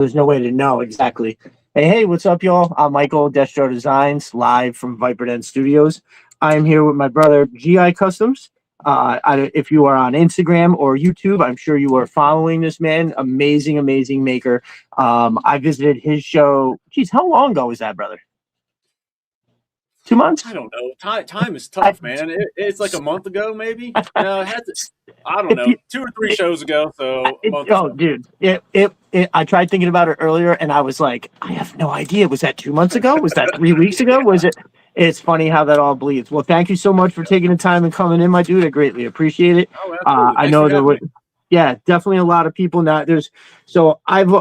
There's no way to know exactly. Hey, what's up, y'all? I'm Michael, Destro Designs, live from Viper Den Studios. I'm here with my brother, GI Customs. If you are on Instagram or YouTube, I'm sure you are following this man. Amazing, amazing maker. I visited his show. Geez, how long ago was that, brother? 2 months? I don't know. Time is I, tough, man. It's like a month ago, maybe. No, it has. I don't if know. you, 2 or 3 shows ago, so a month or oh, so. dude, I tried thinking about it earlier, and I was like, I have no idea. Was that 2 months ago? Was that 3 weeks ago? Was it? It's funny how that all bleeds. Well, thank you so much for taking the time and coming in, my dude. I greatly appreciate it. Oh, absolutely. I Thanks know for there having were, me. yeah, definitely a lot of people now. So I've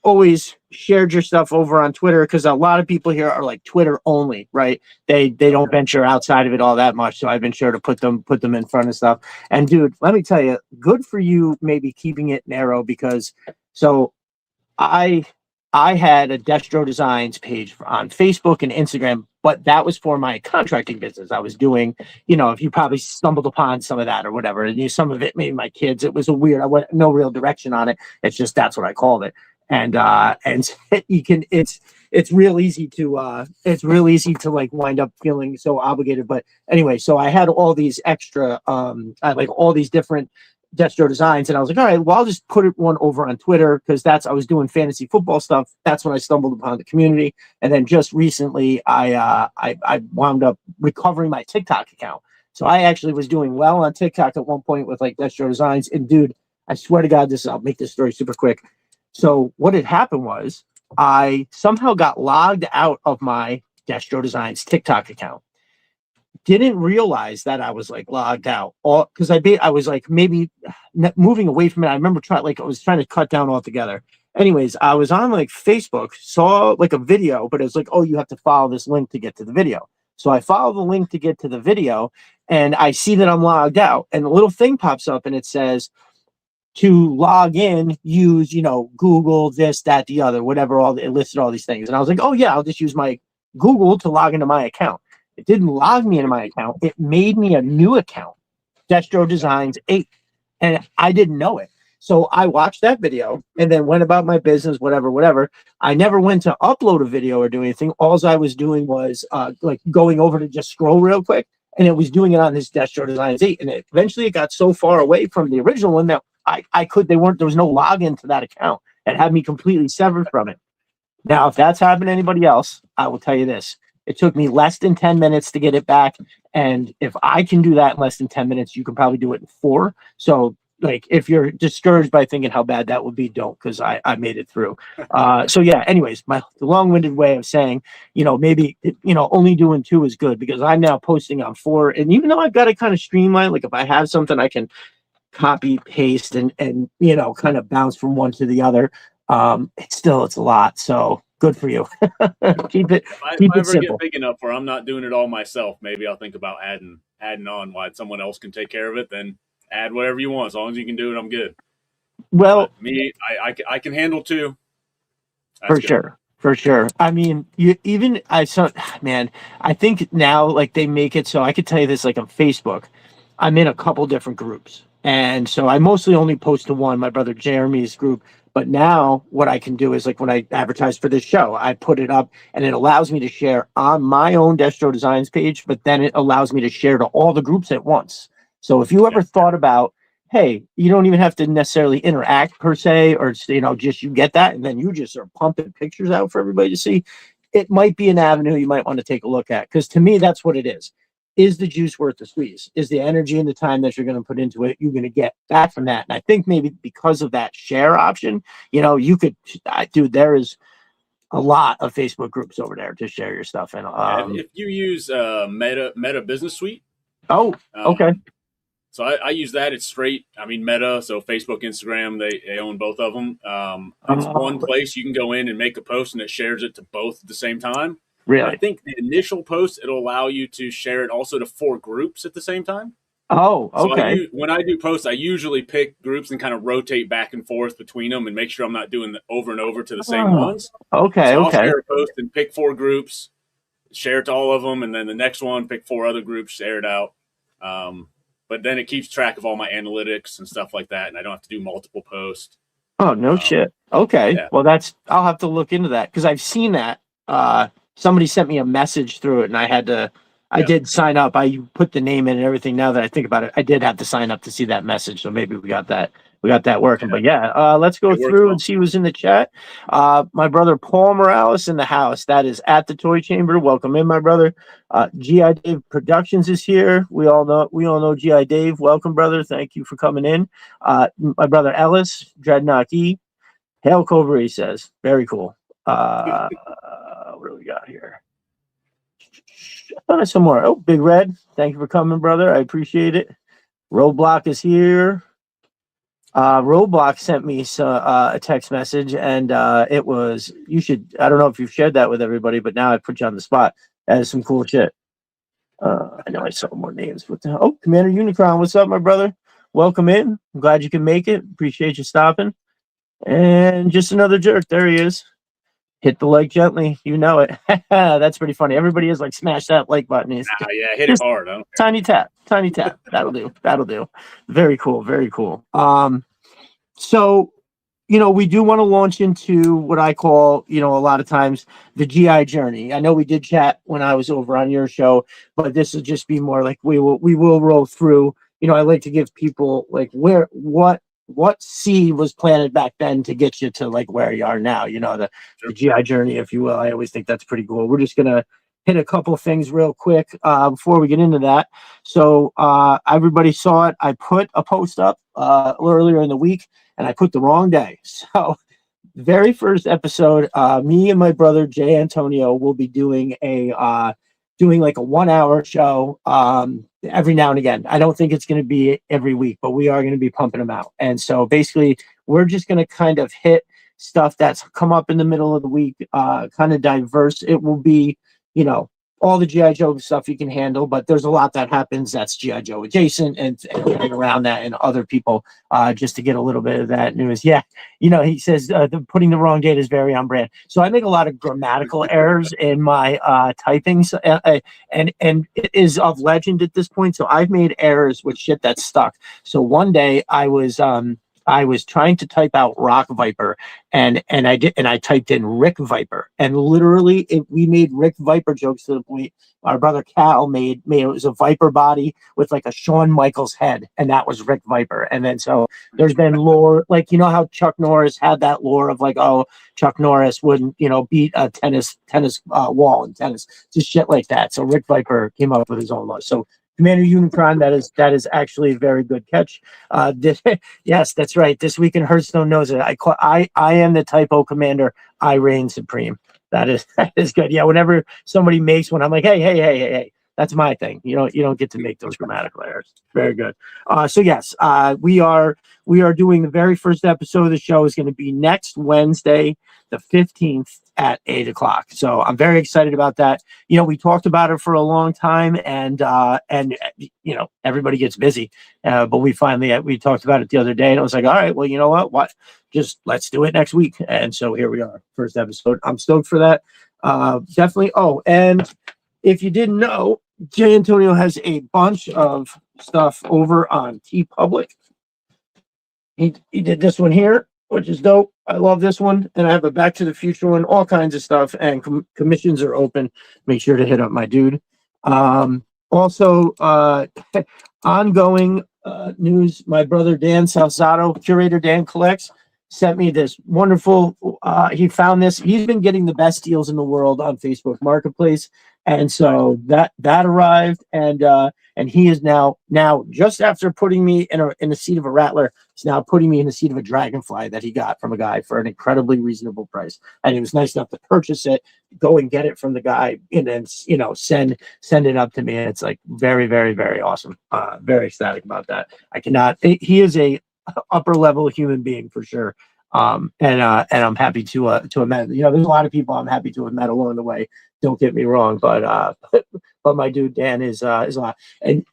always shared your stuff over on Twitter because a lot of people here are like Twitter only, right? They don't Okay. venture outside of it all that much. So I've been sure to put them in front of stuff. And dude, let me tell you, good for you maybe keeping it narrow because so I I had a Destro Designs page on Facebook and Instagram, but that was for my contracting business. I was doing, if you probably stumbled upon some of that or whatever, and some of it, maybe my kids, it was a weird, I went no real direction on it. It's just that's what I called it. And you can it's real easy to like wind up feeling so obligated. But anyway, so I had all these extra I had like all these different Destro Designs, and I was like, all right, well, I'll just put one over on Twitter because I was doing fantasy football stuff. That's when I stumbled upon the community, and then just recently, I wound up recovering my TikTok account. So I actually was doing well on TikTok at one point with like Destro Designs, and dude, I swear to God, I'll make this story super quick. So what had happened was I somehow got logged out of my Destro Designs TikTok account, didn't realize that I was like logged out all because I was like maybe moving away from it. I remember I was trying to cut down altogether. Anyways, I was on like Facebook, saw like a video, but it was like, oh, you have to follow this link to get to the video. So I follow the link to get to the video, and I see that I'm logged out, and a little thing pops up, and it says to log in, use Google this, that, the other, whatever. It listed all these things, and I was like, oh yeah, I'll just use my Google to log into my account. It didn't log me into my account. It made me a new account, Destro Designs 8, and I didn't know it. So I watched that video and then went about my business, whatever, whatever. I never went to upload a video or do anything. All I was doing was like going over to just scroll real quick, and it was doing it on this Destro Designs 8. And eventually it got so far away from the original one that there was no login to that account. It had me completely severed from it. Now, if that's happened to anybody else, I will tell you this. It took me less than 10 minutes to get it back. And if I can do that in less than 10 minutes, you can probably do it in 4. So, like, if you're discouraged by thinking how bad that would be, don't, because I made it through. So, yeah, anyways, the long winded way of saying, maybe, only doing 2 is good because I'm now posting on 4. And even though I've got to kind of streamline, like, if I have something, I can copy paste and kind of bounce from one to the other. It's a lot, so good for you. keep it If keep I it ever get simple. big enough where I'm not doing it all myself, maybe I'll think about adding on. Why someone else can take care of it, then add whatever you want. As long as you can do it, I'm good. Well, But me, I can handle 2. That's for good. sure, for sure. I mean, you even I saw, man, I think now like they make it so I could tell you this, like on Facebook, I'm in a couple different groups, and so I mostly only post to one, my brother Jeremy's group. But now what I can do is like when I advertise for this show, I put it up and it allows me to share on my own Destro Designs page, but then it allows me to share to all the groups at once. So if you Yeah. ever thought about, hey, you don't even have to necessarily interact per se, or just you get that, and then you just are pumping pictures out for everybody to see. It might be an avenue you might want to take a look at because to me, that's what it is. Is the juice worth the squeeze? Is the energy and the time that you're going to put into it, you're going to get back from that? And I think maybe because of that share option, you could, dude, there is a lot of Facebook groups over there to share your stuff in. Yeah, if you use Meta Business Suite, Oh, okay. um, so I use that. It's straight. I mean, Meta. So Facebook, Instagram, they own both of them. It's one Oh, place you can go in and make a post, and it shares it to both at the same time. And I really? think the initial post it'll allow you to share it also to 4 groups at the same time. Oh, So okay. when I do posts, I usually pick groups and kind of rotate back and forth between them and make sure I'm not doing the over and over to the same Oh, ones. okay, So I'll okay. share a post and pick 4 groups, share it to all of them, and then the next one pick 4 other groups, share it out. But then it keeps track of all my analytics and stuff like that, and I don't have to do multiple posts. Oh, no shit. Okay. Yeah. Well, I'll have to look into that because I've seen that. Somebody sent me a message through it and I Yeah. did sign up. I put the name in and everything. Now that I think about it, I did have to sign up to see that message. So maybe we got that working. But yeah, let's go It works through well. and see who's in the chat. My brother Paul Morales in the house. That is at the Toy Chamber. Welcome in, my brother. GI Dave Productions is here. We all know GI Dave. Welcome, brother. Thank you for coming in. My brother Ellis, Dreadnought E. Hail Cobra, he says. Very cool. What do we got here? I thought I saw more. Oh, Big Red. Thank you for coming, brother. I appreciate it. Roadblock is here. Roadblock sent me a text message, and it was, I don't know if you've shared that with everybody, but now I put you on the spot. That is some cool shit. I know I saw more names. What the hell? Oh, Commander Unicron, what's up, my brother? Welcome in. I'm glad you can make it. Appreciate you stopping. And just another jerk. There he is. Hit the like gently. You know it. That's pretty funny. Everybody is like, smash that like button. It's Yeah, hit it hard. Huh? tiny tap. That'll do. That'll do. Very cool. Very cool. So, we do want to launch into what I call, a lot of times the GI journey. I know we did chat when I was over on your show, but this will just be more like we will roll through. I like to give people like what seed was planted back then to get you to like where you are now, the GI journey, if you will. I always think that's pretty cool. We're just going to hit a couple of things real quick before we get into that. So everybody saw it. I put a post up earlier in the week and I put the wrong day. So very first episode, me and my brother Jay Antonio will be doing like a 1 hour show every now and again. I don't think it's going to be every week, but we are going to be pumping them out. And so basically we're just going to kind of hit stuff that's come up in the middle of the week, kind of diverse. It will be, all the G.I. Joe stuff you can handle, but there's a lot that happens that's G.I. Joe adjacent and getting around that and other people just to get a little bit of that news. Yeah, he says putting the wrong date is very on brand. So I make a lot of grammatical errors in my typings, and it is of legend at this point. So I've made errors with shit that's stuck. So one day I was trying to type out Rock Viper, and I typed in Rick Viper, and literally we made Rick Viper jokes to the point our brother Cal made it was a Viper body with like a Shawn Michaels head, and that was Rick Viper. And then so there's been lore, like how Chuck Norris had that lore of like, oh, Chuck Norris wouldn't beat a tennis wall in tennis, just shit like that. So Rick Viper came up with his own lore. So Commander Unicron, that is actually a very good catch. Yes, that's right. This week in Hearthstone knows it. I am the typo commander. I reign supreme. That is good. Yeah. Whenever somebody makes one, I'm like, hey. That's my thing. You don't get to make those grammatical errors. Very good. So yes, we are doing the very first episode of the show is going to be next Wednesday, the 15th at 8:00. So I'm very excited about that. We talked about it for a long time, and everybody gets busy, but we talked about it the other day, and I was like, all right, well, you know what? Just let's do it next week. And so here we are, first episode. I'm stoked for that. Definitely. Oh, and if you didn't know, Jay Antonio has a bunch of stuff over on TeePublic. He did this one here, which is dope. I love this one, and I have a Back to the Future one, all kinds of stuff, and commissions are open. Make sure to hit up my dude. Also, ongoing news, my brother Dan Salzato, curator Dan Collects, sent me this wonderful, he found this. He's been getting the best deals in the world on Facebook Marketplace. And so that arrived, and he is now just after putting me in the seat of a rattler, he's now putting me in the seat of a dragonfly that he got from a guy for an incredibly reasonable price. And he was nice enough to purchase it, go and get it from the guy, and then send it up to me. And it's like very, very, very awesome. Very ecstatic about that. He is a upper level human being for sure. And I'm happy to have met. There's a lot of people I'm happy to have met along the way. Don't get me wrong, but my dude Dan is a lot. And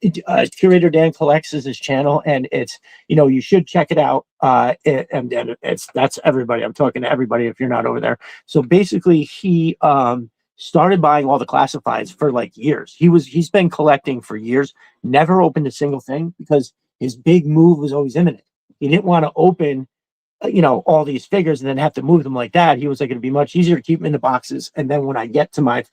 curator Dan Collects is his channel, and it's you should check it out. And that's everybody. I'm talking to everybody if you're not over there. So basically, he started buying all the classifieds for like years. He's been collecting for years. Never opened a single thing because his big move was always imminent. He didn't want to open all these figures and then have to move them like that. He was like, it'd be much easier to keep them in the boxes. And then when I get to my,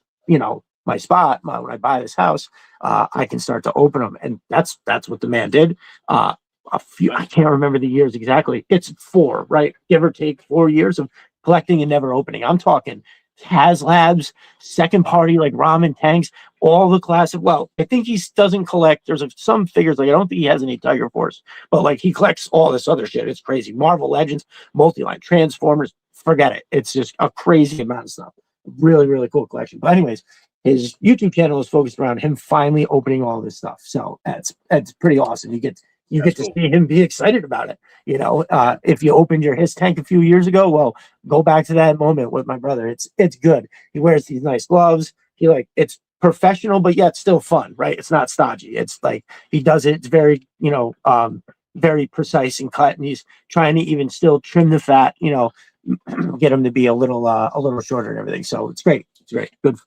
my spot, when I buy this house, I can start to open them. And that's what the man did. I can't remember the years exactly. It's 4, right? Give or take 4 years of collecting and never opening. I'm talking HasLabs, second party, like ramen tanks, all the classic. Well, I think he doesn't collect. There's some figures, like I don't think he has any Tiger Force, but like he collects all this other shit. It's crazy. Marvel Legends, Multi-Line, Transformers, forget it. It's just a crazy amount of stuff. Really, really cool collection. But anyways, his YouTube channel is focused around him finally opening all this stuff. So it's pretty awesome. You get to see him be excited about it. If you opened your his tank a few years ago, well, go back to that moment with my brother. It's good. He wears these nice gloves. It's professional, but yet still fun, right? It's not stodgy. It's like he does it. It's very, very precise and cut, and he's trying to even still trim the fat, get him to be a little shorter and everything. So it's great. It's great. Good,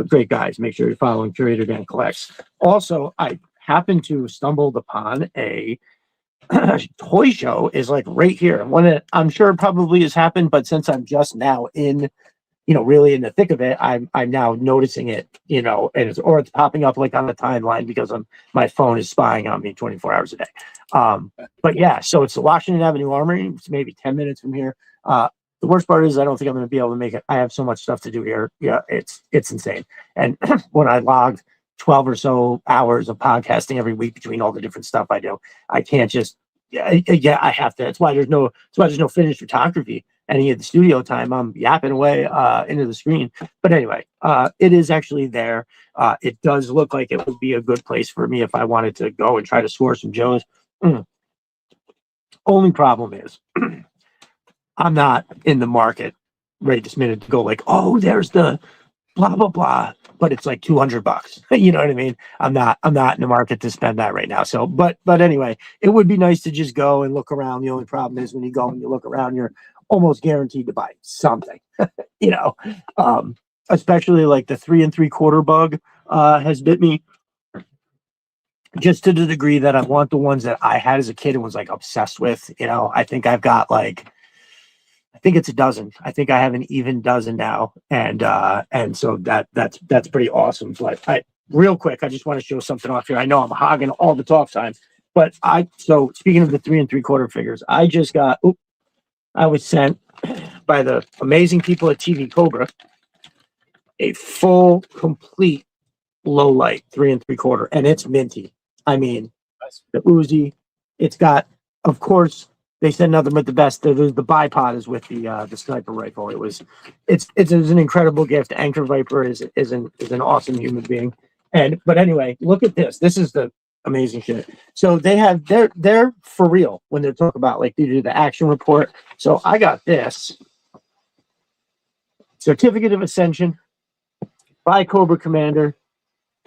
great guys. Make sure you're following Curator Dan Collects. Also, I happened to stumbled upon a toy show is like right here. One that I'm sure probably has happened, but since I'm just now in, really in the thick of it, I'm now noticing it, and it's popping up like on the timeline because my phone is spying on me 24 hours a day. But yeah, so it's the Washington Avenue Armory. It's maybe 10 minutes from here. The worst part is I don't think I'm going to be able to make it. I have so much stuff to do here. Yeah, it's insane. And when I logged 12 or so hours of podcasting every week between all the different stuff I do, I can't just, I have to. That's why there's no finished photography. Any of the studio time, I'm yapping away into the screen. But anyway, it is actually there. It does look like it would be a good place for me if I wanted to go and try to score some Joes. Only problem is I'm not in the market right this minute to go like, oh, there's the blah, blah, blah. But it's like $200. You know what I mean? I'm not in the market to spend that right now. So, but anyway, it would be nice to just go and look around. The only problem is when you go and you look around, you're almost guaranteed to buy something, especially like the 3 3/4 bug has bit me just to the degree that I want the ones that I had as a kid and was like obsessed with. I think I've got I think it's a dozen. I think I have an even dozen now. And so that's pretty awesome. But real quick, I just want to show something off here. I know I'm hogging all the talk time, but so speaking of the 3 3/4 figures, I was sent by the amazing people at TV Cobra a full, complete low light 3 3/4, and it's minty. I mean, the Uzi, it's got, of course, they said nothing but the best. The bipod is with the sniper rifle. It's an incredible gift. Anchor Viper is an awesome human being. But anyway, look at this. This is the amazing shit. So they're for real when they talk about like they do the action report. So I got this certificate of ascension by Cobra Commander,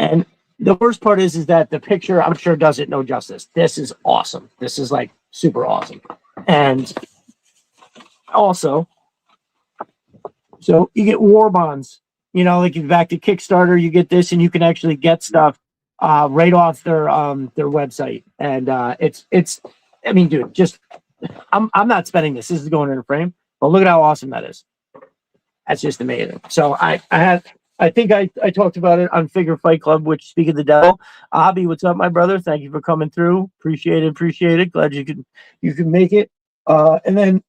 and the worst part is that the picture, I'm sure, does it no justice. This is awesome. This is like super awesome. And also, so you get war bonds, like you back to Kickstarter, you get this and you can actually get stuff right off their website. And it's I mean, dude, just I'm not spending this. This is going in a frame, but look at how awesome that is. That's just amazing. So I think I talked about it on Figure Fight Club, which, speak of the devil, Abby, what's up, my brother? Thank you for coming through. Appreciate it. Glad you could make it. And then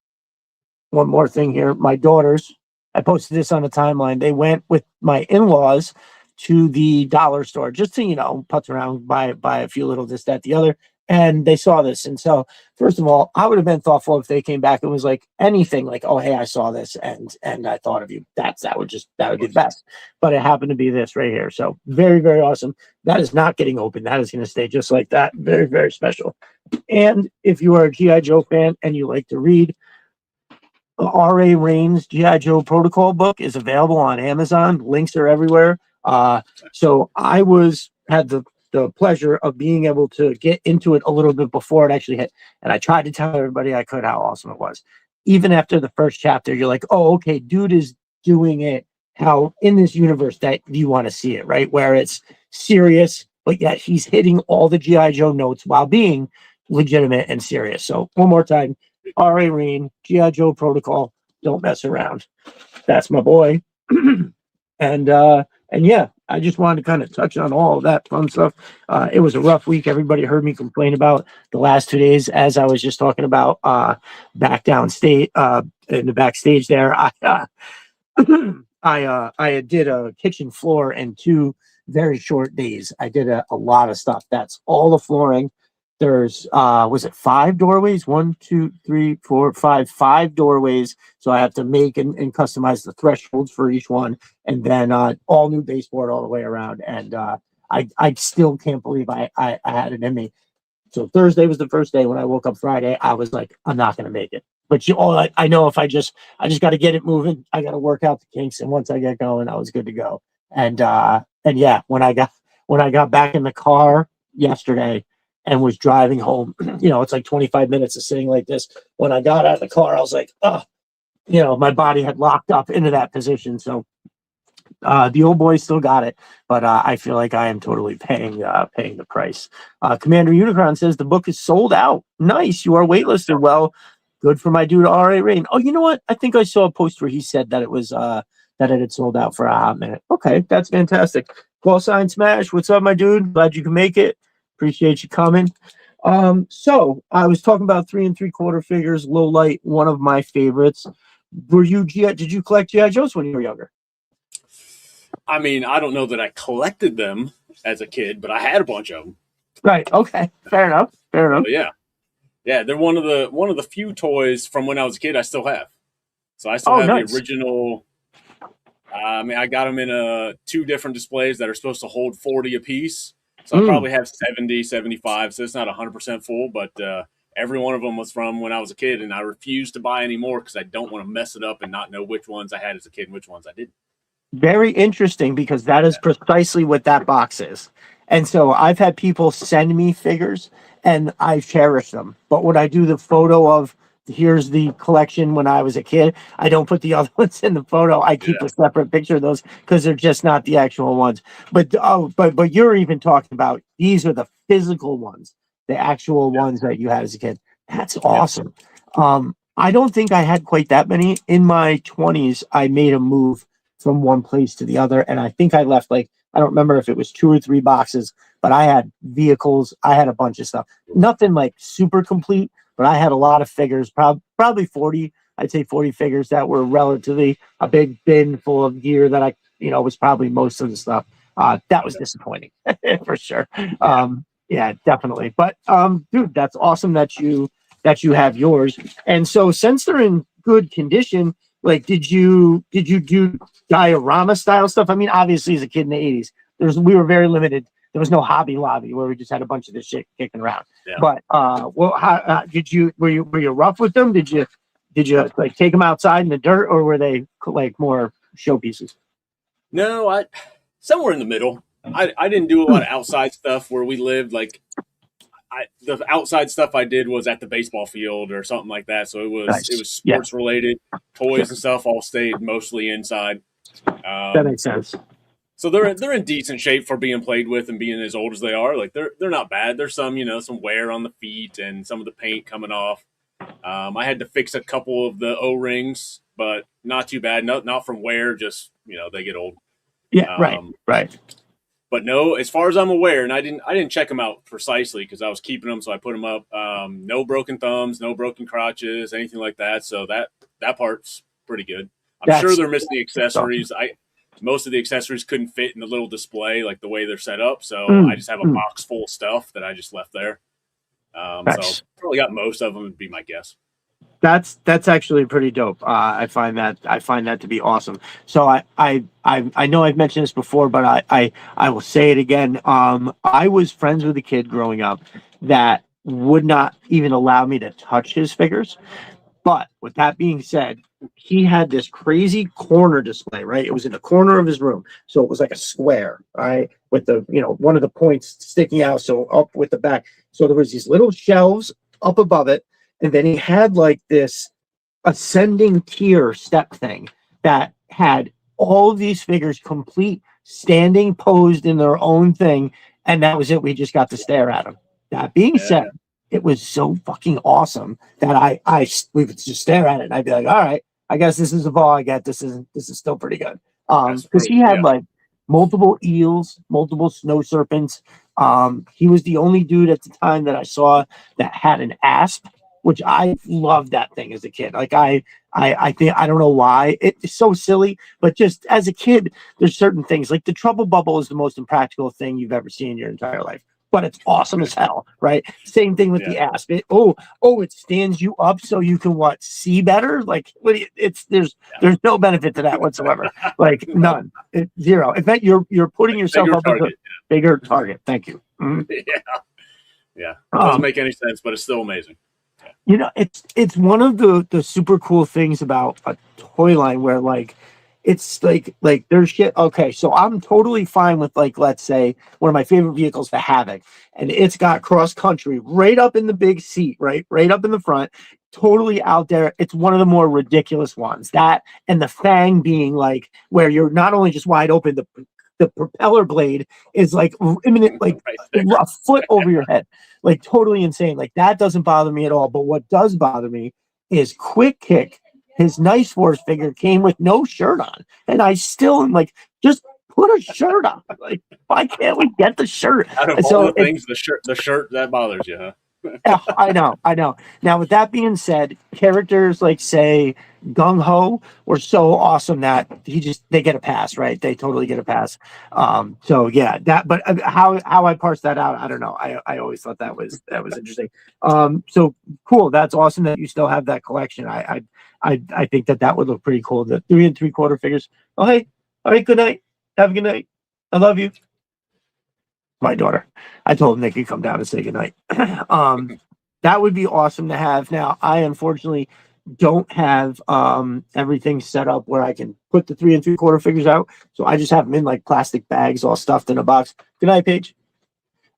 one more thing here. My daughters, I posted this on the timeline. They went with my in-laws to the dollar store just to, putz around, buy a few little this, that, the other. And they saw this. And so, first of all, I would have been thoughtful if they came back and was like anything like, oh, hey, I saw this and I thought of you. That would be the best. But it happened to be this right here. So very, very awesome. That is not getting open. That is going to stay just like that. Very, very special. And if you are a G.I. Joe fan and you like to read, R.A. Rain's G.I. Joe Protocol book is available on Amazon. Links are everywhere. So I had the pleasure of being able to get into it a little bit before it actually hit. And I tried to tell everybody I could how awesome it was. Even after the first chapter, you're like, oh, okay, dude is doing it how in this universe that you want to see it, right? Where it's serious, but yet he's hitting all the G.I. Joe notes while being legitimate and serious. So one more time, R.A. Rain, G.I. Joe Protocol, don't mess around. That's my boy. And yeah, I just wanted to kind of touch on all of that fun stuff. It was a rough week. Everybody heard me complain about the last 2 days, as I was just talking about back downstate in the backstage there. I did a kitchen floor in 2 very short days. I did a lot of stuff. That's all the flooring. There's was it 5 doorways? 1, 2, 3, 4, 5 doorways. So I have to make and customize the thresholds for each one, and then all new baseboard all the way around. And I still can't believe I had it in me. So Thursday was the first day. When I woke up Friday, I was like, I'm not gonna make it. But I know if I just got to get it moving. I got to work out the kinks, and once I get going, I was good to go. And yeah, when I got back in the car yesterday and was driving home, it's like 25 minutes of sitting like this. When I got out of the car, I was like, oh, my body had locked up into that position. So the old boy still got it, but I feel like I am totally paying the price. Commander Unicron says the book is sold out. Nice, you are waitlisted. Well, good for my dude R.A. Rain. Oh, you know what? I think I saw a post where he said that it was that it had sold out for a hot minute. Okay, that's fantastic. Call sign smash. What's up, my dude? Glad you can make it. Appreciate you coming. So I was talking about 3 3/4 figures, low light, one of my favorites. Did you collect G.I. Joes when you were younger? I mean, I don't know that I collected them as a kid, but I had a bunch of them. Right. Okay. Fair enough. So, yeah, they're one of the few toys from when I was a kid I still have. So I still have nice. the original. I got them in 2 different displays that are supposed to hold 40 apiece. So I probably have 70, 75. So it's not 100% full, but every one of them was from when I was a kid, and I refuse to buy any more because I don't want to mess it up and not know which ones I had as a kid and which ones I didn't. Very interesting, because that is precisely what that box is. And so I've had people send me figures and I cherish them. But when I do the photo of here's the collection when I was a kid, I don't put the other ones in the photo. I keep a separate picture of those because they're just not the actual ones. But but you're even talking about these are the physical ones, the actual ones that you had as a kid. That's awesome. I don't think I had quite that many. In my 20s, I made a move from one place to the other, and I think I left I don't remember if it was 2 or 3 boxes, but I had vehicles, I had a bunch of stuff. Nothing like super complete, but I had a lot of figures, probably 40, I'd say 40 figures that were relatively a big bin full of gear that I was probably most of the stuff. That was disappointing for sure. Yeah, definitely. But dude, that's awesome that you have yours. And so since they're in good condition, like, did you do diorama style stuff? I mean, obviously, as a kid in the 80s, we were very limited. There was no Hobby Lobby where we just had a bunch of this shit kicking around. Yeah. But how did you were you rough with them? Did you like take them outside in the dirt, or were they like more showpieces? No, somewhere in the middle. I didn't do a lot of outside stuff where we lived. Like, the outside stuff I did was at the baseball field or something like that. So it was sports related. Toys and stuff all stayed mostly inside. That makes sense. So they're in decent shape for being played with and being as old as they are. Like, they're not bad. There's some some wear on the feet and some of the paint coming off. I had to fix a couple of the O-rings, but not too bad. Not from wear. Just they get old. Yeah. Right. But no, as far as I'm aware, and I didn't check them out precisely because I was keeping them, so I put them up. No broken thumbs, no broken crotches, anything like that. So that part's pretty good. I'm sure they're missing the accessories. Most of the accessories couldn't fit in the little display, like the way they're set up. So I just have a box full of stuff that I just left there. So probably got most of them, would be my guess. That's actually pretty dope. I find that to be awesome. So I know I've mentioned this before, but I will say it again. I was friends with a kid growing up that would not even allow me to touch his figures. But with that being said, he had this crazy corner display, right? It was in the corner of his room. So it was like a square, right? With the, one of the points sticking out. So up with the back. So there was these little shelves up above it. And then he had like this ascending tier step thing that had all of these figures complete, standing, posed in their own thing. And that was it. We just got to stare at them. That being said, it was so fucking awesome that we would just stare at it and I'd be like, all right, I guess this is the ball I get. This is still pretty good. That's Because proof. he had Yeah. like multiple eels, multiple snow serpents. He was the only dude at the time that I saw that had an asp, which I loved that thing as a kid. Like I think I don't know why it's so silly, but just as a kid, there's certain things like the trouble bubble is the most impractical thing you've ever seen in your entire life. But it's awesome as hell, right? Same thing with Yeah. the asp. It stands you up so you can see better. Like there's no benefit to that whatsoever. Like none, zero. In fact, you're putting yourself Bigger up with a target. bigger target. Thank you. Mhm. Yeah. Yeah. It doesn't make any sense, but it's still amazing. You know, it's one of the super cool things about a toy line where like it's like there's shit. Okay, so I'm totally fine with like let's say one of my favorite vehicles, the Havoc, and it's got cross country right up in the big seat, right up in the front, totally out there. It's one of the more ridiculous ones. That and the Fang being like where you're not only just wide open, the propeller blade is like imminent, like Right there. a foot over your head, like totally insane. Like that doesn't bother me at all. But what does bother me is Quick Kick. His Nice Force figure came with no shirt on, and I still am like, just put a shirt on. Like, why can't we get the shirt? Out of And all so the things, the shirt that bothers you, huh? yeah, I know. Now, with that being said, characters like say Gung Ho were so awesome that they get a pass, right? They totally get a pass. So yeah, but how I parse that out, I don't know. I always thought that was interesting. So cool. That's awesome that you still have that collection. I think that would look pretty cool. The 3 3/4 figures. Oh hey, all right. Good night. Have a good night. I love you. My daughter. I told him they could come down and say goodnight. That would be awesome to have. Now, I unfortunately don't have everything set up where I can put the 3 3/4 figures out. So I just have them in like plastic bags, all stuffed in a box. Good night, Paige.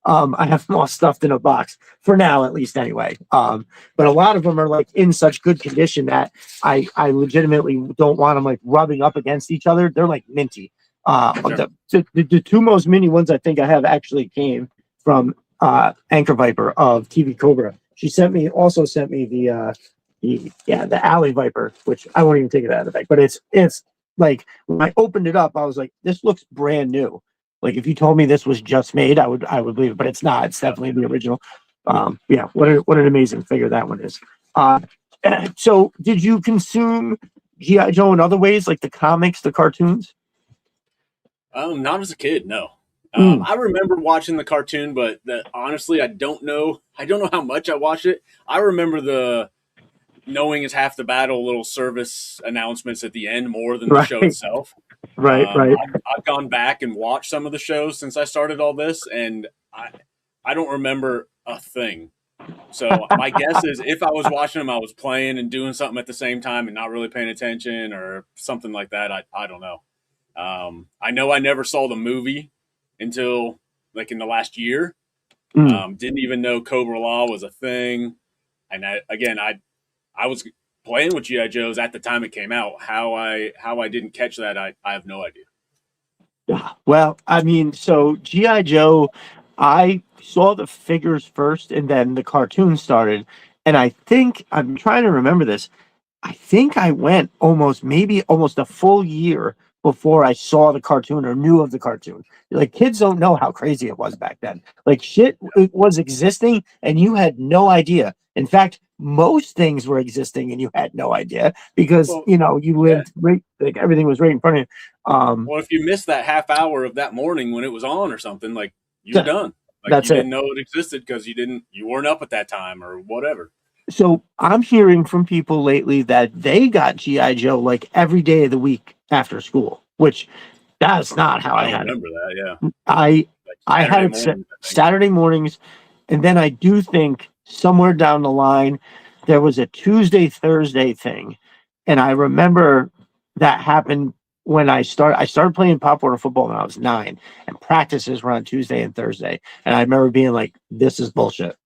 I have them all stuffed in a box for now, at least anyway. But a lot of them are like in such good condition that I legitimately don't want them like rubbing up against each other. They're like minty. Sure. The two most mini ones I think I have actually came from Anchor Viper of TV Cobra. She sent me the Alley Viper, which I won't even take it out of the bag. But it's like when I opened it up, I was like, this looks brand new. Like if you told me this was just made, I would believe it, but it's not. It's definitely the original. Yeah, what an amazing figure that one is. So did you consume G.I. Joe in other ways, like the comics, the cartoons? Not as a kid, no. Mm. I remember watching the cartoon, but honestly, I don't know how much I watched it. I remember the knowing is half the battle little service announcements at the end more than the show itself. Right. I've gone back and watched some of the shows since I started all this, and I don't remember a thing. So my guess is if I was watching them, I was playing and doing something at the same time and not really paying attention or something like that. I don't know. I know I never saw the movie until like in the last year. Didn't even know Cobra Law was a thing. And I was playing with G.I. Joes at the time it came out. How I didn't catch that, I have no idea. Well, I mean, so G.I. Joe, I saw the figures first and then the cartoon started. And I think I'm trying to remember this. I think I went almost a full year before I saw the cartoon or knew of the cartoon. Like kids don't know how crazy it was back then. Like shit was existing and you had no idea. In fact, most things were existing and you had no idea because you lived right, like everything was right in front of you. Well, if you missed that half hour of that morning when it was on or something, like you're done. Like that's you didn't know it existed because you weren't up at that time or whatever. So I'm hearing from people lately that they got G.I. Joe like every day of the week after school, which that's not how I had remember that. Yeah, I had it Saturday mornings, and then I do think somewhere down the line there was a Tuesday Thursday thing, and I remember that happened when I started playing Pop Warner football when I was 9, and practices were on Tuesday and Thursday, and I remember being like, "This is bullshit."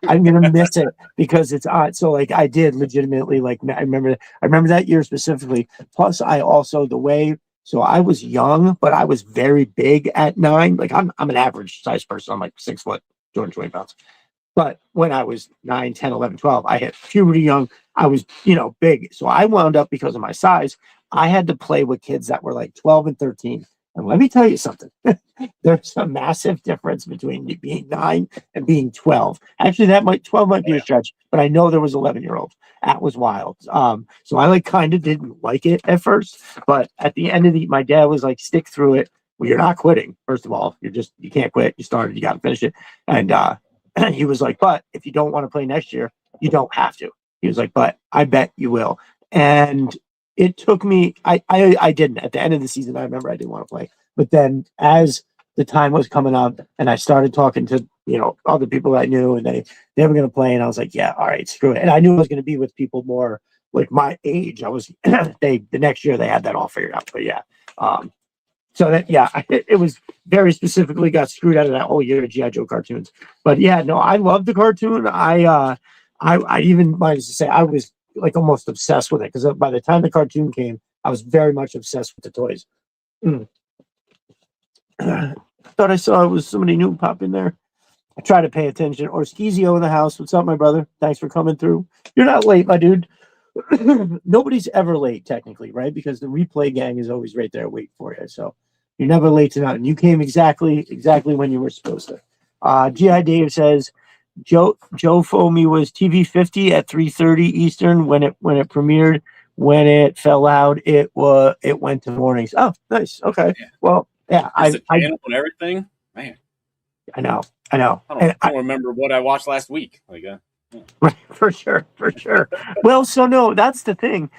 I'm gonna miss it because it's odd. So like I did legitimately like I remember that year specifically. Plus I also so I was young, but I was very big at 9. Like I'm an average size person. I'm like 6 foot, 220 pounds. But when I was 9, 10, 11, 12, I hit puberty young. I was, big. So I wound up, because of my size, I had to play with kids that were like 12 and 13. And let me tell you something. There's a massive difference between being 9 and being 12. Actually, 12 might be a stretch, but I know there was 11-year-olds. That was wild. So I like kind of didn't like it at first, but at the end of my dad was like, stick through it. Well, you're not quitting. First of all, you can't quit. You started, you got to finish it. And he was like, but if you don't want to play next year, you don't have to. He was like, but I bet you will. And it took me, I didn't. At the end of the season, I remember I didn't want to play. But then as the time was coming up and I started talking to, other people I knew, and they were going to play, and I was like, yeah, all right, screw it. And I knew I was going to be with people more like my age. I was, the next year they had that all figured out. But yeah. So that, it was very specifically got screwed out of that whole year of G.I. Joe cartoons. But yeah, no, I love the cartoon. I even might to say I was like almost obsessed with it, because by the time the cartoon came, I was very much obsessed with the toys. I thought I saw it was somebody new pop in there. I try to pay attention. Or Skizio in the house. What's up, my brother? Thanks for coming through. You're not late, my dude. Nobody's ever late, technically, right? Because the replay gang is always right there waiting for you. So you're never late to nothing. You came exactly when you were supposed to. G.I. Dave says Joe Foamy was TV 50 at 3:30 Eastern when it premiered. When it fell out, it went to mornings. Oh, nice. Okay. Yeah. Well, yeah. The channel and everything, man. I know. I don't remember what I watched last week. Like, right, for sure. Well, so no, that's the thing.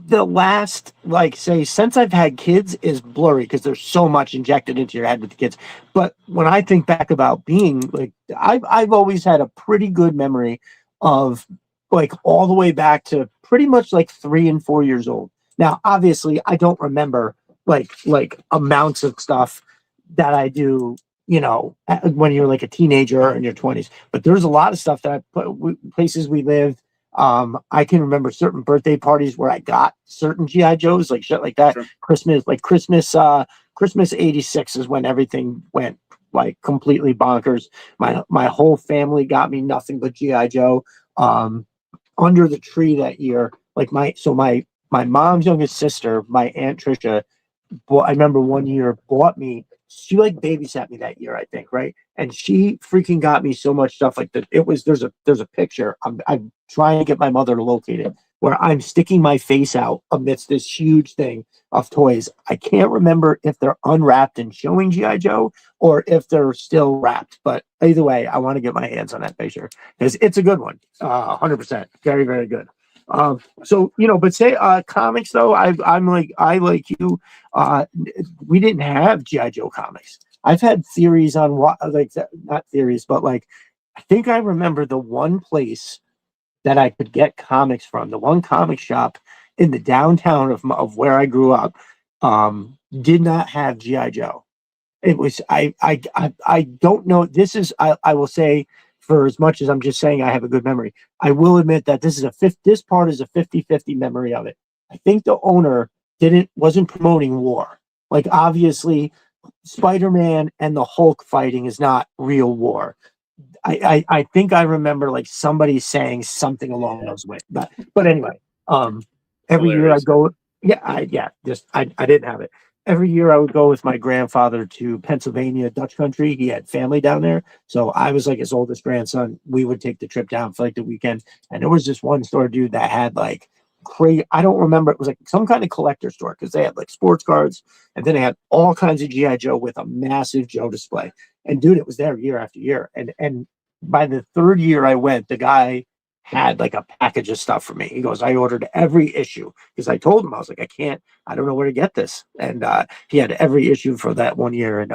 The last, since I've had kids is blurry because there's so much injected into your head with the kids. But when I think back about being I've always had a pretty good memory of all the way back to pretty much 3 and 4 years old. Now, obviously, I don't remember like amounts of stuff that I do, when you're a teenager or in your 20s. But there's a lot of stuff that I put places we lived. I can remember certain birthday parties where I got certain G.I. Joes, shit like that. Sure. Christmas 86 is when everything went completely bonkers. My whole family got me nothing but G.I. Joe. Under the tree that year, my mom's youngest sister, my Aunt Trisha, I remember one year bought me, she babysat me that year, I think, right? And she freaking got me so much stuff that there's a picture. I'm trying to get my mother to locate it, where I'm sticking my face out amidst this huge thing of toys. I can't remember if they're unwrapped and showing G.I. Joe or if they're still wrapped. But either way, I want to get my hands on that picture because it's a good one. 100%. Very, very good. So, but say comics though, I like you. We didn't have G.I. Joe comics. I've had theories on what, not theories, but I think I remember the one place that I could get comics from, the one comic shop in the downtown of where I grew up, did not have G.I. Joe. It was, I don't know. This is, I will say, for as much as I'm just saying I have a good memory, I will admit that this part is a 50-50 memory of it. I think the owner wasn't promoting war. Obviously, Spider-Man and the Hulk fighting is not real war. I think I remember somebody saying something along those ways. But anyway, every year I go, I didn't have it. Every year I would go with my grandfather to Pennsylvania, Dutch country. He had family down there. So I was his oldest grandson. We would take the trip down for the weekend. And there was this one store, dude, that had crazy. I don't remember. It was some kind of collector store because they had sports cards. And then they had all kinds of G.I. Joe with a massive Joe display. And dude, it was there year after year. And by the third year I went, the guy had a package of stuff for me. He goes, I ordered every issue because I told him, I was I don't know where to get this. And he had every issue for that one year. And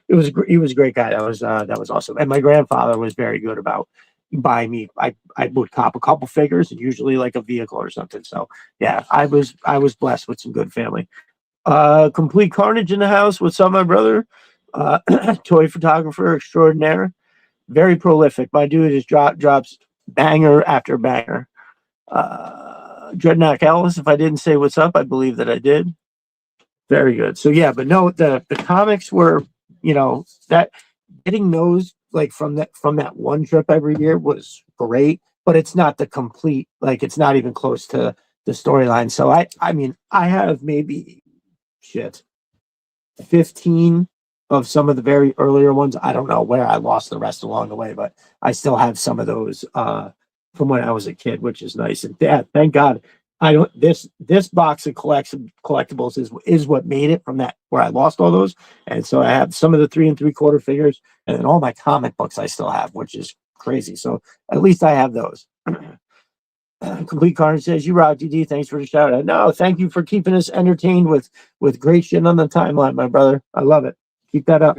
he was a great guy. That was awesome. And my grandfather was very good about buying me. I would cop a couple figures and usually a vehicle or something. So yeah, I was blessed with some good family. Complete Carnage in the house. What's up, my brother? Toy photographer extraordinaire. Very prolific. My dude is drops banger after banger. Dreadnought Ellis, if I didn't say what's up, I believe that I did. Very good. So yeah, but no, the comics were, that getting those like from that one trip every year was great, but it's not the complete, like it's not even close to the storyline. So I mean, I have maybe shit 15 of some of the very earlier ones. I don't know where I lost the rest along the way, but I still have some of those from when I was a kid, which is nice. And yeah, thank God I don't this box of collectibles is what made it from that where I lost all those. And so I have some of the 3 3/4 figures and then all my comic books I still have, which is crazy. So at least I have those. Complete Carnage says, "You rock, GD. Thanks for the shout out." No, thank you for keeping us entertained with great shit on the timeline, my brother. I love it. Keep that up.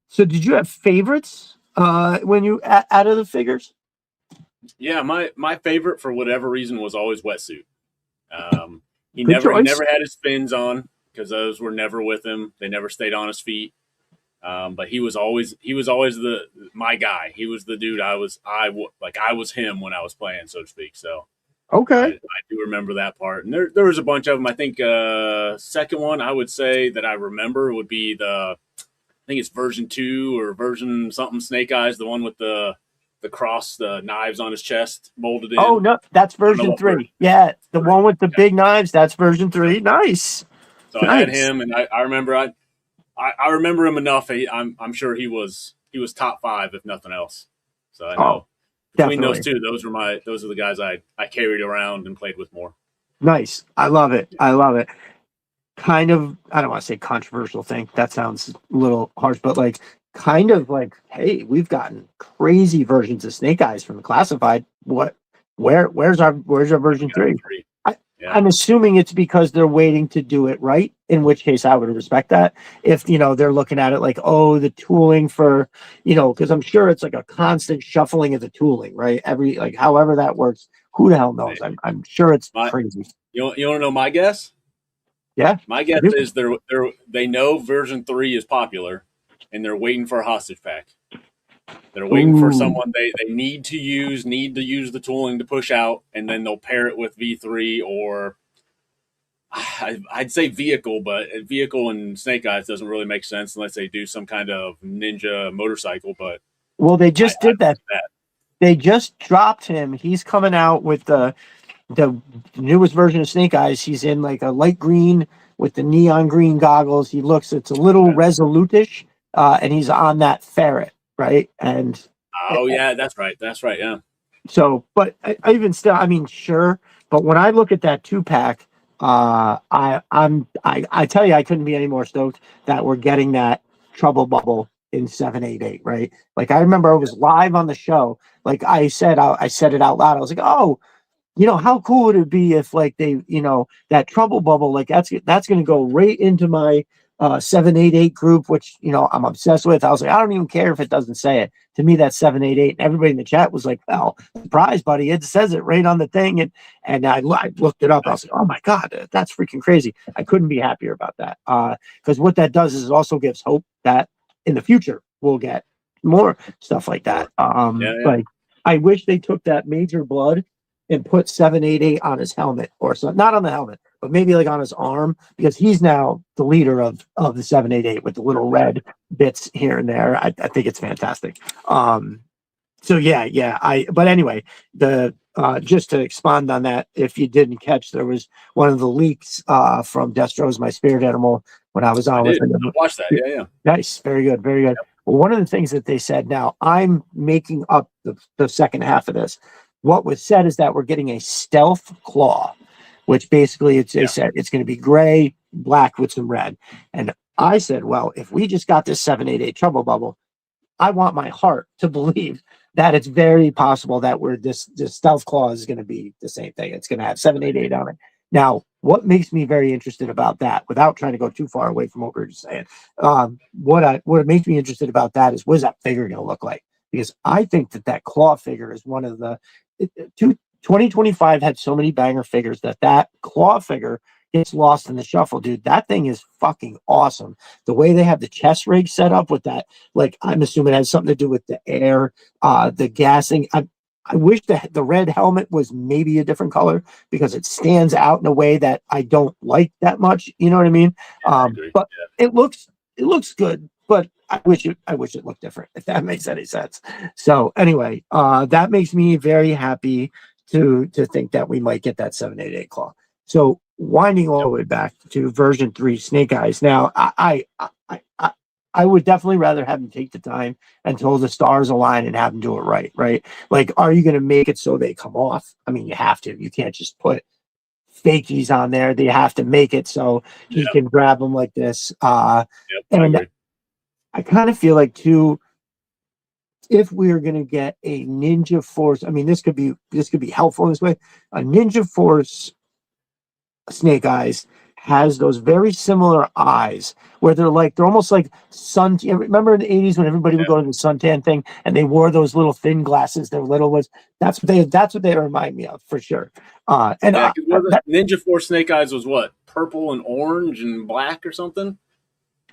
So did you have favorites when you out of the figures? Yeah, my favorite for whatever reason was always Wetsuit. He Good never choice. had his fins on because those were never with him. They never stayed on his feet. But he was always my guy. He was the dude I was him when I was playing, so to speak. So Okay. I do remember that part. And there was a bunch of them. I think second one I would say that I remember would be I think it's version 2 or version something Snake Eyes, the one with the cross, the knives on his chest molded in. Oh no, that's version 3. Yeah, the one with the big knives. That's version 3. Nice. So I had him, and I remember I remember him enough. I'm sure he was top 5 if nothing else. So I know between definitely. those two, those are the guys I carried around and played with more. Nice. I love it. I love it. Kind of, I don't want to say controversial thing. That sounds a little harsh, but like kind of like, hey, we've gotten crazy versions of Snake Eyes from the classified. Where's our version 3? I'm assuming it's because they're waiting to do it right, in which case I would respect that. If they're looking at it like, oh, the tooling for, because I'm sure it's like a constant shuffling of the tooling, right? Every like however that works, who the hell knows? I'm sure it's crazy. You want to know my guess? Yeah. My guess is they know version 3 is popular and they're waiting for a hostage pack. They're waiting for someone they need to use the tooling to push out, and then they'll pair it with V3 or I'd say vehicle, but vehicle and Snake Eyes doesn't really make sense unless they do some kind of ninja motorcycle. But they just did that. They just dropped him. He's coming out with the newest version of Snake Eyes. He's in like a light green with the neon green goggles. It's a little resolute-ish, and he's on that ferret, right? And that's right. Yeah. So, but I even still, I mean, sure. But when I look at that 2-pack, I tell you, I couldn't be any more stoked that we're getting that Trouble Bubble in 788, right? Like I remember I was live on the show. Like I said it out loud. I was like, oh, how cool would it be if like they, that Trouble Bubble, like that's going to go right into my 788 group, which, I'm obsessed with. I was like, I don't even care if it doesn't say it. To me, that's 788. And everybody in the chat was like, well, surprise, buddy. It says it right on the thing. And I looked it up. I was like, oh my God, that's freaking crazy. I couldn't be happier about that. Because what that does is it also gives hope that in the future we'll get more stuff like that. Like I wish they took that Major Blood and put 788 on his helmet, or so, not on the helmet, but maybe like on his arm, because he's now the leader of the 788 with the little red bits here and there. I think it's fantastic. So but anyway, just to expand on that, if you didn't catch, there was one of the leaks from Destro's My Spirit Animal when I was on with him. Watch that. Yeah. Nice. Very good. Very good. Well, one of the things that they said, now I'm making up the second half of this. What was said is that we're getting a stealth claw, which basically they said it's going to be gray, black with some red. And I said, well, if we just got this 788 Trouble Bubble, I want my heart to believe that it's very possible that this stealth claw is going to be the same thing. It's going to have 788 on it. Now, what makes me very interested about that, without trying to go too far away from what we were just saying, what makes me interested about that is what is that figure going to look like? Because I think that claw figure is one of the 2025 had so many banger figures that claw figure gets lost in the shuffle, dude. That thing is fucking awesome. The way they have the chest rig set up with that, like I'm assuming it has something to do with the air, the gassing. I wish the red helmet was maybe a different color because it stands out in a way that I don't like that much. You know what I mean? But it looks good. but I wish it looked different, if that makes any sense. So anyway, that makes me very happy to think that we might get that 788 claw. So winding all the way back to version 3 Snake Eyes. Now I would definitely rather have him take the time until the stars align and have him do it right? Like, are you going to make it so they come off? I mean, you have to. You can't just put fakies on there. They have to make it so he can grab them like this. And I kind of feel like too, if we're going to get a Ninja Force, I mean, this could be helpful in this way. A Ninja Force Snake Eyes has those very similar eyes where they're almost like sun. Remember in the 80s when everybody would go to the suntan thing and they wore those little thin glasses, their little ones. That's what they remind me of for sure. Ninja Force Snake Eyes was what? Purple and orange and black or something?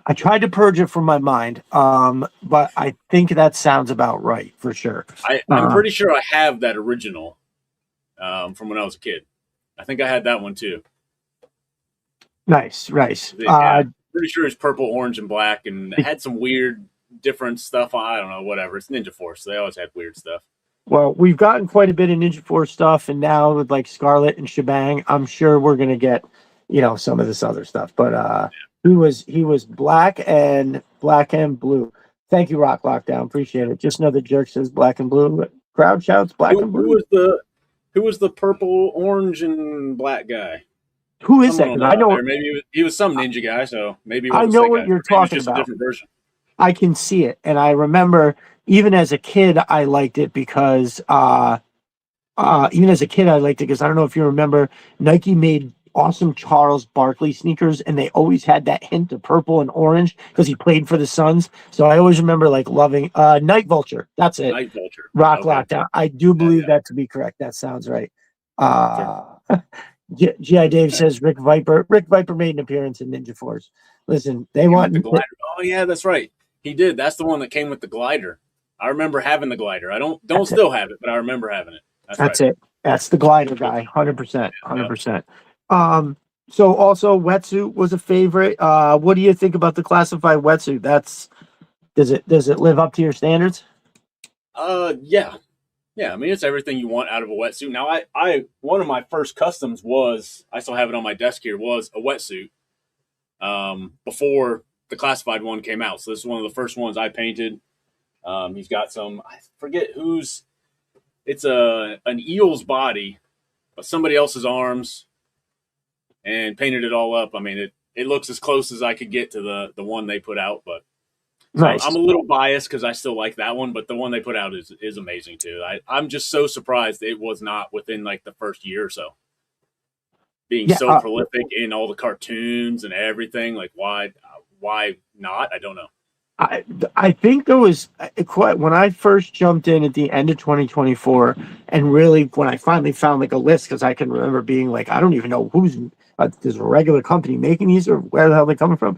I tried to purge it from my mind, but I think that sounds about right for sure. I'm pretty sure I have that original from when I was a kid. I think I had that one too. Nice. Pretty sure it's purple, orange, and black, and it had some weird, different stuff. I don't know, whatever. It's Ninja Force. So they always had weird stuff. Well, we've gotten quite a bit of Ninja Force stuff, and now with like Scarlet and Shebang, I'm sure we're gonna get, some of this other stuff. But he was black and blue. Thank you, Rock Lockdown. Appreciate it. Just know the jerk says black and blue. Crowd shouts black and blue. Who was the purple, orange, and black guy? Who is that? I know maybe he was some ninja guy, so maybe I know what you're talking about. A different version. I can see it, and I remember even as a kid I liked it because I don't know if you remember, Nike made awesome Charles Barkley sneakers, and they always had that hint of purple and orange because he played for the Suns. So I always remember like loving Night Vulture. That's it. Night Vulture. Rock Lockdown. I do believe that to be correct. That sounds right. G.I. Dave says Rick Viper made an appearance in Ninja Force. Listen, they want the glider. Oh yeah, that's right. He did. That's the one that came with the glider. I remember having the glider. I don't still have it, but I remember having it. That's right. It. That's the glider guy. 100%. So also wetsuit was a favorite. What do you think about the classified wetsuit? Does it live up to your standards? Yeah, I mean, it's everything you want out of a wetsuit. Now, I one of my first customs was, I still have it on my desk here, was a wetsuit before the classified one came out. So this is one of the first ones I painted. He's got some, I forget it's an eel's body, but somebody else's arms, and painted it all up. I mean, it looks as close as I could get to the one they put out, but nice. I'm a little biased because I still like that one, but the one they put out is amazing too. I'm just so surprised it was not within like the first year or so. Being so prolific in all the cartoons and everything, like why not? I don't know. I think there was quite when I first jumped in at the end of 2024, and really when I finally found like a list, because I can remember being like, I don't even know who's there's a regular company making these or where the hell they're coming from.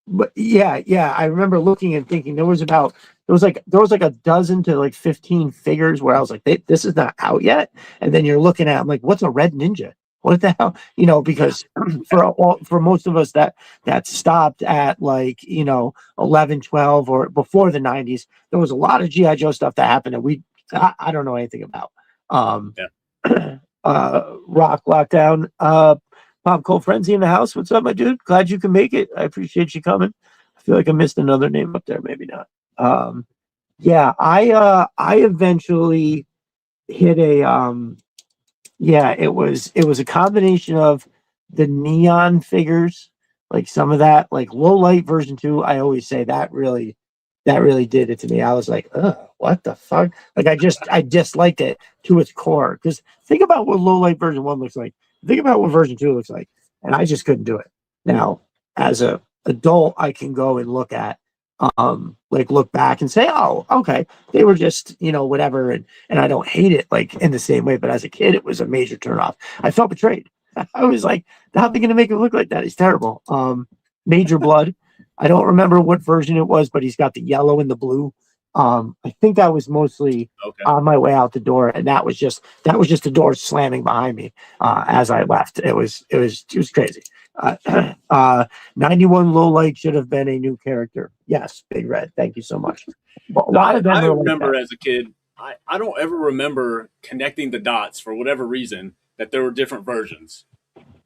But yeah, I remember looking and thinking there was like a dozen to like 15 figures where I was like, this is not out yet. And then you're looking at, I'm like, what's a red ninja? What the hell? Because for most of us that stopped at like 11, 12 or before the 90s, there was a lot of G.I. Joe stuff that happened that I don't know anything about. Rock Lockdown. Pop Cold Frenzy in the house. What's up, my dude? Glad you can make it. I appreciate you coming. I feel like I missed another name up there. Maybe not. I eventually hit it was a combination of the neon figures, like some of that, like Low Light version 2. I always say that really did it to me. I was like, what the fuck? Like I disliked it to its core. Because think about what Low Light version 1 looks like. Think about what version 2 looks like, and I just couldn't do it. Now, as a adult, I can go and look back and say, oh, okay, they were just, whatever, and I don't hate it like in the same way. But as a kid, it was a major turnoff. I felt betrayed. I was like, how are they going to make him look like that? He's terrible. Major Blood. I don't remember what version it was, but he's got the yellow and the blue. I think that was mostly on my way out the door, and that was just the door slamming behind me as I left. It was crazy. Uh, 91 Low Light should have been a new character. Yes, Big Red. Thank you so much. But a lot of them I are like remember that. as a kid, I don't ever remember connecting the dots for whatever reason that there were different versions.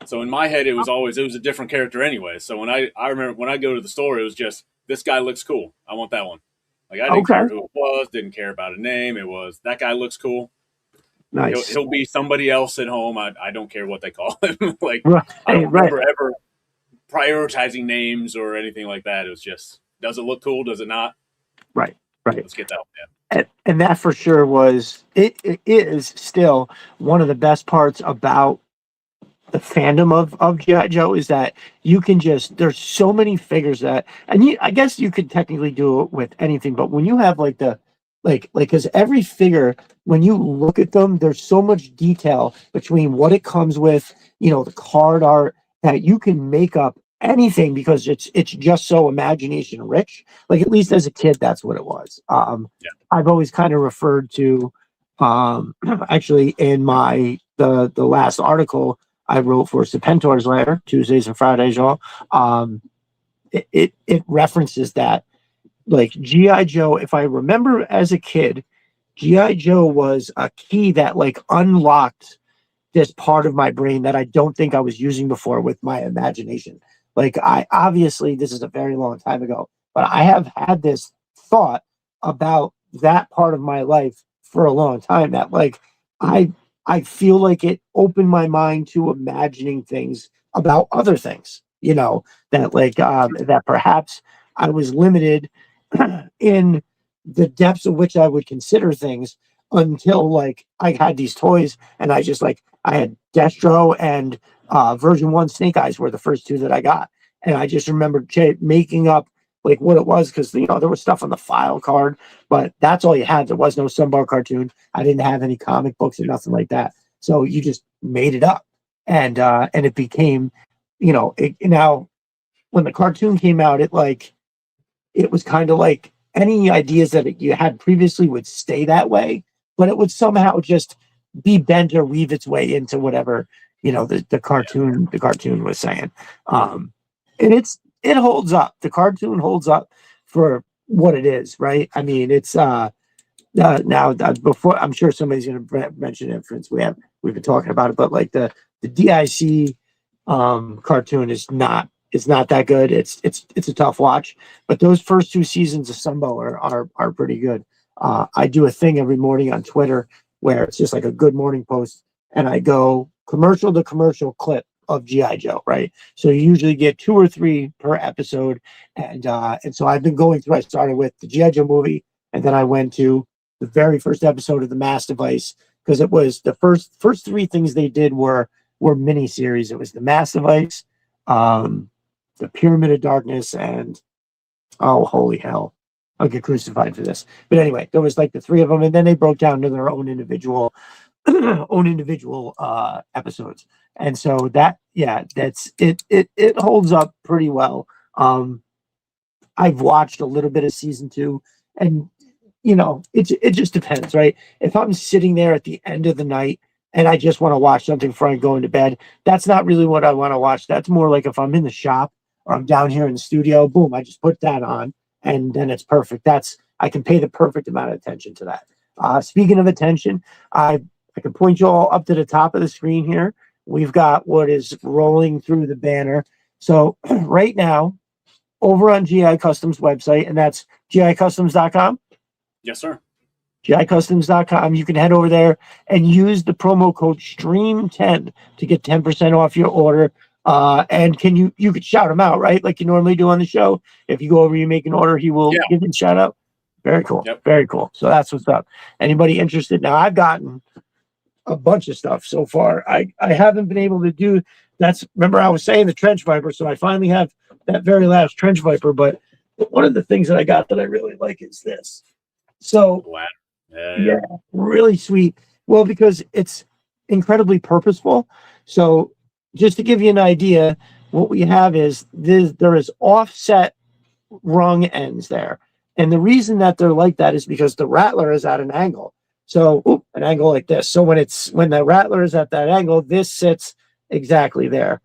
So in my head, it was a different character anyway. So when I remember when I go to the store, it was just this guy looks cool. I want that one. Like I didn't Okay, care who it was, didn't care about a name. It was that guy looks cool. nice. He'll be somebody else at home. I don't care what they call him. Like Right, I don't right, remember ever prioritizing names or anything like that. It was just does it look cool? Does it not? right, right. Let's get that one. And that for sure was it is still one of the best parts about the fandom of GI Joe is that you can just there's so many figures that and I guess you could technically do it with anything, but when you have like the like because every figure when you look at them, there's so much detail between what it comes with, the card art that you can make up anything because it's just so imagination rich. Like at least as a kid, that's what it was. Yeah. I've always kind of referred to actually in the last article I wrote for Serpentor's Lair, Tuesdays and Fridays, y'all. It references that, like G.I. Joe, if I remember as a kid, G.I. Joe was a key that like unlocked this part of my brain that I don't think I was using before with my imagination. Like I obviously this is a very long time ago, but I have had this thought about that part of my life for a long time that like I I feel like it opened my mind to imagining things about other things, that like that perhaps I was limited in the depths of which I would consider things until like I had these toys and I just like I had Destro and version 1 Snake Eyes were the first two that I got. And I just remember making up like what it was because there was stuff on the file card, but that's all you had. There was no Sunbar cartoon. I didn't have any comic books or nothing like that. So you just made it up, and it became, now when the cartoon came out, it was kind of like any ideas that you had previously would stay that way, but it would somehow just be bent or weave its way into whatever the cartoon was saying. And it holds up. The cartoon holds up for what it is, right? I mean, it's now before I'm sure somebody's going to mention it. For instance, we've been talking about it, but like the DIC cartoon is not that good. It's a tough watch, but those first two seasons of Sunbow are pretty good. I do a thing every morning on Twitter where it's just like a good morning post, and I go commercial to commercial clip of GI Joe, right? So you usually get 2 or 3 per episode, and so I've been going through. I started with the GI Joe movie, and then I went to the very first episode of the Mass Device because it was the first 3 things they did were mini series. It was the Mass Device, the Pyramid of Darkness, and oh holy hell, I'll get crucified for this. But anyway, there was like the 3 of them, and then they broke down to their own individual episodes. And so that's it holds up pretty well. I've watched a little bit of season 2, and it just depends, right? If I'm sitting there at the end of the night and I just want to watch something before I'm going to bed, that's not really what I want to watch. That's more like if I'm in the shop or I'm down here in the studio, boom, I just put that on and then it's perfect. I can pay the perfect amount of attention to that. Speaking of attention, I can point you all up to the top of the screen here. We've got what is rolling through the banner. So right now, over on GI Customs website, and that's gicustoms.com. Yes, sir. gicustoms.com. You can head over there and use the promo code STREAM10 to get 10% off your order. And you could shout him out, right? Like you normally do on the show. If you go over, you make an order, he will give you a shout out. Very cool. Yep. Very cool. So that's what's up. Anybody interested? Now I've gotten a bunch of stuff so far. I haven't been able to do remember I was saying the Trench Viper. So I finally have that very last Trench Viper, but one of the things that I got that I really like is this. So Wow. yeah, really sweet. Well, because it's incredibly purposeful. So just to give you an idea, what we have is there is offset rung ends there. And the reason that they're like that is because the Rattler is at an angle. So an angle like this. So when the Rattler is at that angle, this sits exactly there.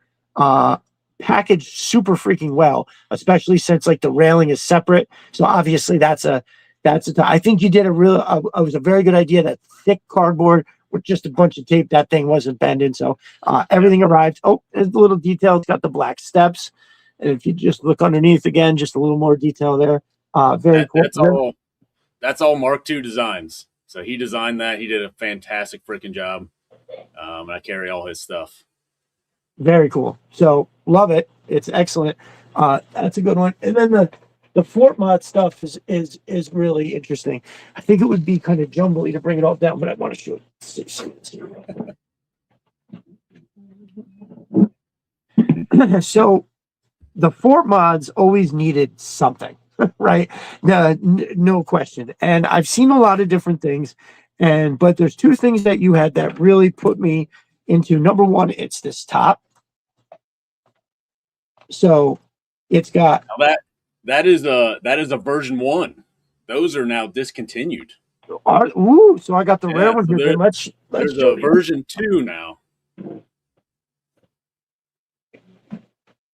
packaged super freaking well, especially since like the railing is separate. So obviously I think you did it was a very good idea. That thick cardboard with just a bunch of tape, that thing wasn't bending. So everything arrived. Oh, there's a little detail. It's got the black steps. And if you just look underneath again, just a little more detail there. Very cool. That's all Mark II designs. So he designed that. He did a fantastic freaking job. I carry all his stuff. Very cool. So love it. It's excellent. That's a good one. And then the Fort Mod stuff is really interesting. I think it would be kind of jumbly to bring it all down, but I want to show it. So the Fort Mods always needed something, right? No question. And I've seen a lot of different things, but there's two things that you had that really put me into. Number one, it's this top. So it's got that is a version 1. Those are now discontinued. So I got the rare one here. There's a version 2 now.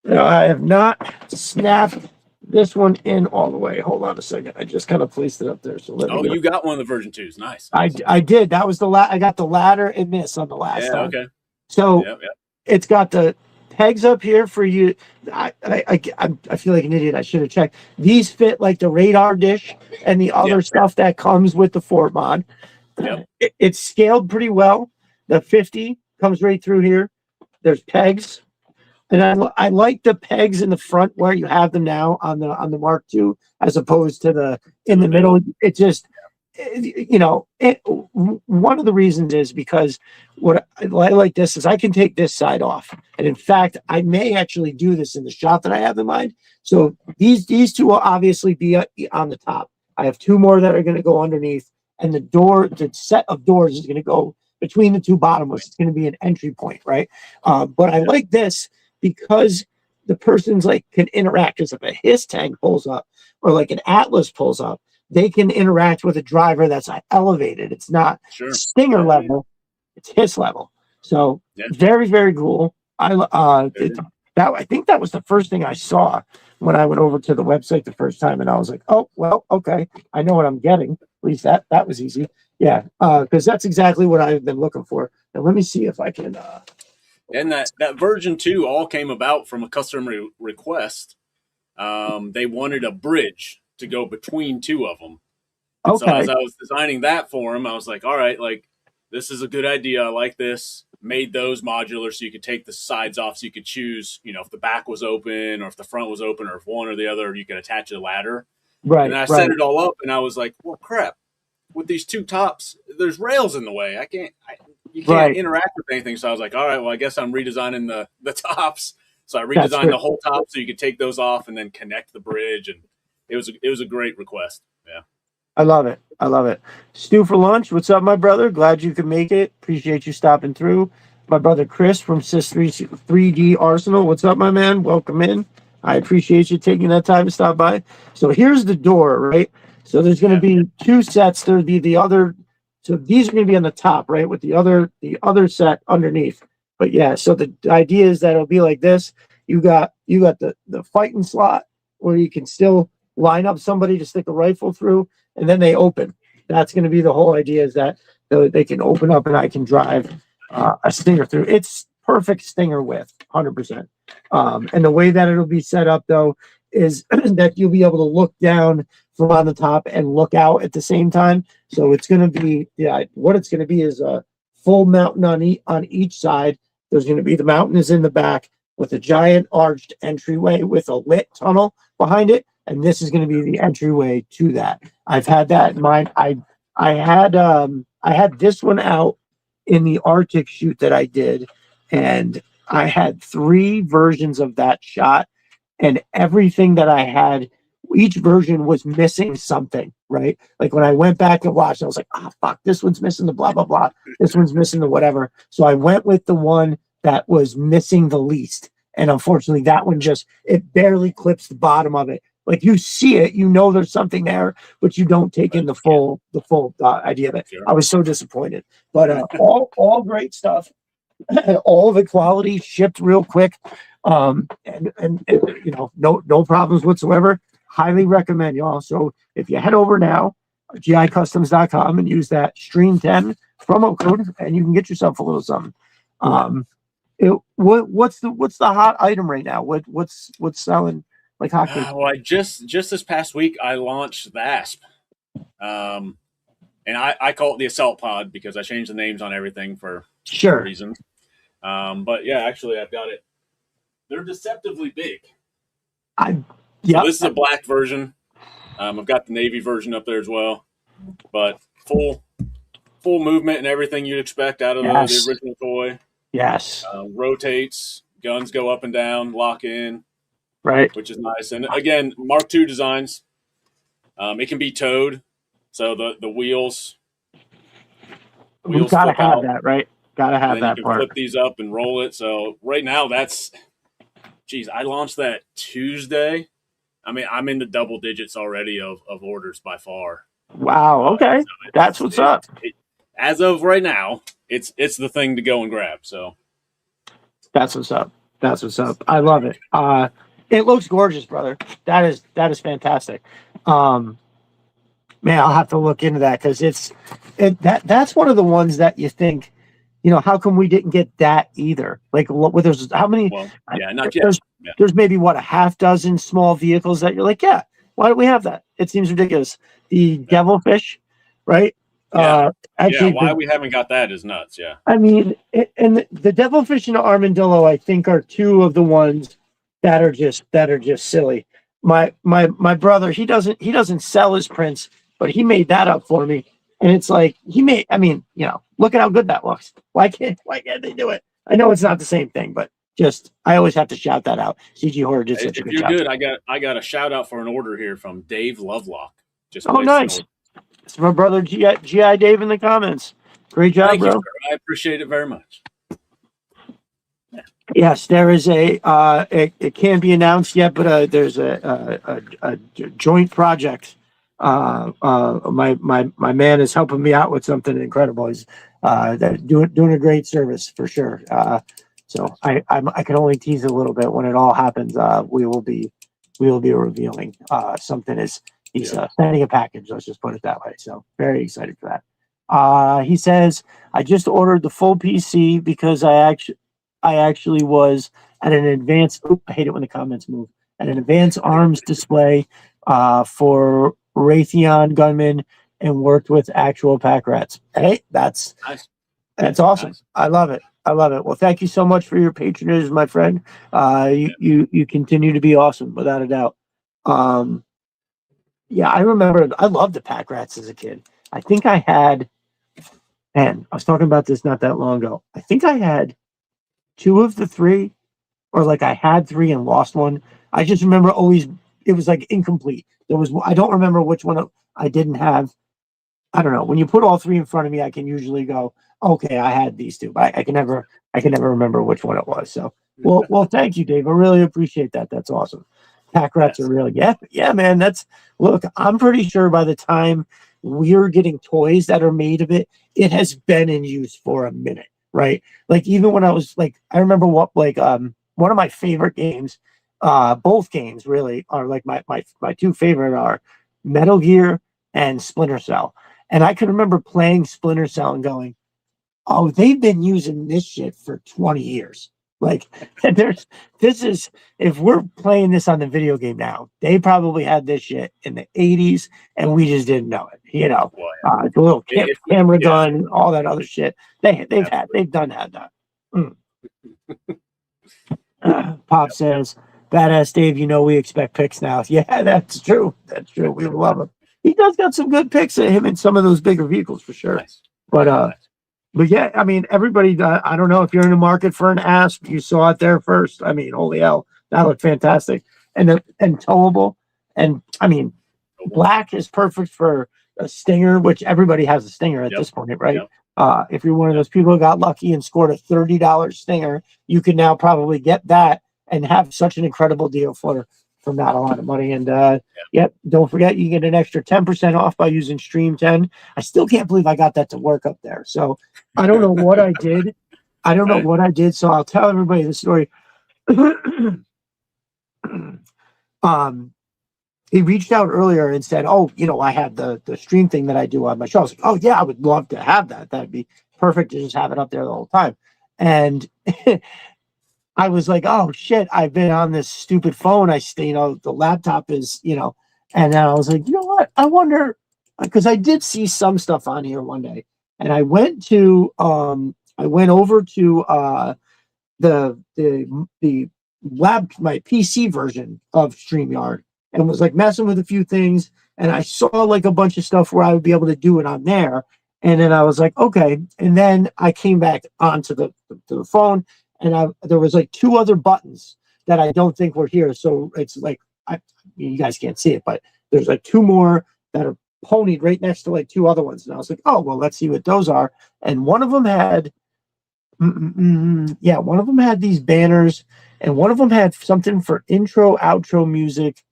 No, I have not snapped this one in all the way. Hold on a second. I just kind of placed it up there. So you got one of the version 2s. Nice. I did. That was I got the ladder and this on the last time. Okay. So it's got the pegs up here for you. I feel like an idiot. I should have checked. These fit like the radar dish and the other stuff that comes with the Fort Mod. Yep. It's scaled pretty well. The 50 comes right through here. There's pegs. And I like the pegs in the front where you have them now on the Mark II, as opposed to in the middle. It just, one of the reasons is because what I like this is I can take this side off. And in fact, I may actually do this in the shot that I have in mind. So these two will obviously be on the top. I have 2 more that are going to go underneath, and the set of doors is going to go between the 2 bottomless. It's going to be an entry point, right? But I like this because the person's like can interact, as if a HISS tank pulls up or like an Atlas pulls up, they can interact with a driver that's elevated. It's not Stinger level, it's HISS level. So very, very cool. I think that was the first thing I saw when I went over to the website the first time, and I was like, oh, well, okay, I know what I'm getting. At least that was easy. Yeah, because that's exactly what I've been looking for. And let me see if I can and that version 2 all came about from a customer request. They wanted a bridge to go between 2 of them. And so as I was designing that for them, I was like, all right, like this is a good idea. I like this. Made those modular so you could take the sides off, so you could choose, if the back was open or if the front was open or if one or the other, you could attach a ladder. Right. And I set it all up, and I was like, well, crap. With these 2 tops, there's rails in the way. You can't interact with anything. So I was like, all right, well, I guess I'm redesigning the tops. So I redesigned the whole top so you could take those off and then connect the bridge. And it was a great request. Yeah. I love it. I love it. Stu for lunch. What's up, my brother? Glad you could make it. Appreciate you stopping through. My brother Chris from Sys 3D Arsenal. What's up, my man? Welcome in. I appreciate you taking that time to stop by. So here's the door, right? So there's going to be 2 sets. There'll be the other. So these are going to be on the top, right, with the other set underneath. But yeah, so the idea is that it'll be like this. You got the fighting slot where you can still line up somebody to stick a rifle through, and then they open. That's going to be the whole idea, is that they can open up and I can drive a Stinger through. It's perfect Stinger width, 100%. And the way that it'll be set up, though, is that you'll be able to look down from on the top and look out at the same time. So it's going to be, what it's going to be is a full mountain on each side. There's going to be the mountain is in the back with a giant arched entryway with a lit tunnel behind it. And this is going to be the entryway to that. I've had that in mind. I had this one out in the Arctic shoot that I did, and I had 3 versions of that shot, and everything that I had, each version was missing something, right? Like when I went back and watched, I was like, fuck, this one's missing the blah, blah, blah. This one's missing the whatever. So I went with the one that was missing the least. And unfortunately, that one it barely clips the bottom of it. Like you see it, there's something there, but you don't take in the full idea of it. Sure. I was so disappointed, but all great stuff. All the quality shipped real quick. And you know, no problems whatsoever. Highly recommend y'all. So if you head over now, gicustoms.com, and use that stream10 promo code, and you can get yourself a little something. What's the hot item right now? What's selling like hotcakes? Well, I just this past week I launched the Asp, and I call it the Assault Pod because I changed the names on everything for Sure. reasons. But yeah, actually I've got it. They're deceptively big. So this is a black version. I've got the navy version up there as well, but full movement and everything you'd expect out of the original toy. Yes. Rotates, guns go up and down, lock in, right, which is nice. And again, Mark II designs. It can be towed, so the wheels. We gotta have out. That, right? Gotta have that you can part. Flip these up and roll it. So right now, I launched that Tuesday. I mean, I'm in the double digits already of orders by far. Wow. Okay, so that's what's up. As of right now, it's the thing to go and grab. So that's what's up. That's what's up. I love it. It looks gorgeous, brother. That is fantastic. Man, I'll have to look into that because that's one of the ones that you think, you know, how come we didn't get that either? Like, there's how many? Well, yeah, not yet. There's maybe a half dozen small vehicles that you're like, yeah, why don't we have that? It seems ridiculous. The Devilfish, right? Yeah. Actually, why we haven't got that is nuts. Yeah. I mean, and the Devilfish and the Armadillo, I think, are two of the ones that are just silly. My brother, he doesn't sell his prints, but he made that up for me. And it's like I mean, you know, look at how good that looks. Why can't they do it? I know it's not the same thing, but I always have to shout that out. CG Horror did such a good job. If you're good, I got a shout out for an order here from Dave Lovelock. Nice. It's my brother GI Dave in the comments. Great job, bro. You, I appreciate it very much. Yes, there is it can't be announced yet, but there's a joint project. My man is helping me out with something incredible. He's doing a great service for sure. So I can only tease a little bit. When it all happens, we will be revealing something. He's sending a package. Let's just put it that way. So very excited for that. He says, I just ordered the full PC because I actually was at an advanced. I hate it when the comments move. At an advanced arms display for Raytheon gunmen and worked with actual pack rats. Hey, that's nice. That's awesome. Nice. I love it. Well, thank you so much for your patronage, my friend. You continue to be awesome, without a doubt. Yeah, I remember. I loved the pack rats as a kid. I think I had. Man, I was talking about this not that long ago. I think I had 2 of the 3, or like I had 3 and lost 1. I just remember always it was like incomplete. I don't remember which one I didn't have. I don't know. When you put all 3 in front of me, I can usually go, okay, I had these 2, but I can never remember which one it was. So, well, thank you, Dave. I really appreciate that. That's awesome. Pack rats are really, yeah, man. Look, I'm pretty sure by the time we're getting toys that are made of it, it has been in use for a minute, right? Like even when I was like, I remember one of my favorite games. Both games really are like my 2 favorite are Metal Gear and Splinter Cell. And I can remember playing Splinter Cell and going, oh, they've been using this shit for 20 years. Like if we're playing this on the video game now, they probably had this shit in the 80s and we just didn't know it. You know, the little camera gun, all that other shit. They've done that. Pop says, badass Dave, you know we expect picks now. Yeah, that's true. We love him. He does got some good picks at him in some of those bigger vehicles for sure. Nice. But yeah, I mean, everybody, I don't know if you're in the market for an Asp, you saw it there first. I mean, holy hell, that looked fantastic. And towable. And I mean, black is perfect for a Stinger, which everybody has a Stinger at this point, right? Yep. If you're one of those people who got lucky and scored a $30 Stinger, you can now probably get that and have such an incredible deal for not a lot of money. And don't forget, you get an extra 10% off by using Stream 10. I still can't believe I got that to work up there. So I don't know what I did. So I'll tell everybody the story. um, he reached out earlier and said, "Oh, I have the stream thing that I do on my show." I was like, "Oh yeah, I would love to have that. That'd be perfect to just have it up there the whole time." And I was like, "Oh shit, I've been on this stupid phone. The laptop is, And then I was like, you know what? I wonder, because I did see some stuff on here one day, and I went over to the lab my PC version of StreamYard and was like messing with a few things, and I saw like a bunch of stuff where I would be able to do it on there. And then I was like, okay. And then I came back onto the phone, and there was like two other buttons that I don't think were here. So it's like you guys can't see it, but there's like two more that are ponied right next to like two other ones. And I was like, oh well, let's see what those are. And one of them had yeah, one of them had these banners, and one of them had something for intro, outro music,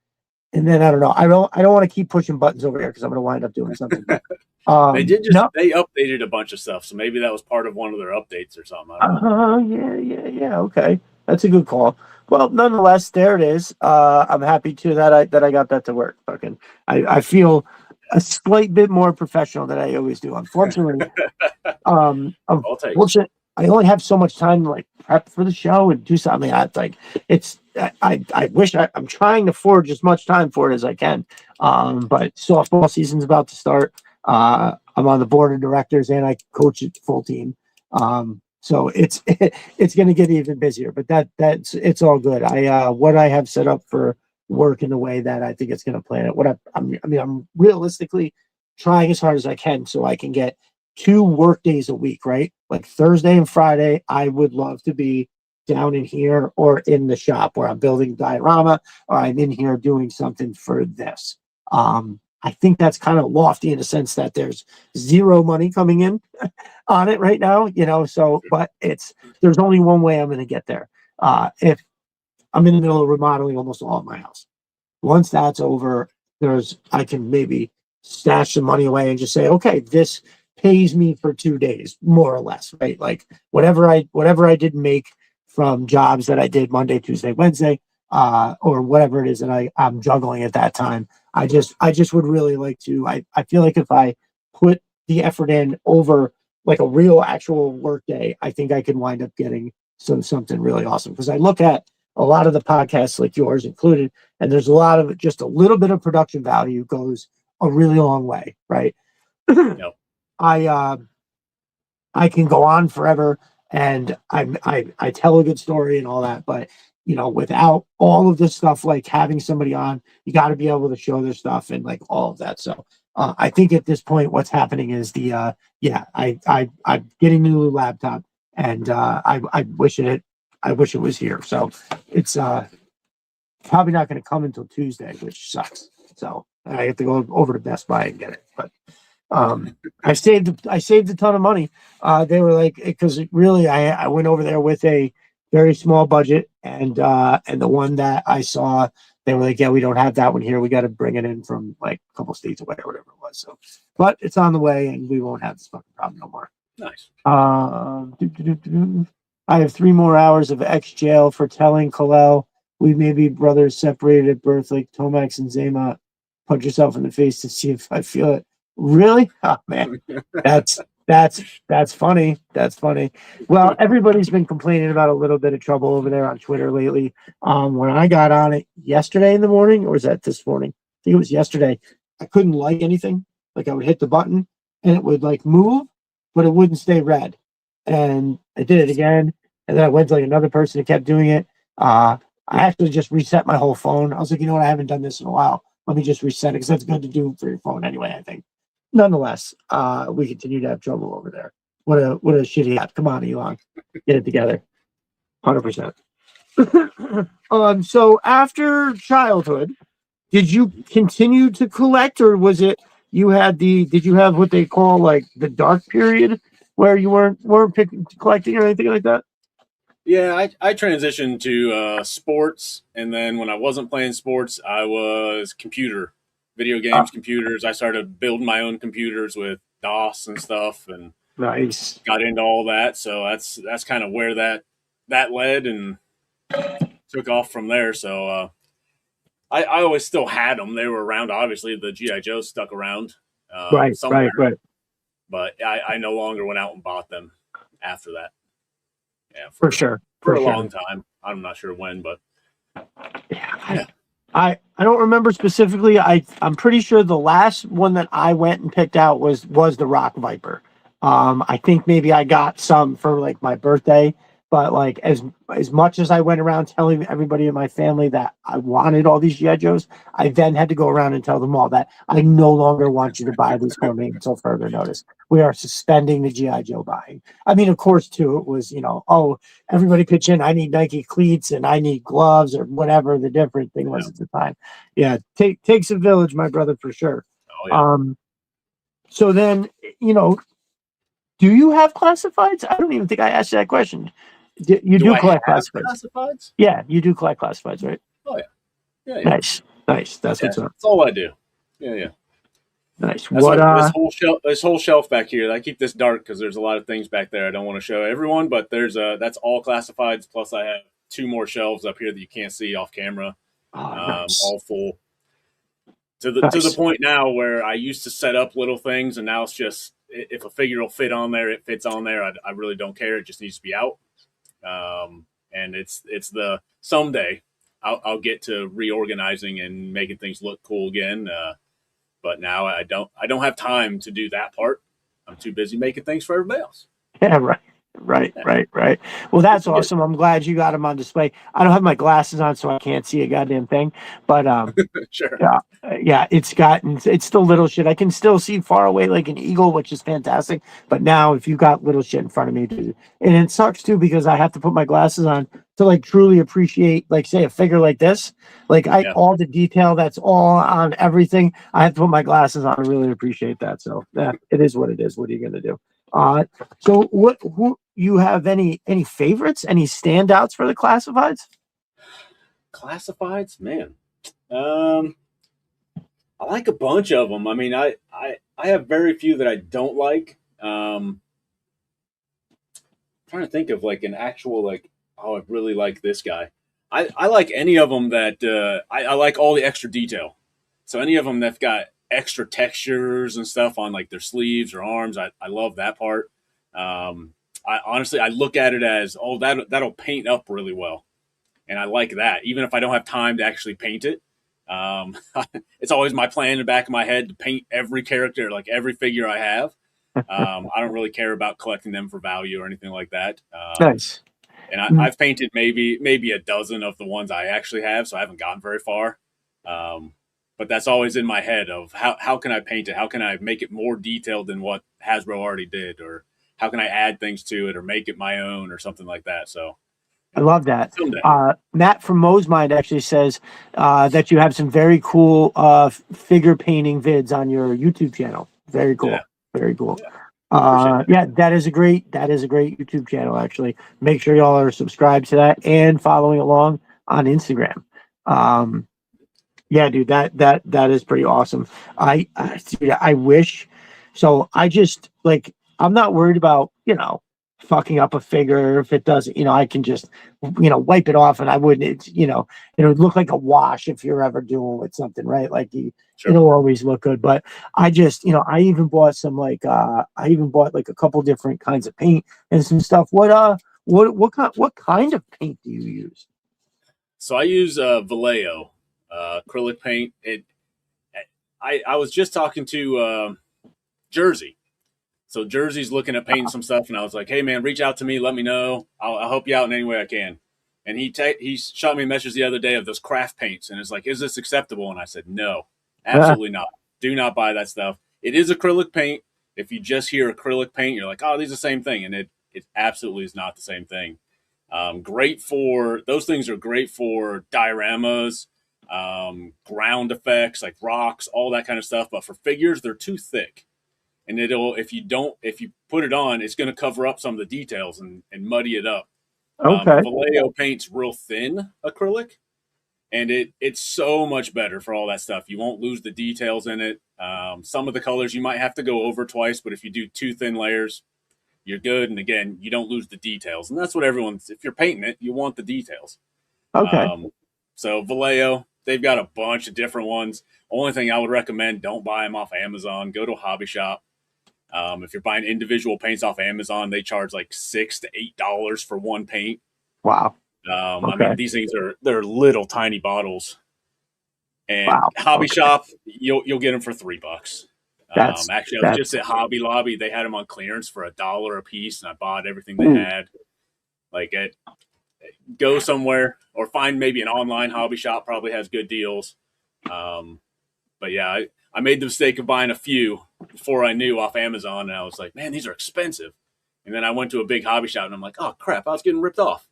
and then I don't know. I don't want to keep pushing buttons over here because I'm going to wind up doing something. But, no. they updated a bunch of stuff, so maybe that was part of one of their updates or something. I don't know. Yeah. Okay, that's a good call. Well, nonetheless, there it is. I'm happy too that I got that to work. Fucking, I feel a slight bit more professional than I always do. Unfortunately, I'll take it. unfortunately, I only have so much time to like prep for the show and do something. I wish I'm trying to forge as much time for it as I can. But softball season's about to start. I'm on the board of directors and I coach a full team. So it's going to get even busier, but it's all good. What I have set up for work in the way that I think it's going to plan it. I'm realistically trying as hard as I can so I can get 2 work days a week, right? Like Thursday and Friday, I would love to be down in here or in the shop where I'm building diorama, or I'm in here doing something for this. I think that's kind of lofty in the sense that there's zero money coming in on it right now, but there's only one way I'm going to get there. If I'm in the middle of remodeling almost all of my house. Once that's over, I can maybe stash some money away and just say, okay, this pays me for 2 days, more or less, right? Like whatever I didn't make from jobs that I did Monday, Tuesday, Wednesday, or whatever it is that I'm juggling at that time. I just would really like to. I feel like if I put the effort in over like a real actual work day, I think I can wind up getting something really awesome. Because I look at a lot of the podcasts, like yours included, and there's a lot of just a little bit of production value goes a really long way, right? Yep. I can go on forever and I tell a good story and all that, but without all of this stuff, like having somebody on, you got to be able to show their stuff and like all of that. So I think at this point, what's happening is I'm getting a new laptop, and I wish it was here. So it's probably not going to come until Tuesday, which sucks. So I have to go over to Best Buy and get it, but. I saved a ton of money. They were like, because really I went over there with a very small budget, and the one that I saw, they were like, yeah, we don't have that one here. We got to bring it in from like a couple states away or whatever it was. So, but it's on the way, and we won't have this fucking problem no more. Nice. I have 3 more hours of ex jail for telling Kalel we may be brothers separated at birth, like Tomax and Zayma. Punch yourself in the face to see if I feel it. Really? Oh man, that's funny. That's funny. Well, everybody's been complaining about a little bit of trouble over there on Twitter lately. When I got on it yesterday in the morning, or was that this morning? I think it was yesterday. I couldn't like anything. Like I would hit the button and it would like move, but it wouldn't stay red. And I did it again, and then I went to like another person who kept doing it. I actually just reset my whole phone. I was like, you know what? I haven't done this in a while. Let me just reset it because that's good to do for your phone anyway, I think. Nonetheless, we continue to have trouble over there. What a shitty app. Come on, Elon, get it together. 100%. So after childhood, did you continue to collect, or was it did you have what they call like the dark period where you weren't collecting or anything like that? Yeah, I transitioned to sports, and then when I wasn't playing sports, I was video games, computers. I started building my own computers with DOS and stuff, and Nice. got into all that. So that's kind of where that led, and took off from there. So I always still had them. They were around. Obviously, the GI Joes stuck around Right, somewhere, right, right. but I no longer went out and bought them after that. Yeah, For sure, for for a sure. long time. I'm not sure when, but Yeah, yeah, I don't remember specifically. I'm pretty sure the last one that I went and picked out was the Rock Viper. I think maybe I got some for like my birthday, but like as much as I went around telling everybody in my family that I wanted all these GI Joes, I then had to go around and tell them all that I no longer want you to buy these for me until further notice. We are suspending the GI Joe buying. I mean, of course, too, it was, oh, everybody pitch in. I need Nike cleats and I need gloves or whatever the different thing was yeah. at the time. Yeah, takes a village, my brother, for sure. Oh yeah. Um, so then, you know, do you have classifieds? I don't even think I asked you that question. You Do do I collect have classifieds? classifieds? Yeah, you do collect classifieds, right? Oh yeah, yeah, yeah, Nice, nice. That's yeah. what's up. That's all I do. Yeah, yeah. Nice. That's What? what this whole shelf back here. I keep this dark because there's a lot of things back there I don't want to show everyone. But that's all classifieds. Plus, I have two more shelves up here that you can't see off camera, Oh, nice, all full. To the nice. point now where I used to set up little things, and now it's just if a figure will fit on there, it fits on there. I really don't care. It just needs to be out. And it's the someday I'll get to reorganizing and making things look cool again. But now I don't have time to do that part. I'm too busy making things for everybody else. Yeah, right. Right, Yeah, right, right. Well, that's you get awesome. I'm glad you got them on display. I don't have my glasses on, so I can't see a goddamn thing. But it. Sure. yeah, yeah, it's still little shit. I can still see far away like an eagle, which is fantastic. But now, if you got little shit in front of me, dude, and it sucks too because I have to put my glasses on to like truly appreciate, like, say, a figure like this. Like Yeah. all the detail that's all on everything. I have to put my glasses on to really appreciate that. So yeah, it is what it is. What are you gonna do? So who you have any favorites, any standouts for the classifieds? Classifieds, man. Um, I like a bunch of them. I mean, I have very few that I don't like. Trying to think of like an actual like, oh, I really like this guy. I like any of them that I like all the extra detail. So any of them that've got extra textures and stuff on like their sleeves or arms, I love that part. I honestly I look at it as, oh, that'll paint up really well, and I like that even if I don't have time to actually paint it. Um, it's always my plan in the back of my head to paint every character, like every figure I have. I don't really care about collecting them for value or anything like that. Nice. And Mm, I've painted maybe a dozen of the ones I actually have, so I haven't gotten very far. Um, but that's always in my head of how can I paint it? How can I make it more detailed than what Hasbro already did, or how can I add things to it or make it my own or something like that? So I yeah, love that. someday, Matt from Mo's Mind actually says that you have some very cool figure painting vids on your YouTube channel. Very yeah, cool. Very cool. yeah, appreciate that. Yeah, that is a great YouTube channel. Actually, make sure y'all are subscribed to that and following along on Instagram. Um, yeah, dude, that is pretty awesome. Dude, I wish. So I just like I'm not worried about fucking up a figure if it doesn't. I can just wipe it off, and I wouldn't. It would look like a wash if you're ever doing with something, right? Like Sure. it'll always look good. But I just I even bought some I even bought like a couple different kinds of paint and some stuff. What kind of paint do you use? So I use Vallejo acrylic paint. I was just talking to Jersey. So Jersey's looking at painting some stuff, and I was like, "Hey man, reach out to me. Let me know. I'll help you out in any way I can." And he shot me a message the other day of those craft paints, and it's like, "Is this acceptable?" And I said, "No, absolutely not. Do not buy that stuff. It is acrylic paint. If you just hear acrylic paint, you're like, oh, these are the same thing, and it absolutely is not the same thing. Great for those things are great for dioramas, ground effects like rocks, all that kind of stuff. But for figures, they're too thick, and it'll if you put it on, it's going to cover up some of the details and muddy it up. The Okay. Vallejo paint's real thin acrylic, and it's so much better for all that stuff. You won't lose the details in it. Some of the colors you might have to go over twice, but if you do two thin layers, you're good. And again, you don't lose the details, and that's what everyone's. If you're painting it, you want the details. Okay. So Vallejo, they've got a bunch of different ones. Only thing I would recommend, don't buy them off Amazon. Go to a hobby shop. If you're buying individual paints off Amazon, they charge like $6 to $8 for one paint. Wow. I mean, Okay. these things they're little tiny bottles. And Wow. Hobby Okay. Shop, you'll get them for $3. That's Actually, I was just that's at Hobby Lobby. They had them on clearance for $1 a piece, and I bought everything they ooh, had. Like, go somewhere or find maybe an online hobby shop. Probably has good deals. Um, but yeah, I made the mistake of buying a few before I knew off Amazon, and I was like, man, these are expensive. And then I went to a big hobby shop, and I'm like, oh crap, I was getting ripped off.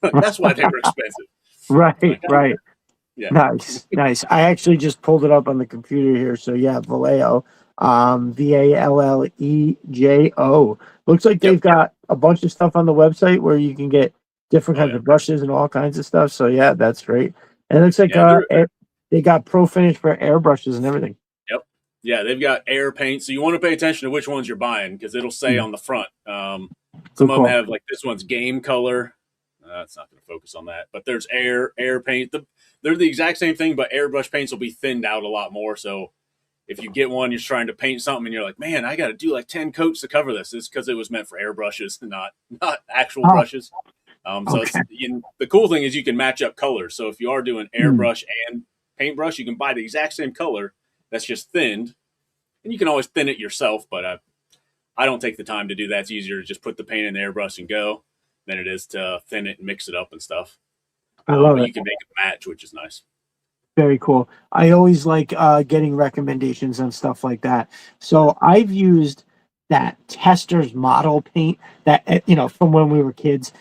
That's why they were expensive. right, Like, right. yeah, Nice, nice. I actually just pulled it up on the computer here. So yeah, Vallejo, Vallejo. Looks like yep, they've got a bunch of stuff on the website where you can get different oh kinds yeah, of brushes and all kinds of stuff. So yeah, that's great. And it looks like yeah. They're they got pro finish for airbrushes and everything. Yep. Yeah, they've got air paint, so you want to pay attention to which ones you're buying because it'll say Mm, on the front. Some good of them call. have like this one's game color. It's not going to focus on that, but there's air paint. They're the exact same thing, but airbrush paints will be thinned out a lot more. So if you get one, you're trying to paint something, and you're like, man, I got to do like 10 coats to cover this. It's because it was meant for airbrushes, not actual Oh, brushes. So okay. the cool thing is you can match up colors. So if you are doing Mm. airbrush and paintbrush, you can buy the exact same color that's just thinned, and you can always thin it yourself. But I don't take the time to do that. It's easier to just put the paint in the airbrush and go than it is to thin it and mix it up and stuff. I love But it. you can make it match, which is nice. Very cool. I always like getting recommendations and stuff like that. Yeah. So I've used that Tester's model paint that from when we were kids.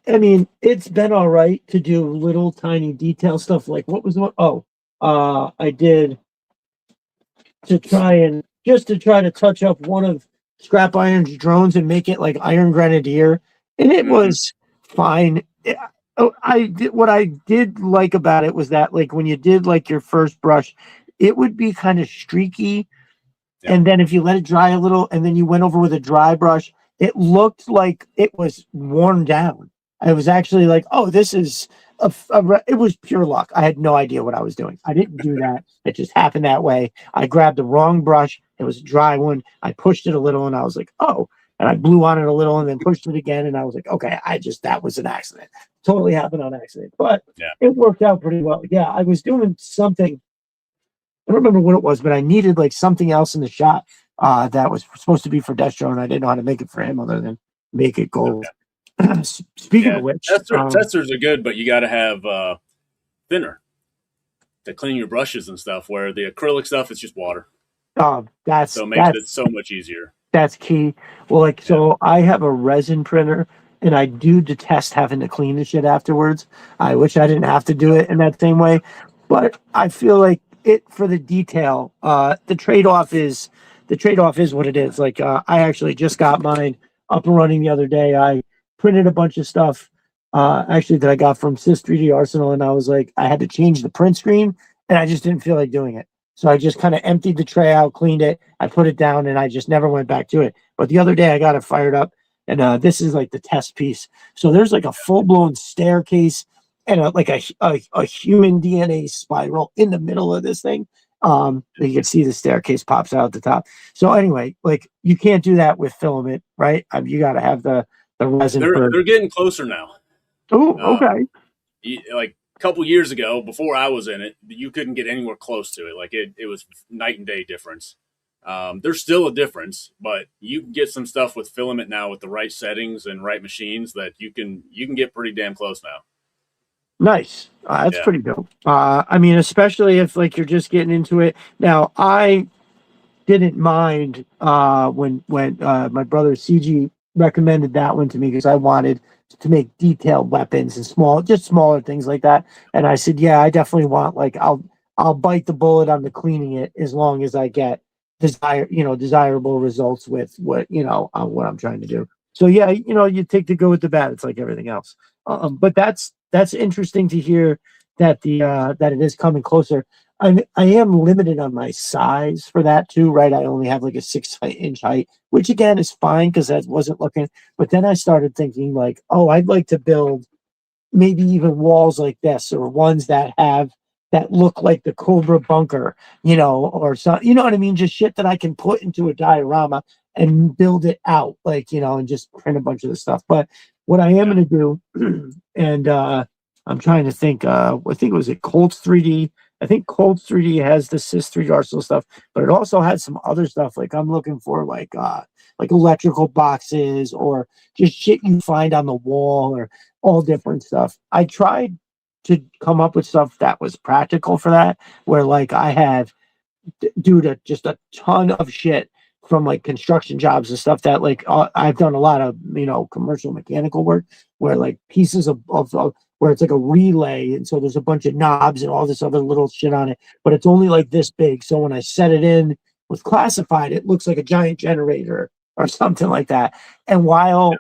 I mean, it's been all right to do little tiny detail stuff. Like what was what? Oh, I did to try to touch up one of Scrap Iron's drones and make it like Iron Grenadier, and it Mm-hmm. was fine. I did what I did like about it was that like when you did like your first brush, it would be kind of streaky, Yep. and then if you let it dry a little, and then you went over with a dry brush, it looked like it was worn down. I was actually like, oh, this is it was pure luck. I had no idea what I was doing. I didn't do that. It just happened that way. I grabbed the wrong brush. It was a dry one. I pushed it a little and I was like, oh, and I blew on it a little and then pushed it again. And I was like, okay, that was an accident. Totally happened on accident, but Yeah. it worked out pretty well. Yeah, I was doing something. I don't remember what it was, but I needed like something else in the shot that was supposed to be for Destro, and I didn't know how to make it for him other than make it gold. Okay. Speaking Yeah. of which, Testers are good, but you got to have thinner to clean your brushes and stuff. Where the acrylic stuff is just water, that's so it makes it so much easier. that's key. Well, like Yeah. so, I have a resin printer, and I do detest having to clean the shit afterwards. I wish I didn't have to do it in that same way, but I feel like it for the detail. The trade off is what it is. Like I actually just got mine up and running the other day. I printed a bunch of stuff actually that I got from Sys 3D Arsenal, and I was like, I had to change the print screen, and I just didn't feel like doing it. So I just kind of emptied the tray out, cleaned it, I put it down, and I just never went back to it. But the other day I got it fired up, and this is like the test piece. So there's like a full blown staircase and a human DNA spiral in the middle of this thing. You can see the staircase pops out at the top. So anyway, like you can't do that with filament, right? You got to have the resin for. They're getting closer now. Oh, Uh, okay. like a couple years ago, before I was in it, you couldn't get anywhere close to it. Like it was night and day difference. There's still a difference, but you can get some stuff with filament now with the right settings and right machines that you can get pretty damn close now. Nice. That's Yeah. pretty dope. I mean, especially if like you're just getting into it. Now, I didn't mind when my brother CG recommended that one to me because I wanted to make detailed weapons and just smaller things like that. And I said, yeah, I definitely want like I'll bite the bullet on the cleaning it as long as I get desirable results with what I'm trying to do. So yeah, you take the good with the bad. It's like everything else. But that's interesting to hear that that it is coming closer. I am limited on my size for that too, right? I only have like a 6-inch height, which again is fine because that wasn't looking. But then I started thinking like, oh, I'd like to build maybe even walls like this, or ones that look like the Cobra bunker, or some, you know what I mean? Just shit that I can put into a diorama and build it out, like, and just print a bunch of the stuff. But what I am going to do, and I'm trying to think, I think it was at Colts 3D. I think Colts 3D has the Sys 3D Arsenal stuff, but it also had some other stuff. Like I'm looking for like electrical boxes, or just shit you find on the wall, or all different stuff. I tried to come up with stuff that was practical for that, where like I have just a ton of shit from like construction jobs and stuff that like I've done a lot of commercial mechanical work, where like pieces of where it's like a relay, and so there's a bunch of knobs and all this other little shit on it, but it's only like this big, so when I set it in with classified, it looks like a giant generator or something like that. And while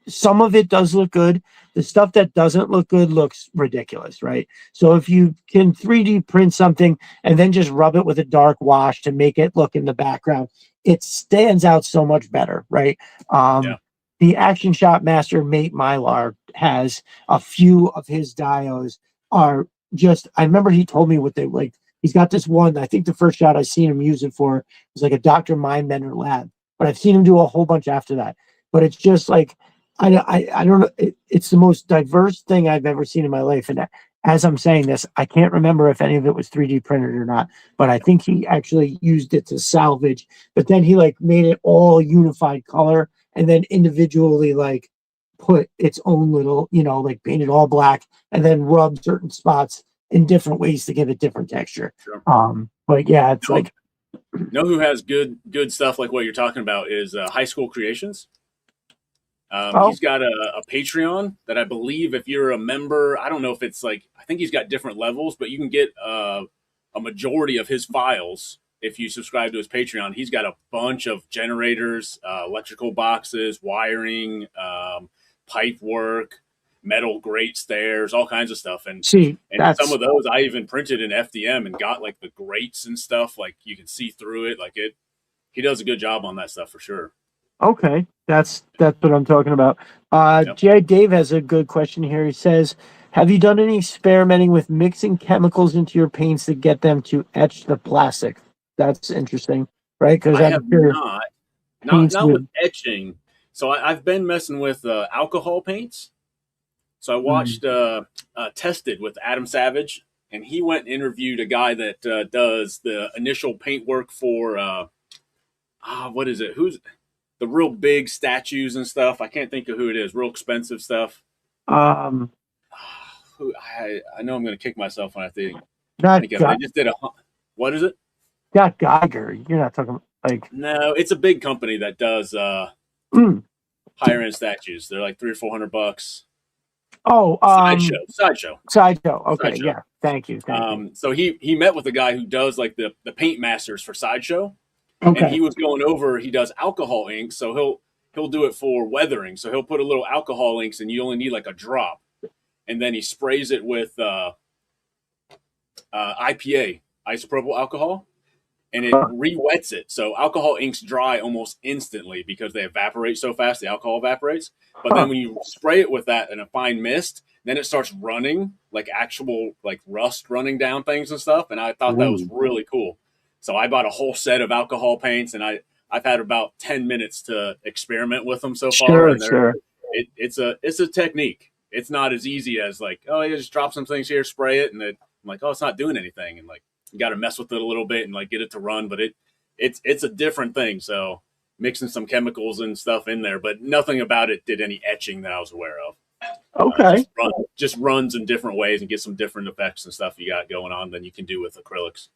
some of it does look good, the stuff that doesn't look good looks ridiculous, right? So if you can 3D print something and then just rub it with a dark wash to make it look in the background, it stands out so much better, right? The Action Shop Master Mate Mylar has a few of his dios are just, I remember he told me what they like. He's got this one, I think the first shot I seen him use it for was like a Dr. Mindbender lab, but I've seen him do a whole bunch after that. But it's just like, I don't know. It's the most diverse thing I've ever seen in my life. And as I'm saying this, I can't remember if any of it was 3D printed or not, but I think he actually used it to salvage, but then he like made it all unified color, and then individually like put its own little, like painted all black, and then rubbed certain spots in different ways to give it different texture. Sure. But yeah, it's like, know who has good stuff like what you're talking about is High School Creations. He's got a Patreon that I believe if you're a member, I don't know if it's like, I think he's got different levels, but you can get a majority of his files if you subscribe to his Patreon. He's got a bunch of generators, electrical boxes, wiring, pipe work, metal grate stairs, all kinds of stuff. And some of those I even printed in FDM and got like the grates and stuff. Like you can see through it. Like he does a good job on that stuff for sure. Okay, that's what I'm talking about. Yep. Dave has a good question here. He says, have you done any experimenting with mixing chemicals into your paints to get them to etch the plastic? That's interesting, right? Because I have not with etching. So I've been messing with alcohol paints. So I watched Tested with Adam Savage, and he went and interviewed a guy that does the initial paint work for what is it? Who's the real big statues and stuff? I can't think of who it is. Real expensive stuff. I know I'm going to kick myself when I think of it. I just did what is it? Scott Geiger. You're not talking like. No, it's a big company that does higher end statues. They're like $300 or $400. Oh, Sideshow. Okay, Sideshow. Yeah. Thank you. So he met with a guy who does like the paint masters for Sideshow. Okay. And he was going over, he does alcohol inks, so he'll do it for weathering. So he'll put a little alcohol inks, and you only need like a drop. And then he sprays it with IPA, isopropyl alcohol, and it re-wets it. So alcohol inks dry almost instantly because they evaporate so fast, the alcohol evaporates. But then when you spray it with that in a fine mist, then it starts running, like actual like rust running down things and stuff. And I thought that was really cool. So I bought a whole set of alcohol paints, and I've had about 10 minutes to experiment with them so far. Sure. It's a technique. It's not as easy as like, oh, you just drop some things here, spray it, and I'm like, oh, it's not doing anything. And like, you got to mess with it a little bit and like get it to run. But it's a different thing. So mixing some chemicals and stuff in there, but nothing about it did any etching that I was aware of. Okay. Just runs in different ways and get some different effects and stuff you got going on than you can do with acrylics.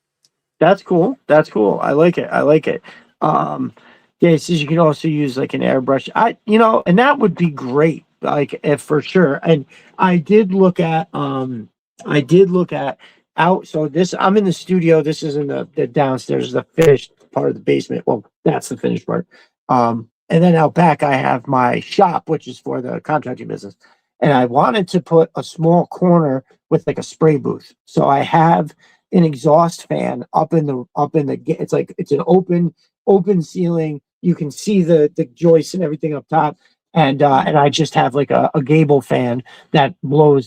That's cool. I like it. Yeah, it says you can also use like an airbrush. And that would be great, like if for sure. And I did look at so this, I'm in the studio. This is in the downstairs, the finished part of the basement. Well, that's the finished part. And then out back, I have my shop, which is for the contracting business. And I wanted to put a small corner with like a spray booth. So I have an exhaust fan up in the it's an open ceiling. You can see the joists and everything up top. and I just have like a gable fan that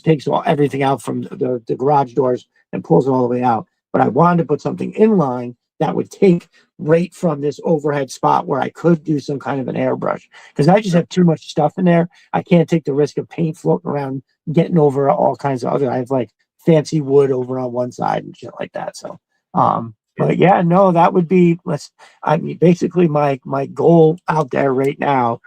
takes everything out from the garage doors and pulls it all the way out. But I wanted to put something inline that would take right from this overhead spot where I could do some kind of an airbrush, because I just have too much stuff in there. I can't take the risk of paint floating around, getting over all kinds of other. I have like fancy wood over on one side and shit like that. So, but yeah, no, that would be. I mean, basically, my goal out there right now.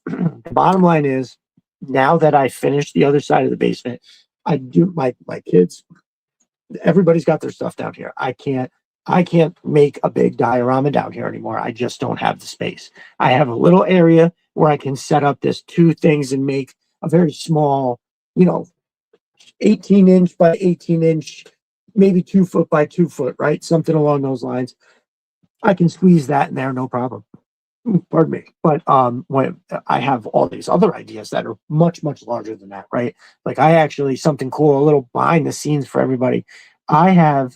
The bottom line is, now that I finished the other side of the basement, I do my kids. Everybody's got their stuff down here. I can't make a big diorama down here anymore. I just don't have the space. I have a little area where I can set up this two things and make a very small, you know, 18-inch by 18-inch, maybe 2 foot by 2 foot, right? Something along those lines. I can squeeze that in there, no problem. Pardon me. But when I have all these other ideas that are much larger than that, right? Like, I actually, something cool, a little behind the scenes for everybody. I had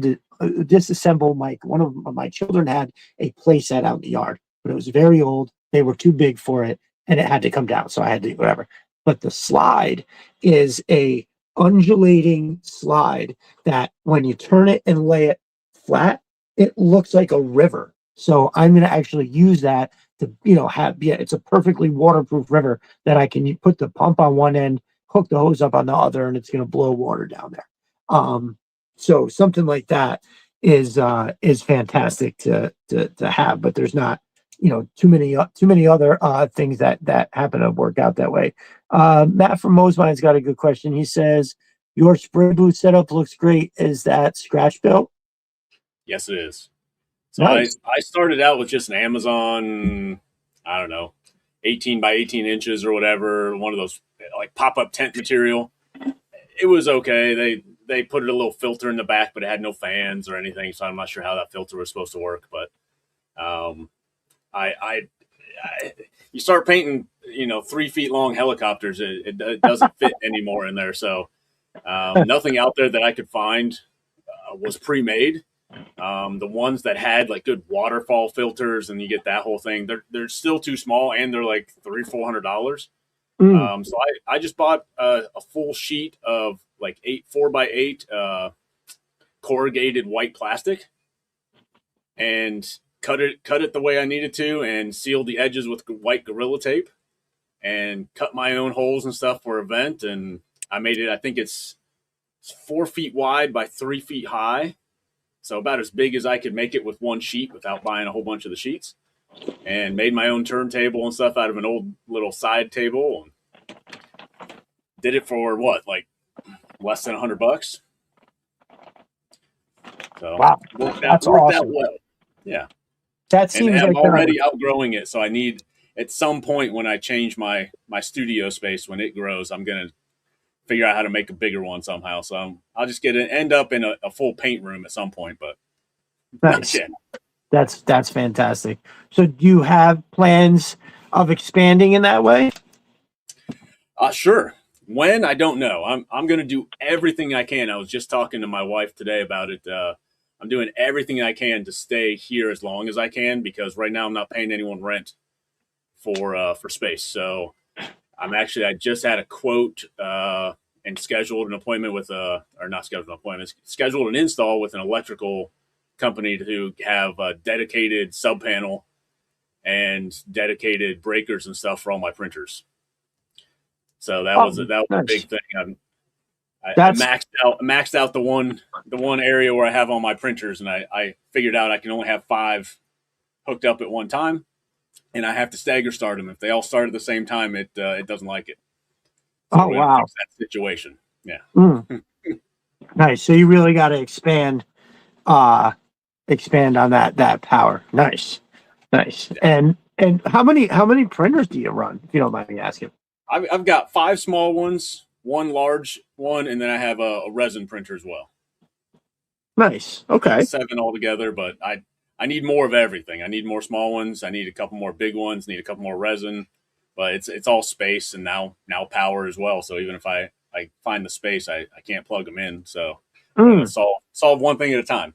to disassemble one of my children had a play set out in the yard, but it was very old. They were too big for it, and it had to come down. So I had to whatever. But the slide is a undulating slide that when you turn it and lay it flat, it looks like a river. So I'm going to actually use that to, it's a perfectly waterproof river that I can put the pump on one end, hook the hose up on the other, and it's going to blow water down there. So something like that is fantastic to have, but there's not, too many other things that happen to work out that way. Matt from Mosevine's got a good question. He says, your spray booth setup looks great. Is that scratch built? Yes, it is. So Nice. I started out with just an Amazon, I don't know, 18 by 18 inches or whatever, one of those like pop-up tent material. It was okay. They put a little filter in the back, but it had no fans or anything, so I'm not sure how that filter was supposed to work. But you start painting, 3 feet long helicopters, it doesn't fit anymore in there. So nothing out there that I could find was pre-made. The ones that had like good waterfall filters and you get that whole thing, they're still too small, and they're like $300-400. So I just bought a full sheet of like 4x8 corrugated white plastic and cut it the way I needed to, and sealed the edges with white Gorilla Tape, and cut my own holes and stuff for a vent. And I made it, I think it's 4 feet wide by 3 feet high. So about as big as I could make it with one sheet without buying a whole bunch of the sheets, and made my own turntable and stuff out of an old little side table. And did it for what, like less than $100. So Wow, worked that's out awesome. well. Yeah. That seems And I'm like already outgrowing it. So I need, at some point when I change my studio space, when it grows, I'm going to figure out how to make a bigger one somehow. So I'll just end up in a full paint room at some point, but nice. not yet. That's fantastic. So do you have plans of expanding in that way? Sure. When, I don't know. I'm going to do everything I can. I was just talking to my wife today about it. I'm doing everything I can to stay here as long as I can, because right now I'm not paying anyone rent for space. So I just had a quote and scheduled an appointment with scheduled an install with an electrical company to have a dedicated sub panel and dedicated breakers and stuff for all my printers. So that was a big thing. I maxed out the one area where I have all my printers, and I figured out I can only have 5 hooked up at one time, and I have to stagger start them. If they all start at the same time, it doesn't like it. So oh wow, fix that situation. Yeah. Nice. So you really got to expand on that power. Nice. Yeah. And how many printers do you run, if you don't mind me asking? I've got 5 small ones, 1 large one, and then I have a resin printer as well. Nice. Okay. 7 altogether, but I need more of everything. I need more small ones. I need a couple more big ones. Need a couple more resin, but it's all space and now power as well. So even if I find the space, I can't plug them in. So solve one thing at a time.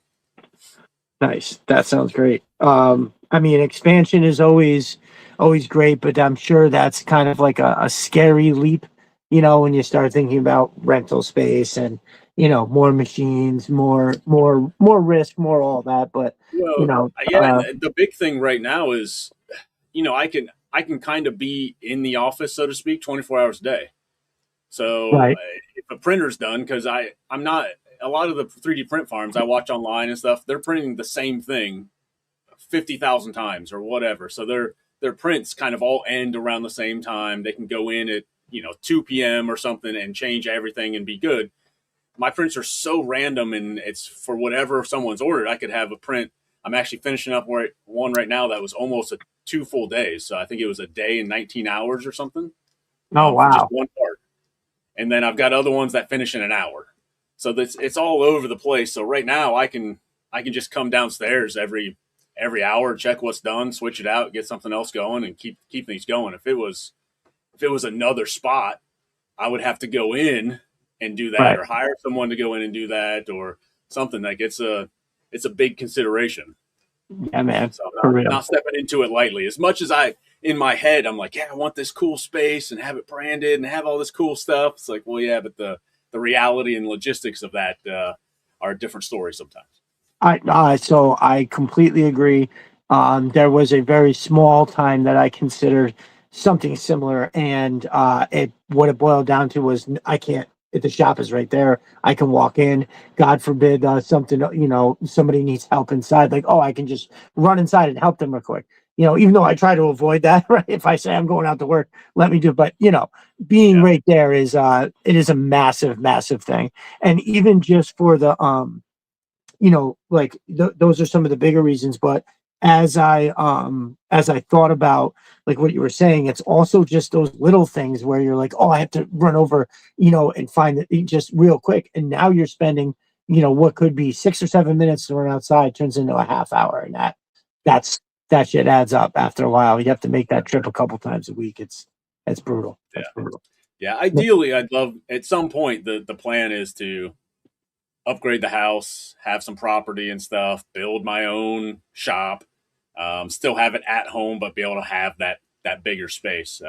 Nice. That sounds great. I mean, expansion is always always great, but I'm sure that's kind of like a scary leap, when you start thinking about rental space and, more machines, more risk, more all that. But, you Well, know, yeah, and the big thing right now is, I can kind of be in the office, so to speak, 24 hours a day. So right, if a printer's done, because I'm not a lot of the 3D print farms I watch online and stuff, they're printing the same thing 50,000 times or whatever. So their prints kind of all end around the same time. They can go in at 2 p.m. or something and change everything and be good. My prints are so random, and it's for whatever someone's ordered. I could have a print. I'm actually finishing up one right now that was almost 2 full days. So I think it was a day and 19 hours or something, oh for just wow, one part. And then I've got other ones that finish in an hour. So it's all over the place. So right now I can just come downstairs every hour, check what's done, switch it out, get something else going, and keep things going. If it was another spot, I would have to go in and do that, right, or hire someone to go in and do that, or something. Like it's a big consideration. yeah, man, So for not real. stepping into it lightly. As much as in my head, I'm like, yeah, I want this cool space and have it branded and have all this cool stuff. It's like, well, yeah, but the reality and logistics of that are a different story sometimes. So I completely agree. There was a very small time that I considered something similar, and what it boiled down to was I can't. If the shop is right there, I can walk in. God forbid something, somebody needs help inside. Like, oh, I can just run inside and help them real quick. Even though I try to avoid that, right? If I say I'm going out to work, let me do it. But being Yeah, right there it is a massive, massive thing. And even just for the like those are some of the bigger reasons. But as I thought about like what you were saying, it's also just those little things where you're like, oh, I have to run over, and find it just real quick. And now you're spending, what could be 6 or 7 minutes to run outside turns into a half hour. And that's that shit adds up after a while. You have to make that trip a couple times a week. It's brutal. yeah, That's brutal. yeah. Ideally, I'd love at some point the plan is to upgrade the house, have some property and stuff, build my own shop, still have it at home, but be able to have that bigger space.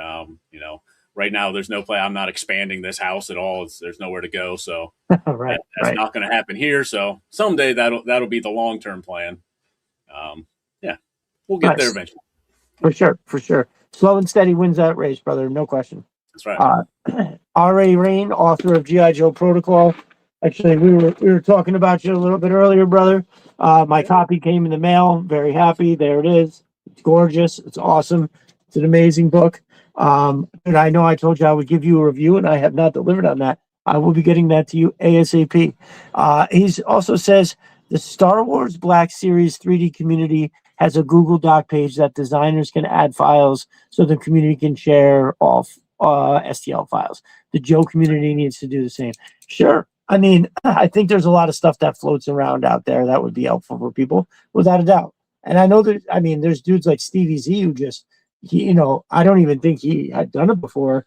Right now there's no plan. I'm not expanding this house at all. There's nowhere to go, so Right, that's right. not going to happen here. So someday that'll be the long term plan. Yeah, we'll get there Nice. eventually. For sure, for sure. Slow and steady wins that race, brother. No question. That's right. Uh, R.A. Rain, author of G.I. Joe Protocol. Actually, we were talking about you a little bit earlier, brother. My Yeah. copy came in the mail. Very happy. There it is. It's gorgeous. It's awesome. It's an amazing book. And I know I told you I would give you a review, and I have not delivered on that. I will be getting that to you ASAP. He also says the Star Wars Black Series 3D community has a Google Doc page that designers can add files so the community can share off STL files. The Joe community needs to do the same. Sure. I mean, I think there's a lot of stuff that floats around out there that would be helpful for people, without a doubt. And I know that, I mean, there's dudes like Stevie Z who just, I don't even think he had done it before.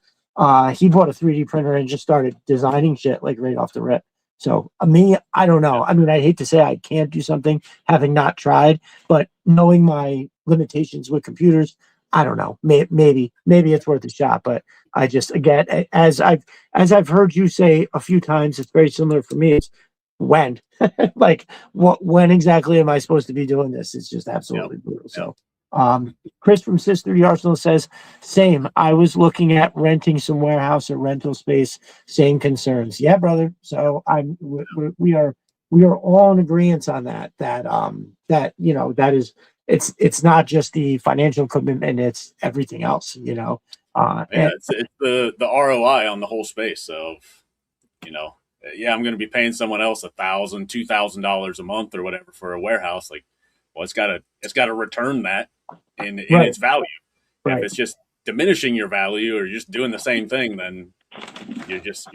He bought a 3D printer and just started designing shit like right off the rip. So me, I don't know. I mean, I hate to say I can't do something having not tried, but knowing my limitations with computers, I don't know. Maybe it's worth a shot. But I just, again, as I've heard you say a few times, it's very similar for me. It's when, like, when exactly am I supposed to be doing this? It's just Yep. absolutely brutal. Yep. So, Chris from Sister the Arsenal says, same. I was looking at renting some warehouse or rental space. Same concerns. Yeah, brother. So we are all in agreement on that. That is, it's not just the financial commitment, it's everything else. Yeah, And it's the ROI on the whole space of you know, yeah, I'm going to be paying someone else $1,000, $2,000 a month or whatever for a warehouse. Like, well, it's got to return that in right, its value. If right. it's just diminishing your value or you're just doing the same thing, then you're just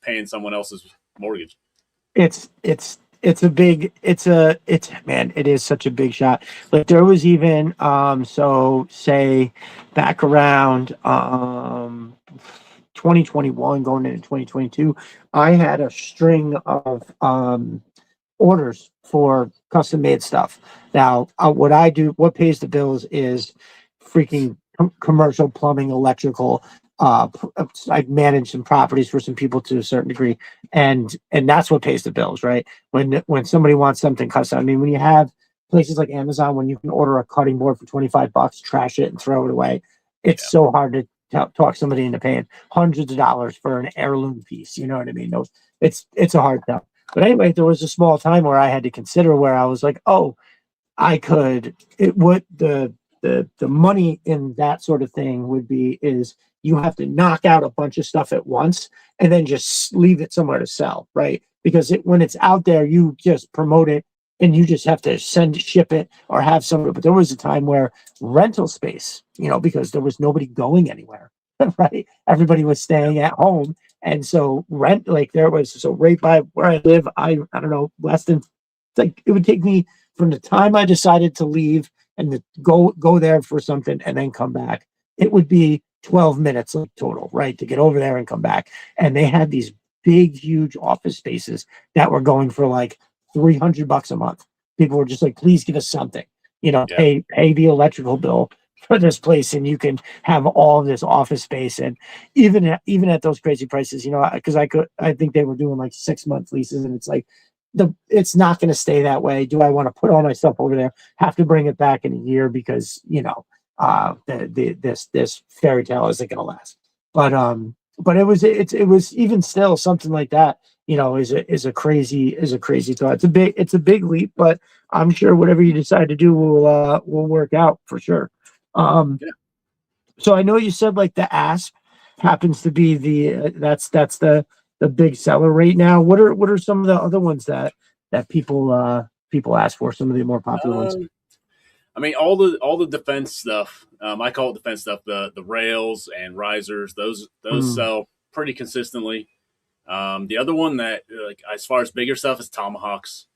paying someone else's mortgage. It's man, it is such a big shot. Like there was even so say back around 2021 going into 2022, I had a string of orders for custom made stuff. Now, what pays the bills is freaking commercial plumbing, electrical. I manage some properties for some people to a certain degree, and that's what pays the bills, right? When somebody wants something custom, I mean, when you have places like Amazon, when you can order a cutting board for $25, trash it and throw it away, it's so hard to talk somebody into paying hundreds of dollars for an heirloom piece. You know what I mean? No, it's a hard sell. But anyway, there was a small time where I had to consider where I was like, oh, I could. It would the money in that sort of thing would be is you have to knock out a bunch of stuff at once and then just leave it somewhere to sell, right? Because when it's out there, you just promote it and you just have to ship it or have some. But there was a time where rental space, because there was nobody going anywhere, right? Everybody was staying at home. And so right by where I live, I don't know, less than, it would take me from the time I decided to leave and to go there for something and then come back, it would be 12 minutes total, right? To get over there and come back. And they had these big, huge office spaces that were going for like $300 a month. People were just like, please give us something, pay the electrical bill for this place and you can have all of this office space. And even at those crazy prices, because I think they were doing like 6-month leases, and it's like, it's not going to stay that way. Do I want to put all my stuff over there, have to bring it back in a year because this fairy tale isn't going to last? But it was even still something like that, is a crazy thought. It's a big leap, but I'm sure whatever you decide to do will work out for sure. So I know you said like the Asp happens to be that's the big seller right now. What are some of the other ones that people ask for? Some of the more popular ones. I mean, all the defense stuff. I call it defense stuff. The rails and risers. Those sell pretty consistently. The other one that as far as bigger stuff is tomahawks.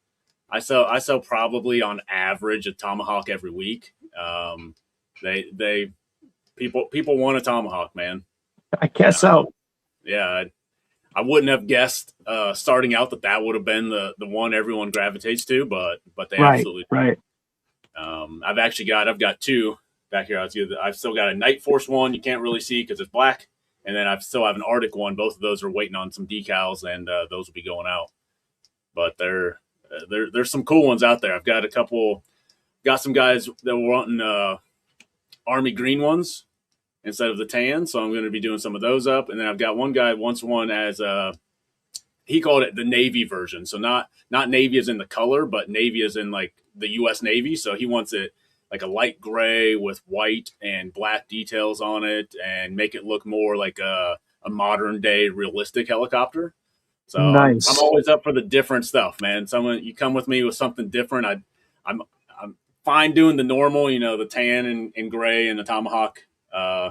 I sell probably on average a tomahawk every week. People want a tomahawk, man. I guess so. Yeah. I wouldn't have guessed starting out that would have been the one everyone gravitates to, but they absolutely do. Right. I've got two back here. I've still got a Night Force one you can't really see because it's black, and then I still have an Arctic one. Both of those are waiting on some decals, and those will be going out. But there's some cool ones out there. I've got got some guys that were wanting Army green ones instead of the tan, so I'm going to be doing some of those up. And then I've got one guy wants one as he called it the Navy version, so not Navy as in the color, but Navy as in like the U.S. Navy. So he wants it like a light gray with white and black details on it, and make it look more like a modern day realistic helicopter. So nice. I'm always up for the different stuff, man. You come with me with something different. I'm fine doing the normal, the tan and gray and the tomahawk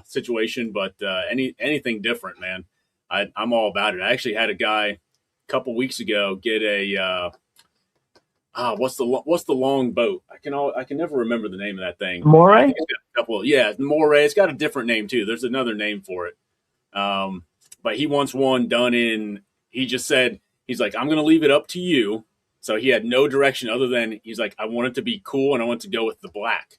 situation, but anything different, man, I'm all about it. I actually had a guy a couple weeks ago get a what's the long boat? I can never remember the name of that thing. Moray? Moray. It's got a different name too. There's another name for it. But he wants one done in. He just said he's like, I'm gonna leave it up to you. So he had no direction other than he's like, I want it to be cool and I want to go with the black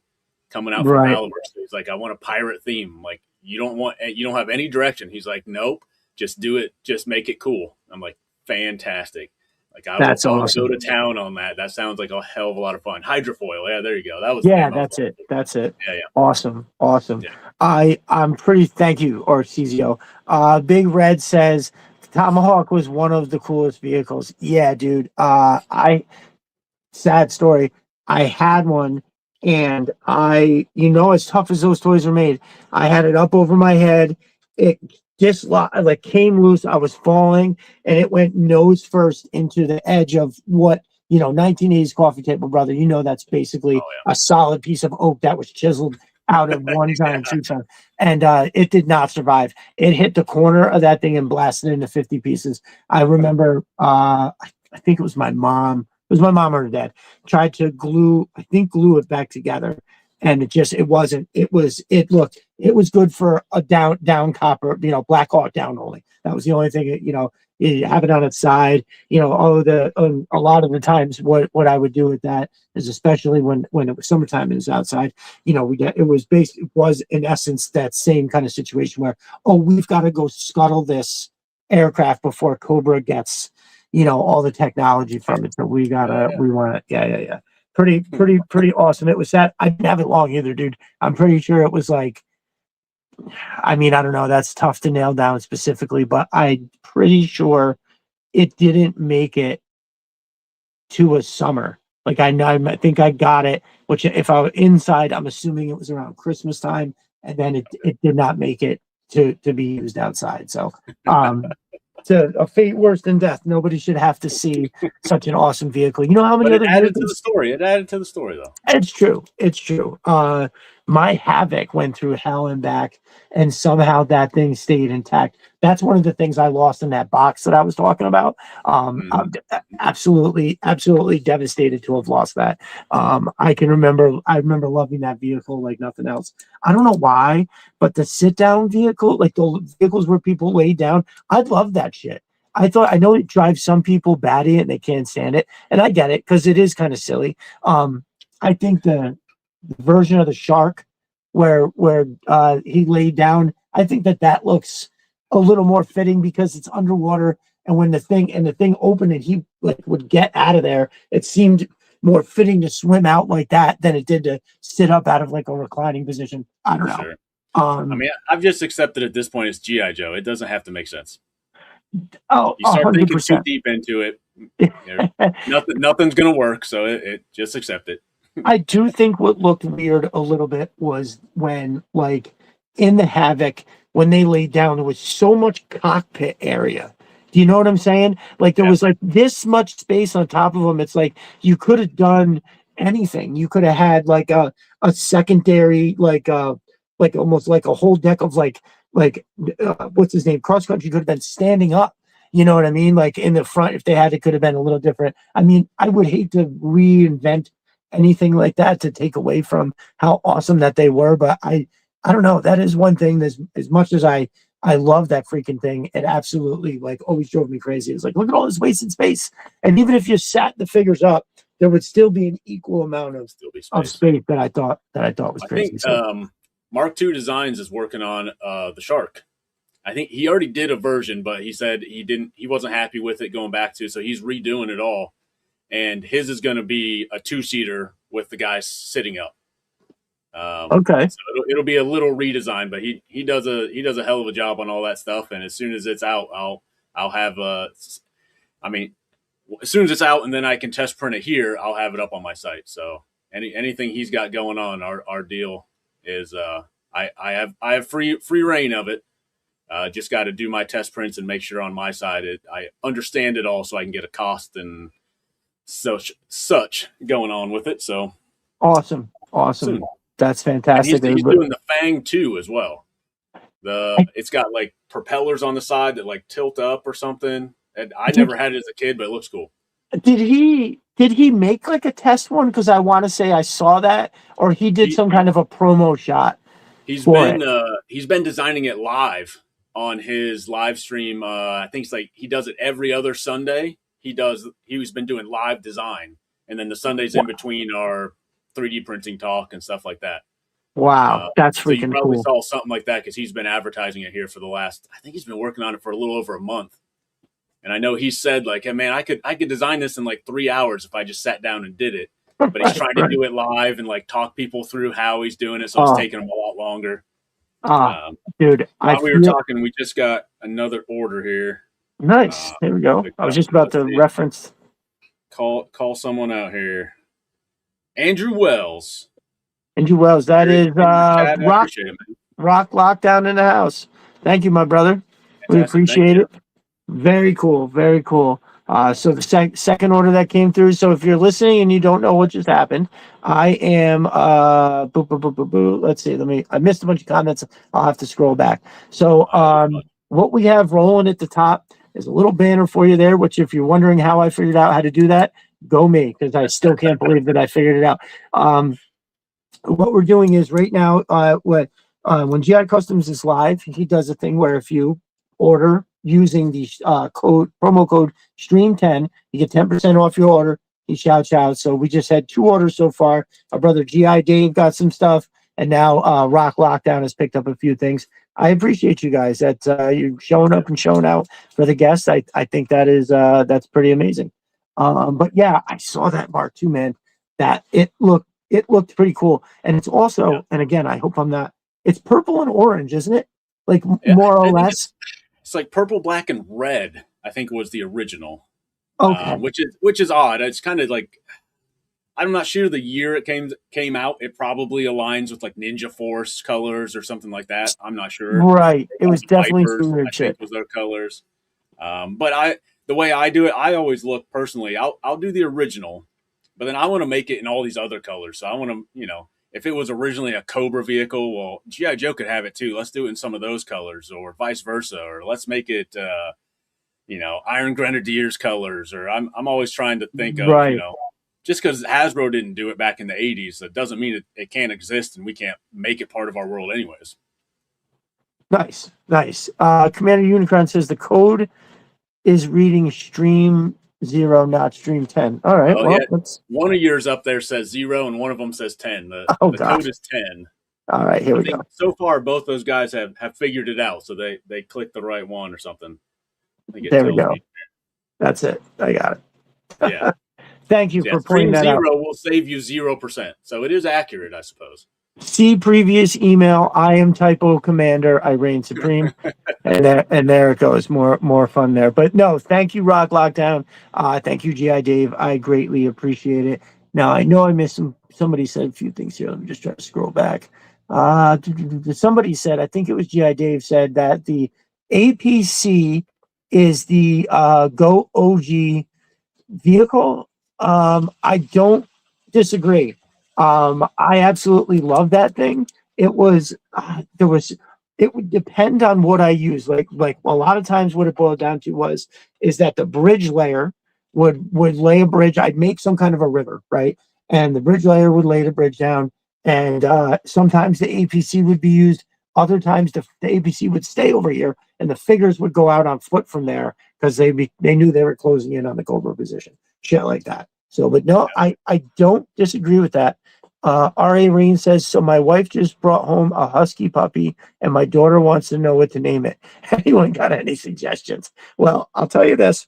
coming out from Malibu. So he's like, I want a pirate theme. I'm like, you don't have any direction. He's like, nope, just do it. Just make it cool. I'm like, fantastic. Like I will go to town on that. That sounds like a hell of a lot of fun. Hydrofoil. Yeah, there you go. That's it. Yeah. Awesome. Yeah. I'm pretty, thank you, or CZO. Big Red says Tomahawk was one of the coolest vehicles. Yeah, dude. Sad story. I had one, and as tough as those toys are made, I had it up over my head. It just came loose. I was falling, and it went nose first into the edge of what 1980s coffee table, brother. That's basically a solid piece of oak that was chiseled out of one giant tree trunk, and it did not survive. It hit the corner of that thing and blasted into 50 pieces. I remember, I think it was my mom. It was my mom or her dad tried to glue it back together, and it wasn't. It was good for a down copper, Black Hawk down only. That was the only thing. You have it on its side. You know, all of the a lot of the times, what I would do with that is, especially when it was summertime and it was outside. You know, it was in essence that same kind of situation where, oh, we've got to go scuttle this aircraft before Cobra gets, you know, all the technology from it. So we want to, yeah. Pretty awesome. It was that. I didn't have it long either, dude. I'm pretty sure it was like, I mean, I don't know. That's tough to nail down specifically, but I'm pretty sure it didn't make it to a summer. Like I think I got it, which if I was inside, I'm assuming it was around Christmas time, and then it did not make it to be used outside. So, it's a fate worse than death. Nobody should have to see such an awesome vehicle. You know how many But other it added to vehicles? the story. It added to the story, though. It's true. It's true. My Havoc went through hell and back, and somehow that thing stayed intact. That's one of the things I lost in that box that I was talking about. I'm absolutely devastated to have lost that. I remember loving that vehicle like nothing else. I don't know why, but the sit down vehicle, like the vehicles where people lay down, I love that shit. I know it drives some people batty and they can't stand it, and I get it because it is kind of silly. I think the version of the shark where he laid down, I think that looks a little more fitting because it's underwater, and when the thing opened and he like would get out of there, it seemed more fitting to swim out like that than it did to sit up out of like a reclining position. I don't know. Sure. I mean, I've just accepted at this point it's G.I. Joe. It doesn't have to make sense. Oh, You start thinking too 100%. deep into it, nothing's gonna work. So it just accept it. I do think what looked weird a little bit was when, like, in the Havoc, when they laid down, there was so much cockpit area. Do you know what I'm saying? Like, there was like this much space on top of them. It's like you could have done anything. You could have had like a secondary, like almost like a whole deck of what's his name? Cross country could have been standing up. You know what I mean? Like in the front, if they had, it could have been a little different. I mean, I would hate to reinvent anything like that to take away from how awesome that they were, but I don't know. That is one thing that, as much as I love that freaking thing, it absolutely like always drove me crazy. It's like, look at all this wasted space, and even if you sat the figures up, there would still be an equal amount of space that I thought was crazy. I think Mark II Designs is working on the Shark. I think he already did a version, but he said he wasn't happy with it going back to, so he's redoing it all. And his is going to be a 2-seater with the guy sitting up. Okay, so it'll be a little redesign, but he does a hell of a job on all that stuff. And as soon as it's out, I'll have as soon as it's out, and then I can test print it here, I'll have it up on my site. So anything he's got going on, our deal is I have free reign of it. Just got to do my test prints and make sure on my side I understand it all, so I can get a cost and such going on with it. So awesome. That's fantastic. He's doing the Fang 2 as well. It's got like propellers on the side that like tilt up or something. And I never had it as a kid, but it looks cool. Did he make like a test one? Because I want to say I saw that, or he did some kind of a promo shot. He's been designing it live on his live stream. I think it's like he does it every other Sunday. He's been doing live design, and then the Sundays in between are 3D printing talk and stuff like that. Wow, that's so freaking you probably cool. saw something like that because he's been advertising it here for the last. I think he's been working on it for a little over a month. And I know he said like, hey, man, I could design this in like 3 hours if I just sat down and did it. But he's trying to do it live and like talk people through how he's doing it, so it's taking him a lot longer. Dude, while we were talking, we just got another order here. Nice. There we go. I was just about to reference. Call someone out here. Andrew Wells. That is Rock Lockdown in the house. Thank you, my brother. Fantastic. We appreciate it. Very cool. So the second order that came through. So if you're listening and you don't know what just happened, I am let's see. I missed a bunch of comments. I'll have to scroll back. So what we have rolling at the top is a little banner for you there, which if you're wondering how I figured out how to do that, go me, because I still can't believe that I figured it out. What we're doing is right now, when GI Customs is live, he does a thing where if you order using the promo code Stream10. You get 10% off your order. He shouts out. So we just had 2 orders so far. Our brother GI Dave got some stuff, and now Rock Lockdown has picked up a few things. I appreciate you guys that you're showing up and showing out for the guests. I think that is that's pretty amazing. But yeah, I saw that mark too, man. That it looked pretty cool, and it's also, and again, I hope I'm not. It's purple and orange, isn't it? Like more or less. It's like purple, black, and red. I think was the original. Okay. Which is odd. It's kind of like, I'm not sure the year it came out. It probably aligns with like Ninja Force colors or something like that. I'm not sure. Right. It was definitely Vipers, weird I shit. think was their colors. But the way I do it, I always look personally. I'll do the original, but then I want to make it in all these other colors. So I want to, if it was originally a Cobra vehicle, well, G.I. Joe could have it too. Let's do it in some of those colors, or vice versa, or let's make it, Iron Grenadiers colors. Or I'm always trying to think of, Right. just because Hasbro didn't do it back in the 80s, that doesn't mean it can't exist and we can't make it part of our world anyways. Nice. Commander Unicron says the code is reading Stream 0, not Stream 10. All right. Yeah. Let's. One of yours up there says 0 and one of them says 10. The code is 10. All right, here we go. So far, both those guys have figured it out, so they clicked the right one or something. There we go. That's it. I got it. Yeah. Thank you for pointing that out. 0 will save you 0%, so it is accurate, I suppose. See previous email. I am Typo Commander. I reign supreme, and there it goes. More fun there. But no, thank you, Rock Lockdown. Thank you, GI Dave. I greatly appreciate it. Now I know I missed some. Somebody said a few things here. Let me just try to scroll back. Somebody said, I think it was GI Dave, said that the APC is the Go OG vehicle. I don't disagree. I absolutely love that thing. It would depend on what I use. Like a lot of times what it boiled down to is that the bridge layer would lay a bridge. I'd make some kind of a river, right? And the bridge layer would lay the bridge down. And sometimes the APC would be used. Other times the APC would stay over here and the figures would go out on foot from there because they knew they were closing in on the Cobra position. Shit like that. So, but no, I don't disagree with that. R.A. Rain says, so my wife just brought home a husky puppy and my daughter wants to know what to name it. Anyone got any suggestions? Well, I'll tell you this.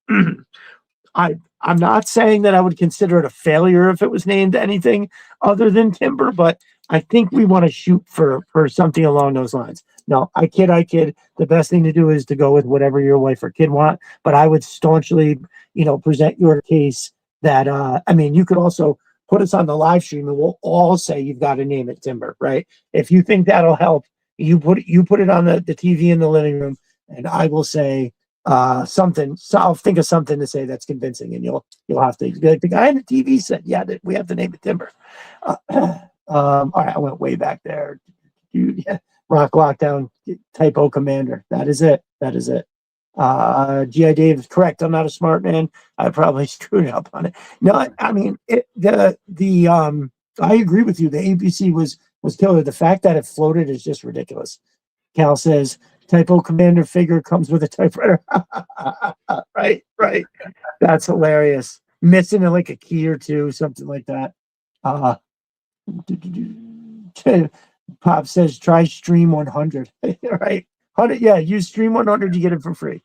I'm not saying that I would consider it a failure if it was named anything other than Timber, but I think we want to shoot for something along those lines. No, I kid. The best thing to do is to go with whatever your wife or kid want, but I would staunchly, present your case that, you could also put us on the live stream and we'll all say you've got to name it Timber, right? If you think that'll help, you put it on the TV in the living room and I will say something. So I'll think of something to say that's convincing and you'll have to be like, the guy on the TV said, yeah, that we have to name it Timber. All right, I went way back there. Dude, yeah. Rock Lockdown, Typo Commander. That is it. G.I. Dave is correct. I'm not a smart man. I probably screwed up on it. No, I agree with you. The APC was killer. The fact that it floated is just ridiculous. Cal says Typo Commander figure comes with a typewriter. Right. That's hilarious. Missing like a key or two, something like that. Pop says try Stream 100. Right. 100, yeah, use Stream 100, you get it for free.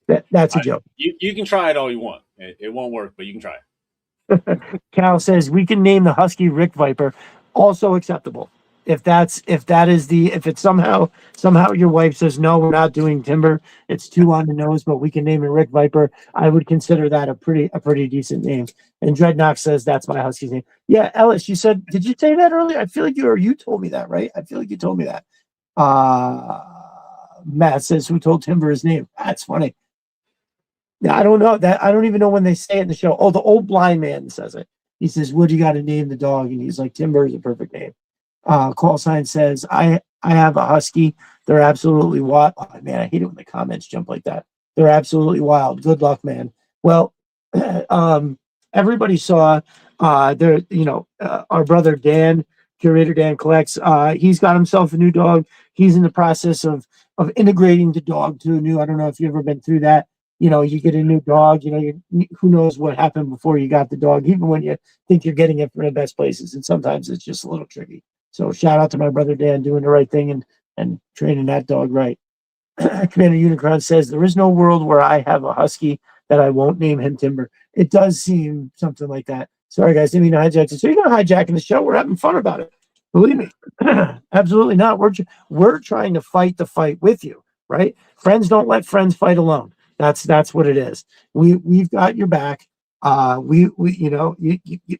Yeah. That's a joke. You can try it all you want. It won't work, but you can try it. Cal says we can name the Husky Rick Viper. Also acceptable. If it's somehow your wife says no, we're not doing Timber, it's too on the nose, but we can name it Rick Viper, I would consider that a pretty decent name. And Dreadnought says that's my Husky's name. Yeah, Ellis, did you say that earlier? I feel like you told me that, right? I feel like you told me that. Matt says who told Timber his name? That's funny. Yeah, I don't know that. I don't even know when they say it in the show. Oh, the old blind man says it. He says, "What do you got to name the dog?" And he's like, "Timber is a perfect name." Call sign says, "I have a husky. They're absolutely wild." Oh, man, I hate it when the comments jump like that. They're absolutely wild. Good luck, man. Well, everybody saw our brother Dan, Curator Dan Collects. He's got himself a new dog. He's in the process of of integrating the dog to a new. I don't know if you've ever been through that. You know, you get a new dog. You know, who knows what happened before you got the dog, even when you think you're getting it from the best places, and sometimes it's just a little tricky. So shout out to my brother Dan doing the right thing and training that dog right. Commander Unicron says there is no world where I have a husky that I won't name him Timber. It does seem something like that. Sorry, guys, didn't mean to hijack it. So you're not hijacking the show. We're having fun about it. Believe me, absolutely not. We're trying to fight the fight with you, right? Friends don't let friends fight alone. That's what it is. We've got your back. We you know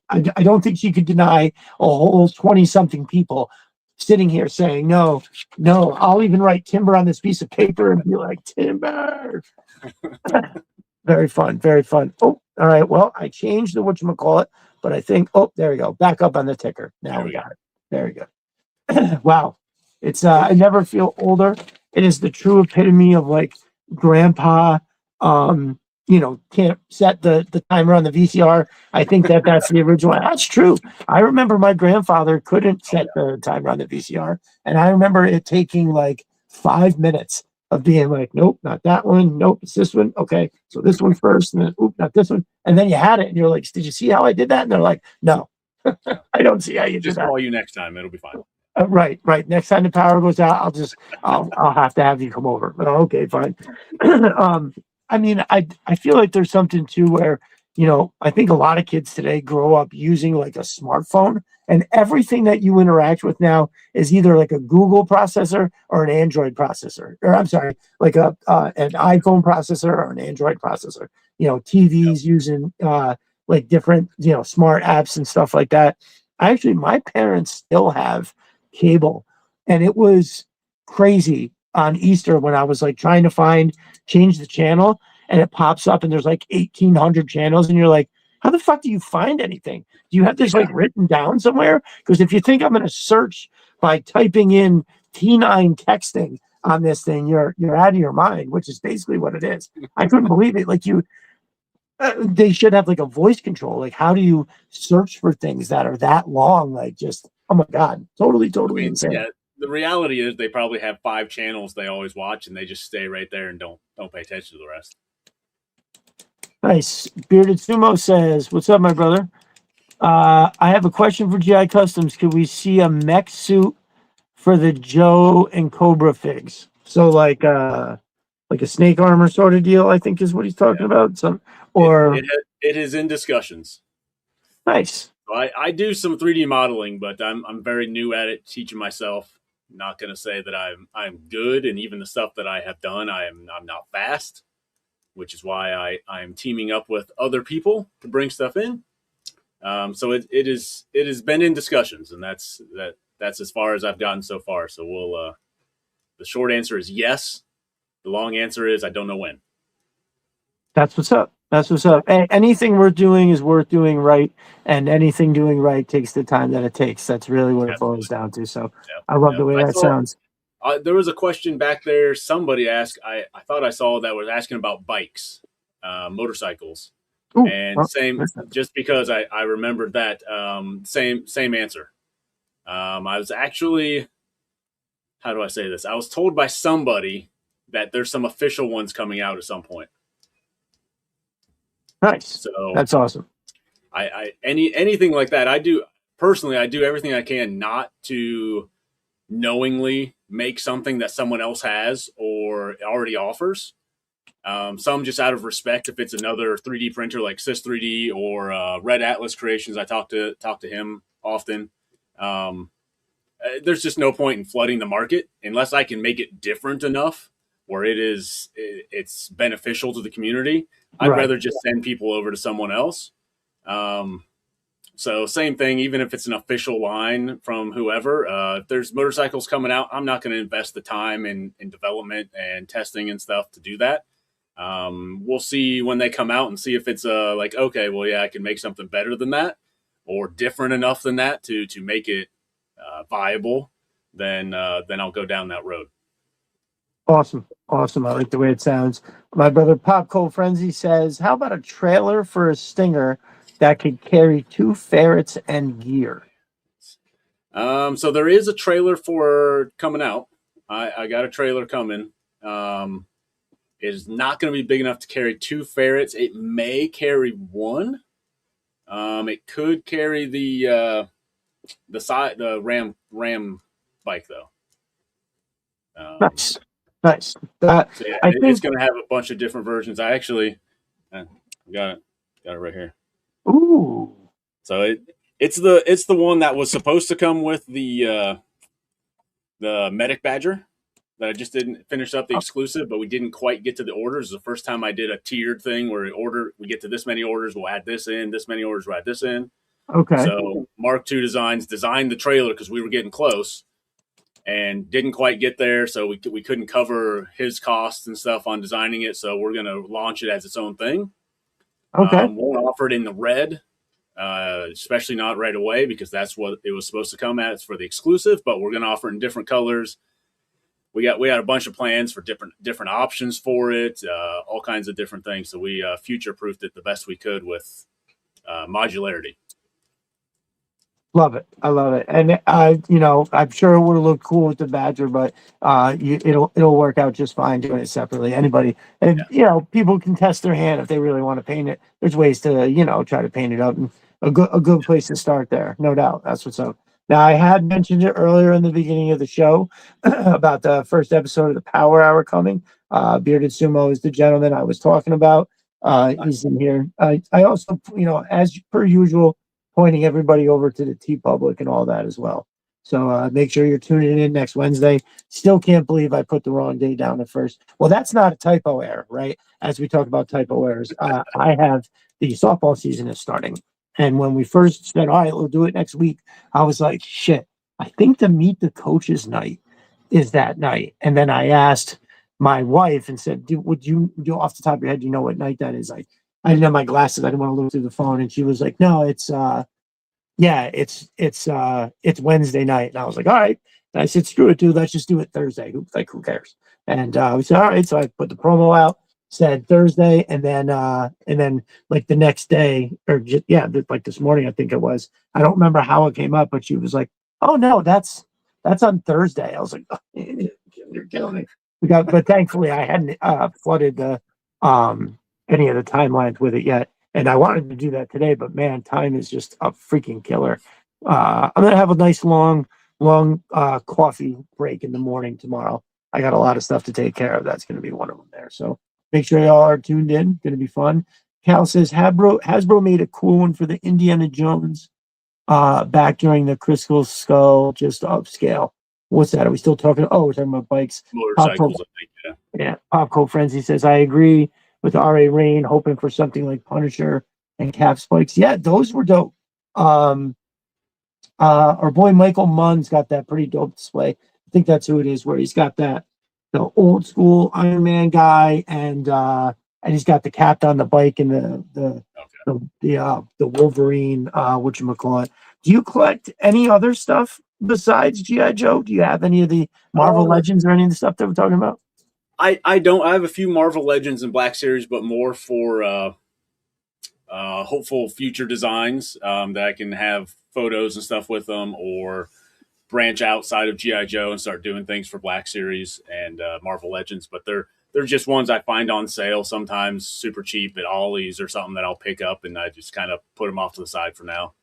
I don't think you could deny a whole 20 something people sitting here saying no. I'll even write Timber on this piece of paper and be like Timber. Very fun, very fun. Oh, all right. Well, I changed the whatchamacallit, but I think, oh, there we go. Back up on the ticker. Now we got it. Very good. Wow. It's I never feel older. It is the true epitome of like grandpa, can't set the timer on the VCR. I think that's the original. That's true. I remember my grandfather couldn't set the timer on the VCR. And I remember it taking like 5 minutes of being like, nope, not that one. Nope, it's this one. Okay, so this one first, and then, oop, not this one. And then you had it, and you're like, did you see how I did that? And they're like, no, I don't see how you did Just that. call you next time. It'll be fine. Right. Next time the power goes out, I'll have to have you come over. Okay, fine. I mean, I feel like there's something too where, I think a lot of kids today grow up using like a smartphone, and everything that you interact with now is either like a Google processor or an Android processor, or I'm sorry, like an iPhone processor or an Android processor. TVs using like different, smart apps and stuff like that. My parents still have cable, and it was crazy on Easter when I was like trying to change the channel, and it pops up and there's like 1,800 channels, and you're like, how the fuck do you find anything? Do you have this like written down somewhere? Because if you think I'm going to search by typing in T9 texting on this thing, you're out of your mind, which is basically what it is. I couldn't believe it. Like they should have like a voice control. Like, how do you search for things that are that long? Like, just, oh my God, totally insane. Yeah, the reality is they probably have 5 channels they always watch, and they just stay right there and don't pay attention to the rest. Nice. Bearded Sumo says, what's up, my brother? I have a question for GI Customs. Could we see a mech suit for the Joe and Cobra figs? So like a snake armor sort of deal, I think is what he's talking about. It is in discussions. Nice. So I do some 3D modeling, but I'm very new at it, teaching myself. Not going to say that I'm good, and even the stuff that I have done, I'm not fast, which is why I'm teaming up with other people to bring stuff in. So it has been in discussions, and that's as far as I've gotten so far. So we'll the short answer is yes. The long answer is I don't know when. That's what's up. Anything we're doing is worth doing right, and anything doing right takes the time that it takes. That's really what it boils down to. So I love the way that sounds. There was a question back there. Somebody asked. I thought I saw that was asking about bikes, motorcycles, just because I remembered that. Same answer. I was actually, how do I say this? I was told by somebody that there's some official ones coming out at some point. Nice. So that's awesome. Anything like that, I do everything I can not to knowingly make something that someone else has or already offers. Some just out of respect. If it's another 3D printer like Sys 3D or Red Atlas Creations, I talk to him often. There's just no point in flooding the market unless I can make it different enough where it's beneficial to the community. I'd rather just send people over to someone else. So same thing, even if it's an official line from whoever, if there's motorcycles coming out, I'm not going to invest the time in development and testing and stuff to do that. We'll see when they come out and see if it's like, okay, well, yeah, I can make something better than that or different enough than that to make it viable. Then I'll go down that road. Awesome. I like the way it sounds. My brother Pop Cold Frenzy says, how about a trailer for a Stinger that could carry 2 ferrets and gear? So there is a trailer for coming out. I got a trailer coming. It is not going to be big enough to carry 2 ferrets. It may carry 1. It could carry the Ram bike though. Nice, nice. That So yeah, I it's think. going to have a bunch of different versions. I actually got it right here. Ooh, So it's the one that was supposed to come with the Medic Badger that I just didn't finish up the exclusive, but we didn't quite get to the orders. It's the first time I did a tiered thing where we get to this many orders, we'll add this in, this many orders, we'll add this in. okay. So Mark II Designs designed the trailer because we were getting close and didn't quite get there. So we couldn't cover his costs and stuff on designing it. So we're going to launch it as its own thing. Okay. Won't offer it in the red, especially not right away because that's what it was supposed to come at. It's for the exclusive, but we're going to offer it in different colors. We got a bunch of plans for different options for it, all kinds of different things. So we future proofed it the best we could with modularity. Love it. I love it. And I'm sure it would have looked cool with the Badger, but it'll work out just fine doing it separately. Anybody, and people can test their hand if they really want to paint it. There's ways to try to paint it up, and a good place to start there, no doubt. That's what's up. Now, I had mentioned it earlier in the beginning of the show about the first episode of the Power Hour coming. Bearded Sumo is the gentleman I was talking about. He's in here. I also, as per usual, pointing everybody over to the TeePublic and all that as well. So make sure you're tuning in next Wednesday. Still can't believe I put the wrong day down at first. Well, that's not a typo error, right? As we talk about typo errors, I have the softball season is starting. And when we first said, all right, we'll do it next week, I was like, shit, I think the Meet the Coaches night is that night. And then I asked my wife and said, would you off the top of your head, do you know what night that is? I didn't have my glasses. I didn't want to look through the phone. And she was like, no, it's Wednesday night. And I was like, all right. And I said, screw it, dude. Let's just do it Thursday. Who cares? And we said, all right. So I put the promo out, said Thursday, and then like the next day, or like this morning, I think it was. I don't remember how it came up, but she was like, oh no, that's on Thursday. I was like, oh, you're killing me. But thankfully I hadn't flooded the any of the timelines with it yet. And I wanted to do that today, but man, time is just a freaking killer. I'm going to have a nice long coffee break in the morning tomorrow. I got a lot of stuff to take care of. That's going to be one of them there. So make sure y'all are tuned in. Going to be fun. Cal says Hasbro made a cool one for the Indiana Jones back during the Crystal Skull, just upscale. What's that? Are we still talking? Oh, we're talking about bikes. Motorcycles, I think, yeah. Popco Frenzy says, I agree with R.A. Rain, hoping for something like Punisher and Cap Spikes. Yeah, those were dope. Our boy Michael Munn's got that pretty dope display. I think that's who it is, where he's got the old school Iron Man guy, and he's got the cap on the bike and the Wolverine, whatchamacallit. Do you collect any other stuff besides G.I. Joe? Do you have any of the Marvel Legends or any of the stuff that we're talking about? I don't. I have a few Marvel Legends and Black Series, but more for hopeful future designs that I can have photos and stuff with them, or branch outside of G.I. Joe and start doing things for Black Series and Marvel Legends. But they're just ones I find on sale sometimes, super cheap at Ollie's or something that I'll pick up, and I just kind of put them off to the side for now.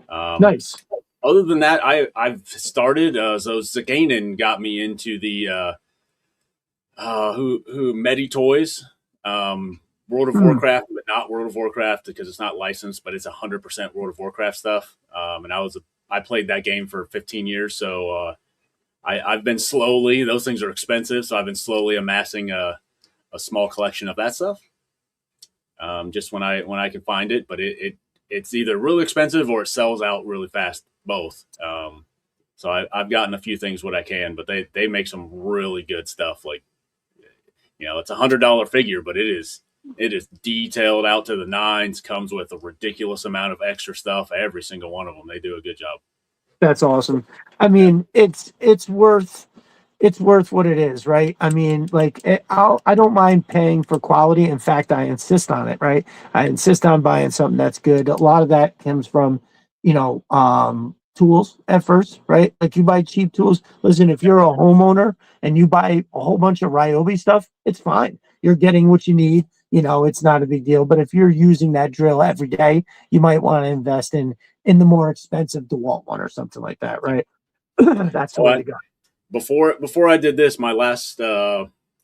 Nice. Other than that, I've started. So Zagainen got me into the who Medi Toys, World of Warcraft, but not World of Warcraft because it's not licensed, but it's 100% World of Warcraft stuff. And I played that game for 15 years, so I've been slowly. Those things are expensive, so I've been slowly amassing a small collection of that stuff. Just when I can find it, but it's either really expensive or it sells out really fast. Both. So I've gotten a few things what I can, but they make some really good stuff. Like, it's $100 figure, but it is detailed out to the nines. Comes with a ridiculous amount of extra stuff. Every single one of them, they do a good job. That's awesome. I mean, it's worth what it is, right? I mean, like I don't mind paying for quality. In fact, I insist on it, right? I insist on buying something that's good. A lot of that comes from, tools at first, right? Like you buy cheap tools. Listen, if you're a homeowner and you buy a whole bunch of Ryobi stuff, it's fine. You're getting what you need. You know, it's not a big deal. But if you're using that drill every day, you might want to invest in the more expensive DeWalt one or something like that, right? That's the way to go. Before I did this, my last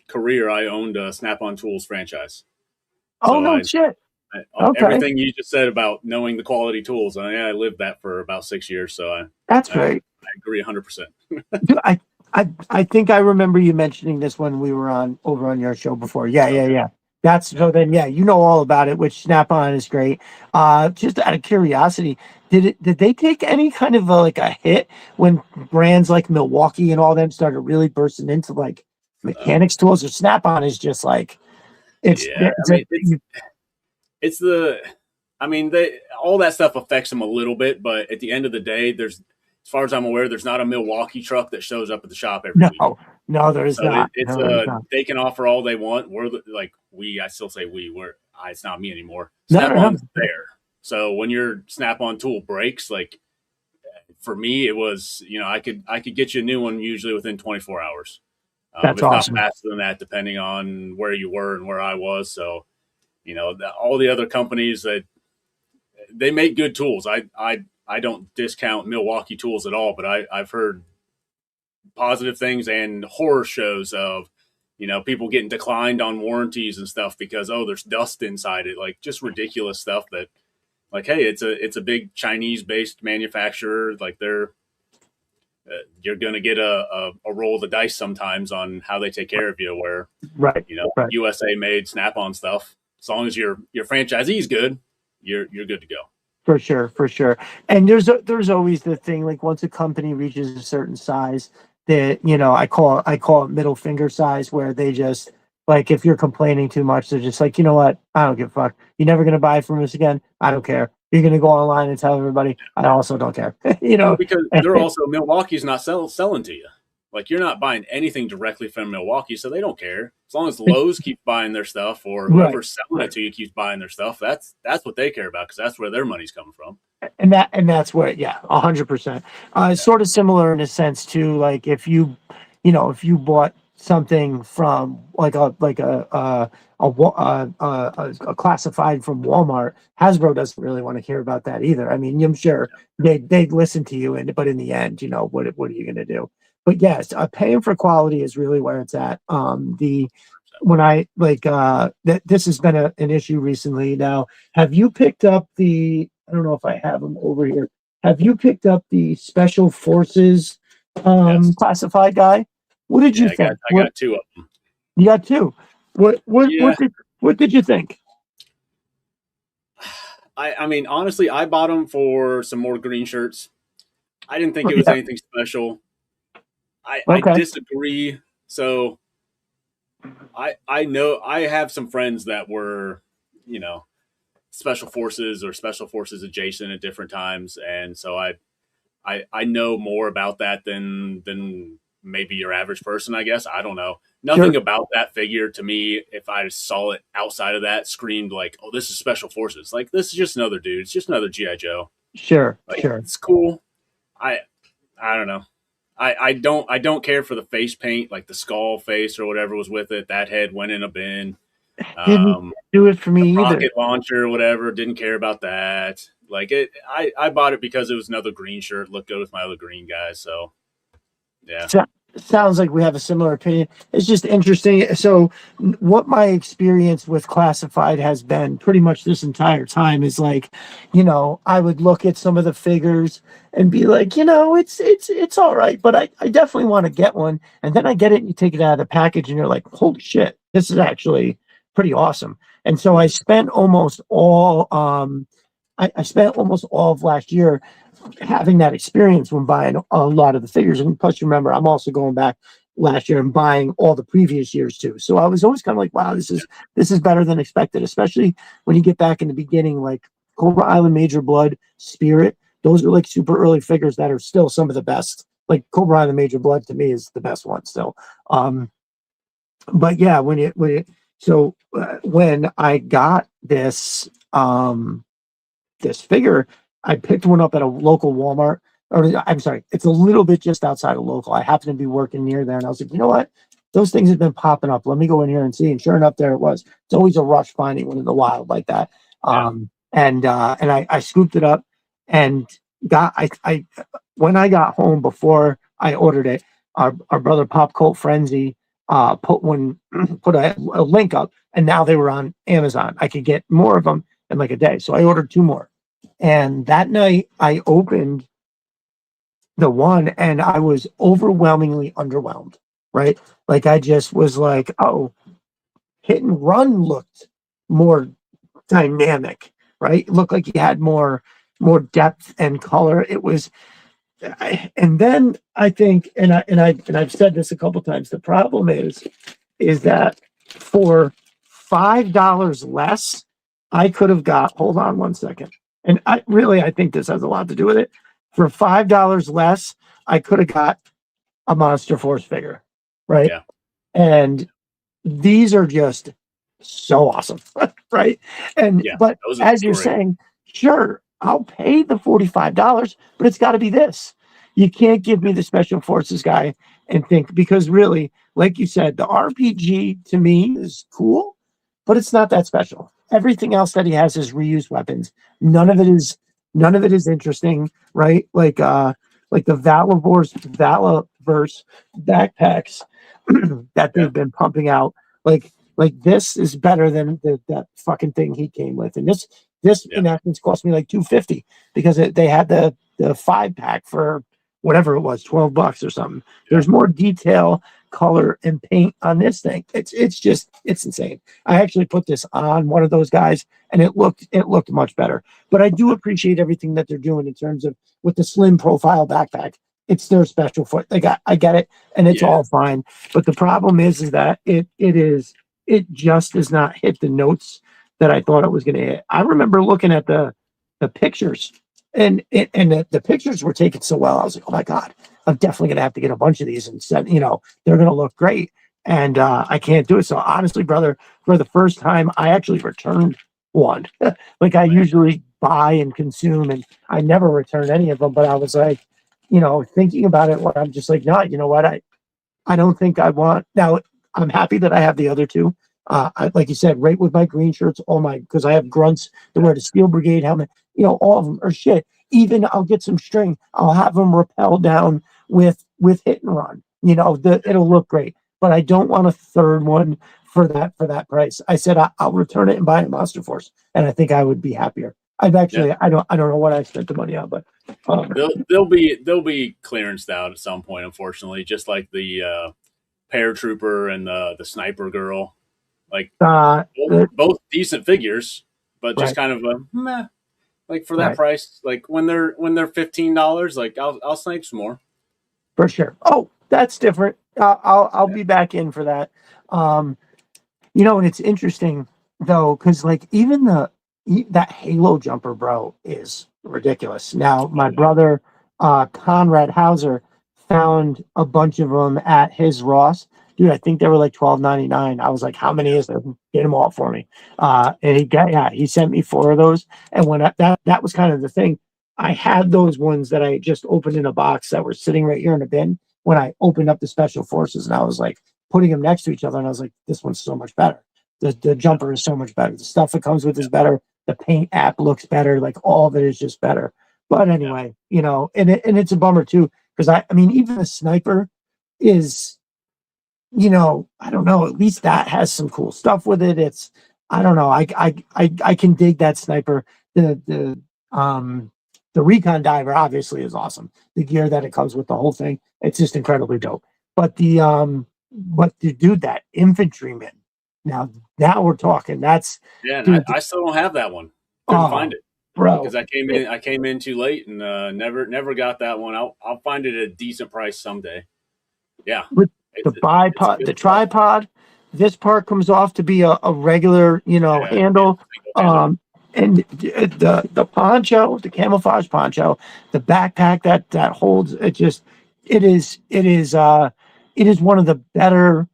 career, I owned a Snap-on Tools franchise. Oh, So no shit. Okay. everything you just said about knowing the quality tools, I lived that for about 6 years. So That's I, great. I agree 100%. Dude, I think I remember you mentioning this when we were over on your show before. Yeah. That's so then yeah, you know all about it, which Snap-on is great. Just out of curiosity, did they take any kind of like a hit when brands like Milwaukee and all them started really bursting into like mechanics tools? Or Snap-on is just like it's Yeah, it's I a, mean it's the I mean they all that stuff affects them a little bit, but at the end of the day, there's as far as I'm aware, there's not a Milwaukee truck that shows up at the shop every week. no, there is So not. it's No, there is not. they can offer all they want. I still say it's not me anymore. No, no, Snap-on's no. there. So when your Snap-on tool breaks, like for me, it was I could get you a new one usually within 24 hours. That's If not awesome. faster than that, depending on where you were and where I was. So all the other companies that they make good tools. I don't discount Milwaukee tools at all, but I've heard positive things and horror shows of people getting declined on warranties and stuff because there's dust inside it, like just ridiculous stuff that like hey it's a big Chinese based manufacturer, like you're gonna get a roll of the dice sometimes on how they take care of you, where Right. Right. USA made Snap-on stuff, as long as your franchisee's good, you're good to go. For sure. And there's always the thing, like once a company reaches a certain size that, I call it middle finger size, where they just like, if you're complaining too much, they're just like, you know what? I don't give a fuck. You're never going to buy from us again. I don't care. You're going to go online and tell everybody. I also don't care. Because they're also Milwaukee's not selling to you. Like you're not buying anything directly from Milwaukee, so they don't care. As long as Lowe's keeps buying their stuff, or whoever's selling it to you keeps buying their stuff, that's what they care about, because that's where their money's coming from. And that's where 100%. Sort of similar in a sense too. Like if you bought something from like a classified from Walmart, Hasbro doesn't really want to hear about that either. I mean, I'm sure they'd listen to you, but in the end, what are you going to do? But yes, paying for quality is really where it's at. When I this has been an issue recently. Now, have you picked up I don't know if I have them over here. Have you picked up the Special Forces Yes. classified guy? What did you think? I got two of them. You got two. What Yeah. what did you think? I mean, honestly, I bought them for some more green shirts. I didn't think it was anything special. I disagree. So I know I have some friends that were, special forces or special forces adjacent at different times, and so I know more about that than maybe your average person, I guess. I don't know. Nothing about that figure to me, if I saw it outside of that, screamed like, "Oh, this is special forces." Like, this is just another dude. It's just another GI Joe. Sure. It's cool. I don't know. I don't care for the face paint, like the skull face or whatever was with it. That head went in a bin. Didn't do it for me either. Rocket launcher or whatever, didn't care about that. Like I bought it because it was another green shirt, looked good with my other green guys. So yeah. Sounds like we have a similar opinion. It's just interesting. So what my experience with classified has been pretty much this entire time is like, I would look at some of the figures and be like, it's all right, but I definitely want to get one. And then I get it and you take it out of the package and you're like, holy shit, this is actually pretty awesome. And so I spent almost all I spent almost all of last year having that experience when buying a lot of the figures. And plus, remember, I'm also going back last year and buying all the previous years too. So I was always kind of like, wow, this is better than expected, especially when you get back in the beginning, like Cobra Island, Major Blood, Spirit. Those are like super early figures that are still some of the best. Like Cobra Island, Major Blood to me is the best one still. But yeah, when I got this, this figure, I picked one up at a local Walmart. or I'm sorry, it's a little bit just outside of local. I happen to be working near there, and I was like, you know what? Those things have been popping up. Let me go in here and see. And sure enough, there it was. It's always a rush finding one in the wild like that. Yeah. And I scooped it up and got I when I got home before I ordered it, our brother Pop Cult Frenzy put a link up, and now they were on Amazon. I could get more of them in like a day, so I ordered 2 more. And that night, I opened the one, and I was overwhelmingly underwhelmed. Right, like I just was like, oh, Hit and Run looked more dynamic. Right, it looked like he had more depth and color. It was and then I think, and I've said this a couple times. The problem is that for $5 less, I could have got. Hold on one second, and I think this has a lot to do with it. For $5 less, I could have got a Monster Force figure, right? Yeah. And these are just so awesome, right? And Yeah, but those are as you're great. saying, sure, I'll pay the $45, but it's got to be this. You can't give me the Special Forces guy and think, because really, like you said, the RPG to me is cool, but it's not that special. Everything else that he has is reused weapons. None of it is interesting, right? Like the Valaverse backpacks that they've been pumping out. Like this is better than that fucking thing he came with. And this in essence cost me like $250 because they had the 5-pack for whatever it was, $12 or something. There's more detail, color, and paint on this thing. It's insane. I actually put this on one of those guys, and it looked much better. But I do appreciate everything that they're doing in terms of with the slim profile backpack. It's their special foot. I get it, and it's all fine. But the problem is that it just does not hit the notes that I thought it was going to hit. I remember looking at the pictures, and the pictures were taken so well. I was like, oh my God, I'm definitely going to have to get a bunch of these and send, they're going to look great. And I can't do it. So honestly, brother, for the first time, I actually returned one. Like I usually buy and consume, and I never return any of them. But I was like, thinking about it, where I'm just like, no, you know what? I don't think I want. Now, I'm happy that I have the other 2. Like you said, right with my green shirts, because I have grunts that wear the Steel Brigade helmet. All of them are shit. Even I'll get some string. I'll have them rappel down with Hit and Run. It'll look great. But I don't want a third one for that price. I said I'll return it and buy a Monster Force, and I think I would be happier. I've actually I don't know what I spent the money on, but they'll be clearanced out at some point, unfortunately, just like the paratrooper and the sniper girl. Like both decent figures, but just kind of a meh. Like for that price, like when they're $15, like I'll snipe some more for sure. Oh, that's different. I'll be back in for that. And it's interesting though, because like even that Halo jumper, bro, is ridiculous. Now my brother Conrad Hauser found a bunch of them at his Ross. Dude, I think they were like $12.99. I was like, how many is there? Get them all for me. And he sent me 4 of those. And when that was kind of the thing. I had those ones that I just opened in a box that were sitting right here in a bin when I opened up the Special Forces, and I was like putting them next to each other, and I was like, this one's so much better. The jumper is so much better. The stuff that comes with is better. The paint app looks better. Like all of it is just better. But anyway, and it's a bummer too, because I mean, even the sniper is, I don't know, at least that has some cool stuff with it. It's, I don't know. I can dig that sniper. The recon diver obviously is awesome. The gear that it comes with, the whole thing, it's just incredibly dope. But the dude, that infantryman, now we're talking. That's dude, I still don't have that one. Couldn't find it, bro, because I came in too late and never got that one. I'll find it at a decent price someday. Yeah, with the tripod, this part comes off to be a regular handle. And the poncho, the camouflage poncho, the backpack that holds it, it is one of the better.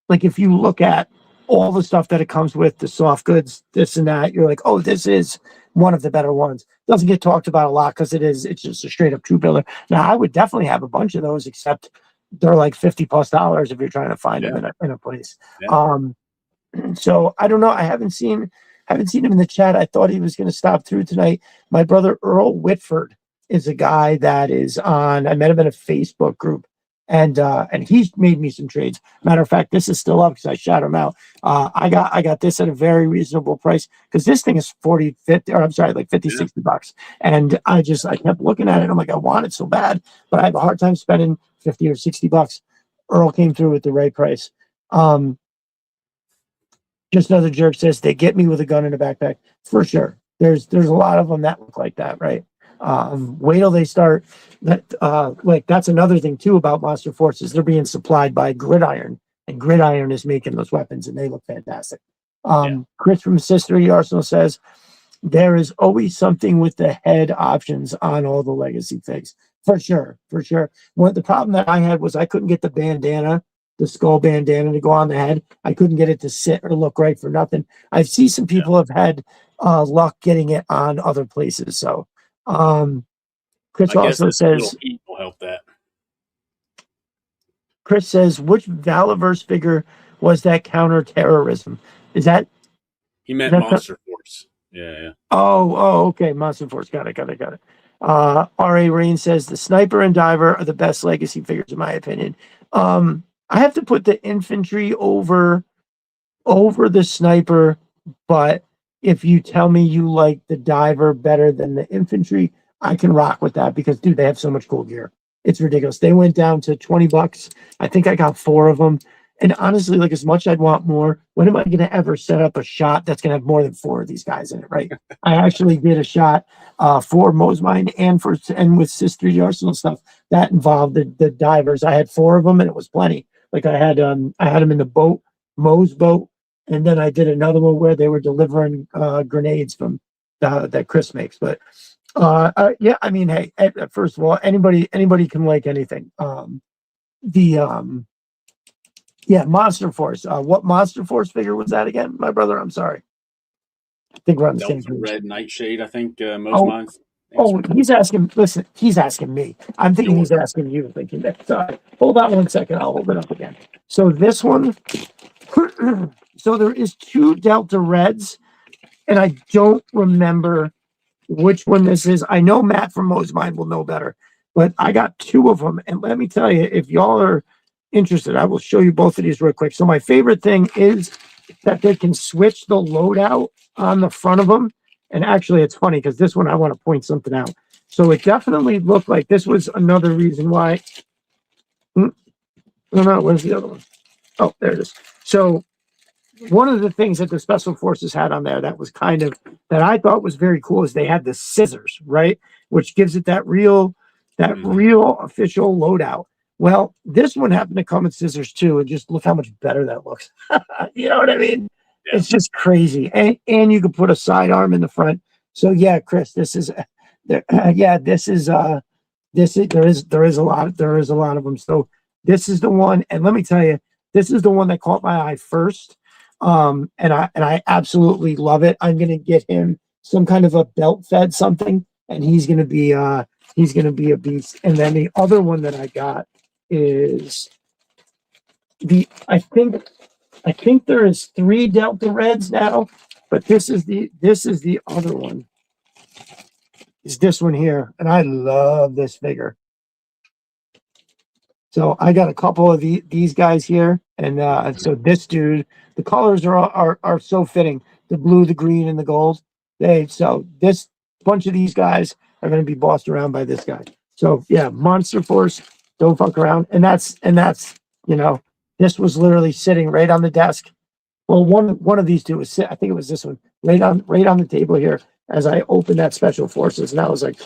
Like if you look at all the stuff that it comes with, the soft goods, this and that, you're like, oh, this is one of the better ones. Doesn't get talked about a lot because it's just a straight up true builder. Now I would definitely have a bunch of those, except they're like $50+ if you're trying to find them in a place. Yeah. So I don't know. I haven't seen him in the chat. I thought he was going to stop through tonight. My brother Earl Whitford is a guy that is on. I met him in a Facebook group, and he's made me some trades. Matter of fact, this is still up because I shot him out. I got this at a very reasonable price because this thing is 40, 50, or I'm sorry, like 50, Yeah. $60. And I kept looking at it. I'm like, I want it so bad, but I have a hard time spending 50 or $60. Earl came through with the right price. Just another jerk says they get me with a gun in a backpack for sure. There's a lot of them that look like that, right? Wait till they start that. Like that's another thing too about Monster Forces. They're being supplied by Gridiron, and Gridiron is making those weapons, and they look fantastic. Chris from Sister Arsenal says there is always something with the head options on all the legacy figs. For sure. The problem that I had was I couldn't get the bandana, the skull bandana to go on the head. I couldn't get it to sit or look right for nothing. I see some people have had luck getting it on other places. So Chris also says heat will help that. Chris says, which Valaverse figure was that counter-terrorism? Is that he meant Monster Force? Yeah. Oh, okay. Monster Force. Got it. R.A. Rain says the sniper and diver are the best legacy figures, in my opinion. I have to put the infantry over the sniper, but if you tell me you like the diver better than the infantry, I can rock with that because, dude, they have so much cool gear. It's ridiculous. They went down to $20. I think I got 4 of them. And honestly, like as much I'd want more, when am I going to ever set up a shot that's going to have more than 4 of these guys in it, right? I actually did a shot for Mosmine and with Sister Arsenal stuff that involved the divers. I had 4 of them and it was plenty. Like I had them in the boat, Mo's boat, and then I did another one where they were delivering grenades from that Chris makes. But yeah, I mean, hey, first of all, anybody can like anything. Yeah, Monster Force. What Monster Force figure was that again, my brother? I'm sorry. I think we're on the same page. Red Nightshade, I think most he's asking. Listen, he's asking me. I'm thinking he's asking you. Thinking that. Sorry. Hold on 1 second. I'll hold it up again. So this one. So there is 2 Delta Reds, and I don't remember which one this is. I know Matt from Mosmine will know better, but I got 2 of them, and let me tell you, if y'all are interested, I will show you both of these real quick. So my favorite thing is that they can switch the loadout on the front of them. And actually, it's funny because this one I want to point something out. So it definitely looked like this was another reason why. No, where's the other one? Oh, there it is. So one of the things that the Special Forces had on there that was that I thought was very cool is they had the scissors, right? Which gives it that real official loadout. Well, this one happened to come with scissors too, and just look how much better that looks. You know what I mean? Yeah. It's just crazy, and you could put a sidearm in the front. So yeah, Chris, there is a lot of them. So this is the one, and let me tell you, this is the one that caught my eye first. And I absolutely love it. I'm gonna get him some kind of a belt fed something, and he's gonna be a beast. And then the other one that I got is I think there is 3 Delta Reds now, but this is the other one. Is this one here, and I love this figure. So I got a couple of these guys here, and so this dude, the colors are so fitting. The blue, the green, and the gold. So this bunch of these guys are going to be bossed around by this guy. So yeah, Monster Force, don't fuck around. And that's this was literally sitting right on the desk. Well, one of these two was I think it was this one, right on the table here as I opened that Special Forces, and I was like,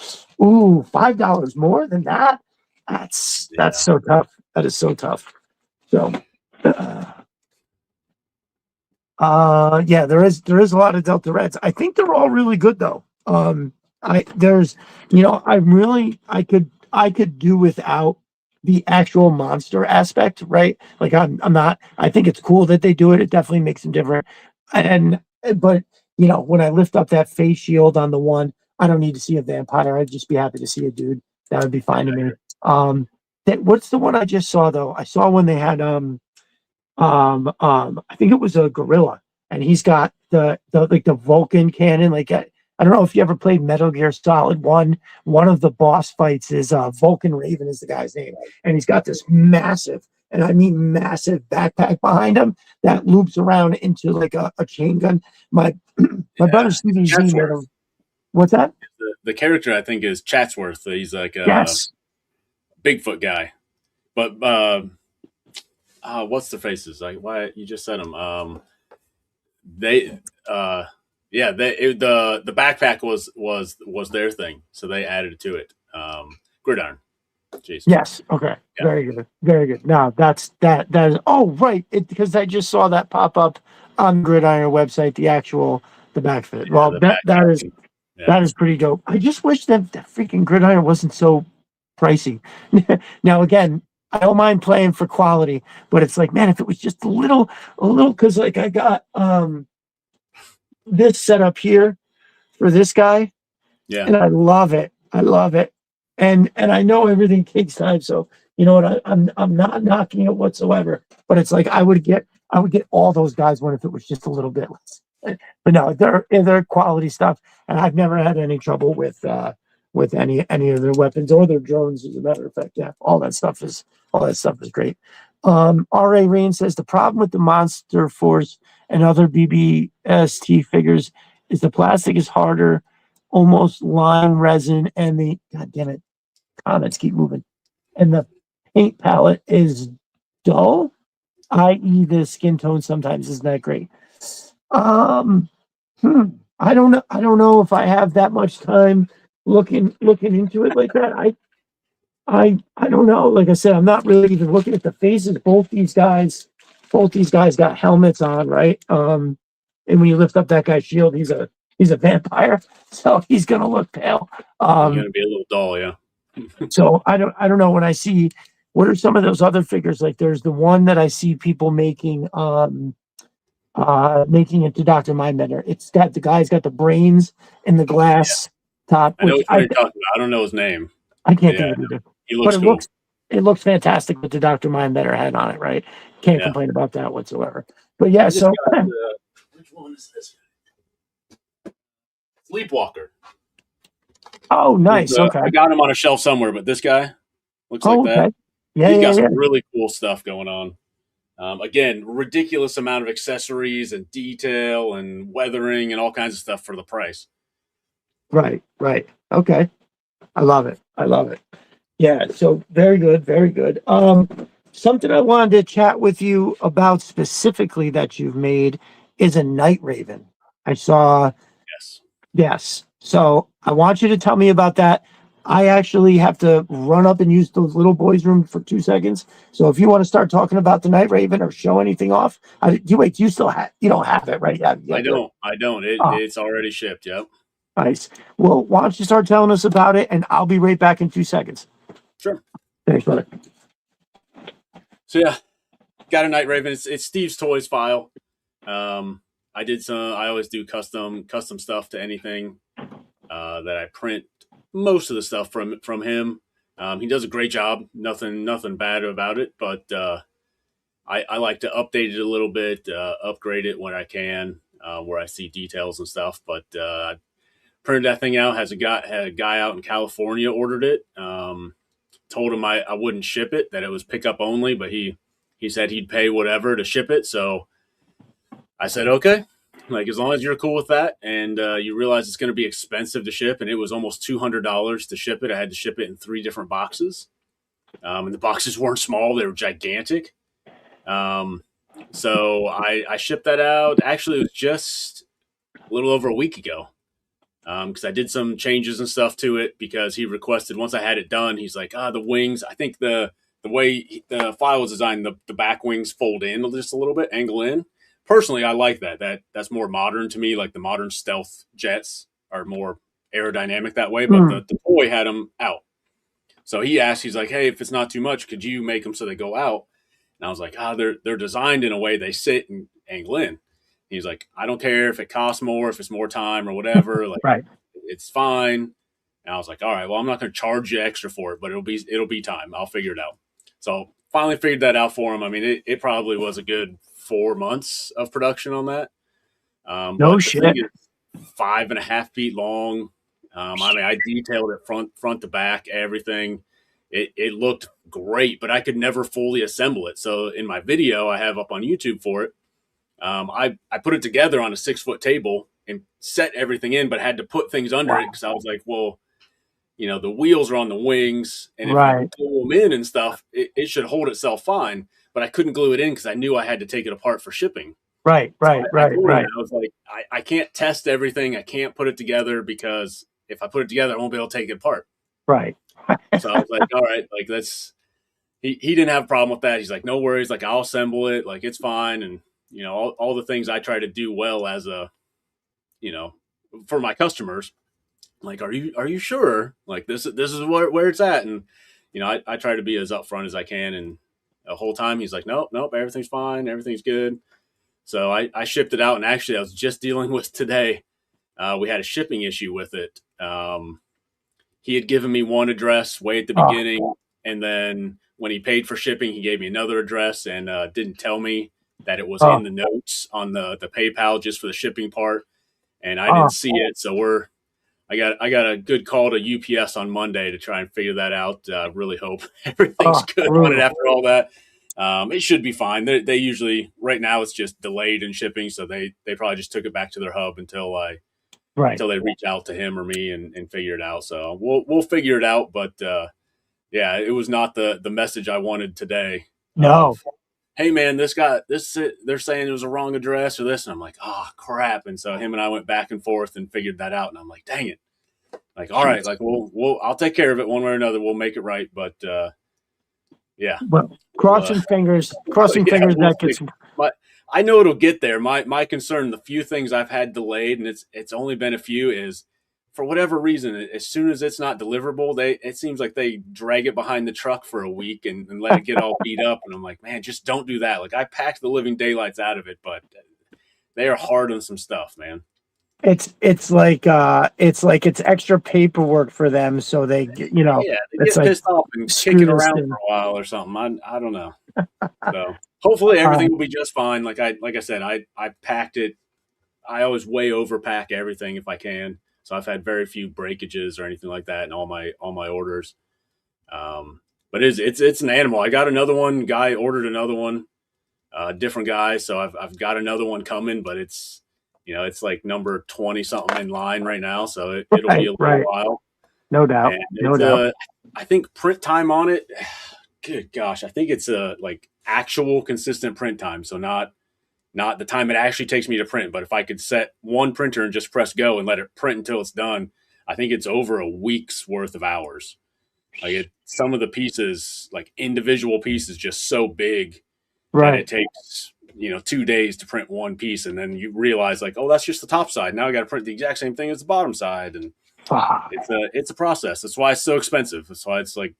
ooh, $5 more than that? That's so tough. That is so tough. So yeah, there is a lot of Delta Reds. I think they're all really good though. I could do without the actual monster aspect, right? Like I'm not, I think it's cool that they do it. It definitely makes them different. But you know, when I lift up that face shield on the one, I don't need to see a vampire. I'd just be happy to see a dude. That would be fine to me. That what's the one I just saw though? I saw when they had I think it was a gorilla, and he's got the like the Vulcan cannon. Like I don't know if you ever played Metal Gear Solid 1. One of the boss fights is Vulcan Raven is the guy's name, and he's got this massive, and I mean massive backpack behind him that loops around into like a chain gun. My brother Stevie Z made Chatsworth. a, what's that? The character I think is Chatsworth. He's like a Yes. Bigfoot guy. But what's the faces? Like why you just said them? They yeah, the backpack was their thing, so they added to it. Gridiron. Jeez. Yes. Okay. Yeah. Very good. Very good. Now that is. Oh, right. Because I just saw that pop up on the Gridiron website. The backfit. Yeah, Well, the that is pretty dope. I just wish that the freaking Gridiron wasn't so pricey. Now again, I don't mind playing for quality, but it's like, man, if it was just a little, because like I got this set up here for this guy, Yeah. and I love it. I love it. And I know everything takes time, so you know what? I'm not knocking it whatsoever. But it's like I would get all those guys one if it was just a little bit less. But no, they're quality stuff, and I've never had any trouble with any of their weapons or their drones. As a matter of fact, yeah, all that stuff is great. R.A. Rain says the problem with the Monster Force and other BBST figures is the plastic is harder, almost lime resin, and the god damn it, comments keep moving, and the paint palette is dull, i.e., the skin tone sometimes isn't that great. I don't know. I don't know if I have that much time looking into it like that. I don't know. Like I said, I'm not really even looking at the faces. Both these guys got helmets on, right? And when you lift up that guy's shield, he's a vampire, so he's gonna look pale. You're gonna be a little dull, yeah. So I don't know. When I see what are some of those other figures, like there's the one that I see people making it to Dr. Mindbender. It's got the guy's got the brains in the glass top. I know Which what you're talking about. I don't know his name. I can't Yeah, think of it. He looks But cool. it looks fantastic with the Dr. Mindbender head on it, right? Can't Yeah. complain about that whatsoever. But yeah, I just so got, which one is this? Sleepwalker. oh nice. Okay. I got him on a shelf somewhere, but this guy looks Oh, like that. okay. Yeah, He's got yeah. some really cool stuff going on. Again, ridiculous amount of accessories and detail and weathering and all kinds of stuff for the price. Right. Okay. I love it. Yeah, so very good, very good. Something I wanted to chat with you about specifically that you've made is a Night Raven. I saw. Yes. So I want you to tell me about that. I actually have to run up and use the little boys' room for 2 seconds. So if you want to start talking about the Night Raven or show anything off, you still have, you don't have it, right? Yeah, I don't. It's already shipped. Yep. Nice. Well, why don't you start telling us about it, and I'll be right back in 2 seconds. Sure. Thanks, brother. So yeah, got a Night Raven. It's Steve's Toys file. I always do custom stuff to anything that I print. Most of the stuff from him. He does a great job. Nothing bad about it, but I like to update it a little bit, upgrade it when I can, where I see details and stuff. But I printed that thing out. Had a guy out in California ordered it. Told him I wouldn't ship it, that it was pickup only, but he said he'd pay whatever to ship it. So I said, okay, like as long as you're cool with that and you realize it's going to be expensive to ship, and it was almost $200 to ship it. I had to ship it in 3 different boxes. And the boxes weren't small. They were gigantic. So I shipped that out. Actually, it was just a little over a week ago. Because I did some changes and stuff to it because he requested, once I had it done, he's like, the wings, I think the way the file was designed, the back wings fold in just a little bit, angle in. Personally, I like that. That's more modern to me. Like the modern stealth jets are more aerodynamic that way, but the toy had them out. So he asked, he's like, hey, if it's not too much, could you make them so they go out? And I was like, they're designed in a way they sit and angle in. He's like, I don't care if it costs more, if it's more time or whatever. Like, Right. it's fine. And I was like, all right, well, I'm not going to charge you extra for it, but it'll be time. I'll figure it out. So finally figured that out for him. I mean, it probably was a good 4 months of production on that. No but shit. the thing is 5.5 feet long. I mean, I detailed it front to back, everything. It looked great, but I could never fully assemble it. So in my video I have up on YouTube for it, I put it together on a 6-foot table and set everything in, but had to put things under it because I was like, well, the wheels are on the wings, and if you glue them in and stuff, it should hold itself fine. But I couldn't glue it in because I knew I had to take it apart for shipping. Right. I was like, I can't test everything. I can't put it together because if I put it together, I won't be able to take it apart. Right. So I was like, all right, like he didn't have a problem with that. He's like, no worries. Like, I'll assemble it. Like, it's fine. And, all the things I try to do well as for my customers, like, are you sure? Like, this is where it's at. And, I try to be as upfront as I can. And the whole time he's like, nope, everything's fine. Everything's good. So I shipped it out. And actually I was just dealing with today. We had a shipping issue with it. He had given me one address way at the beginning. And then when he paid for shipping, he gave me another address and didn't tell me that it was in the notes on the PayPal just for the shipping part. And I didn't see it. So I got a good call to UPS on Monday to try and figure that out. Really hope everything's good on it after all that. It should be fine. They usually, right now it's just delayed in shipping. So they probably just took it back to their hub until they reach out to him or me and figure it out. So we'll figure it out. But yeah, it was not the message I wanted today. No. Hey man, they're saying it was a wrong address or this. And I'm like, oh crap. And so him and I went back and forth and figured that out. And I'm like, dang it. Like, all right, like I'll take care of it one way or another. We'll make it right. But yeah. Well, crossing fingers that gets. But I know it'll get there. My concern, the few things I've had delayed, and it's only been a few, is for whatever reason, as soon as it's not deliverable, it seems like they drag it behind the truck for a week and let it get all beat up. And I'm like, man, just don't do that. Like, I packed the living daylights out of it, but they are hard on some stuff, man. It's like it's extra paperwork for them, so they get it's like pissed off and kick it around for a while or something. I don't know. So hopefully everything will be just fine. Like I said, I packed it. I always way overpack everything if I can. So I've had very few breakages or anything like that in all my orders. But it's an animal. I got another one. Guy ordered another one, different guy. So I've got another one coming, but it's like number 20 something in line right now. So it'll be a little while. No doubt. No doubt. I think print time on it. Good gosh. I think it's like actual consistent print time. So not the time it actually takes me to print, but if I could set one printer and just press go and let it print until it's done, I think it's over a week's worth of hours. Like some of the pieces, like individual pieces, just so big that it takes 2 days to print one piece, and then you realize like, oh, that's just the top side. Now I got to print the exact same thing as the bottom side, and it's a process. That's why it's so expensive. That's why it's like,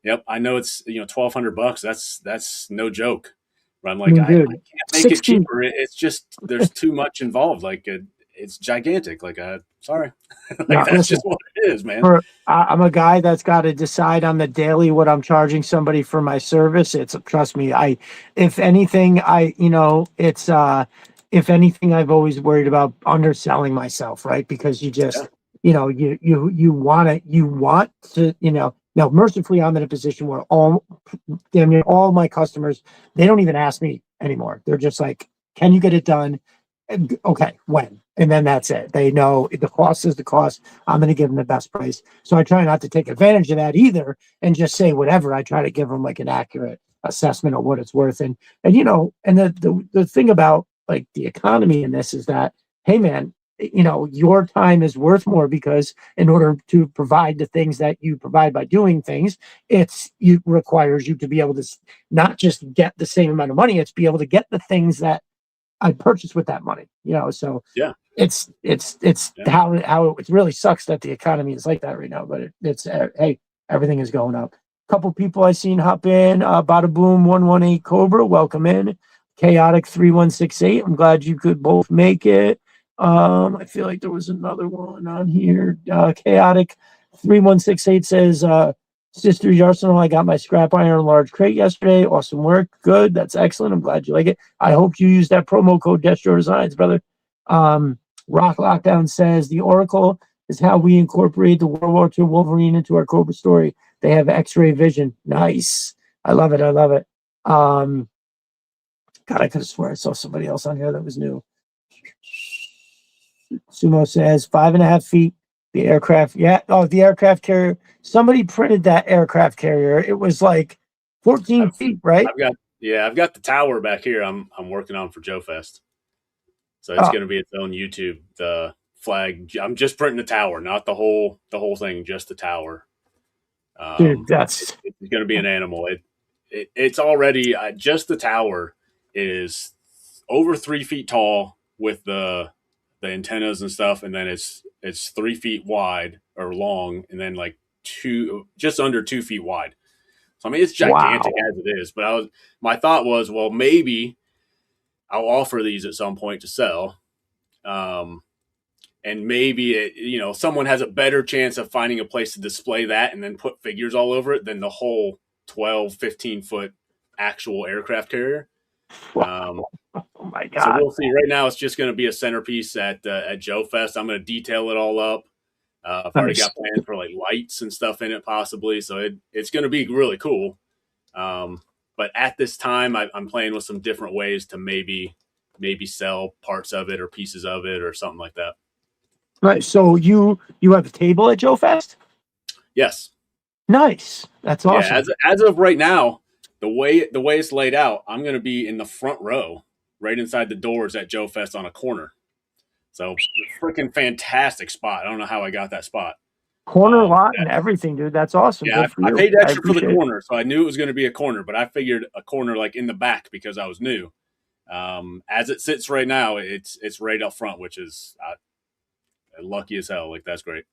yep, I know it's $1,200. That's no joke. But I'm like, I can't make it cheaper. It's just there's too much involved. Like it's gigantic. Like sorry, that's just what it is, man. I'm a guy that's got to decide on the daily what I'm charging somebody for my service. Trust me, if anything, I've always worried about underselling myself, right? Because you just you want to. Now, mercifully, I'm in a position where damn near all my customers, they don't even ask me anymore. They're just like, can you get it done? And, okay, when? And then that's it. They know the cost is the cost. I'm going to give them the best price. So I try not to take advantage of that either and just say whatever. I try to give them like an accurate assessment of what it's worth. And the thing about like the economy in this is that, hey, man, your time is worth more because in order to provide the things that you provide by doing things, it requires you to be able to not just get the same amount of money, it's be able to get the things that I purchased with that money, so yeah, it's how it really sucks that the economy is like that right now, but it's hey, everything is going up. A couple people I seen hop in, Bada Boom 118 Cobra, welcome in. Chaotic 3168. I'm glad you could both make it. I feel like there was another one on here. Chaotic 3168 says, Sisters Arsenal, I got my scrap iron large crate yesterday. Awesome work. Good. That's excellent. I'm glad you like it. I hope you use that promo code Destro Designs, brother. Rock Lockdown says the Oracle is how we incorporate the World War II Wolverine into our Cobra story. They have X-ray vision. Nice. I love it. I love it. God, I could have sworn I saw somebody else on here that was new. Sumo says 5.5 feet. The aircraft, yeah. Oh, the aircraft carrier. Somebody printed that aircraft carrier. It was like 14 feet, right? I've got the tower back here. I'm working on for Joe Fest, so it's going to be its own YouTube. The flag. I'm just printing the tower, not the whole thing, just the tower. Dude, it's going to be an animal. It's already just the tower is over 3 feet tall with the antennas and stuff, and then it's 3 feet wide or long, and then like just under 2 feet wide. So I mean, it's gigantic as it is. But my thought was, well, maybe I'll offer these at some point to sell, and maybe someone has a better chance of finding a place to display that and then put figures all over it than the whole 12, 15 foot actual aircraft carrier. Oh my God. So we'll see. Right now, it's just going to be a centerpiece at Joe Fest. I'm going to detail it all up. I've already got plans for like lights and stuff in it, possibly. So it's going to be really cool. But at this time, I'm playing with some different ways to maybe sell parts of it or pieces of it or something like that. Right. So you have a table at Joe Fest? Yes. Nice. That's awesome. Yeah, as of right now, the way it's laid out, I'm going to be in the front row, right inside the doors at Joe Fest on a corner. So freaking fantastic spot. I don't know how I got that spot. Corner lot and everything, dude. That's awesome. Yeah, I paid extra for the corner, so I knew it was going to be a corner, but I figured a corner like in the back because I was new. As it sits right now, it's right up front, which is lucky as hell. Like, that's great.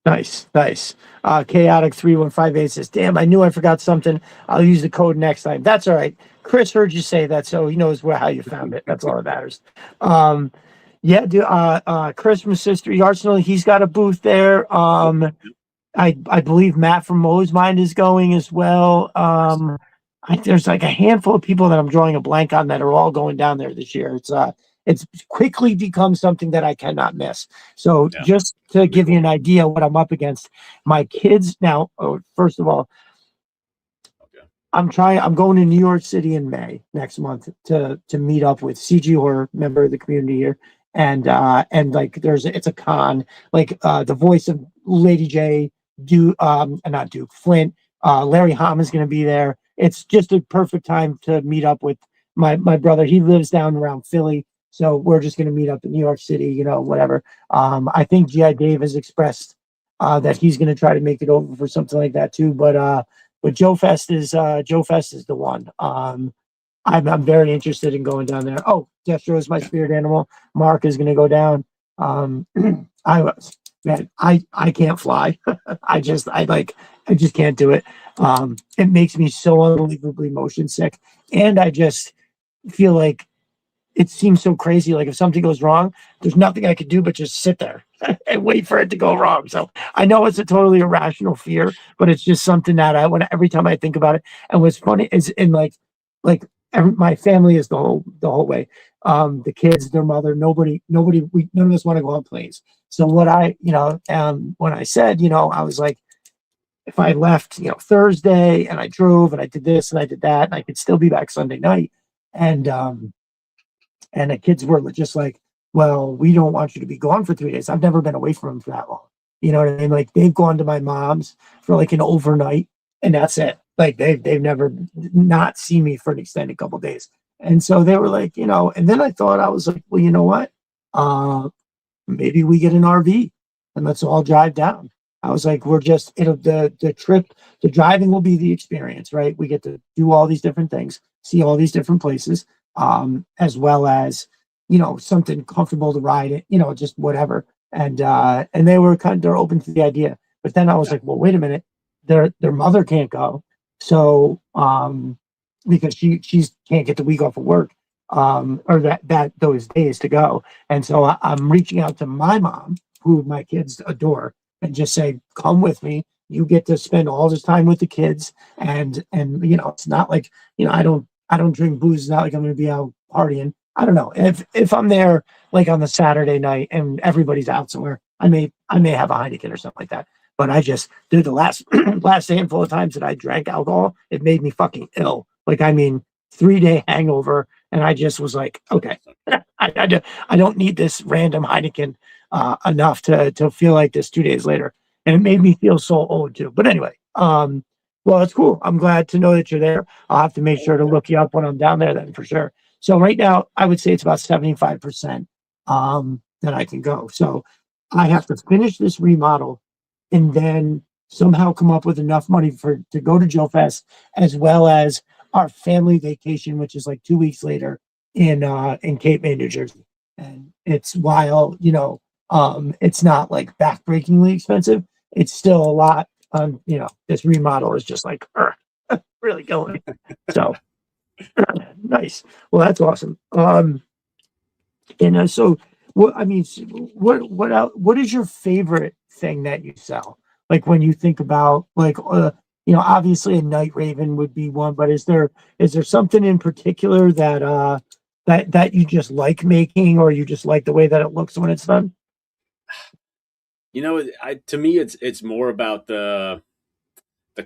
Nice. Chaotic 3158 says, damn, I knew I forgot something. I'll use the code next time. That's all right. Chris heard you say that, so he knows how you found it. That's all that matters. Yeah, dude, Chris from Sister Arsenal, he's got a booth there. I believe Matt from Mo's Mind is going as well. There's like a handful of people that I'm drawing a blank on that are all going down there this year. It's quickly become something that I cannot miss. So just to give you an idea what I'm up against, my kids now, first of all, I'm going to New York City in May next month to meet up with CG Horror, member of the community here. And like it's a con, like the voice of Lady J, not Duke, Flint, Larry Hama is going to be there. It's just a perfect time to meet up with my brother. He lives down around Philly. So we're just going to meet up in New York City, whatever. I think G.I. Dave has expressed that he's going to try to make it over for something like that too. But Joe Fest is the one. I'm very interested in going down there. Oh, Destro is my spirit animal. Mark is going to go down. I can't fly. I just can't do it. It makes me so unbelievably motion sick, and I just feel like it seems so crazy. Like if something goes wrong, there's nothing I could do but just sit there and wait for it to go wrong. So I know it's a totally irrational fear, but it's just something that every time I think about it. And what's funny is my family is the whole way. The kids, their mother, none of us want to go on planes. So what when I said, I was like, if I left, Thursday and I drove and I did this and I did that, and I could still be back Sunday night. And the kids were just like, well, we don't want you to be gone for 3 days. I've never been away from them for that long. You know what I mean? Like they've gone to my mom's for like an overnight and that's it. Like they've never not seen me for an extended couple of days. And so they were like, and then I was like, well, you know what? Maybe we get an RV and let's all drive down. I was like, the trip, the driving will be the experience, right? We get to do all these different things, see all these different places, as well as, something comfortable to ride it, just whatever. And they were they're open to the idea. But then I was like, well, wait a minute, their mother can't go. So, because she's can't get the week off of work, or that those days to go. And so I'm reaching out to my mom, who my kids adore, and just say, come with me. You get to spend all this time with the kids, and it's not like, I don't drink booze. It's not like I'm going to be out partying. I don't know if I'm there like on the Saturday night and everybody's out somewhere. I may have a Heineken or something like that. But I just did the last last handful of times that I drank alcohol, it made me fucking ill. Like, I mean, 3-day hangover, and I just was like, okay, I don't need this random Heineken enough to feel like this 2 days later, and it made me feel so old too. But anyway, well, it's cool. I'm glad to know that you're there. I'll have to make sure to look you up when I'm down there then for sure. So right now, I would say it's about 75% that I can go. So I have to finish this remodel and then somehow come up with enough money to go to Joe Fest, as well as our family vacation, which is like 2 weeks later in Cape May, New Jersey. And it's while it's not like backbreakingly expensive, it's still a lot. This remodel is just like really going. So nice. Well, that's awesome. And so what I mean, what is your favorite thing that you sell? Like when you think about like obviously a night raven would be one, but is there something in particular that you just like making, or you just like the way that it looks when it's done? To me, it's more about the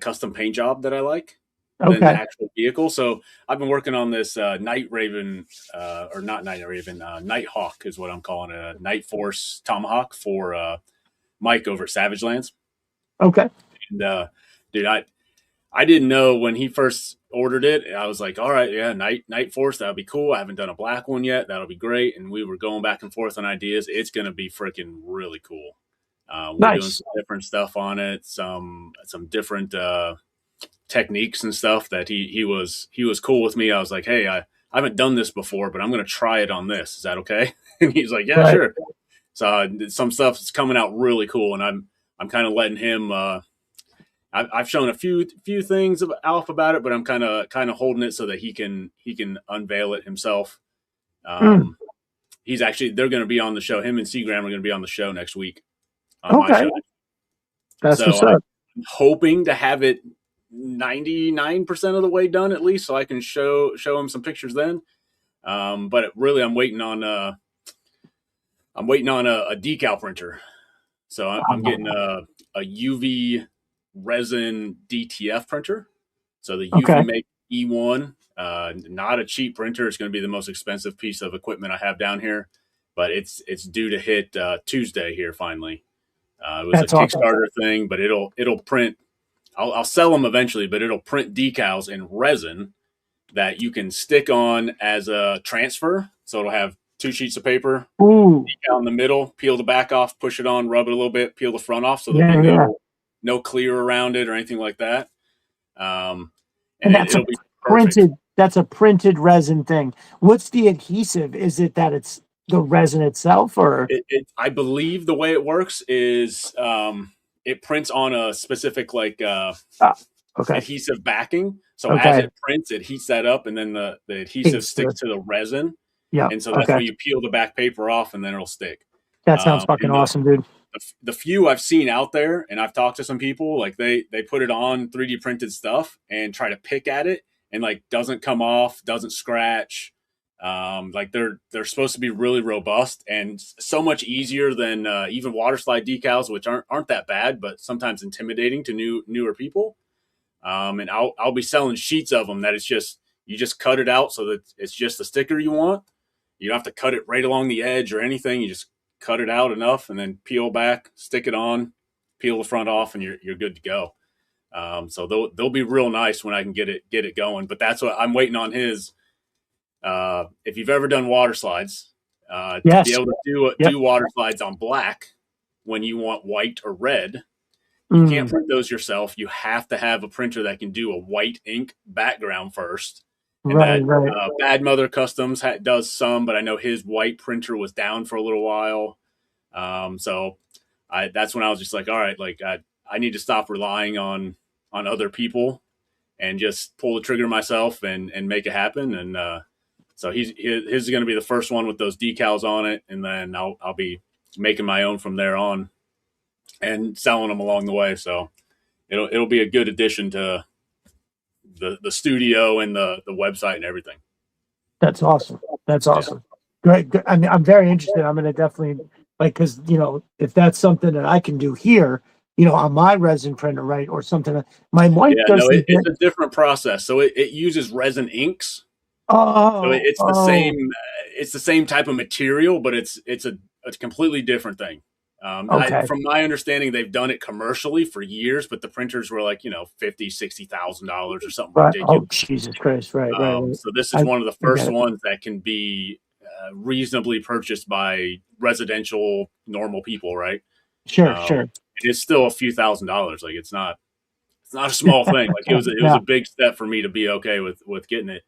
custom paint job that I like than the Okay. actual vehicle. So I've been working on this Night Raven, or not Night Raven, Night Hawk is what I'm calling it, a Night Force Tomahawk for Mike over at Savage Lands. Okay. And dude, I didn't know when he first ordered it. I was like, all right, yeah, Night Force, that'll be cool. I haven't done a black one yet. That'll be great. And we were going back and forth on ideas. It's gonna be freaking really cool. We're doing Nice. some different stuff on it, some different techniques and stuff that he was cool with me. I was like, hey, I haven't done this before, but I'm gonna try it on this. Is that okay? And he's like, yeah, Right. sure. So some stuff is coming out really cool, and I'm kind of letting him. I've shown a few things of Alf about it, but I'm kind of holding it so that he can unveil it himself. Mm, Um, they're going to be on the show. Him and Seagram are going to be on the show next week on my okay. show. That's So what's I'm up. hoping to have it 99% of the way done at least, so I can show him some pictures then. But really, I'm waiting on a decal printer. So I'm getting a UV resin DTF printer. So the UV Okay. Make E1, not a cheap printer. It's going to be the most expensive piece of equipment I have down here, but it's due to hit Tuesday here finally. It was a That's awesome. Kickstarter thing, but it'll print. I'll sell them eventually, but it'll print decals in resin that you can stick on as a transfer. So it'll have 2 sheets of paper, Ooh. decal in the middle, peel the back off, push it on, rub it a little bit, peel the front off, so there'll be Yeah, yeah. no clear around it or anything like that. Um, and And that's a it'll be perfect. printed that's a printed resin thing. What's the adhesive? Is it that it's the resin itself, or I believe the way it works is it prints on a specific ah, okay. adhesive backing. So as Okay. it prints, it heats that up, and then the adhesive Paste sticks to to the resin, Yeah. and so that's Okay. when you peel the back paper off, and then it'll stick. That sounds fucking And awesome, dude. the few I've seen out there, and I've talked to some people, like they put it on 3D printed stuff and try to pick at it, and like doesn't come off, doesn't scratch. Like they're supposed to be really robust and so much easier than even water slide decals, which aren't that bad, but sometimes intimidating to newer people. And I'll be selling sheets of them that it's just you just cut it out so that it's just the sticker you want. You don't have to cut it right along the edge or anything. You just cut it out enough and then peel back, stick it on, peel the front off, and you're good to go. So they'll be real nice when I can get it going. But that's what I'm waiting on his. If you've ever done water slides, to be Yes. able to do Yep. water slides on black when you want white or red, you can't Mm, print those yourself. You have to have a printer that can do a white ink background first. And right. that Right. Bad Mother Customs does some, but I know his white printer was down for a little while. So that's when I was just like, all right, like I need to stop relying on other people and just pull the trigger myself and make it happen. And so his is going to be the first one with those decals on it, and then I'll be making my own from there on and selling them along the way. So it'll be a good addition to the studio and the website and everything. That's awesome. That's awesome. Great. I mean, I'm very interested. I'm going to definitely because if that's something that I can do here, on my resin printer, right, or something. My wife does. No, it's a different process. So it uses resin inks. Oh, so it's the same. It's the same type of material, but it's a completely different thing. Okay. From my understanding, they've done it commercially for years, but the printers were like $50,000-$60,000 or something ridiculous. Oh, Jesus Christ! Right. So this is one of the first ones that can be reasonably purchased by residential normal people, right? Sure. It's still a few $1,000s. Like it's not a small thing. Like it was a big step for me to be okay with getting it.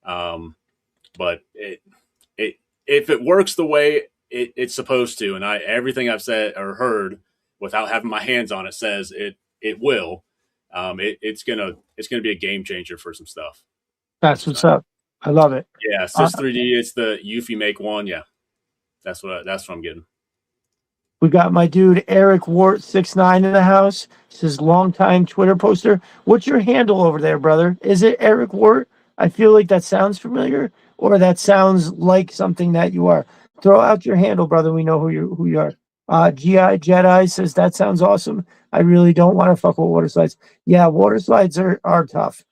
But if it works the way it's supposed to, and everything I've said or heard without having my hands on it says it will. It's gonna be a game changer for some stuff. That's what's up. I love it. Yeah, Sys 3D. It's the Eufy Make one. Yeah, that's what I'm getting. We got my dude Eric Wart 69 in the house. Says longtime Twitter poster. What's your handle over there, brother? Is it Eric Wart? I feel like that sounds familiar, or that sounds like something that you are. Throw out your handle, brother. We know who you are. GI Jedi says that sounds awesome. I really don't want to fuck with water slides. Yeah, water slides are tough.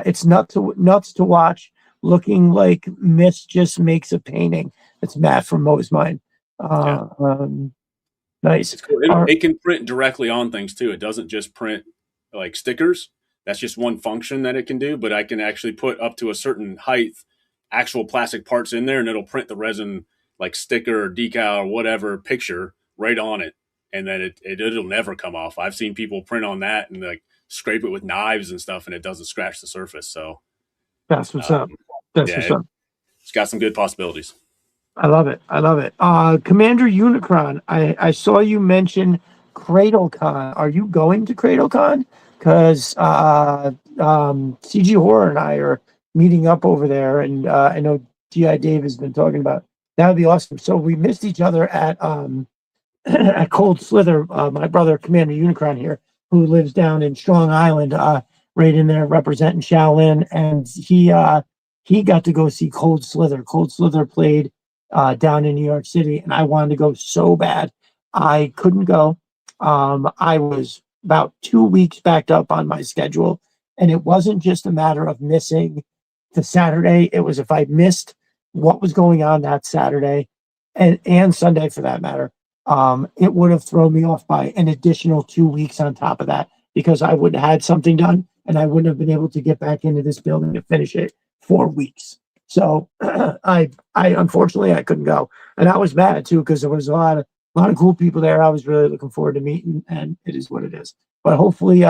It's nuts to watch. Looking like mist just makes a painting. It's Matt from Mo's Mind. Nice. It's cool. It can print directly on things too. It doesn't just print like stickers. That's just one function that it can do. But I can actually put up to a certain height actual plastic parts in there, and it'll print the resin like sticker or decal or whatever picture right on it, and then it'll never come off. I've seen people print on that and like scrape it with knives and stuff, and it doesn't scratch the surface. So that's what's up. That's what's up. It's got some good possibilities. I love it. Commander Unicron, I saw you mention CradleCon. Are you going to CradleCon? Because CG Horror and I are meeting up over there, and I know G.I. Dave has been talking about. That would be awesome. So we missed each other at at Cold Slither. My brother Commander Unicron here, who lives down in Strong Island, right in there representing Shaolin, and he got to go see Cold Slither. Cold Slither played down in New York City, and I wanted to go so bad. I couldn't go. I was about 2 weeks backed up on my schedule, and it wasn't just a matter of missing the Saturday. It was if I missed what was going on that Saturday and Sunday for that matter, it would have thrown me off by an additional 2 weeks on top of that, because I would have had something done and I wouldn't have been able to get back into this building to finish it 4 weeks. So I unfortunately I couldn't go, and I was mad too, because there was a lot of cool people there. I was really looking forward to meeting, and it is what it is. But hopefully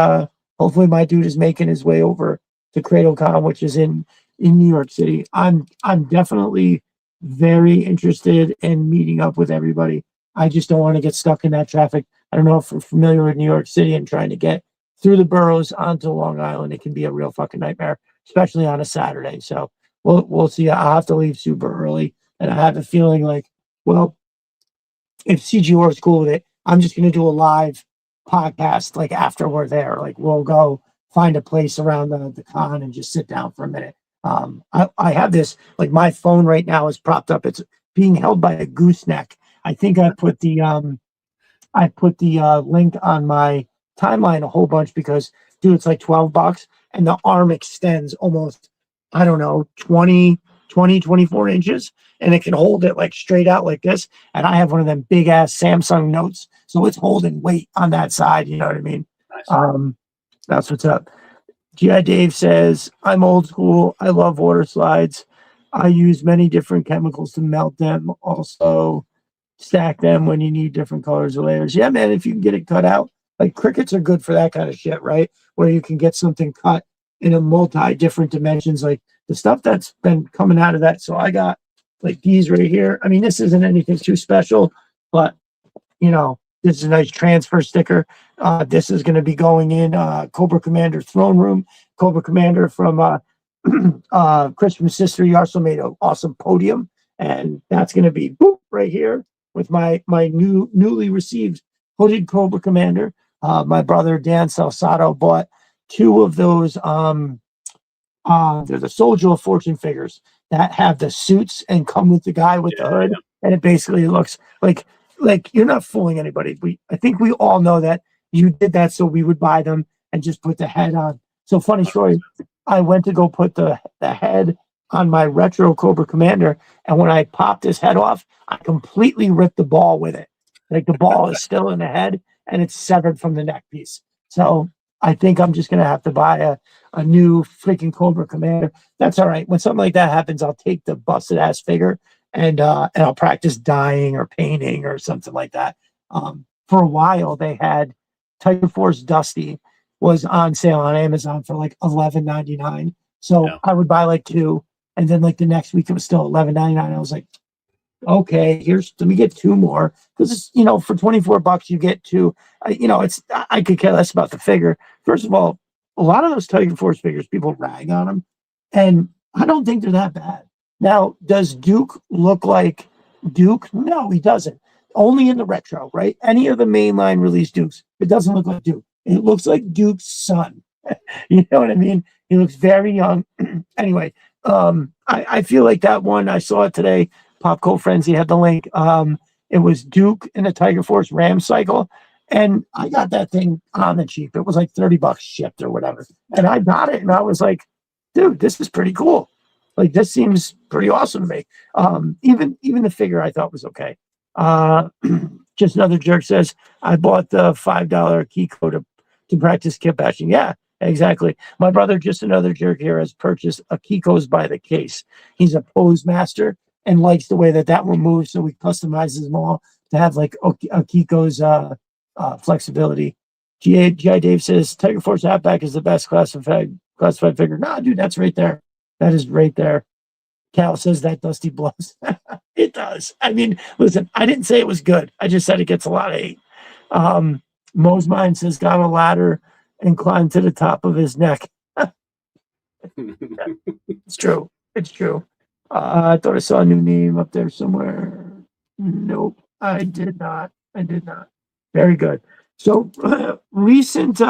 my dude is making his way over to CradleCon, which is in New York City. I'm definitely very interested in meeting up with everybody. I just don't want to get stuck in that traffic. I don't know if you're familiar with New York City and trying to get through the boroughs onto Long Island. It can be a real fucking nightmare, especially on a Saturday. So we'll see. I'll have to leave super early, and I have a feeling like, well, if CGR is cool with it, I'm just going to do a live podcast like after we're there. Like we'll go find a place around the con and just sit down for a minute. I have this, like my phone right now is propped up. It's being held by a gooseneck. I think I put the link on my timeline a whole bunch because, dude, it's like $12 and the arm extends almost, I don't know, 24 inches, and it can hold it like straight out like this. And I have one of them big ass Samsung Notes, so it's holding weight on that side. You know what I mean? Nice. That's what's up. G.I. Dave says, I'm old school. I love water slides. I use many different chemicals to melt them. Also stack them when you need different colors or layers. Yeah, man, if you can get it cut out. Like crickets are good for that kind of shit, right? Where you can get something cut in a multi different dimensions, like the stuff that's been coming out of that. So I got like these right here. I mean, this isn't anything too special, but This is a nice transfer sticker. This is going to be going in Cobra Commander throne room. Cobra Commander from Christmas Sister. He also made an awesome podium, and that's going to be boop right here with my newly received hooded Cobra Commander. My brother Dan Salsato bought 2 of those. They're the Soldier of Fortune figures that have the suits and come with the guy with the hood, and it basically looks like you're not fooling anybody. I think we all know that you did that so we would buy them and just put the head on. So funny story, I went to go put the head on my retro Cobra Commander, and when I popped his head off, I completely ripped the ball with it. Like the ball is still in the head and it's severed from the neck piece. So I think I'm just gonna have to buy a new freaking Cobra Commander. That's all right. When something like that happens, I'll take the busted ass figure and I'll practice dyeing or painting or something like that. For a while, they had Tiger Force Dusty was on sale on Amazon for like $11.99. So I would buy like 2, and then like the next week it was still $11.99. I was like, okay, let me get 2 more, because for $24 you get 2. I could care less about the figure. First of all, a lot of those Tiger Force figures, people rag on them, and I don't think they're that bad. Now, does Duke look like Duke? No, he doesn't. Only in the retro, right? Any of the mainline release Dukes, it doesn't look like Duke. It looks like Duke's son. You know what I mean? He looks very young. Anyway, I feel like that one, I saw it today. Pop Cult Frenzy had the link. It was Duke in the Tiger Force Ram cycle. And I got that thing on the cheap. It was like $30 shipped or whatever. And I got it and I was like, dude, this is pretty cool. Like, this seems pretty awesome to me. Even the figure I thought was okay. Just another jerk says, I bought the $5 Kiko to practice kit bashing. Yeah, exactly. My brother, just another jerk here, has purchased a Kiko's by the case. He's a pose master and likes the way that one moves, so he customizes them all to have like a Kiko's flexibility. GI Dave says, Tiger Force Halfback is the best classified figure. Nah, dude, that's right there. That is right there. Cal says that Dusty blows. It does. I mean, listen, I didn't say it was good. I just said it gets a lot of hate. Mo's Mind says, got a ladder and climbed to the top of his neck. It's true. It's true. I thought I saw a new name up there somewhere. Nope, I did not. Very good. So recent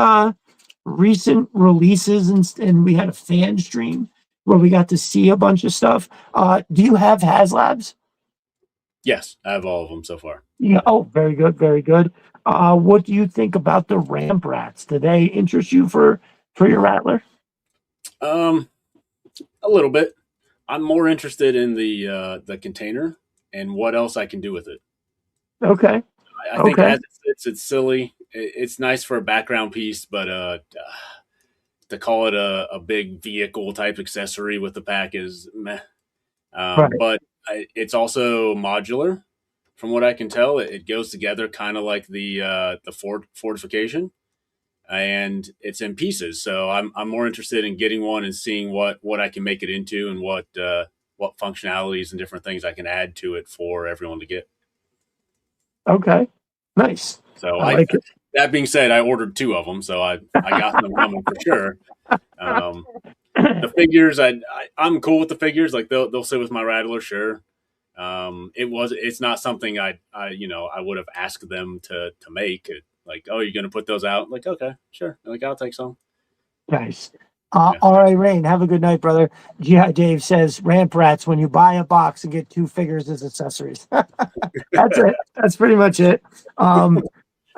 releases, and we had a fan stream where we got to see a bunch of stuff. Do you have HasLabs? Yes, I have all of them so far. Yeah. Oh, very good, very good. What do you think about the Ramp Rats? Do they interest you for your Rattler? A little bit. I'm more interested in the container and what else I can do with it. Okay. I think as it sits, it's silly. It's nice for a background piece, but to call it a big vehicle type accessory with the pack is meh. Right. But it's also modular. From what I can tell, it goes together kind of like the fortification, and it's in pieces. So I'm more interested in getting one and seeing what I can make it into and what functionalities and different things I can add to it for everyone to get. Okay, nice. So I like it. That being said, I ordered 2 of them, so I got them coming for sure. The figures, I'm cool with the figures. Like they'll sit with my Rattler, sure. It's not something I would have asked them to make it. Like, oh, you're gonna put those out? Like, okay, sure. Like, I'll take some. Nice. All right, Rain. Have a good night, brother. GI Dave says, Ramp Rats, when you buy a box and get 2 figures as accessories. That's it. That's pretty much it.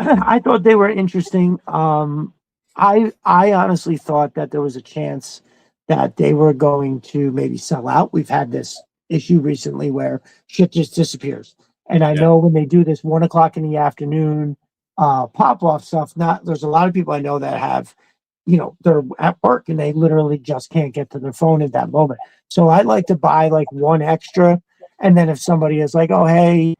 I thought they were interesting. I honestly thought that there was a chance that they were going to maybe sell out. We've had this issue recently where shit just disappears. And I know when they do this 1 o'clock in the afternoon pop-off stuff, there's a lot of people I know that have, they're at work and they literally just can't get to their phone at that moment. So I like to buy like 1 extra. And then if somebody is like, oh, hey,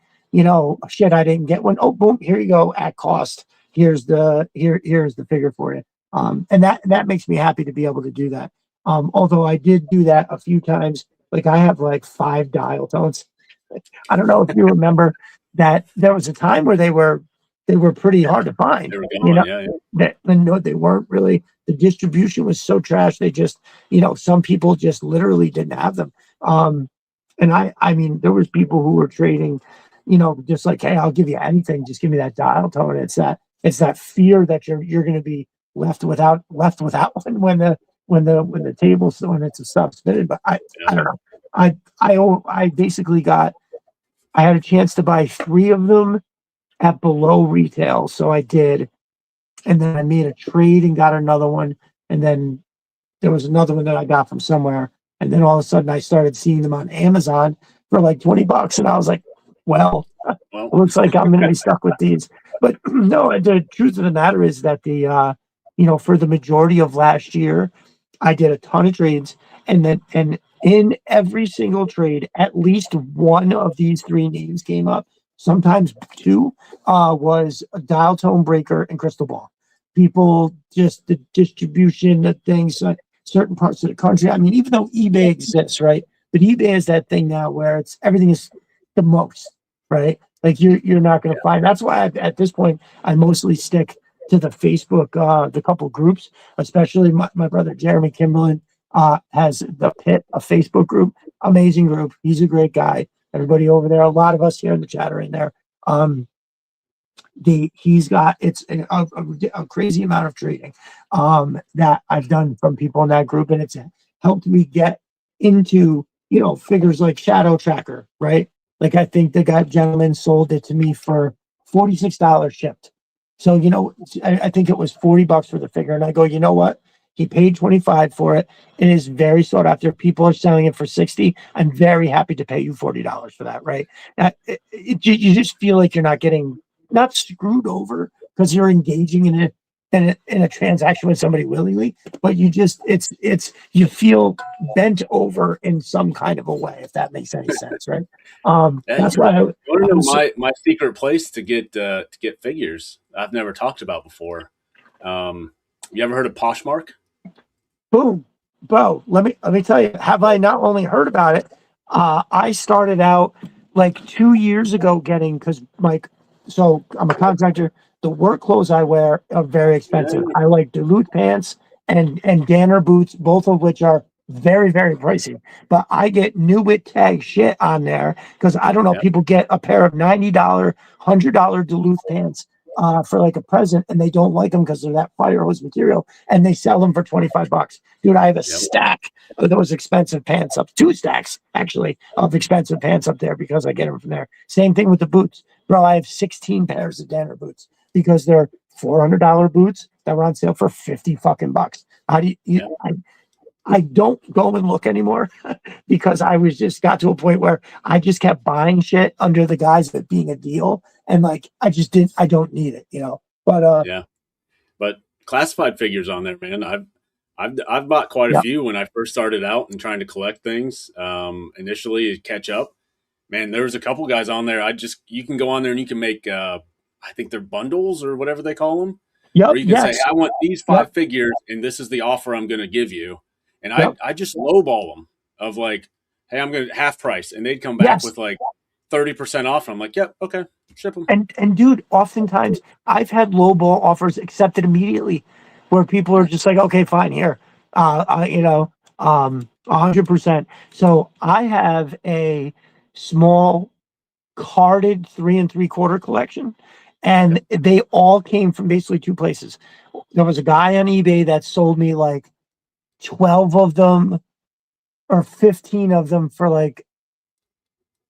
shit, I didn't get one. Oh, boom, here you go at cost. Here's the figure for you. And that makes me happy to be able to do that. Although I did do that a few times. Like I have like 5 dial tones. I don't know if you remember that there was a time where they were they were pretty hard to find. They were You know, gone. Yeah, yeah. no, they weren't really. The distribution was so trash. They just, some people just literally didn't have them. And I mean, there was people who were trading, just like, hey, I'll give you anything, just give me that dial tone. It's that fear that you're going to be left without one when the table's when it's a sub spinning. But I don't know. I basically I had a chance to buy 3 of them at below retail, so I did, and then I made a trade and got another one, and then there was another one that I got from somewhere, and then all of a sudden I started seeing them on Amazon for like $20, and I was like, well, Well, looks like I'm going to be stuck with these. But no, the truth of the matter is that for the majority of last year, I did a ton of trades, and in every single trade, at least one of these 3 names came up. Sometimes 2 was a dial tone breaker and crystal ball. People just the distribution of things, certain parts of the country. I mean, even though eBay exists, right? But eBay is that thing now where everything is the most, right? Like you're not going to find. That's why at this point I mostly stick to the Facebook, the couple groups, especially my brother Jeremy Kimberlin has the Pit, a Facebook group, amazing group. He's a great guy. Everybody over there, a lot of us here in the chat are in there. He's got a crazy amount of trading that I've done from people in that group, and it's helped me get into figures like Shadow Tracker, right? Like I think the gentleman sold it to me for $46 shipped. So I think it was $40 for the figure, and I go, you know what? He paid $25 for it. It is very sought after. People are selling it for $60. I'm very happy to pay you $40 for that, right? You just feel like you're not screwed over because you're engaging in a transaction with somebody willingly, but you feel bent over in some kind of a way, if that makes any sense, right? That's why I want to know my secret place to get figures I've never talked about before. You ever heard of Poshmark? Boom, bro. Let me tell you. Have I not only heard about it? I started out like 2 years ago because so I'm a contractor. The work clothes I wear are very expensive. I like Duluth pants and Danner boots, both of which are very, very pricey. But I get new with tag shit on there because I don't know. Yep. People get a pair of $90, $100 Duluth pants for like a present, and they don't like them because they're that fire hose material, and they sell them for $25. Dude, I have a stack of those expensive pants 2 stacks actually of expensive pants up there because I get them from there. Same thing with the boots, bro. I have 16 pairs of Danner boots because they're $400 boots that were on sale for $50 How do you? I don't go and look anymore because I got to a point where I just kept buying shit under the guise of it being a deal, and like I don't need it, But but classified figures on there, man. I've bought quite a few when I first started out and trying to collect things. Initially to catch up, man. There was a couple guys on there. You can go on there and you can make I think they're bundles or whatever they call them. Yeah. Or you can say, I want these 5 figures, and this is the offer I'm going to give you. And I just lowball them of like, hey, I'm going to half price. And they'd come back with like 30% off. And I'm like, yep, okay, ship them. And dude, oftentimes I've had lowball offers accepted immediately where people are just like, okay, fine, here, 100%. So I have a small carded 3 3/4 collection, and they all came from basically 2 places. There was a guy on eBay that sold me like 12 of them or 15 of them for like,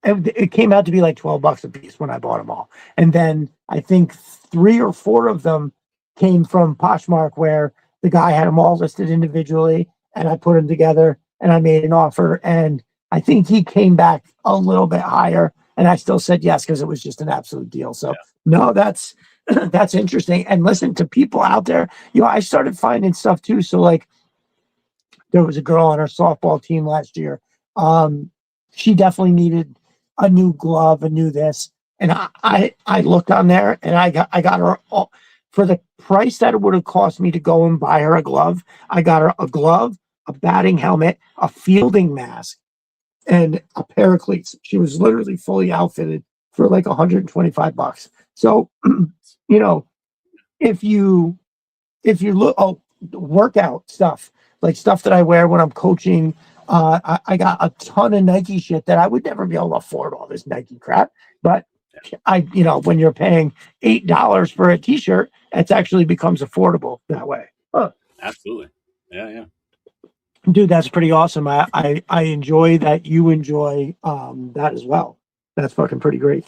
it came out to be like $12 a piece when I bought them all. And then I think 3 or 4 of them came from Poshmark, where the guy had them all listed individually, and I put them together and I made an offer, and I think he came back a little bit higher, and I still said yes because it was just an absolute deal. So no, that's interesting. And listen, to people out there, I started finding stuff too. So like, there was a girl on our softball team last year. She definitely needed a new glove, a new this. And I looked on there, and I got her all, for the price that it would have cost me to go and buy her a glove. I got her a glove, a batting helmet, a fielding mask, and a pair of cleats. She was literally fully outfitted for like $125. So, if you look, workout stuff, like stuff that I wear when I'm coaching. I got a ton of Nike shit that I would never be able to afford all this Nike crap. But when you're paying $8 for a t-shirt, it actually becomes affordable that way. Huh. Absolutely. Yeah. Dude, that's pretty awesome. I enjoy that you enjoy that as well. That's fucking pretty great.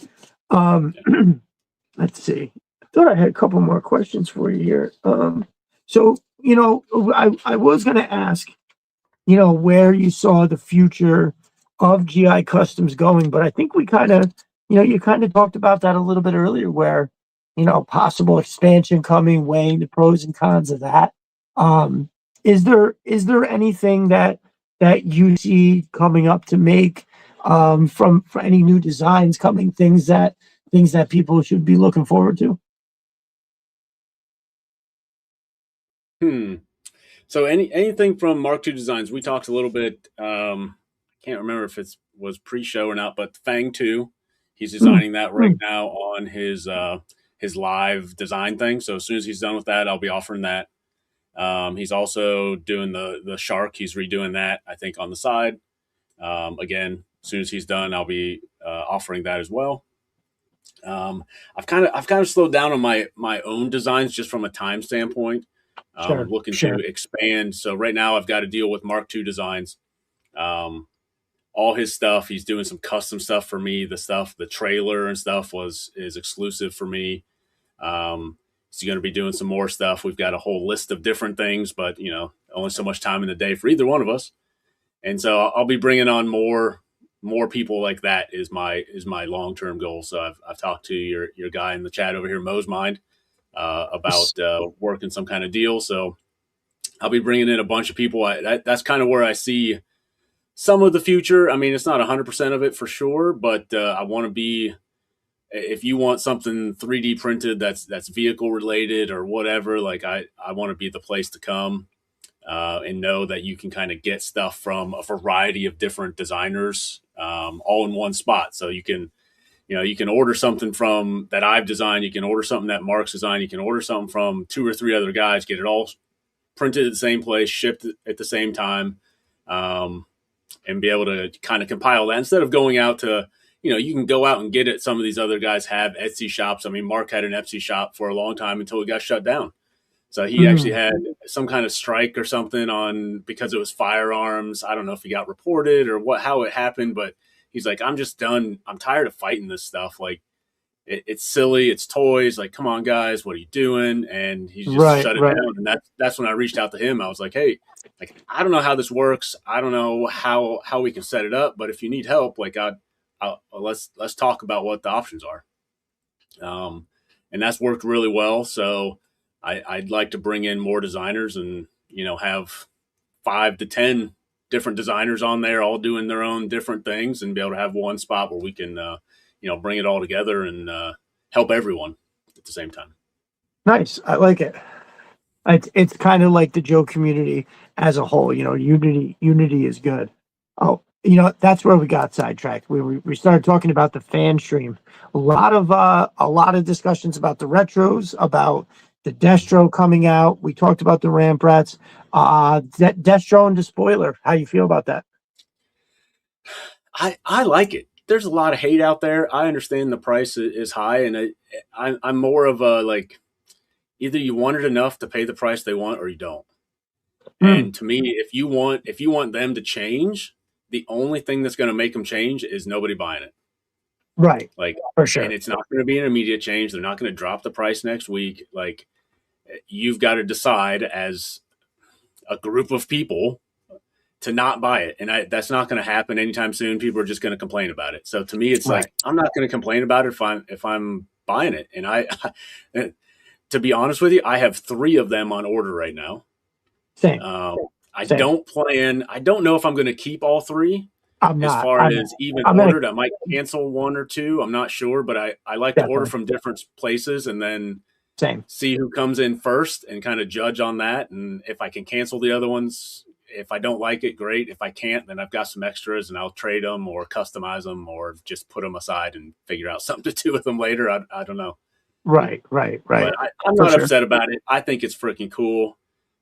Let's see. I thought I had a couple more questions for you here. So I was gonna ask, where you saw the future of GI Customs going, but I think we kind of, you kind of talked about that a little bit earlier, where possible expansion coming, weighing the pros and cons of that. Is there anything that you see coming up to make for any new designs coming, things that people should be looking forward to? So anything from Mark II Designs, we talked a little bit. I can't remember if it was pre-show or not, but Fang 2, he's designing that right now on his live design thing. So as soon as he's done with that, I'll be offering that. He's also doing the shark. He's redoing that, I think, on the side. Again, as soon as he's done, I'll be offering that as well. I've kind of slowed down on my own designs just from a time standpoint. Sure, looking sure. to expand. So right now I've got to deal with Mark II Designs. All his stuff, he's doing some custom stuff for me. The trailer and stuff is exclusive for me. He's going to be doing some more stuff. We've got a whole list of different things, but only so much time in the day for either one of us. And so I'll be bringing on more people like that is my long-term goal. So I've talked to your guy in the chat over here, Mo's Mind, about working some kind of deal. So I'll be bringing in a bunch of people. That's kind of where I see some of the future. I mean, it's not 100% of it for sure, but I want to be, if you want something 3D printed that's vehicle related or whatever, like I want to be the place to come and know that you can kind of get stuff from a variety of different designers all in one spot. So you can order something from that I've designed. You can order something that Mark's designed. You can order something from 2 or 3 other guys, get it all printed at the same place, shipped at the same time, and be able to kind of compile that instead of going out to, you can go out and get it. Some of these other guys have Etsy shops. I mean, Mark had an Etsy shop for a long time until it got shut down. So he actually had some kind of strike or something because it was firearms. I don't know if he got reported or how it happened, but he's like, I'm just done. I'm tired of fighting this stuff. Like it's silly. It's toys. Like, come on guys, what are you doing? And he just shut it down. And that's when I reached out to him. I was like, hey, like, I don't know how this works. I don't know how we can set it up, but if you need help, like let's talk about what the options are. And that's worked really well. So I'd like to bring in more designers and, have 5 to 10 different designers on there, all doing their own different things, and be able to have one spot where we can, bring it all together and help everyone at the same time. Nice. I like it. It's kind of like the Joe community as a whole. Unity is good. Oh, that's where we got sidetracked. We started talking about the fan stream. A lot of discussions about the retros, about the Destro coming out. We talked about the Ramp Rats. Destro and Despoiler. How you feel about that? I like it. There's a lot of hate out there. I understand the price is high, and I'm more of a, like, either you want it enough to pay the price they want or you don't. And to me, if you want them to change, the only thing that's going to make them change is nobody buying it. Right. Like, for sure. And it's not going to be an immediate change. They're not going to drop the price next week. Like, you've got to decide as a group of people to not buy it. And that's not going to happen anytime soon. People are just going to complain about it. So to me, it's like, I'm not going to complain about it if I'm buying it. And to be honest with you, I have 3 of them on order right now. Same. I don't know if I'm going to keep all 3. I might cancel 1 or 2. I'm not sure, but I like to order from different places and then see who comes in first and kind of judge on that. And if I can cancel the other ones, if I don't like it, great. If I can't, then I've got some extras and I'll trade them or customize them or just put them aside and figure out something to do with them later. I don't know. Right. But I'm For not sure. upset about it. I think it's freaking cool.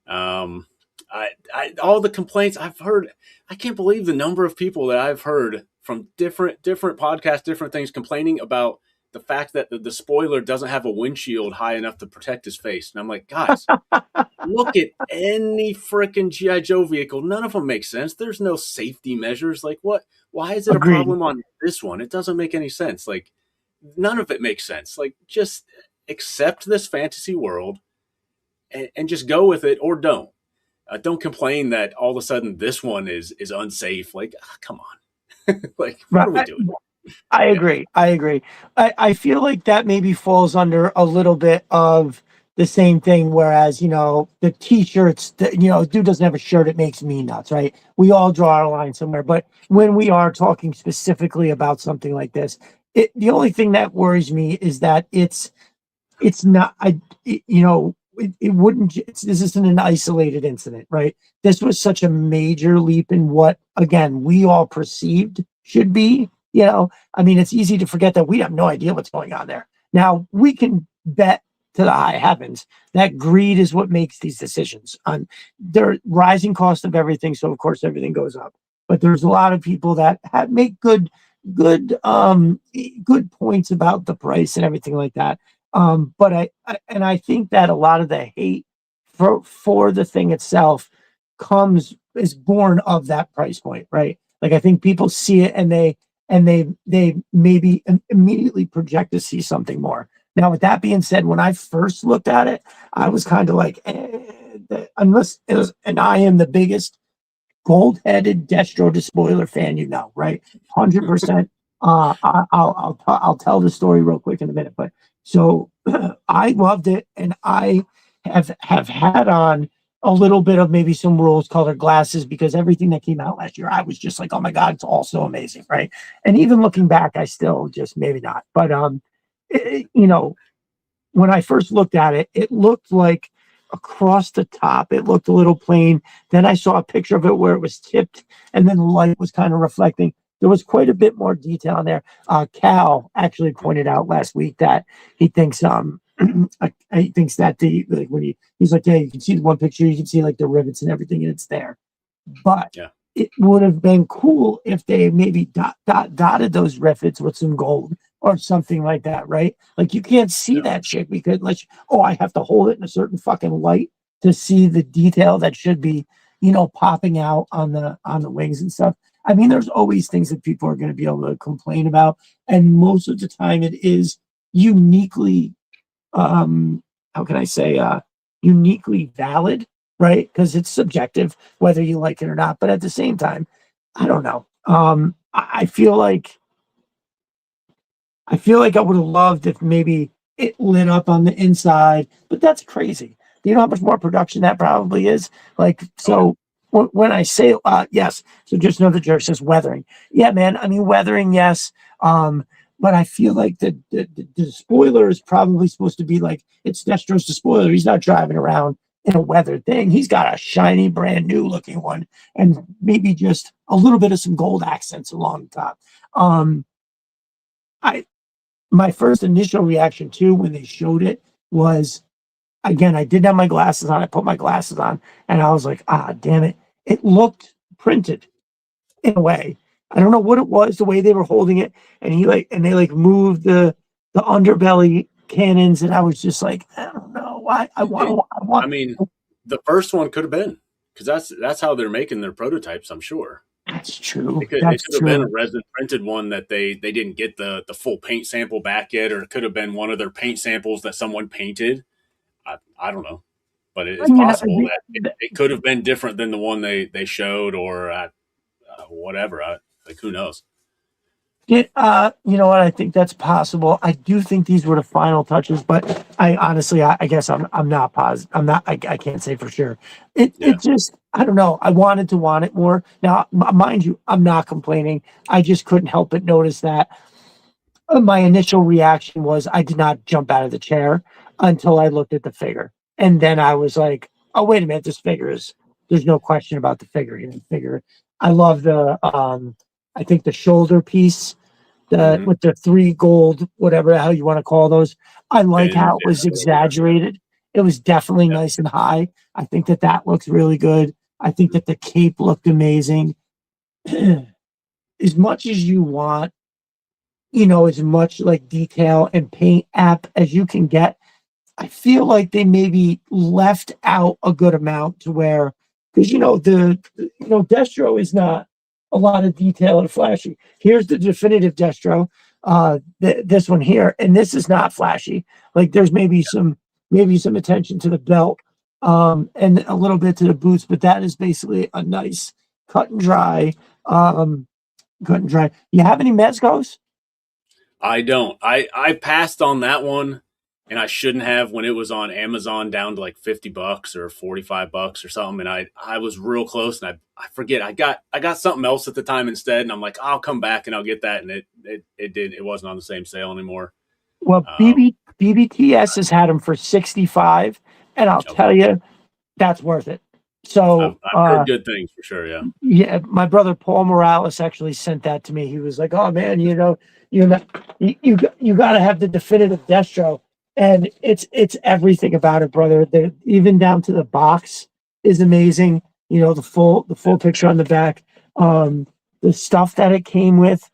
All the complaints I've heard, I can't believe the number of people that I've heard from different podcasts, different things complaining about the fact that the spoiler doesn't have a windshield high enough to protect his face. And I'm like, guys, look at any freaking G.I. Joe vehicle. None of them make sense. There's no safety measures. Like what? Why is it a Agreed. problem on this one? It doesn't make any sense. Like none of it makes sense. Like just accept this fantasy world and just go with it or don't. Don't complain that all of a sudden this one is unsafe. Like, come on. Like, what are we doing? I agree. I feel like that maybe falls under a little bit of the same thing. Whereas, the t-shirts, dude doesn't have a shirt. It makes me nuts, right? We all draw our line somewhere. But when we are talking specifically about something like this, the only thing that worries me is that it's not, it wouldn't, this isn't an isolated incident, right? This was such a major leap in what, again, we all perceived should be, it's easy to forget that we have no idea what's going on there. Now we can bet to the high heavens that greed is what makes these decisions on the rising cost of everything. So of course everything goes up, but there's a lot of people that make good points about the price and everything like that. But I think that a lot of the hate for the thing itself is born of that price point, right? Like I think people see it and they maybe immediately project to see something more. Now, with that being said, when I first looked at it, I was kind of like, unless it was, and I am the biggest gold-headed Destro Despoiler fan, right? 100%. I'll tell the story real quick in a minute, but so I loved it, and I have had on a little bit of maybe some rose-colored glasses because everything that came out last year, I was just like, oh my god, it's all so amazing, right? And even looking back, I still just maybe not, but when I first looked at it, it looked like across the top, it looked a little plain. Then I saw a picture of it where it was tipped, and then the light was kind of reflecting. There was quite a bit more detail in there. Cal actually pointed out last week that he thinks he thinks that he's like, yeah, you can see the one picture, you can see like the rivets and everything, and it's there. But it would have been cool if they maybe dotted those rivets with some gold or something like that, right? Like you can't see that shit because I have to hold it in a certain fucking light to see the detail that should be, popping out on the wings and stuff. I mean, there's always things that people are going to be able to complain about, and most of the time it is uniquely, how can I say, uniquely valid, right? Because it's subjective whether you like it or not. But at the same time, I don't know. I feel like I would have loved if maybe it lit up on the inside, but that's crazy. Do you know how much more production that probably is? Like, so when I say, yes, so just know the jerk says weathering. Yeah, man. I mean, weathering, yes. But I feel like the spoiler is probably supposed to be like, it's Destro's the spoiler. He's not driving around in a weathered thing. He's got a shiny, brand new looking one, and maybe just a little bit of some gold accents along the top. My first initial reaction too, when they showed it, was, again, I didn't have my glasses on. I put my glasses on, and I was like, damn it. It looked printed in a way. I don't know what it was, the way they were holding it, and they moved the underbelly cannons, and I was just like, I don't know. I want. I mean, the first one could have been, because that's how they're making their prototypes, I'm sure. That's true. It could have been a resin printed one that they didn't get the full paint sample back yet, or it could have been one of their paint samples that someone painted. I don't know, but it's possible that it could have been different than the one they showed, or whatever. Who knows? You know what? I think that's possible. I do think these were the final touches, but I honestly, I guess I'm not positive. I can't say for sure. It just, I don't know. I wanted to want it more. Now, mind you, I'm not complaining. I just couldn't help but notice that my initial reaction was I did not jump out of the chair until I looked at the figure. And then I was like, oh, wait a minute, this figure is there's no question about the figure. I love I think the shoulder piece, Mhm. with the three gold, whatever the hell you want to call those. I like Fins, how it was yeah, whatever. exaggerated. It was definitely Yeah. nice and high. I think that looks really good. I think that the cape looked amazing. As much as you want, as much like detail and paint app as you can get, I feel like they maybe left out a good amount to where, because Destro is not a lot of detail and flashy. Here's the definitive Destro, this one here, and this is not flashy. Like there's maybe some attention to the belt, and a little bit to the boots, but that is basically a nice cut and dry, cut and dry. You have any Mezcos? I don't. I passed on that one, and I shouldn't have when it was on Amazon down to like $50 or $45 or something. And I was real close, and I forget I got something else at the time instead, and I'm like, I'll come back and I'll get that, and it wasn't on the same sale anymore. Well, Um, BBTS has had them for 65, and I'll okay. tell you, that's worth it. I've So, I've heard good things for sure. Yeah. yeah, my brother Paul Morales actually sent that to me. He was like, "Oh man, you're not, you got to have the definitive Destro," and it's everything about it, brother. Even down to the box is amazing. The full picture on the back, the stuff that it came with.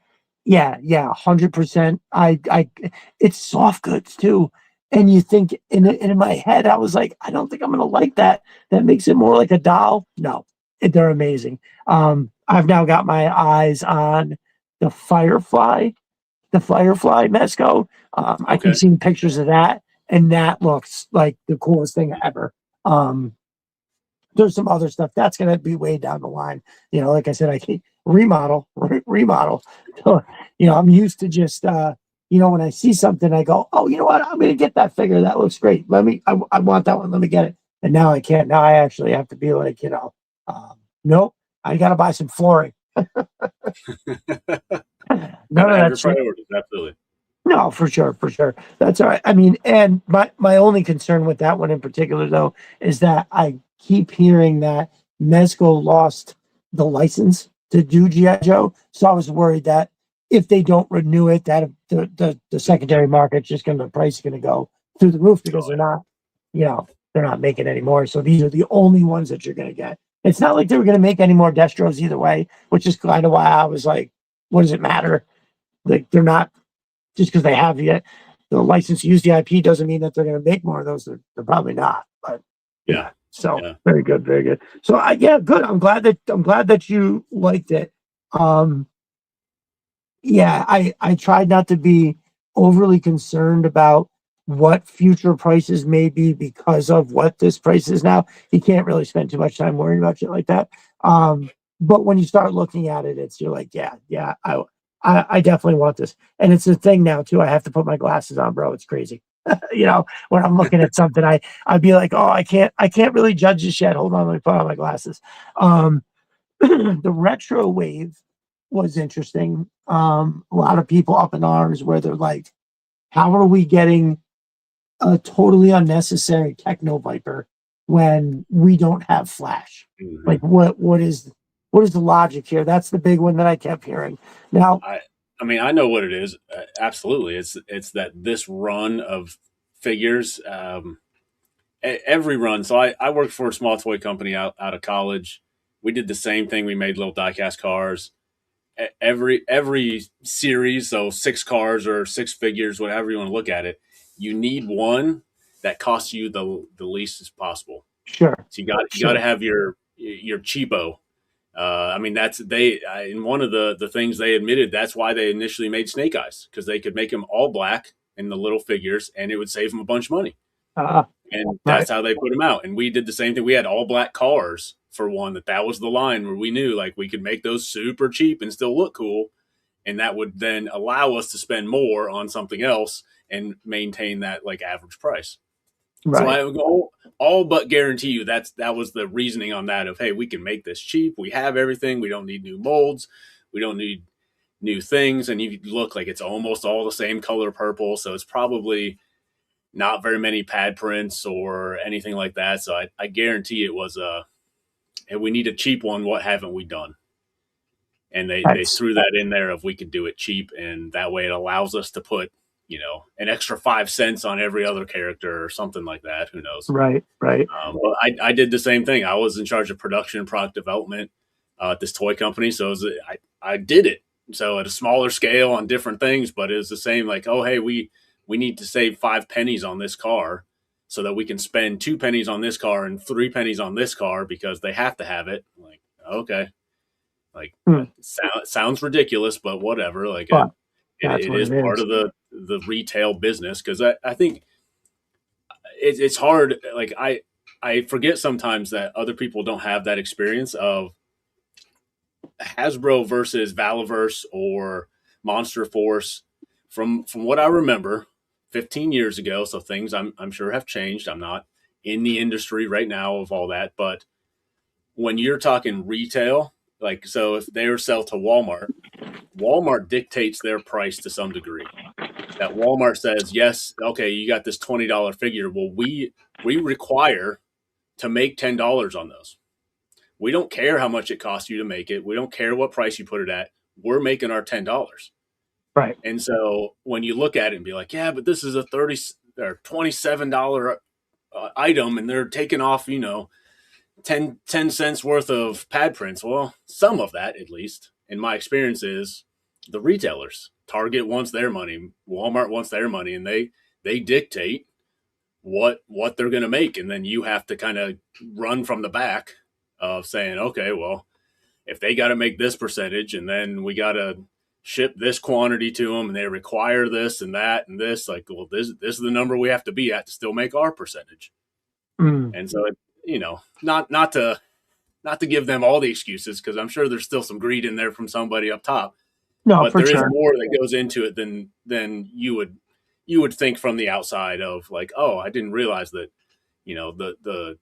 Yeah, yeah, 100%. It's soft goods too. And you think in my head, I was like, I don't think I'm gonna like that. That makes it more like a doll. No, they're amazing. I've now got my eyes on the Firefly, the Firefly Mesco. I keep Okay. seeing pictures of that, and that looks like the coolest thing ever. Um, there's some other stuff that's going to be way down the line. Like I said, I can remodel. So, I'm used to just, when I see something, I go, oh, you know what? I'm going to get that figure. That looks great. I want that one. Let me get it. And now I can't. Now I actually have to be like, nope, I got to buy some flooring. None Gotta of have that your shit. priorities. Absolutely. No, for sure, for sure. That's all right. I mean, and my only concern with that one in particular, though, is that I keep hearing that Mezco lost the license to do GI Joe, so I was worried that if they don't renew it, that the secondary market's just going to the price is going to go through the roof because they're not making any more. So these are the only ones that you're going to get. It's not like they were going to make any more Destros either way, which is kind of why I was like, what does it matter? Like they're not just because they have the license to use the IP doesn't mean that they're going to make more of those. They're probably not. But Yeah. yeah, so Yeah. very good, very good. So yeah, good. I'm glad that you liked it. Um, yeah, I tried not to be overly concerned about what future prices may be because of what this price is now. You can't really spend too much time worrying about shit like that. But when you start looking at it, you're like, yeah, yeah, I definitely want this. And it's a thing now too. I have to put my glasses on, bro. It's crazy. When I'm looking at something, I'd be like, oh, I can't really judge this yet. Hold on, let me put on my glasses. Um, the retro wave was interesting. A lot of people up in arms where they're like, how are we getting a totally unnecessary Techno Viper when we don't have Flash? Mhm. Like, what is the logic here? That's the big one that I kept hearing. Now, I I mean, I know what it is. Absolutely, it's that this run of figures, every run. So I worked for a small toy company out of college. We did the same thing. We made little diecast cars. Every series, so six cars or six figures, whatever you want to look at it, you need one that costs you the least as possible. sure, So you got to sure. have your cheapo. I mean, that's they in one of the things they admitted that's why they initially made Snake Eyes because they could make them all black in the little figures and it would save them a bunch of money. Uh, And right, that's how they put them out. And we did the same thing. We had all black cars for one that was the line where we knew like we could make those super cheap and still look cool, and that would then allow us to spend more on something else and maintain that like average price. So right, I would all but guarantee you that was the reasoning on that of hey, we can make this cheap. We have everything. We don't need new molds. We don't need new things. And you look like it's almost all the same color purple. So it's probably not very many pad prints or anything like that. So I guarantee it was hey, we need a cheap one. What haven't we done? And they Nice. threw that in there if we could do it cheap, and that way it allows us to put, an extra 5 cents on every other character or something like that. Who knows? Right. Well, I did the same thing. I was in charge of production and product development at this toy company, so I did it. So at a smaller scale on different things, but it was the same. Like, oh, hey, we need to save 5 pennies on this car, so that we can spend 2 pennies on this car and 3 pennies on this car because they have to have it. Like, okay, like sounds ridiculous, but whatever. Like, But it is part of the retail business, because I think it's hard. Like, I forget sometimes that other people don't have that experience of Hasbro versus Valaverse or Monster Force. From what I remember 15 years ago, so things I'm sure have changed. I'm not in the industry right now of all that, but when you're talking retail, like, so if they sell to Walmart dictates their price to some degree. That Walmart says, yes, okay, you got this $20 figure. Well, we require to make $10 on those. We don't care how much it costs you to make it. We don't care what price you put it at. We're making our $10. Right. And so when you look at it and be like, yeah, but this is a $30 or $27 item, and they're taking off, 10 cents worth of pad prints. Well, some of that, at least in my experience, is the retailers. Target wants their money. Walmart wants their money, and they dictate what they're going to make. And then you have to kind of run from the back of saying, okay, well, if they got to make this percentage, and then we got to ship this quantity to them, and they require this and that and this, like, well, this is the number we have to be at to still make our percentage. And so, not to give them all the excuses, because I'm sure there's still some greed in there from somebody up top. No, but for there sure. is more that goes into it than you would think from the outside of, like, oh, I didn't realize that, the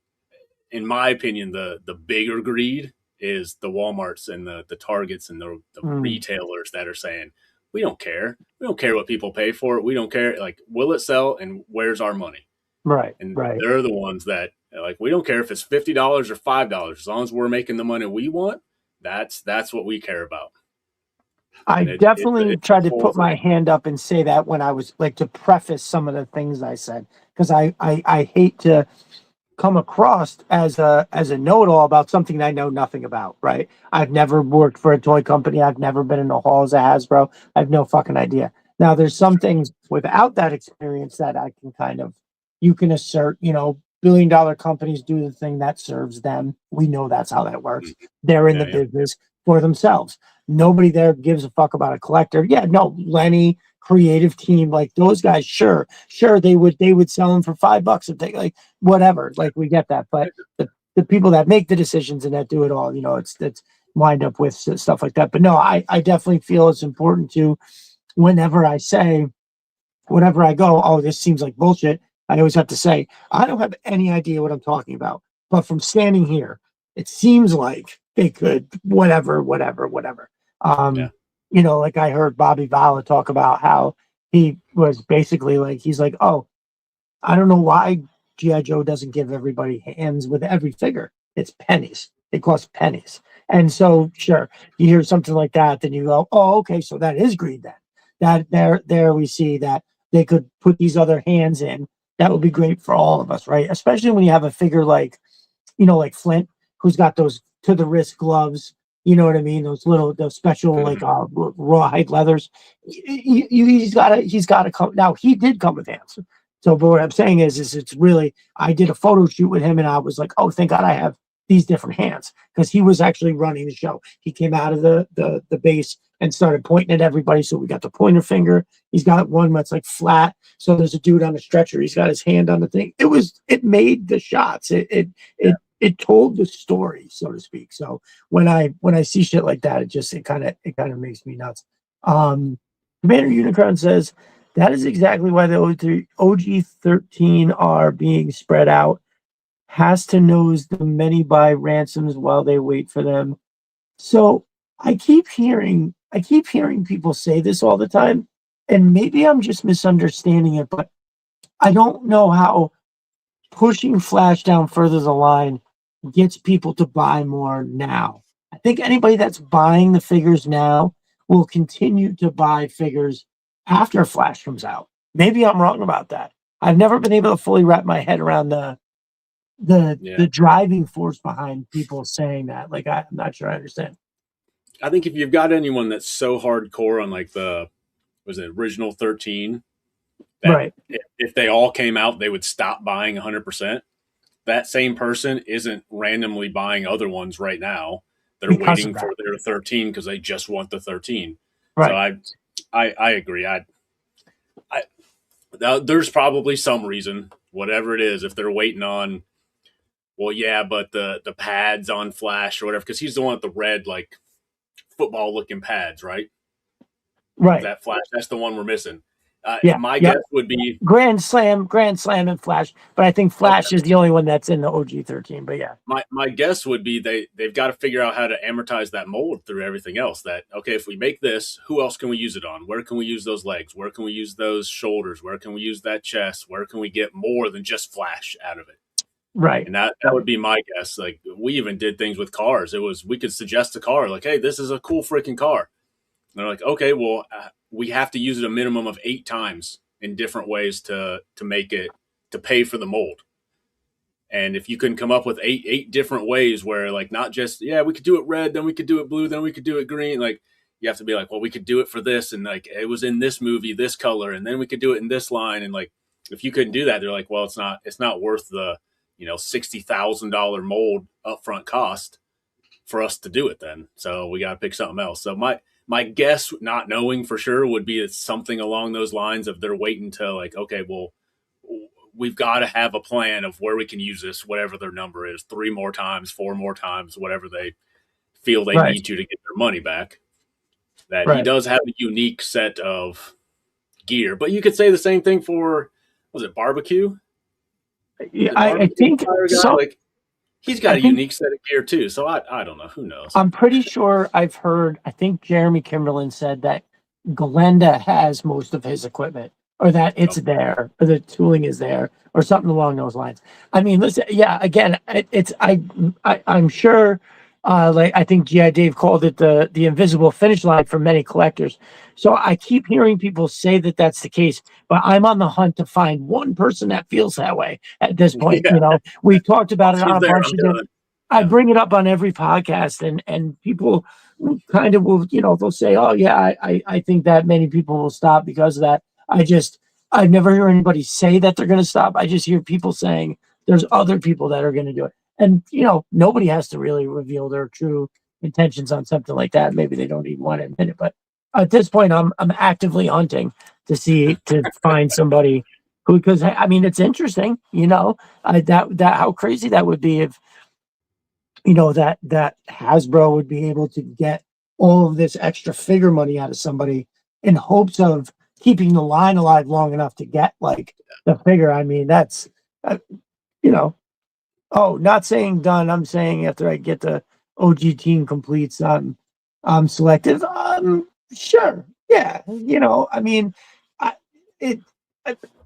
in my opinion, the bigger greed is the Walmarts and the Targets and the retailers that are saying, we don't care. We don't care what people pay for it. We don't care. Like, will it sell, and where's our money? Right. And right. they're the ones that are like, we don't care if it's $50 or $5. As long as we're making the money we want, that's what we care about. I definitely tried to put my hand up and say that when I was, like, to preface some of the things I said, because I hate to come across as a know-it-all about something I know nothing about, right? I've never worked for a toy company. I've never been in the halls of Hasbro. I have no fucking idea. Now, there's some things without that experience that I can kind of, you can assert, billion-dollar companies do the thing that serves them. We know that's how that works. They're in the business for themselves. Nobody there gives a fuck about a collector. Yeah, no, Lenny, creative team, like those guys, sure, they would sell them for $5 if they, like, whatever. Like, we get that, but the people that make the decisions and that do it all, it's wind up with stuff like that. But no, I definitely feel it's important to, whenever I go, oh, this seems like bullshit, I always have to say, I don't have any idea what I'm talking about, but from standing here, it seems like they could whatever. Like, I heard Bobby Vala talk about how he was basically like, he's like, oh, I don't know why G.I. Joe doesn't give everybody hands with every figure. It's pennies. It costs pennies. And so, sure, you hear something like that, then you go, oh, okay, so that is greed then. That there we see that they could put these other hands in. That would be great for all of us, right? Especially when you have a figure like, like Flint, who's got those to the wrist gloves. You know what I mean? Those special, like, rawhide leathers. He's got to come. Now, he did come with hands. So, but what I'm saying is it's really, I did a photo shoot with him, and I was like, oh, thank God I have these different hands, because he was actually running the show. He came out of the base and started pointing at everybody. So we got the pointer finger. He's got one that's like flat. So there's a dude on a stretcher. He's got his hand on the thing. It made the shots. It told the story, so to speak. So when I see shit like that, it kind of makes me nuts. Commander Unicron says that is exactly why the OG-13 are being spread out. Has to nose the many buy ransoms while they wait for them. So I keep hearing people say this all the time, and maybe I'm just misunderstanding it, but I don't know how pushing Flash down further the line gets people to buy more now. I think anybody that's buying the figures now will continue to buy figures after Flash comes out. Maybe I'm wrong about that. I've never been able to fully wrap my head around the driving force behind people saying that. Like, I'm not sure I understand. I think if you've got anyone that's so hardcore on like the was it original 13 that Right. if they all came out they would stop buying 100%. That same person isn't randomly buying other ones right now. They're Because waiting of for that. their 13 because they just want the 13. So Right. I agree. There's probably some reason, whatever it is, if they're waiting on, well, yeah, but the pads on Flash or whatever, because he's the one with the red like football looking pads, right? Right. That Flash, that's the one we're missing. Yeah. My Yep. guess would be Grand Slam, and Flash. But I think Flash is the only one that's in the OG 13. But yeah. my guess would be they've got to figure out how to amortize that mold through everything else. That okay, if we make this, who else can we use it on? Where can we use those legs? Where can we use those shoulders? Where can we use that chest? Where can we get more than just Flash out of it? Right. And that would be my guess. Like we even did things with cars. It was we could suggest a car like, hey, this is a cool freaking car. And they're like, okay, well, we have to use it a minimum of 8 times in different ways to make it to pay for the mold. And if you can come up with eight different ways where like not just we could do it red, then we could do it blue, then we could do it green, like you have to be like, well, we could do it for this, and like it was in this movie, this color, and then we could do it in this line, and like if you couldn't do that, they're like, well, it's not worth the $60,000 mold upfront cost for us to do it then. So we got to pick something else. So my guess, not knowing for sure, would be it's something along those lines of they're waiting to like, okay, well, we've got to have a plan of where we can use this, whatever their number is, 3 more times, 4 more times, whatever they feel they Right. need to get their money back. That he Right. does have a unique set of gear, but you could say the same thing for, was it barbecue? Yeah, The I barbecue think fire guy? so. Like he's got I a think unique set of gear too. So I don't know. Who knows? I'm pretty sure I've heard. I think Jeremy Kimberlin said that Glenda has most of his equipment, or that it's there, or the tooling is there, or something along those lines. I mean, listen, yeah. Again, I'm sure. Like I think GI Dave called it the invisible finish line for many collectors. So I keep hearing people say that that's the case, but I'm on the hunt to find one person that feels that way at this point. Yeah. We've talked about it He's on a there. bunch I'm of different. done. I Yeah. bring it up on every podcast, and people kind of will, they'll say, "Oh yeah, I think that many people will stop because of that." I've never heard anybody say that they're going to stop. I just hear people saying there's other people that are going to do it, and nobody has to really reveal their true intentions on something like that. Maybe they don't even want to admit it, but at this point, I'm actively hunting to find somebody who, because I mean, it's interesting, that how crazy that would be if that Hasbro would be able to get all of this extra figure money out of somebody in hopes of keeping the line alive long enough to get like the figure. I mean, that's you know. Oh, not saying done. I'm saying after I get the OG team completes, I'm selective. Sure, yeah. I mean, I, it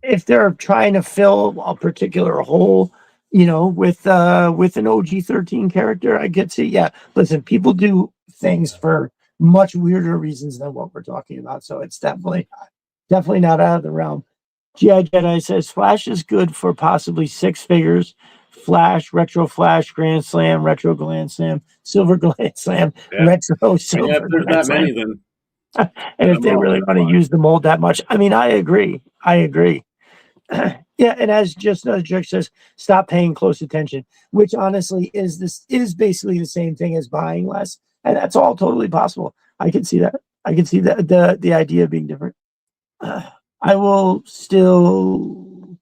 if they're trying to fill a particular hole, with an OG 13 character, I get to, yeah. Listen, people do things for much weirder reasons than what we're talking about, so it's definitely not out of the realm. GI Jedi says Flash is good for possibly 6 figures. Flash, Retro Flash, Grand Slam, Retro Grand Slam, Silver Grand Slam, Yeah. Retro Silver. Yeah, if there's Grand that Slam. many, then And if they really want to use the mold that much, I mean, I agree. Yeah, and as just another jerk says, stop paying close attention, which honestly is basically the same thing as buying less, and that's all totally possible. I can see that. I can see the idea being different. I will still.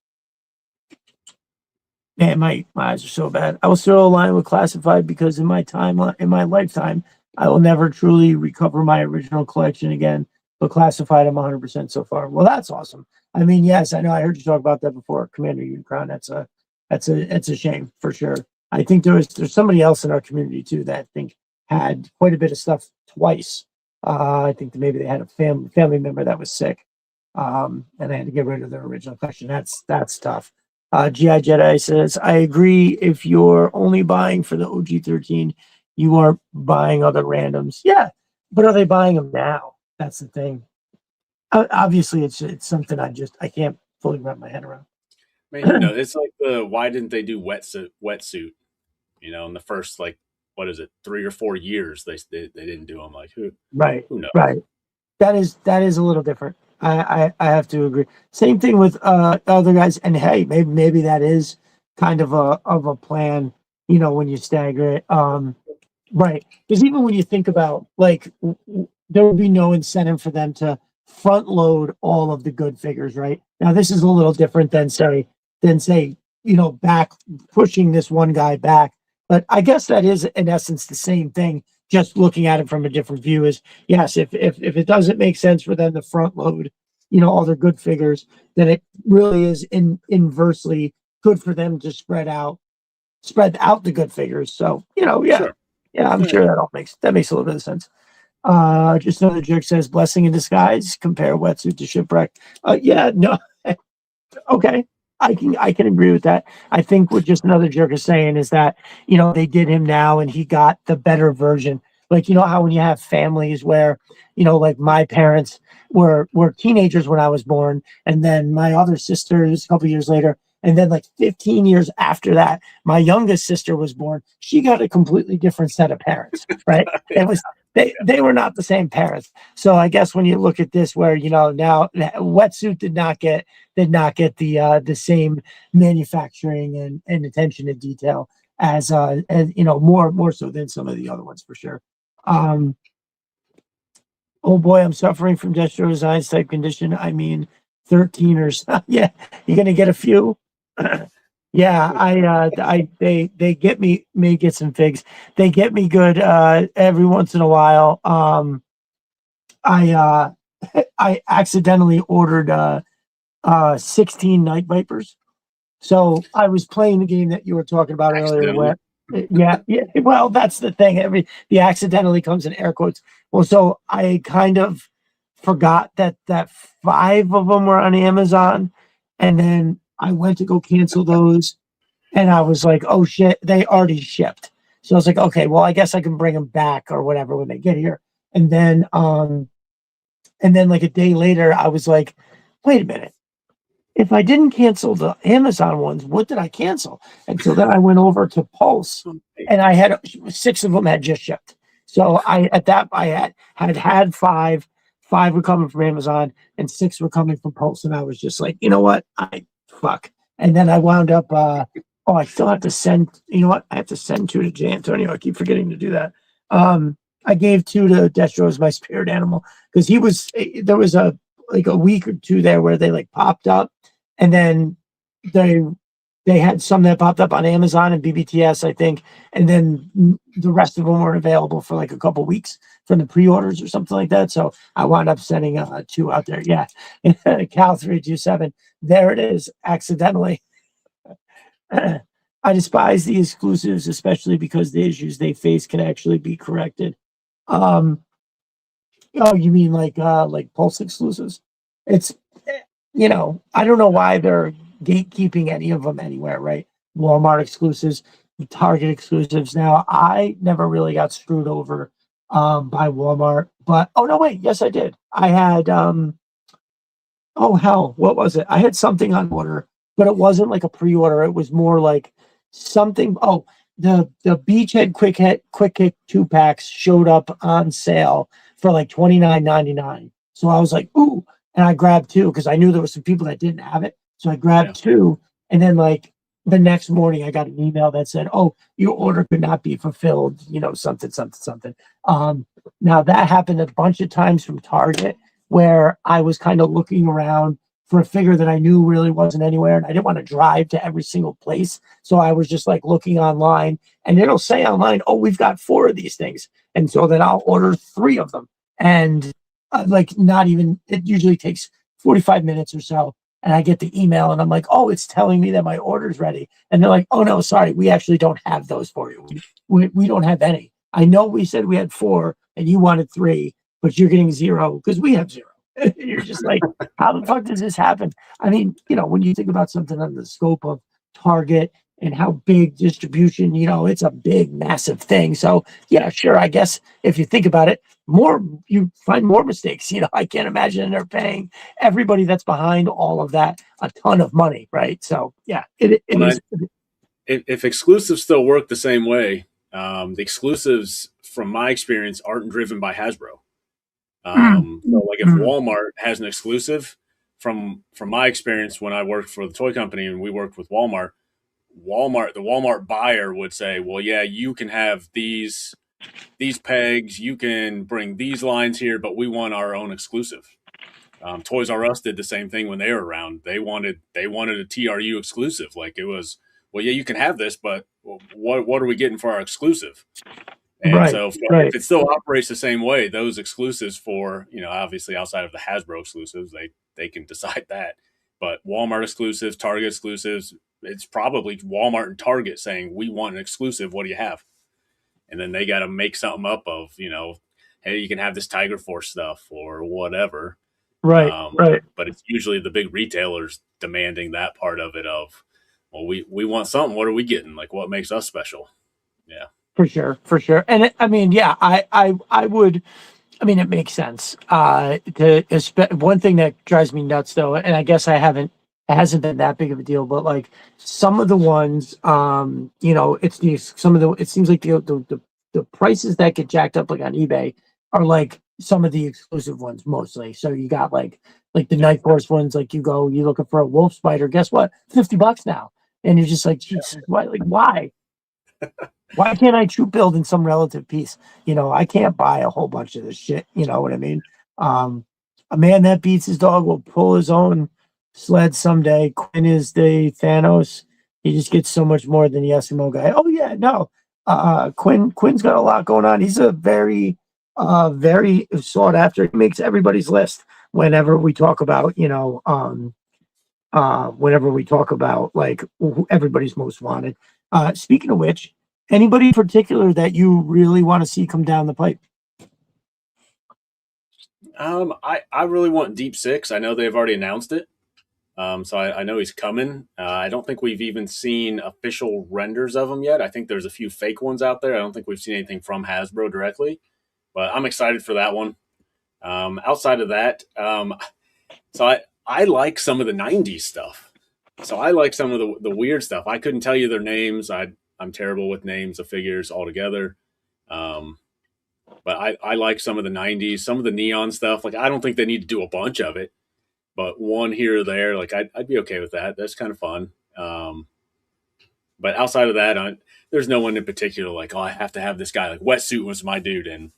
Man, my eyes are so bad. I will still align with classified because in my lifetime, I will never truly recover my original collection again. But classified, I'm 100% so far. Well, that's awesome. I mean, yes, I know. I heard you talk about that before, Commander Unicron. It's a shame for sure. I think there's somebody else in our community too that I think had quite a bit of stuff twice. I think that maybe they had a family member that was sick, and they had to get rid of their original collection. That's tough. GI Jedi says, I agree. If you're only buying for the OG-13, you aren't buying other randoms. Yeah, but are they buying them now? That's the thing. Obviously, it's something I can't fully wrap my head around. I mean, who knows? It's like why didn't they do wetsuit? You know, in the first like what is it, 3 or 4 years they didn't do them. Like Right, who knows? right. That is a little different. I have to agree. Same thing with other guys. And hey, maybe that is kind of a plan. You know, when you stagger it. Right. Because even when you think about like there would be no incentive for them to front load all of the good figures, right? Now this is a little different than say, back pushing this one guy back. But I guess that is in essence the same thing, just looking at it from a different view is yes, if it doesn't make sense for them to front load, all their good figures, then it really is inversely good for them to spread out the good figures. So, yeah. Sure. Yeah, I'm sure that makes a little bit of sense. Just another jerk says blessing in disguise, compare wetsuit to shipwreck. Yeah, no. Okay. I can agree with that. I think what just another jerk is saying is that, they did him now and he got the better version. Like, how when you have families where, like my parents were teenagers when I was born, and then my other sisters a couple years later, and then like 15 years after that, my youngest sister was born. She got a completely different set of parents, right? It was they were not the same parents. So I guess when you look at this, where now wetsuit did not get the same manufacturing and attention to detail as more so than some of the other ones for sure. Oh boy, I'm suffering from Destro Designs type condition. I mean, 13ers. Yeah, you're gonna get a few. Yeah, they get me, may get some figs. They get me good every once in a while. I I accidentally ordered 16 Night Vipers. So I was playing the game that you were talking about earlier. Where, yeah. Well, that's the thing. The accidentally comes in air quotes. Well, so I kind of forgot that 5 of them were on Amazon, and then I went to go cancel those, and I was like, oh shit, they already shipped. So I was like, okay, well, I guess I can bring them back or whatever when they get here. And then like a day later, I was like, wait a minute. If I didn't cancel the Amazon ones, what did I cancel? And so then I went over to Pulse, and I had 6 of them had just shipped. So I had 5 were coming from Amazon and 6 were coming from Pulse, and I was just like, you know what, fuck. And then I wound up. I still have to send. You know what? I have to send 2 to J. Antonio. I keep forgetting to do that. I gave 2 to Destro as my spirit animal because there was a week or 2 there where they like popped up, and then they had some that popped up on Amazon and BBTS, I think, and then the rest of them weren't available for like a couple weeks from the pre-orders or something like that. So I wound up sending 2 out there. Yeah, Cal 327. There it is, accidentally. I despise the exclusives, especially because the issues they face can actually be corrected. Oh, you mean like Pulse exclusives? It's I don't know why they're gatekeeping any of them anywhere, right? Walmart exclusives, Target exclusives. Now, I never really got screwed over by Walmart, but oh no, wait, yes I did. I had oh hell, what was it? I had something on order, but it wasn't like a pre-order. It was more like something. Oh, the Beachhead Quick Kick 2-packs showed up on sale for like $29.99. So I was like, ooh, and I grabbed 2 because I knew there were some people that didn't have it. So I grabbed 2, and then like the next morning I got an email that said, oh, your order could not be fulfilled, something. Now that happened a bunch of times from Target, where I was kind of looking around for a figure that I knew really wasn't anywhere, and I didn't want to drive to every single place. So I was just like looking online, and it'll say online, oh, we've got 4 of these things. And so then I'll order 3 of them. And not even, it usually takes 45 minutes or so. And I get the email and I'm like, oh, it's telling me that my order's ready. And they're like, oh no, sorry, we actually don't have those for you. We don't have any. I know we said we had 4 and you wanted 3, but you're getting 0 because we have 0. You're just like, how the fuck does this happen? I mean, when you think about something on the scope of Target and how big distribution, it's a big, massive thing. So yeah, sure. I guess if you think about it, you find more mistakes. I can't imagine they're paying everybody that's behind all of that a ton of money, right? So yeah, it is. If exclusives still work the same way, the exclusives, from my experience, aren't driven by Hasbro. So like if Walmart has an exclusive, from my experience when I worked for the toy company and we worked with Walmart, the Walmart buyer would say, well, yeah, you can have these pegs, you can bring these lines here, but we want our own exclusive. Toys R Us did the same thing when they were around. They wanted a TRU exclusive. Like, it was, well, yeah, you can have this, but what are we getting for our exclusive? And Right, so right. if it still operates the same way, those exclusives for, obviously outside of the Hasbro exclusives, they can decide that. But Walmart exclusives, Target exclusives, it's probably Walmart and Target saying, we want an exclusive. What do you have? And then they got to make something up of, hey, you can have this Tiger Force stuff or whatever. Right, right. But it's usually the big retailers demanding that part of it of, well, we want something. What are we getting? Like, what makes us special? Yeah. For sure, for sure. And I mean, yeah, I would. I mean, it makes sense. One thing that drives me nuts, though, and I guess it hasn't been that big of a deal, but like some of the ones, it seems like the prices that get jacked up like on eBay are like some of the exclusive ones mostly. So you got like the Night Force ones, like you're looking for a wolf spider, guess what? $50 now. And you're just like, Jesus, why? Like, why? Why can't I troop build in some relative piece? I can't buy a whole bunch of this shit. You know what I mean? A man that beats his dog will pull his own sled someday. Quinn is the Thanos. He just gets so much more than the Eskimo guy. Oh yeah, no. Quinn's got a lot going on. He's a very, very sought after. He makes everybody's list whenever we talk about, whenever we talk about like everybody's most wanted. Speaking of which, anybody in particular that you really want to see come down the pipe? I really want Deep Six. I know they've already announced it. So I know he's coming. I don't think we've even seen official renders of him yet. I think there's a few fake ones out there. I don't think we've seen anything from Hasbro directly, but I'm excited for that one. Outside of that, so I like some of the 90s stuff. So I like some of the weird stuff. I couldn't tell you their names. I'm terrible with names of figures altogether. But I like some of the 90s, some of the neon stuff. Like, I don't think they need to do a bunch of it, but one here or there, like I'd be okay with that. That's kind of fun. But outside of that, there's no one in particular like, oh, I have to have this guy. Like, Wetsuit was my dude, and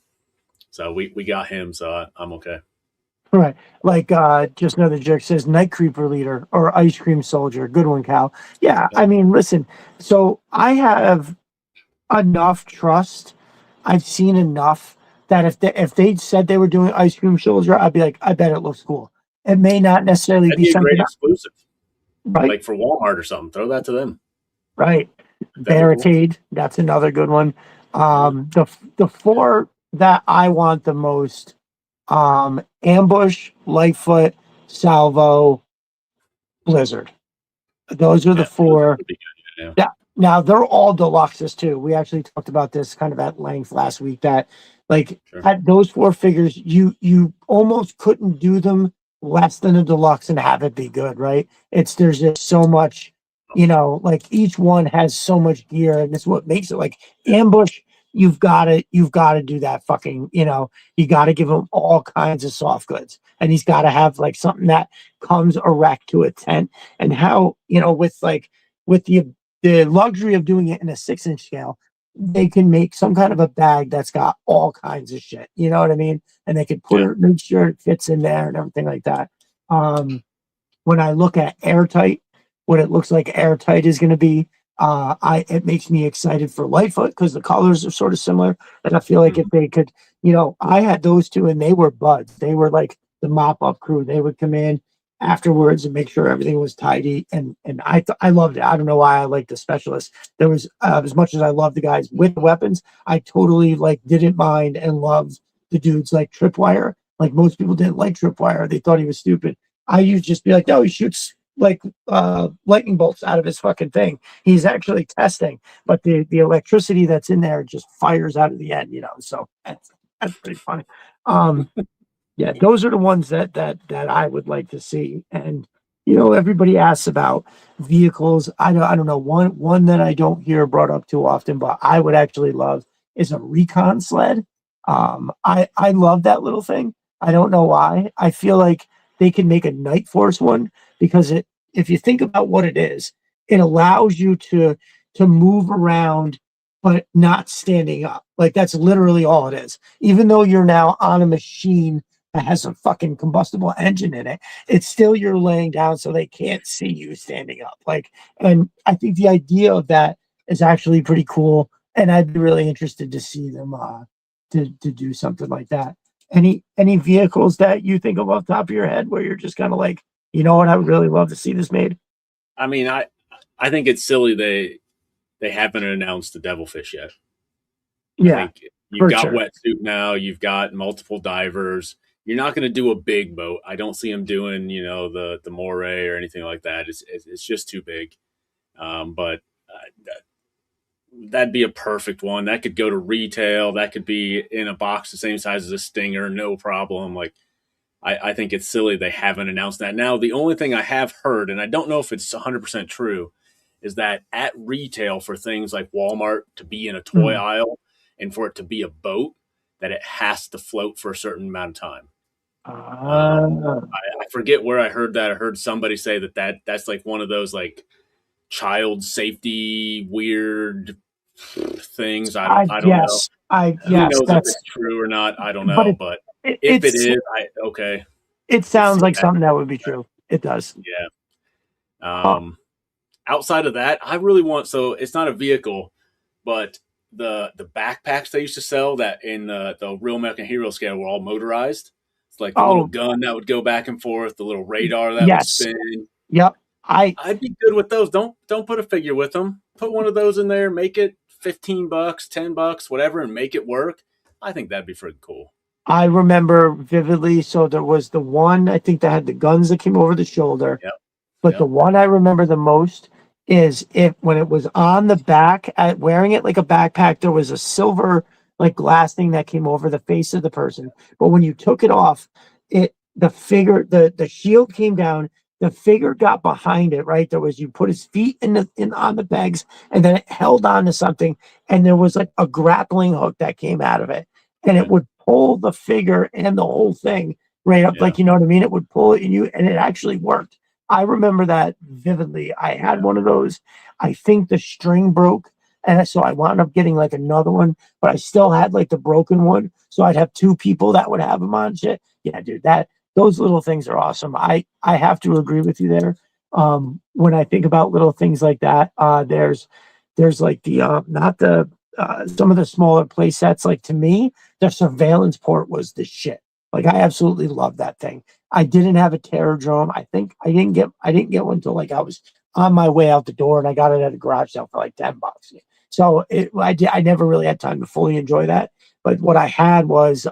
so we got him. So I'm okay. Right. Like just another jerk says Night Creeper Leader or Ice Cream Soldier. Good one, Cal. Yeah, I mean, listen, so I have enough trust. I've seen enough that if they said they were doing Ice Cream Soldier, I'd be like, I bet it looks cool. It may not necessarily That'd be be a something great exclusive, right, like for Walmart or something. Throw that to them. right. That'd be cool. Barricade, that's another good one. The four that I want the most, Ambush, Lightfoot, Salvo, Blizzard. Those are the four. Would be good, Yeah. Now they're all deluxes too. We actually talked about this kind of at length last week. That like Sure. at those four figures, you almost couldn't do them less than a deluxe and have it be good, right? There's just so much, like each one has so much gear, and that's what makes it like Ambush. You've got to do that fucking, you got to give him all kinds of soft goods, and he's got to have like something that comes erect to a tent, and how, with the luxury of doing it in a 6-inch scale, they can make some kind of a bag that's got all kinds of shit. You know what I mean? And they can make sure it fits in there and everything like that. When I look at Airtight, what it looks like Airtight is going to be, it makes me excited for Lightfoot because the colors are sort of similar. And I feel like if they could, I had those two and they were buds. They were like the mop up crew. They would come in afterwards and make sure everything was tidy. And I loved it. I don't know why I liked the specialist. There was, as much as I love the guys with the weapons, I totally didn't mind and loved the dudes like Tripwire Like most people didn't like Tripwire. They thought he was stupid. I used to just be like, no, he shoots like lightning bolts out of his fucking thing. He's actually testing, but the electricity that's in there just fires out of the end, you know. So that's pretty funny. Um, yeah, those are the ones that I would like to see. And you know, everybody asks about vehicles. I don't know one that I don't hear brought up too often, but I would actually love is a recon sled. I love that little thing. I don't know why. I feel like they can make a Night Force one because it if you think about what it is, it allows you to move around but not standing up. Like that's literally all it is. Even though you're now on a machine that has a fucking combustible engine in it, it's still you're laying down so they can't see you standing up. Like, and I think the idea of that is actually pretty cool. And I'd be really interested to see them to do something like that. Any vehicles that you think of off the top of your head where you're just kind of like, you know what, I would really love to see this made? I mean, I think it's silly they haven't announced the Devilfish yet. I Yeah, think for you've got sure. wetsuit now, you've got multiple divers. You're not going to do a big boat. I don't see them doing, you know, the moray or anything like that. It's just too big. But that'd be a perfect one. That could go to retail. That could be in a box the same size as a Stinger, no problem. Like I think it's silly they haven't announced that. Now, the only thing I have heard, and I don't know if it's 100% true, is that at retail for things like Walmart to be in a toy Mm. aisle and for it to be a boat, that it has to float for a certain amount of time. Uh, I forget where I heard that. I heard somebody say that's like one of those like child safety weird things. I I don't know. guess. I Who yes, knows if that's it's true or not? I don't but know. But if it it's is, I okay. it Could see sounds like that. something that would be true. It does. Yeah. Uh, Outside of that, I really want. So it's not a vehicle, but the backpacks they used to sell that in the Real American Hero scale were all motorized. It's like the little oh gun that would go back and forth, the little radar that would yes. spin. Yep. I I'd be good with those. Don't put a figure with them. Put one of those in there. Make it $15, $10, whatever, and make it work. I think that'd be freaking cool. I remember vividly. So there was the one I think that had the guns that came over the shoulder, Yep. but the Yep. one I remember the most is if when it was on the back at wearing it like a backpack, there was a silver like glass thing that came over the face of the person. But when you took it off, it the figure the shield came down, the figure got behind it, right? There was you put his feet in on the pegs and then it held on to something, and there was like a grappling hook that came out of it, and it Okay. would pull the figure and the whole thing right up, Yeah. like you know what I mean? It would pull it in you, and it actually worked. I remember that vividly. I had Yeah. one of those. I think the string broke, and so I wound up getting like another one, but I still had like the broken one. So I'd have two people that would have them on shit. Yeah, dude, that those little things are awesome. I have to agree with you there. When I think about little things like that, there's like the not the some of the smaller play sets. Like to me, the surveillance port was the shit. Like I absolutely love that thing. I didn't have a terror drone. I think I didn't get one until like I was on my way out the door, and I got it at a garage sale for like $10. So I never really had time to fully enjoy that. But what I had was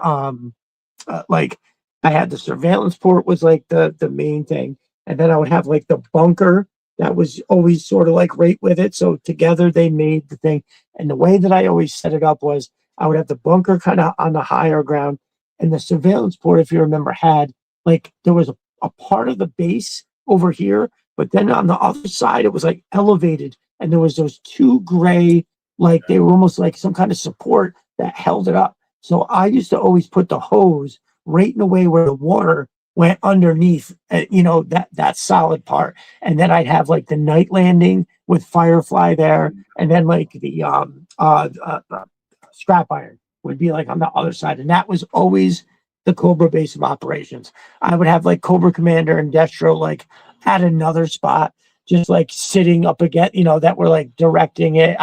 like I had the surveillance port was like the main thing, and then I would have like the bunker that was always sort of like right with it. So together they made the thing. And the way that I always set it up was I would have the bunker kind of on the higher ground, and the surveillance port, if you remember, had like there was a part of the base over here, but then on the other side it was like elevated, and there was those two gray, like they were almost like some kind of support that held it up. So I used to always put the hose right in the way where the water went underneath, you know, that solid part, and then I'd have like the night landing with Firefly there, and then like the scrap iron would be like on the other side, and that was always the Cobra base of operations. I would have like Cobra Commander and Destro like at another spot, just like sitting up again, you know, that were like directing it.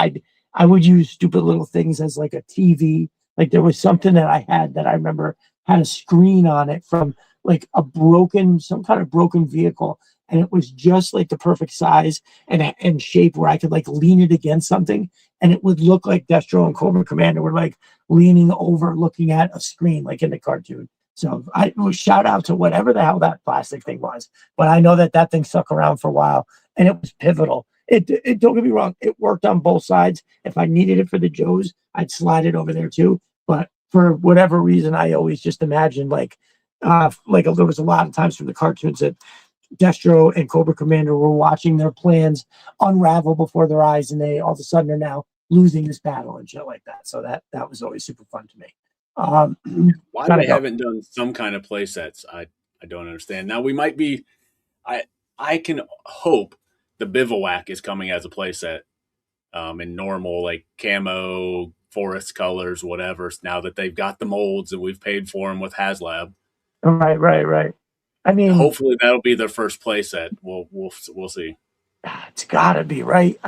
I would use stupid little things as like a TV. Like there was something that I had that I remember had a screen on it from like some kind of broken vehicle, and it was just like the perfect size and shape where I could like lean it against something, and it would look like Destro and Cobra Commander were like leaning over, looking at a screen, like in the cartoon. So shout out to whatever the hell that plastic thing was. But I know that that thing stuck around for a while and it was pivotal. It don't get me wrong, it worked on both sides. If I needed it for the Joes, I'd slide it over there too. But for whatever reason, I always just imagined like there was a lot of times from the cartoons that Destro and Cobra Commander were watching their plans unravel before their eyes, and they all of a sudden are now losing this battle and shit like that. So that was always super fun to me. Why Gotta they go. haven't done some kind of play sets, I don't understand. Now we might be, I can hope the Bivouac is coming as a play set, in normal like camo, forest colors, whatever. Now that they've got the molds and we've paid for them with HasLab, Right. I mean, hopefully that'll be their first play set. We'll see. it's gotta be right.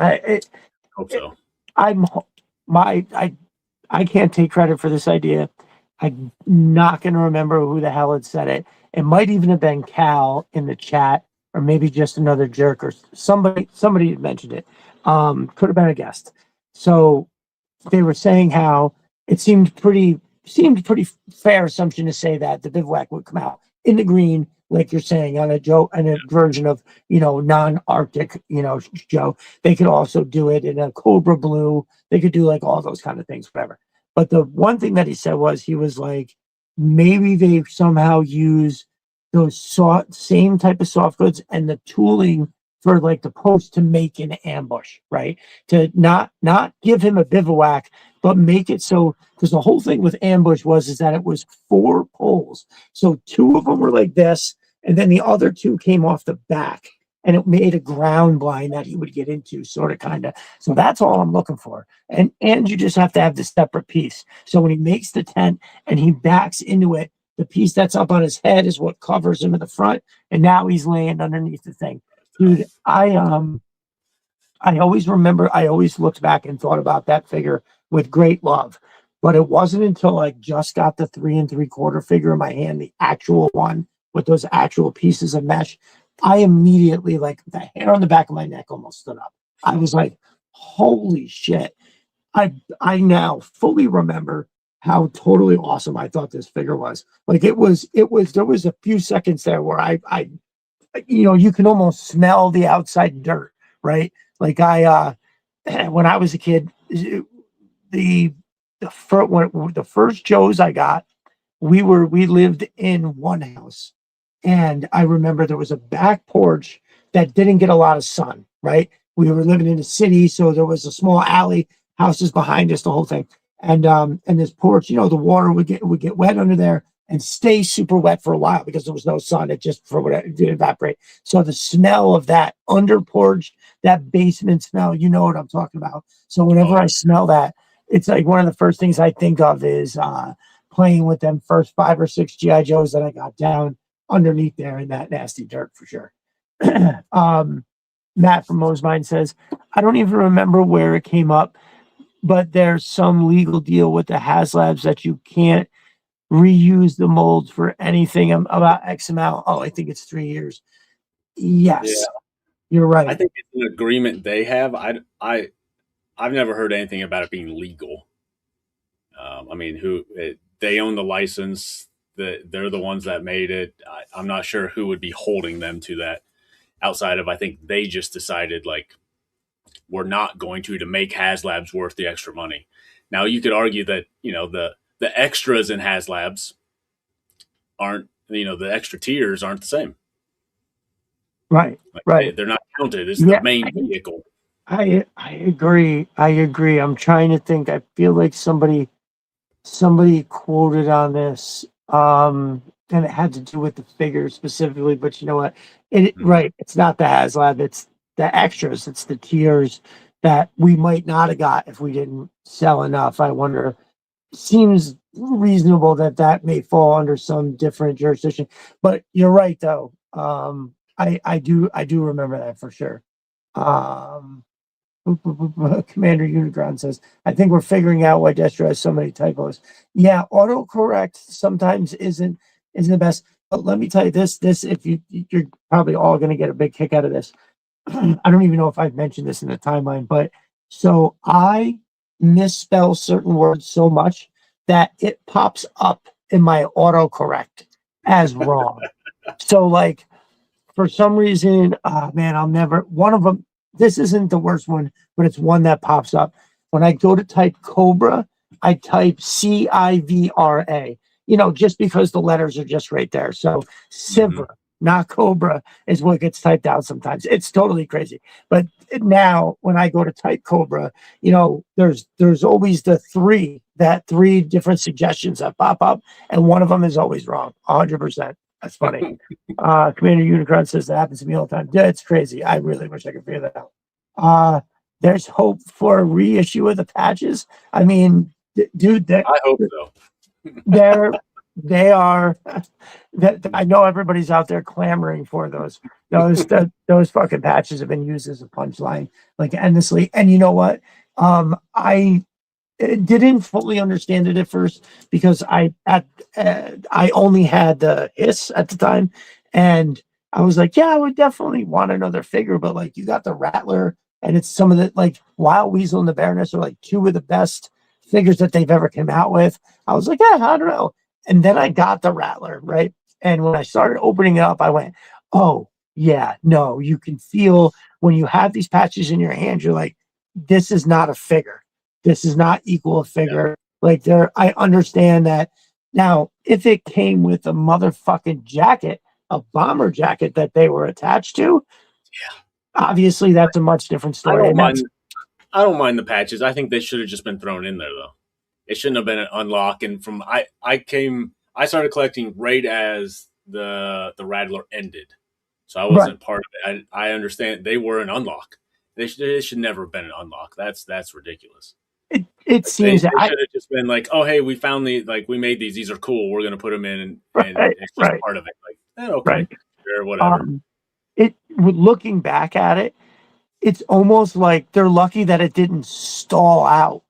Hope so. I'm my I can't take credit for this idea. I'm not gonna remember who the hell had said it. It might even have been Cal in the chat, or maybe just another jerk or somebody. Somebody had mentioned it. Could have been a guest. So they were saying how it seemed pretty fair assumption to say that the Bivouac would come out in the green, like you're saying, on a version of non-Arctic Joe. They could also do it in a Cobra blue. They could do like all those kind of things, whatever. But the one thing that he said was he was like, maybe they somehow use those same type of soft goods and the tooling for like the post to make an ambush, right? To not give him a bivouac, but make it so, because the whole thing with ambush is that it was 4 poles. So 2 of them were like this, and then the other 2 came off the back, and it made a ground blind that he would get into, sort of, kind of. So that's all I'm looking for. And you just have to have the separate piece. So when he makes the tent and he backs into it, the piece that's up on his head is what covers him in the front, and now he's laying underneath the thing. Dude, I always remember, I always looked back and thought about that figure with great love. But it wasn't until I just got the 3 3/4 figure in my hand, the actual one with those actual pieces of mesh, I immediately, like, the hair on the back of my neck almost stood up. I was like, holy shit. I now fully remember how totally awesome I thought this figure was. Like, there was a few seconds there where I you can almost smell the outside dirt, right? Like when I was a kid, the first Joes I got, we lived in one house, and I remember there was a back porch that didn't get a lot of sun, right? We were living in a city, so there was a small alley, houses behind us, the whole thing, and this porch, the water would get wet under there and stay super wet for a while because there was no sun. It just, for whatever, it did evaporate. So the smell of that under porch, that basement smell, you know what I'm talking about. So whenever I smell that, it's like one of the first things I think of is playing with them first 5 or 6 GI Joes that I got down underneath there in that nasty dirt, for sure. Matt from Mo's Mind says, I don't even remember where it came up, but there's some legal deal with the HasLabs that you can't reuse the molds for anything about X amount. Oh, I think it's 3 years. Yes, yeah. You're right. I think it's an agreement they have. I've never heard anything about it being legal. I mean, they own the license. They're the ones that made it. I'm not sure who would be holding them to that. Outside of, I think they just decided, like, we're not going to make HasLabs worth the extra money. Now you could argue that the extras in HasLabs aren't, the extra tiers aren't the same. Right. Like, right. They're not counted as the main vehicle. I agree. I'm trying to think. I feel like somebody quoted on this, and it had to do with the figure specifically, but you know what? Right. It's not the HasLab. It's the extras. It's the tiers that we might not have got if we didn't sell enough. I wonder, seems reasonable that may fall under some different jurisdiction, but you're right though. I do remember that for sure. Commander Unicron says, I think we're figuring out why Destro has so many typos. Yeah, autocorrect sometimes isn't the best. But let me tell you this, if you're probably all going to get a big kick out of this. I don't even know if I've mentioned this in the timeline, but so I misspell certain words so much that it pops up in my autocorrect as wrong. So like for some reason, man, I'll never, one of them, this isn't the worst one, but it's one that pops up. When I go to type Cobra, I type Civra, just because the letters are just right there. So Civra, not Cobra, is what gets typed out sometimes. It's totally crazy. But now when I go to type Cobra, there's always the three different suggestions that pop up, and one of them is always wrong, 100%. That's funny. Commander Unicron says that happens to me all the time. Yeah, it's crazy. I really wish I could figure that out. There's hope for a reissue of the patches. I mean, dude, I hope so. they are. That I know everybody's out there clamoring for those. Those fucking patches have been used as a punchline like endlessly. And you know what? I didn't fully understand it at first because I only had the Hiss at the time, and I was like, yeah, I would definitely want another figure, but like you got the Rattler, and it's some of the like Wild Weasel and the Baroness are like two of the best figures that they've ever come out with. I was like, yeah, I don't know. And then I got the Rattler, right? And when I started opening it up, I went, oh yeah, no, you can feel when you have these patches in your hand, you're like, this is not a figure. This is not equal a figure. Yeah. Like I understand that. Now, if it came with a motherfucking jacket, a bomber jacket that they were attached to, yeah, obviously that's a much different story. I don't mind the patches. I think they should have just been thrown in there though. It shouldn't have been an unlock. And from I started collecting right as the Rattler ended, so I wasn't part of it. I understand they were an unlock. They should never have been an unlock. That's ridiculous. It seems they should have just been like, oh hey, we found we made these are cool. We're gonna put them in, and it's just part of it. Like, okay, sure, whatever. Looking back at it, it's almost like they're lucky that it didn't stall out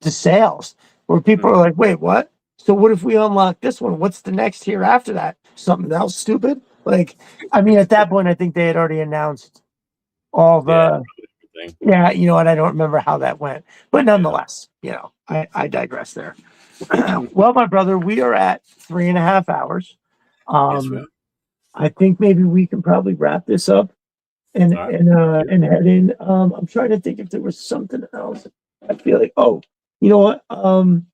the sales, where people are like, wait, what? So what if we unlock this one? What's the next tier after that? Something else stupid? Like, I mean, at that point, I think they had already announced all the. Yeah, you know what? I don't remember how that went, but nonetheless, I digress there. Well, my brother, we are at 3.5 hours. Yes, I think maybe we can probably wrap this up and head in. I'm trying to think if there was something else. I feel like, you know what? I'm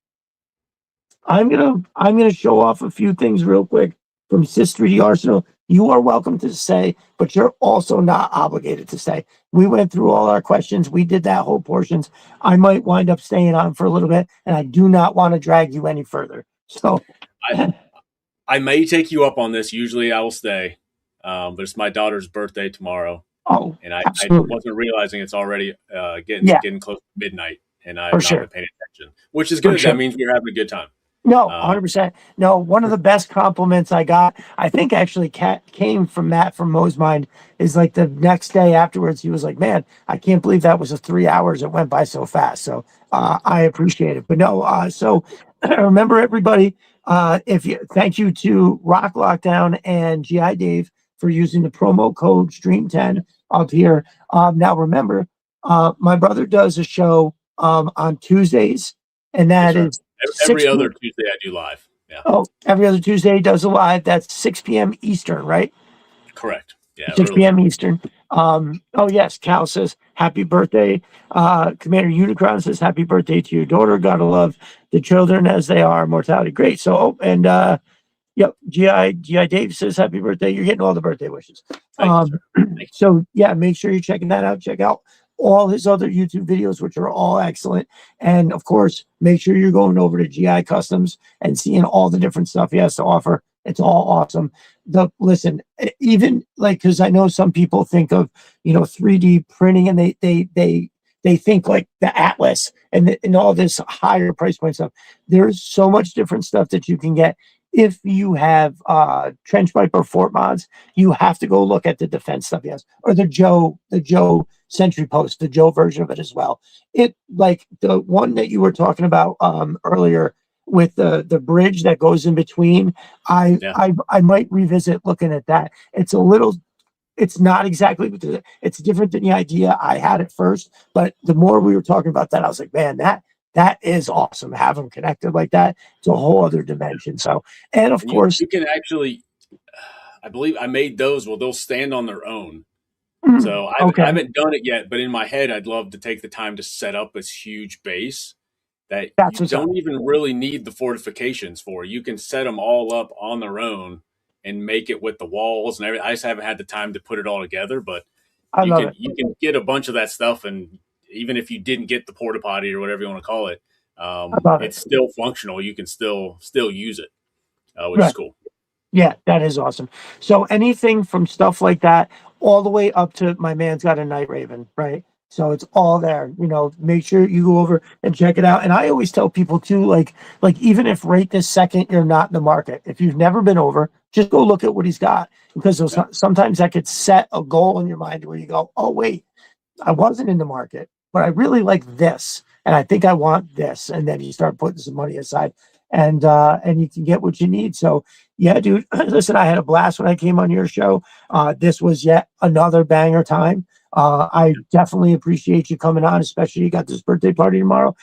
gonna show off a few things real quick from Sis 3D Arsenal. You are welcome to stay, but you're also not obligated to stay. We went through all our questions. We did that whole portions. I might wind up staying on for a little bit, and I do not want to drag you any further. So I may take you up on this. Usually I will stay, but it's my daughter's birthday tomorrow. Oh, and I wasn't realizing it's already getting close to midnight, and I've not been paying attention, which is good. That means we're having a good time. No, 100%. No, one of the best compliments I got, I think actually came from Matt from Mo's Mind, is like the next day afterwards, he was like, man, I can't believe that was 3 hours. It went by so fast. So I appreciate it. But no, so remember everybody, thank you to Rock Lockdown and GI Dave for using the promo code STREAM10 up here. Now remember, my brother does a show on Tuesdays, and that is every other Tuesday I do live. Yeah. Oh, every other Tuesday he does a live. That's 6 p.m. Eastern, right? Correct. Yeah. 6 p.m. Eastern. Oh yes, Cal says happy birthday. Commander Unicron says happy birthday to your daughter. Gotta love the children as they are. Mortality, great. So yep, GI Dave says happy birthday. You're getting all the birthday wishes. So yeah, make sure you're checking that out. Check out all his other YouTube videos, which are all excellent. And of course, make sure you're going over to GI Customs and seeing all the different stuff he has to offer. It's all awesome. Listen, even like, because I know some people think of 3D printing, and they think like the Atlas and all this higher price point stuff. There's so much different stuff that you can get. If you have Trench Pipe or Fort Mods, you have to go look at the defense stuff he has, or the Joe Sentry Post, the Joe version of it as well. It, like the one that you were talking about earlier with the bridge that goes in between, I might revisit looking at that. It's not exactly, it's different than the idea I had at first, but the more we were talking about that, I was like, man, that is awesome. Have them connected like that. It's a whole other dimension. So, and of And course, you can actually, I believe I made those. Well, they'll stand on their own. So I okay, haven't done it yet, but in my head, I'd love to take the time to set up this huge base that that's you what's up. don't even really need the fortifications for. You can set them all up on their own and make it with the walls and everything. I just haven't had the time to put it all together, but I love it. you can get a bunch of that stuff, and even if you didn't get the porta potty or whatever you want to call it, I love it. it's still functional. You can still use it, which is Right. cool. Yeah, that is awesome. So anything from stuff like that all the way up to my man's got a Night Raven, right? So it's all there. Make sure you go over and check it out. And I always tell people too, like even if right this second you're not in the market, if you've never been over, just go look at what he's got because Yeah. sometimes that could set a goal in your mind where you go, oh wait, I wasn't in the market, but I really like this, and I think I want this, and then you start putting some money aside, and you can get what you need. So yeah, dude, listen, I had a blast when I came on your show. This was yet another banger time. I definitely appreciate you coming on, especially you got this birthday party tomorrow.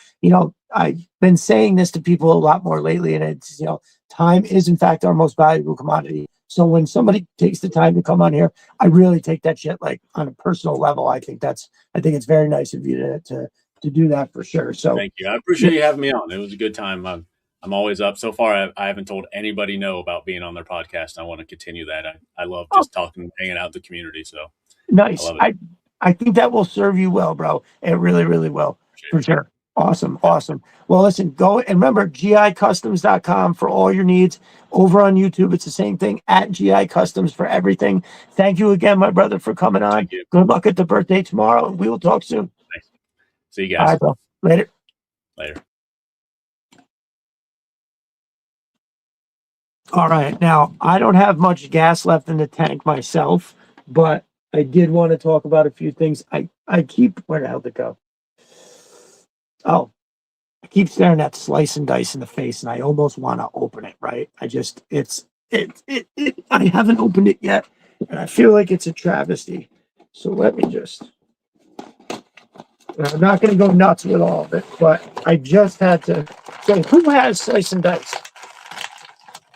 I've been saying this to people a lot more lately, and it's time is in fact our most valuable commodity. So when somebody takes the time to come on here, I really take that shit like on a personal level. I think it's very nice of you to do that for sure. So Thank you. I yeah, appreciate you having me on. It was a good time. I'm always up. So far, I haven't told anybody no about being on their podcast. I want to continue that. I love oh, just talking, hanging out with the community. So I nice. love it. I think that will serve you well, bro. It really, really will Appreciate for it. sure. Awesome. Yeah. Awesome. Well, listen, go and remember gicustoms.com for all your needs. Over on YouTube, it's the same thing at GI Customs for everything. Thank you again, my brother, for coming on. Thank you. Good luck at the birthday tomorrow, and we will talk soon. Thanks. See you All guys right, bro. Later. later. All right. Now, I don't have much gas left in the tank myself, but I did want to talk about a few things. I keep, where the hell did it go? Oh, I keep staring at Slice and Dice in the face, and I almost want to open it, right? I haven't opened it yet, and I feel like it's a travesty. So let me just, I'm not going to go nuts with all of it, but I just had to. So, who has Slice and Dice?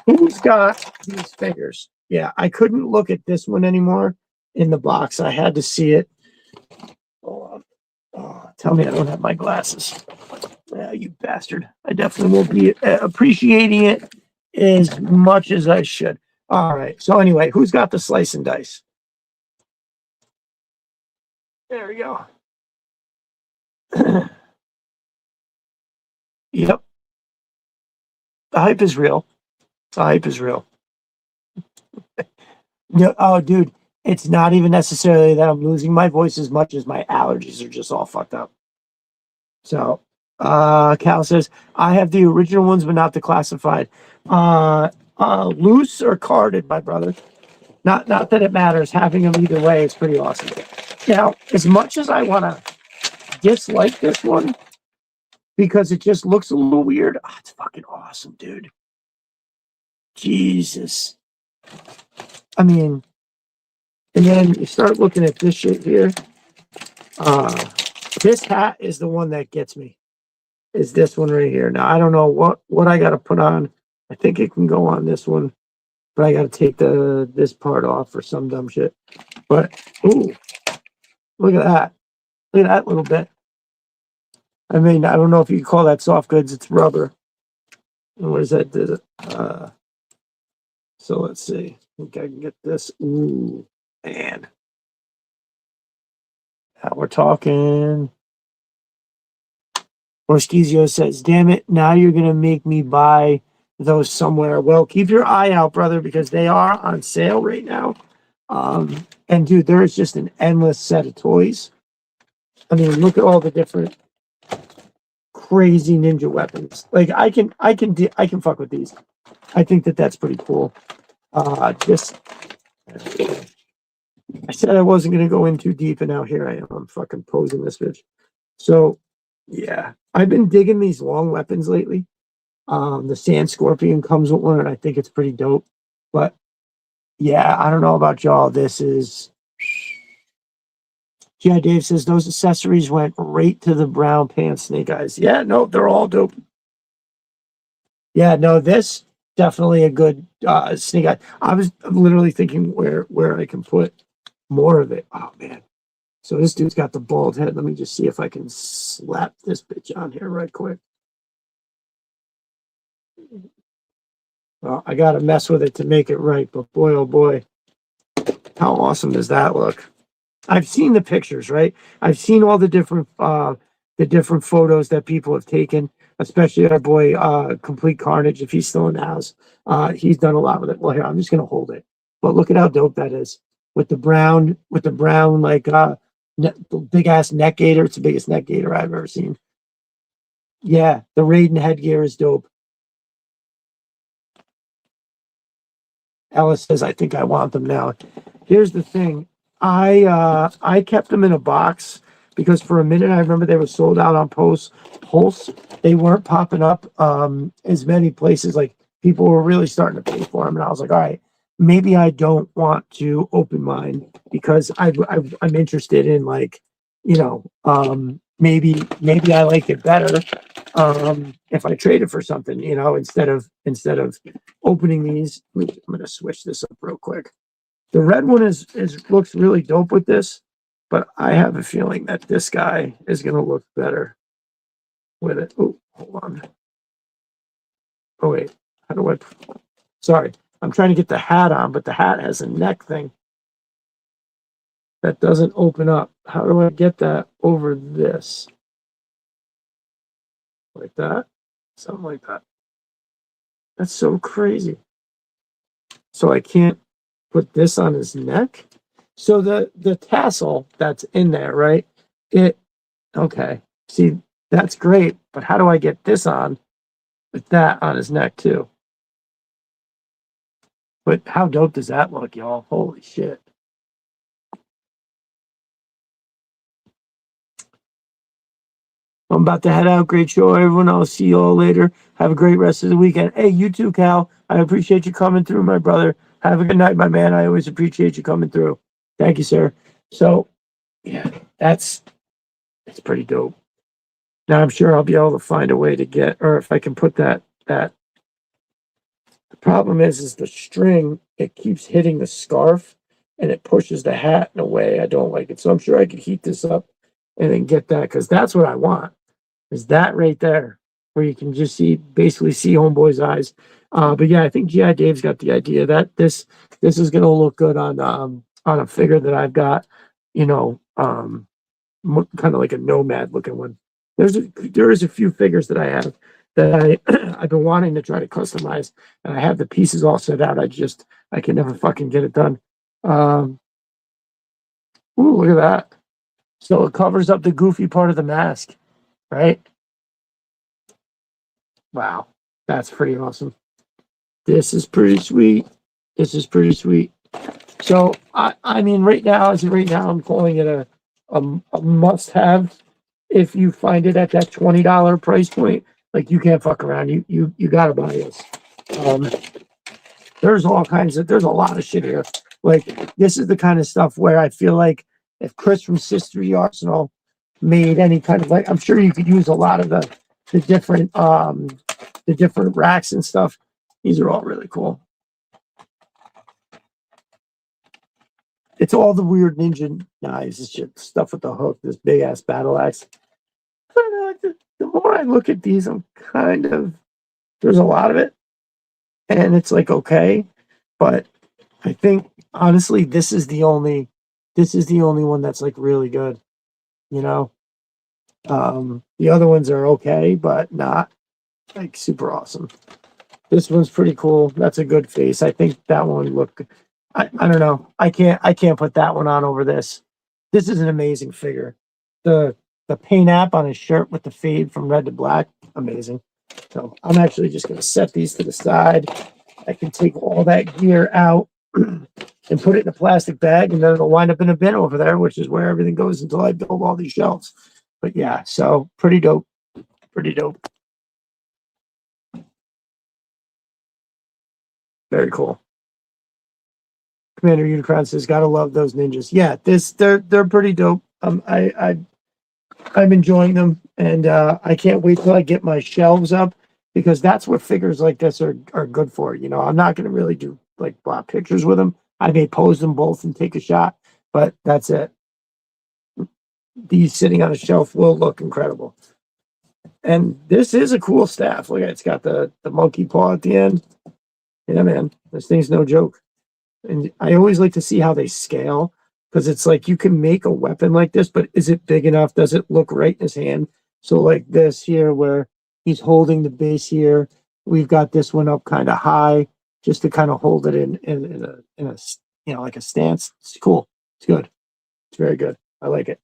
Who's got these figures? Yeah, I couldn't look at this one anymore in the box. I had to see it. Hold on. Oh, tell me I don't have my glasses. Yeah, you bastard. I definitely won't be appreciating it as much as I should. All right. So anyway, who's got the Slice and Dice? There we go. Yep. The hype is real. The hype is real. No, oh, dude, it's not even necessarily that I'm losing my voice as much as my allergies are just all fucked up. So, Cal says, I have the original ones, but not the classified. Loose or carded, my brother. Not that it matters. Having them either way is pretty awesome. Now, as much as I want to dislike this one because it just looks a little weird, it's fucking awesome, dude. Jesus. I mean, and then you start looking at this shit here. This hat is the one that gets me. Is this one right here. Now I don't know what I gotta put on. I think it can go on this one, but I gotta take this part off for some dumb shit. But ooh, look at that. Look at that little bit. I mean, I don't know if you can call that soft goods, it's rubber. And what is that? So let's see. I think I can get this. Ooh, man. Now we're talking. Orskizio says, damn it, now you're going to make me buy those somewhere. Well, keep your eye out, brother, because they are on sale right now. And dude, there is just an endless set of toys. I mean, look at all the different crazy ninja weapons. Like I can fuck with these. I think that's pretty cool. I said I wasn't going to go in too deep, and now here I am. I'm fucking posing this bitch. So, yeah, I've been digging these long weapons lately. The Sand Scorpion comes with one, and I think it's pretty dope. But, yeah, I don't know about y'all. This is G.I. Dave says those accessories went right to the brown pants snake eyes. Yeah, no, they're all dope. Yeah, no, this definitely a good snake eye. I was literally thinking where I can put more of it. Oh man. So this dude's got the bald head. Let me just see if I can slap this bitch on here right quick. Well, I got to mess with it to make it right, but boy, oh boy, how awesome does that look? I've seen the pictures, right? I've seen all the different photos that people have taken, especially our boy, Complete Carnage, if he's still in the house. He's done a lot with it. Well, here, I'm just gonna hold it. But look at how dope that is with the brown, like big ass neck gaiter. It's the biggest neck gaiter I've ever seen. Yeah, the Raiden headgear is dope. Ellis says, I think I want them now. Here's the thing. I kept them in a box because for a minute I remember they were sold out on Pulse. They weren't popping up as many places. Like people were really starting to pay for them, and I was like, all right, maybe I don't want to open mine because I'm interested in like, maybe I like it better if I trade it for something, instead of opening these. I'm gonna switch this up real quick. The red one is looks really dope with this, but I have a feeling that this guy is gonna look better with it. Oh, hold on. Oh wait, how do I? Sorry, I'm trying to get the hat on, but the hat has a neck thing that doesn't open up. How do I get that over this? Like that? Something like that. That's so crazy. So I can't put this on his neck. So the tassel that's in there, right? Okay. See, that's great, but how do I get this on with that on his neck too? But how dope does that look, y'all? Holy shit. I'm about to head out. Great show, everyone. I'll see you all later. Have a great rest of the weekend. Hey, you too, Cal. I appreciate you coming through, my brother. Have a good night, my man. I always appreciate you coming through. Thank you, sir. So, yeah, it's pretty dope. Now I'm sure I'll be able to find a way to get, or if I can put that. The problem is the string. It keeps hitting the scarf, and it pushes the hat in a way I don't like it. So I'm sure I could heat this up and then get that because that's what I want. Is that right there where you can just basically see Homeboy's eyes. But yeah, I think G.I. Dave's got the idea that this is gonna look good on a figure that I've got, kind of like a nomad looking one. There is a few figures that I have that I've been wanting to try to customize, and I have the pieces all set out. I can never fucking get it done. Ooh, look at that. So it covers up the goofy part of the mask, right? Wow, that's pretty awesome. This is pretty sweet. So I mean, right now, I'm calling it a must have. If you find it at that $20 price point, like you can't fuck around. You gotta buy this. There's a lot of shit here. Like this is the kind of stuff where I feel like if Chris from Sister Arsenal made any kind of I'm sure you could use a lot of the different racks and stuff. These are all really cool. It's all the weird ninja knives and shit, stuff with the hook, this big ass battle axe. The more I look at these, there's a lot of it, and it's like okay, but I think honestly, this is the only one that's like really good, The other ones are okay, but not like super awesome. This one's pretty cool. That's a good face. I think that one looked. I don't know. I can't put that one on over this. This is an amazing figure. The paint app on his shirt with the fade from red to black, amazing. So I'm actually just gonna set these to the side. I can take all that gear out and put it in a plastic bag, and then it'll wind up in a bin over there, which is where everything goes until I build all these shelves. But yeah, so pretty dope. Pretty dope. Very cool. Commander Unicron says, "Gotta love those ninjas." Yeah, they're pretty dope. I'm enjoying them, and I can't wait till I get my shelves up because that's what figures like this are good for. You know, I'm not going to really do like block pictures with them. I may pose them both and take a shot, but that's it. These sitting on a shelf will look incredible. And this is a cool staff. Look at it, it's got the monkey paw at the end. Yeah, man, this thing's no joke. And I always like to see how they scale because it's like you can make a weapon like this, but is it big enough? Does it look right in his hand? So like this here, where he's holding the base here, we've got this one up kind of high, just to kind of hold it in a you know, like a stance. It's cool. It's good. It's very good. I like it.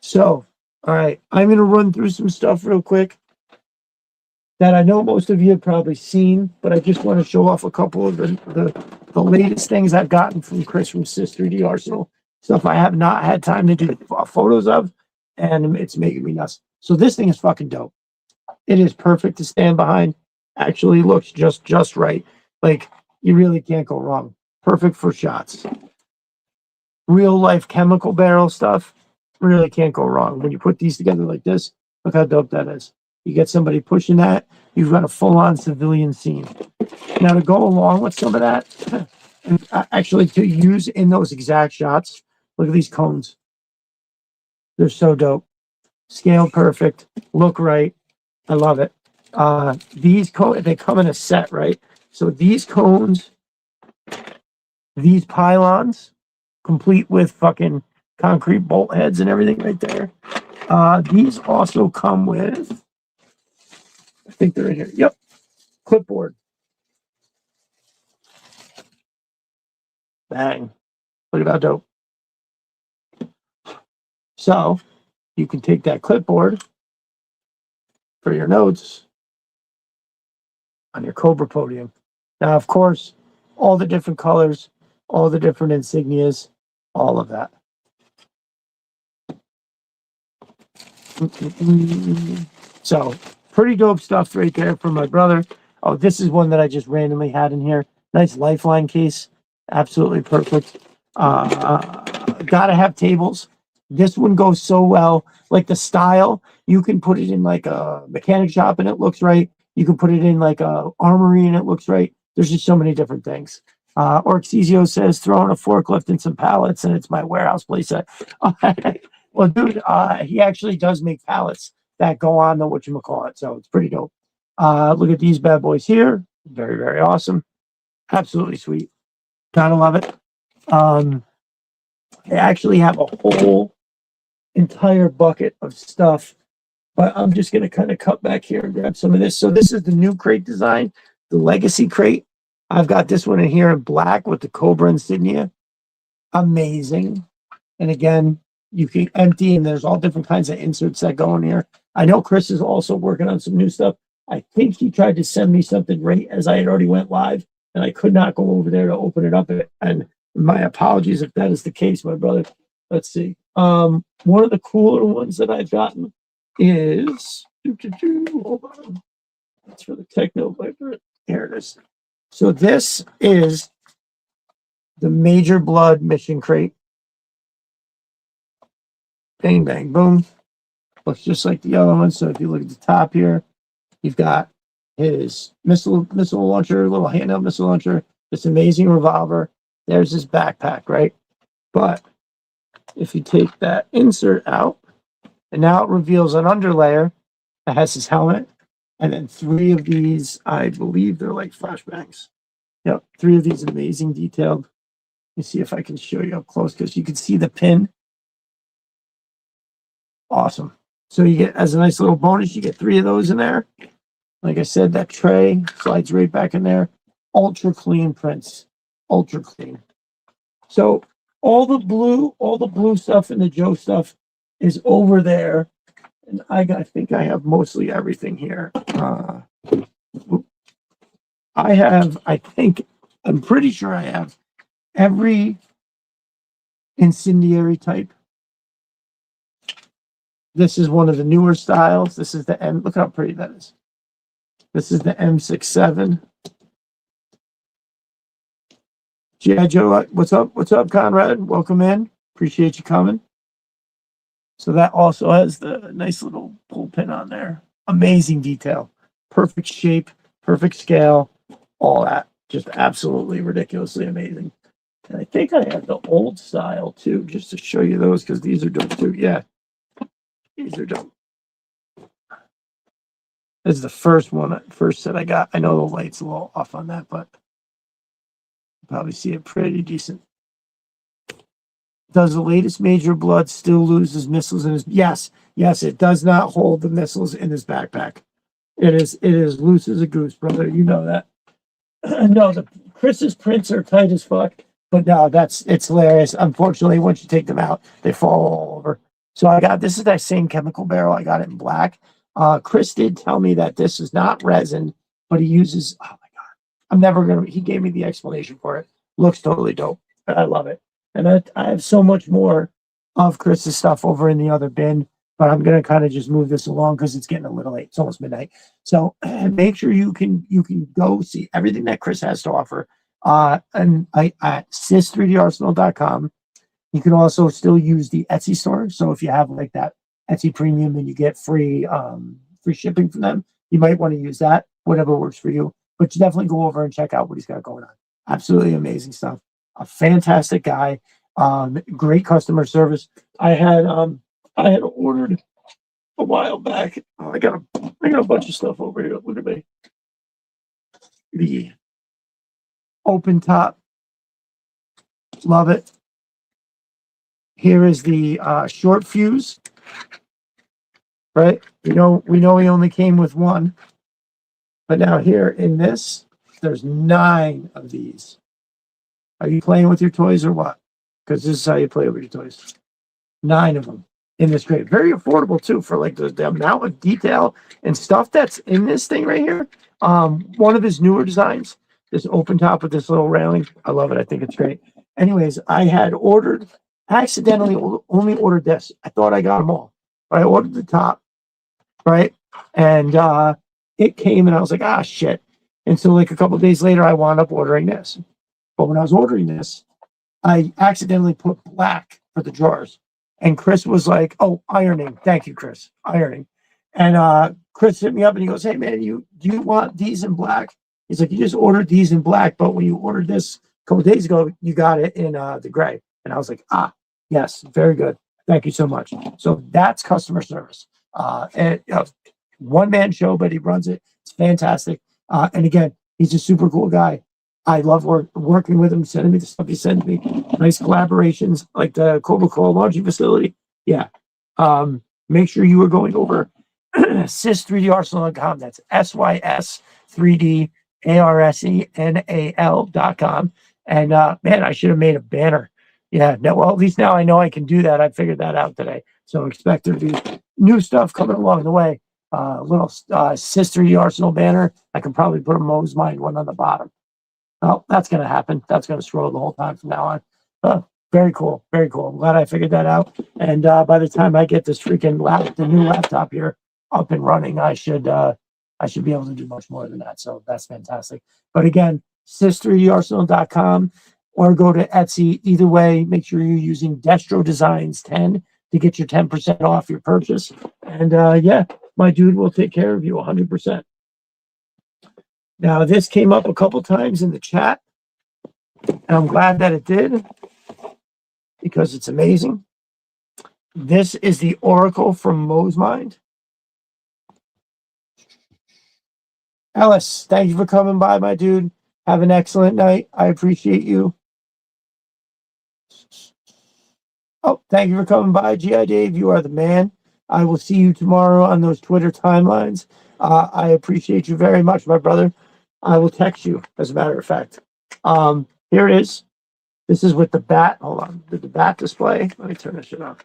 So, all right, I'm gonna run through some stuff real quick that I know most of you have probably seen, but I just want to show off a couple of the latest things I've gotten from Chris from Sys 3D Arsenal. Stuff I have not had time to do photos of, and it's making me nuts. So this thing is fucking dope. It is perfect to stand behind. Actually looks just right. Like you really can't go wrong. Perfect for shots. Real life chemical barrel stuff. Really can't go wrong. When you put these together like this, look how dope that is. You get somebody pushing that, you've got a full-on civilian scene. Now to go along with some of that, and actually to use in those exact shots, look at these cones. They're so dope. Scale perfect, look right. I love it. These cones, they come in a set, right? So these cones, these pylons, complete with fucking concrete bolt heads and everything right there. These also come with, I think they're in here. Yep. Clipboard. Bang. Look at how dope. So you can take that clipboard for your notes on your Cobra podium. Now, of course, all the different colors, all the different insignias, all of that. So pretty dope stuff right there from my brother. Oh, this is one that I just randomly had in here. Nice Lifeline case. Absolutely perfect. Gotta have tables. This one goes so well. Like the style, you can put it in like a mechanic shop and it looks right. You can put it in like a armory and it looks right. There's just so many different things. Orxizio says, throw in a forklift and some pallets and it's my warehouse playset. Well, dude, he actually does make pallets that go on the whatchamacallit, so it's pretty dope. Look at these bad boys here. Very, very awesome. Absolutely sweet. Gotta love it. I actually have a whole entire bucket of stuff, but I'm just gonna kind of cut back here and grab some of this. So this is the new crate design, the legacy crate. I've got this one in here in black with the Cobra insignia. Amazing. And again, you can empty and there's all different kinds of inserts that go in here. I know Chris is also working on some new stuff. I think he tried to send me something right as I had already went live and I could not go over there to open it up. And my apologies if that is the case, my brother. Let's see. One of the cooler ones that I've gotten is, hold on. That's for the Techno Viper. Here it is. So this is the Major Blood Mission Crate. Bang, bang, boom. Looks just like the other one. So if you look at the top here, you've got his missile launcher, little handheld missile launcher, this amazing revolver. There's his backpack, right? But if you take that insert out, and now it reveals an underlayer that has his helmet, and then 3 of these, I believe they're like flashbangs. Yep, 3 of these amazing detailed. Let me see if I can show you up close because you can see the pin. Awesome. So you get, as a nice little bonus, you get 3 of those in there. Like I said, that tray slides right back in there. Ultra clean prints. Ultra clean. So all the blue stuff and the Joe stuff is over there. And I think I have mostly everything here. I'm pretty sure I have every incendiary type. This is one of the newer styles. This is the M. Look how pretty that is. This is the M67. G.I. Joe, what's up? What's up, Conrad? Welcome in. Appreciate you coming. So that also has the nice little pull pin on there. Amazing detail. Perfect shape, perfect scale, all that. Just absolutely ridiculously amazing. And I think I have the old style too, just to show you those because these are dope too. Yeah, these are dope. This is the first set I got. I know the light's a little off on that, but you probably see it pretty decent. Does the latest Major Blood still lose his missiles in his? Yes, it does not hold the missiles in his backpack. It is loose as a goose, brother. You know that. No, the Chris's prints are tight as fuck, but no, it's hilarious. Unfortunately, once you take them out, they fall all over. So I got this is that same chemical barrel. I got it in black. Chris did tell me that this is not resin, but he uses. Oh my god, I'm never gonna. He gave me the explanation for it. Looks totally dope, and I love it. And I have so much more of Chris's stuff over in the other bin, but I'm gonna kind of just move this along because it's getting a little late. It's almost midnight. So make sure you can go see everything that Chris has to offer. And I at sis3darsenal.com. You can also still use the Etsy store. So if you have like that Etsy premium and you get free shipping from them, you might want to use that, whatever works for you. But you definitely go over and check out what he's got going on. Absolutely amazing stuff. A fantastic guy. Great customer service. I had ordered a while back. Oh, I got a bunch of stuff over here. Look at me. The open top. Love it. Here is the short fuse. Right? We know he only came with one. But now here in this, there's 9 of these. Are you playing with your toys or what? Because this is how you play with your toys. 9 of them in this crate. Very affordable too for like the amount of detail and stuff that's in this thing right here. One of his newer designs, this open top with this little railing. I love it. I think it's great. Anyways, I had accidentally only ordered this. I thought I got them all. But I ordered the top, right? And it came and I was like, ah, shit. And so like a couple of days later, I wound up ordering this. But when I was ordering this, I accidentally put black for the drawers. And Chris was like, oh, ironing. Thank you, Chris. Ironing. And Chris hit me up and he goes, hey, man, do you want these in black? He's like, you just ordered these in black, but when you ordered this a couple of days ago, you got it in the gray. And I was like, yes, very good. Thank you so much. So that's customer service. And one-man show, but he runs it. It's fantastic. And again, he's a super cool guy. I love working with him, sending me the stuff he sends me. Nice collaborations, like the Cobra Cola launching facility. Yeah. Make sure you are going over sys3darsenal.com. That's SYS3DARSENAL.com. And man, I should have made a banner. Yeah. No, well, at least now I know I can do that. I figured that out today. So expect there to be new stuff coming along the way. Little Sys3D Arsenal banner. I can probably put a Mo's Mind one on the bottom. Oh, that's going to happen. That's going to scroll the whole time from now on. Very cool. Very cool. I'm glad I figured that out. And by the time I get this freaking the new laptop here up and running, I should be able to do much more than that. So that's fantastic. But again, sys3darsenal.com or go to Etsy. Either way, make sure you're using Destro Designs 10 to get your 10% off your purchase. And yeah, my dude will take care of you 100%. Now, this came up a couple times in the chat, and I'm glad that it did because it's amazing. This is the Oracle from Mo's Mind. Ellis, thank you for coming by, my dude. Have an excellent night. I appreciate you. Oh, thank you for coming by, G.I. Dave. You are the man. I will see you tomorrow on those Twitter timelines. I appreciate you very much, my brother. I will text you, as a matter of fact. Here it is. This is with the bat. Hold on. The bat display. Let me turn this shit off.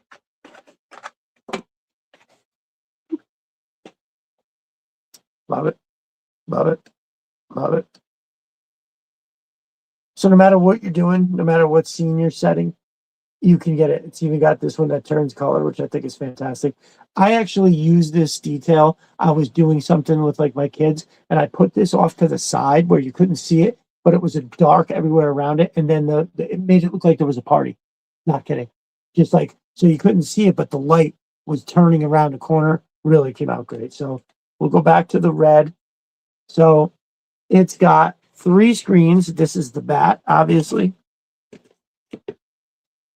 Love it. Love it. Love it. So no matter what you're doing, no matter what scene you're setting, you can get it. It's even got this one that turns color, which I think is fantastic. I actually use this detail. I was doing something with like my kids, and I put this off to the side where you couldn't see it, but it was dark everywhere around it, and then it made it look like there was a party. Not kidding. Just like, so you couldn't see it, but the light was turning around the corner really came out great. So we'll go back to the red. So it's got 3 screens. This is the bat, obviously.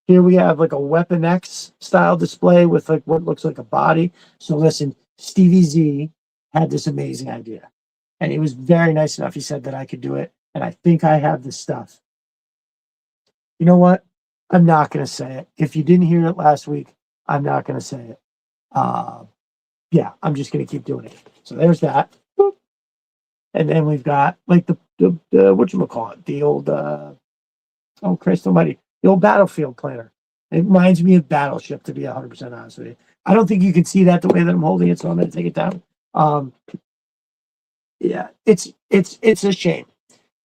Here we have like a Weapon X style display with like what looks like a body. So listen, Stevie Z had this amazing idea. And he was very nice enough. He said that I could do it. And I think I have the stuff. You know what? I'm not going to say it. If you didn't hear it last week, I'm not going to say it. Yeah, I'm just going to keep doing it. So there's that. Boop. And then we've got like the whatchamacallit, the old, oh, Christ almighty, the old Battlefield planner. It reminds me of Battleship, to be 100% honest with you. I don't think you can see that the way that I'm holding it, so I'm going to take it down. Yeah, it's a shame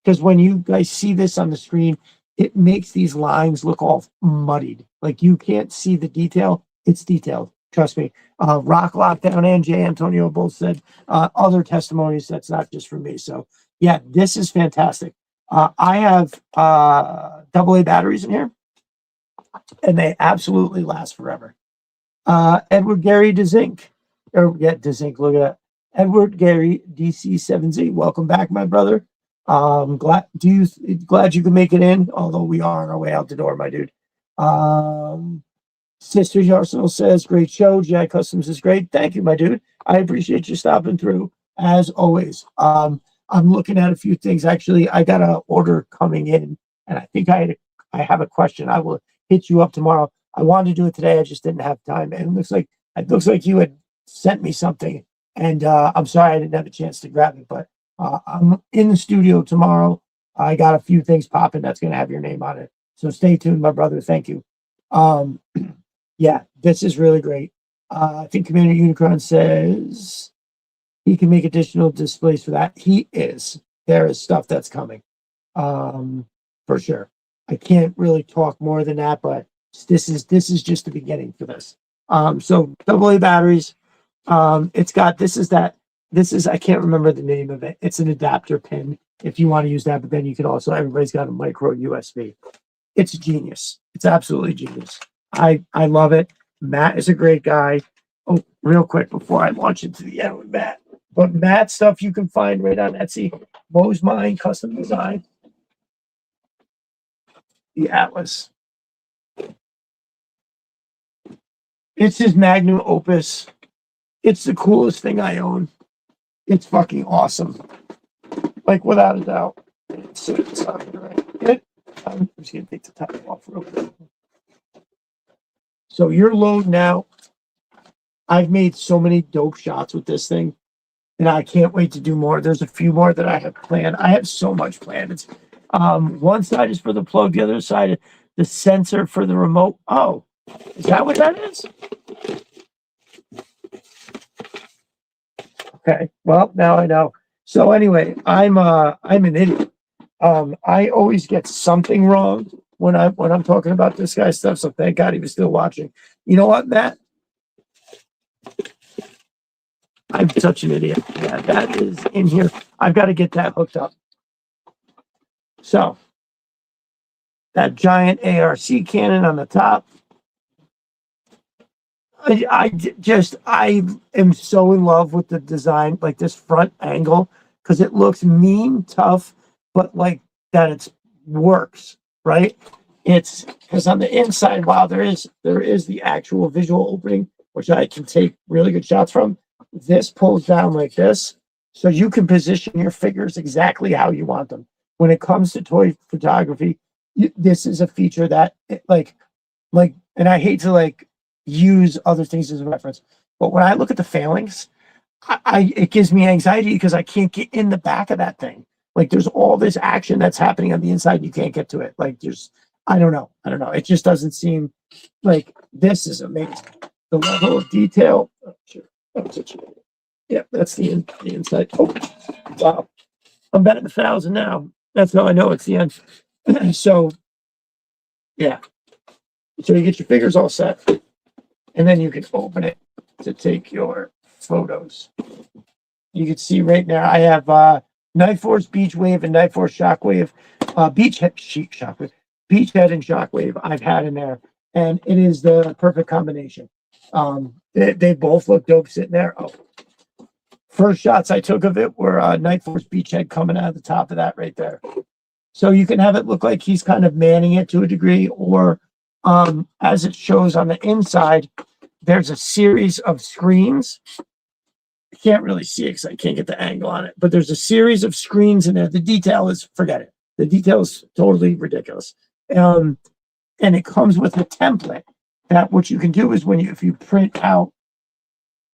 because when you guys see this on the screen, it makes these lines look all muddied. Like you can't see the detail. It's detailed. Trust me. Rock Lockdown and J. Antonio both said other testimonies. That's not just from me. So yeah, this is fantastic. I have AA batteries in here, and they absolutely last forever. Edward Gary DeZink, DeZink. Look at that. Edward Gary DC7Z. Welcome back, my brother. Glad you can make it in, although we are on our way out the door, my dude. Sisters Arsenal says, great show. GI Customs is great. Thank you, my dude. I appreciate you stopping through as always. I'm looking at a few things. Actually, I got an order coming in, and I think I have a question. I will hit you up tomorrow. I wanted to do it today. I just didn't have time. And it looks like you had sent me something, and I'm sorry I didn't have a chance to grab it, but I'm in the studio tomorrow. I got a few things popping that's going to have your name on it. So stay tuned, my brother. Thank you. Yeah, this is really great. I think Commander Unicron says he can make additional displays for that. He is. There is stuff that's coming, for sure. I can't really talk more than that, but this is just the beginning for this. So AA batteries. It's got this is I can't remember the name of it. It's an adapter pin if you want to use that, but then you can also everybody's got a micro USB. It's genius. It's absolutely genius. I love it. Matt is a great guy. Oh, real quick before I launch into the end with Matt. But Matt stuff you can find right on Etsy. Mo's Mind Custom Design. The Atlas. It's his magnum opus. It's the coolest thing I own. It's fucking awesome. Like without a doubt. It's right. I'm just gonna take the top off real quick. So you're loading out. I've made so many dope shots with this thing, and I can't wait to do more. There's a few more that I have planned. I have so much planned. It's one side is for the plug, the other side the sensor for the remote. Oh, is that what that is? Okay. Well, now I know. So anyway, I'm an idiot. I always get something wrong when I'm talking about this guy's stuff. So thank God he was still watching. You know what, Matt? I'm such an idiot. Yeah, that is in here. I've got to get that hooked up. So that giant ARC cannon on the top. I am so in love with the design, like this front angle, because it looks mean, tough, but like that it works, right? It's because on the inside, while there is the actual visual opening, which I can take really good shots from, this pulls down like this, so you can position your figures exactly how you want them. When it comes to toy photography, this is a feature that and I hate to use other things as a reference, but when I look at the Phalanx, it gives me anxiety because I can't get in the back of that thing. Like there's all this action that's happening on the inside, and you can't get to it. Like I don't know. It just doesn't seem like this is amazing. The level of detail. Oh, sure. Yeah, that's the inside. Oh, wow. I'm betting 1,000 now. That's how I know it's the end. So, yeah. So you get your figures all set, and then you can open it to take your photos. You can see right now I have Knife Force Beach Wave and Knife Force Shockwave, Beachhead and Shockwave I've had in there, and it is the perfect combination. They both look dope sitting there. Oh, first shots I took of it were Night Force Beachhead coming out of the top of that right there. So you can have it look like he's kind of manning it to a degree, or as it shows on the inside, there's a series of screens. I can't really see it because I can't get the angle on it, but there's a series of screens in there. The detail is, forget it. The detail is totally ridiculous. And it comes with a template that what you can do is if you print out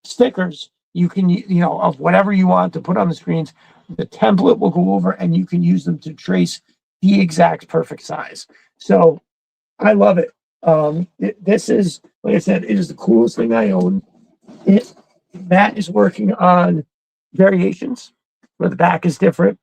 stickers, you can, of whatever you want to put on the screens, the template will go over and you can use them to trace the exact perfect size. So I love it. This is, like I said, it is the coolest thing I own. Matt is working on variations where the back is different.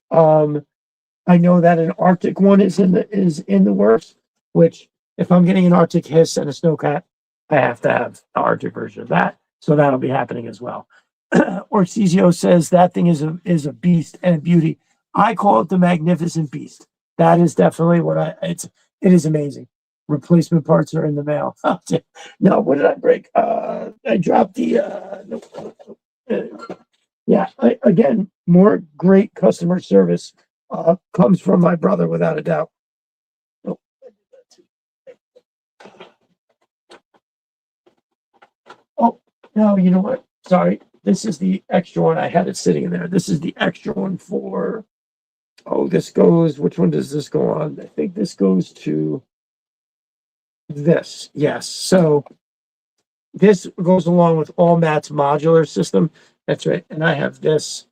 I know that an Arctic one is in the works, which if I'm getting an Arctic Hiss and a Snowcat, I have to have the Arctic version of that. So that'll be happening as well. Orsizio says that thing is a beast and a beauty. I call it the Magnificent Beast. That is definitely what it is amazing. Replacement parts are in the mail. No, what did I break? I dropped the yeah, again, more great customer service comes from my brother without a doubt. Oh, oh, no, you know what? Sorry. This is the extra one. I had it sitting in there. This is the extra one for, this goes, which one does this go on? I think this goes to this. Yes. So this goes along with all Matt's modular system. That's right. And I have this.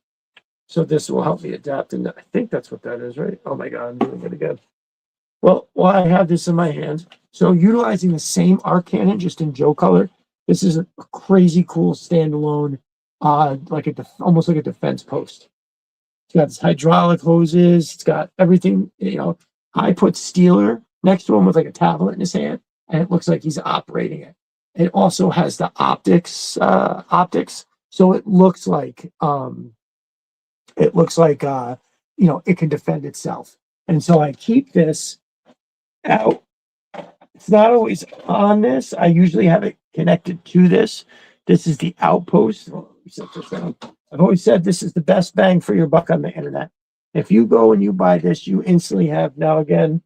So this will help me adapt. And I think that's what that is, right? Oh my God, I'm doing it again. Well, I have this in my hand. So utilizing the same arc cannon, just in Joe color, this is a crazy cool standalone, almost like a defense post. It's got this hydraulic hoses. It's got everything, I put Steeler next to him with like a tablet in his hand, and it looks like he's operating it. It also has the optics. So it looks like, it can defend itself. And so I keep this out. It's not always on this. I usually have it connected to this. This is the outpost. I've always said this is the best bang for your buck on the internet. If you go and you buy this, you instantly have, now again,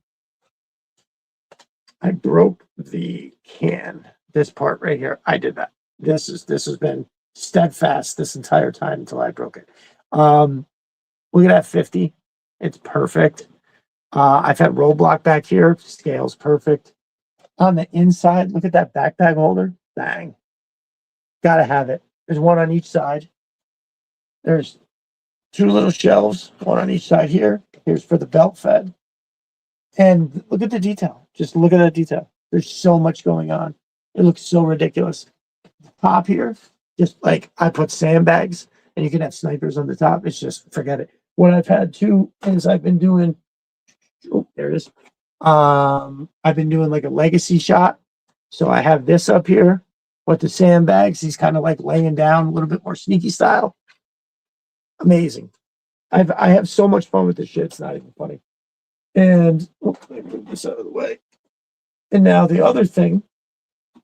I broke the can. This part right here, I did that. This has been steadfast this entire time until I broke it. Look at that 50. It's perfect. I've had roadblock back here. Scale's perfect. On the inside, look at that backpack holder. Bang. Gotta have it. There's one on each side. There's two little shelves, one on each side here. Here's for the belt fed. And look at the detail. Just look at that detail. There's so much going on. It looks so ridiculous. The top here, just like I put sandbags, and you can have snipers on the top. It's just, forget it. What I've had too is I've been doing, there it is. I've been doing like a legacy shot. So I have this up here with the sandbags. He's kind of like laying down a little bit more sneaky style. Amazing. I have so much fun with this shit. It's not even funny. And let me move this out of the way. And now the other thing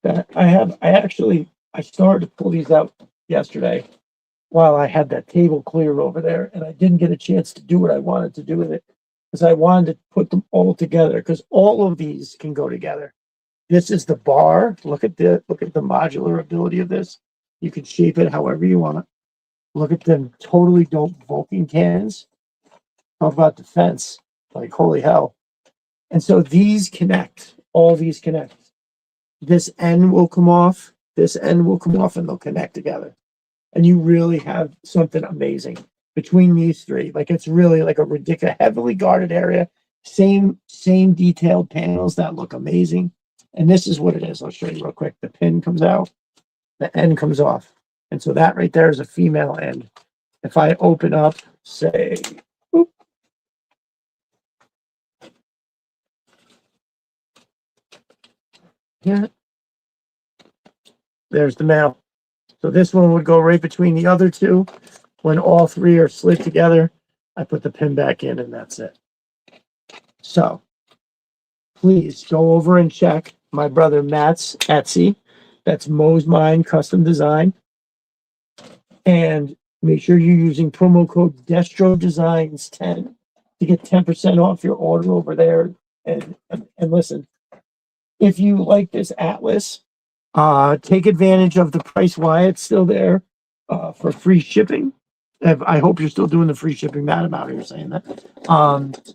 that I started to pull these out yesterday while I had that table clear over there, and I didn't get a chance to do what I wanted to do with it because I wanted to put them all together because all of these can go together. This is the bar. Look at the modular ability of this. You can shape it however you want it. Look at them totally dope Vulcan cannons. Talk about defense. Like, holy hell. And so these connect. All these connect. This end will come off. This end will come off, and they'll connect together. And you really have something amazing between these three. Like, it's really like a ridiculous, heavily guarded area. Same detailed panels that look amazing. And this is what it is. I'll show you real quick. The pin comes out. The end comes off. And so that right there is a female end. If I open up, say, whoop, yeah, there's the male. So this one would go right between the other two. When all three are slid together, I put the pin back in, and that's it. So please go over and check my brother Matt's Etsy. That's Mo's Mind Custom Design. And make sure you're using promo code Destro Designs 10 to get 10% off your order over there. And listen, if you like this Atlas, take advantage of the price why it's still there for free shipping. I hope you're still doing the free shipping. Mad about it, you're saying that.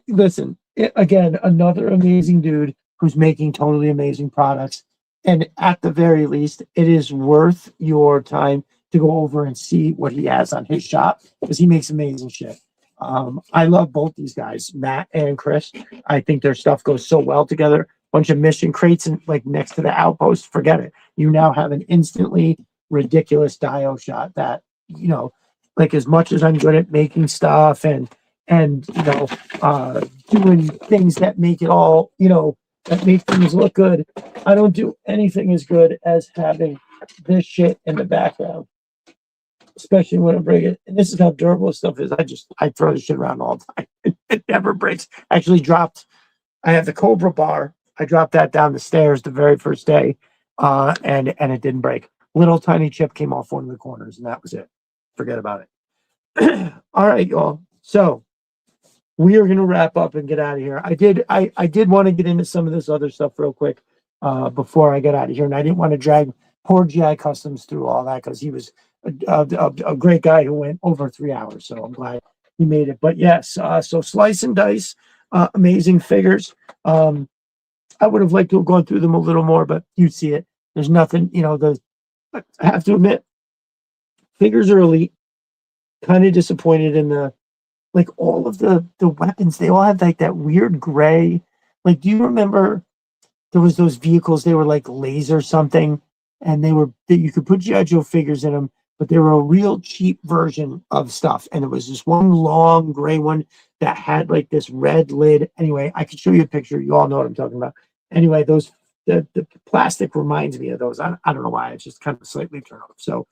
Listen, again, another amazing dude who's making totally amazing products. And at the very least, it is worth your time to go over and see what he has on his shop because he makes amazing shit. I love both these guys, Matt and Chris. I think their stuff goes so well together. Bunch of mission crates and like next to the outpost, forget it. You now have an instantly ridiculous dio shot that, you know, like as much as I'm good at making stuff and you know, doing things that make it all, you know, that make things look good. I don't do anything as good as having this shit in the background, especially when I bring it. And this is how durable this stuff is. I throw this shit around all the time. It never breaks. Actually dropped. I have the Cobra bar. I dropped that down the stairs the very first day, and it didn't break. Little tiny chip came off one of the corners, and that was it. Forget about it. All right, y'all. So we are going to wrap up and get out of here. I did want to get into some of this other stuff real quick before I get out of here, and I didn't want to drag poor GI Customs through all that because he was a great guy who went over 3 hours. So I'm glad he made it. But yes, so Slice and Dice, amazing figures. I would have liked to have gone through them a little more, but you see it. There's nothing, you know. I have to admit, figures are elite. Kind of disappointed in the. Like all of the weapons, they all have like that weird gray. Like, do you remember there was those vehicles? They were like laser something, and they were that you could put GI Joe figures in them, but they were a real cheap version of stuff. And it was this one long gray one that had like this red lid. Anyway, I could show you a picture. You all know what I'm talking about. Anyway, the plastic reminds me of those. I don't know why. It's just kind of slightly turned off. So,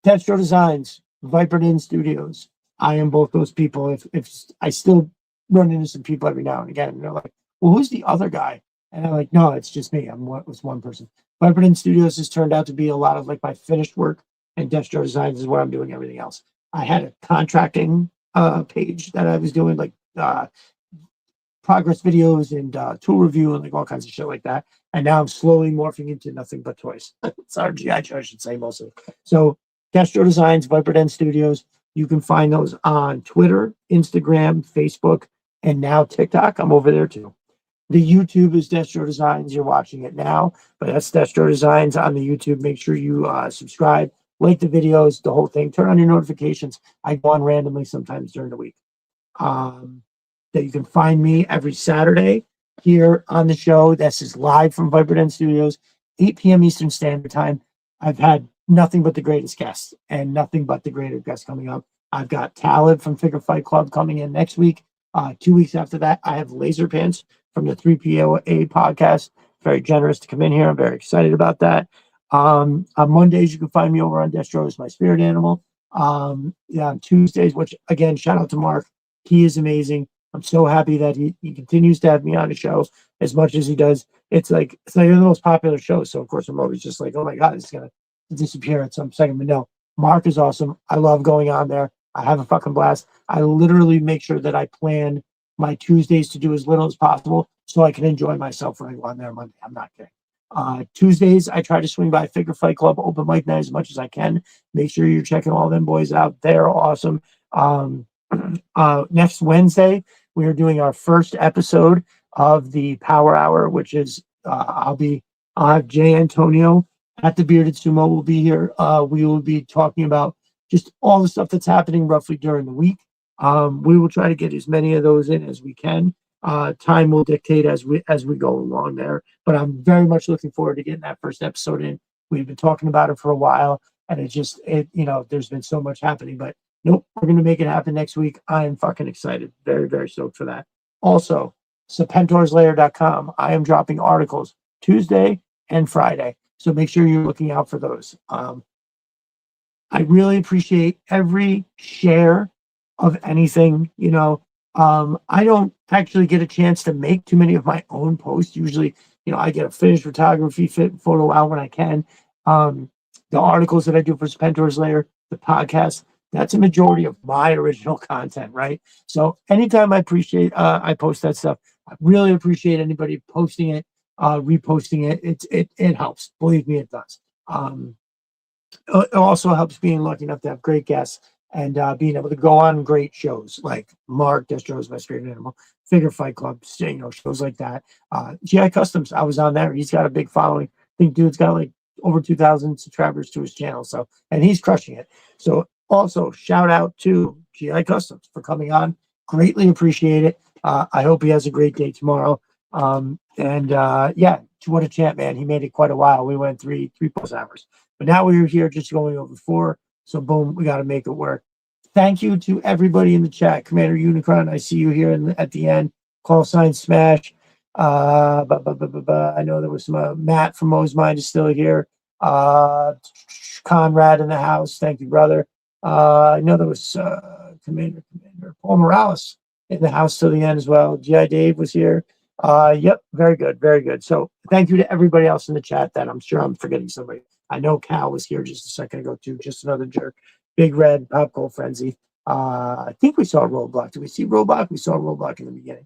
Destro Designs, Viper Den Studios. I am both those people. If I still run into some people every now and again, and they're like, "Well, who's the other guy?" And I'm like, "No, it's just me. It's one person." Viper Den Studios has turned out to be a lot of like my finished work, and Destro Designs is where I'm doing everything else. I had a contracting page that I was doing like progress videos and tool review and like all kinds of shit like that. And now I'm slowly morphing into nothing but toys. It's our GI Joe, I should say, mostly. So Destro Designs, Viper Den Studios. You can find those on Twitter, Instagram, Facebook, and now TikTok. I'm over there too. The YouTube is Destro Designs. You're watching it now, but that's Destro Designs on the YouTube. Make sure you subscribe, like the videos, the whole thing. Turn on your notifications. I go on randomly sometimes during the week. That you can find me every Saturday here on the show. This is live from Viper Den Studios, 8 p.m. Eastern Standard Time. I've had nothing but the greatest guests and nothing but the greater guests coming up. I've got Talib from Figure Fight Club coming in next week. 2 weeks after that, I have Laser Pants from the 3POA podcast. Very generous to come in here. I'm very excited about that. On Mondays, you can find me over on Destro as my spirit animal. On Tuesdays, which again, shout out to Mark. He is amazing. I'm so happy that he continues to have me on the show as much as he does. It's like the most popular show. So of course I'm always just like, oh my God, it's gonna disappear at some second. But no, Mark is awesome. I love going on there. I have a fucking blast. I literally make sure that I plan my Tuesdays to do as little as possible so I can enjoy myself when I go on there Monday. I'm not kidding. Tuesdays, I try to swing by Figure Fight Club open mic night as much as I can. Make sure you're checking all them boys out. They're awesome. Next Wednesday, we are doing our first episode of the Power Hour, which is I'll have Jay Antonio at the Bearded Sumo will be here. We will be talking about just all the stuff that's happening roughly during the week. We will try to get as many of those in as we can. Time will dictate as we go along there. But I'm very much looking forward to getting that first episode in. We've been talking about it for a while, and there's been so much happening. But nope, we're going to make it happen next week. I am fucking excited. Very, very stoked for that. Also, serpentorslayer.com. I am dropping articles Tuesday and Friday. So make sure you're looking out for those. I really appreciate every share of anything. I don't actually get a chance to make too many of my own posts. Usually I get a finished photography photo out when I can. The articles that I do for Pentor's Lair, the podcast, that's a majority of my original content, right? So anytime I post that stuff, I really appreciate anybody posting it, reposting it. It helps. Believe me, it does. It also helps being lucky enough to have great guests and being able to go on great shows like Mark Destro's My Spirit Animal, Figure Fight Club, shows like that. GI Customs, I was on there. He's got a big following. I think dude's got like over 2,000 subscribers to his channel. So, and he's crushing it. So also shout out to GI Customs for coming on. Greatly appreciate it. I hope he has a great day tomorrow. Yeah, what a champ, man. He made it quite a while. We went three plus hours. But now we're here just going over 4. So boom, we got to make it work. Thank you to everybody in the chat. Commander Unicron, I see you here at the end. Call sign Smash. I know there was some Matt from Mo's Mind is still here. Conrad in the house. Thank you, brother. I know there was Commander Paul Morales in the house till the end as well. GI Dave was here. Yep, very good, very good. So thank you to everybody else in the chat. That I'm sure I'm forgetting somebody. I know Cal was here just a second ago too. Just another jerk. Big Red, Pop Gold Frenzy. I think we saw Roadblock. Did we see Roadblock? We saw Roadblock in the beginning.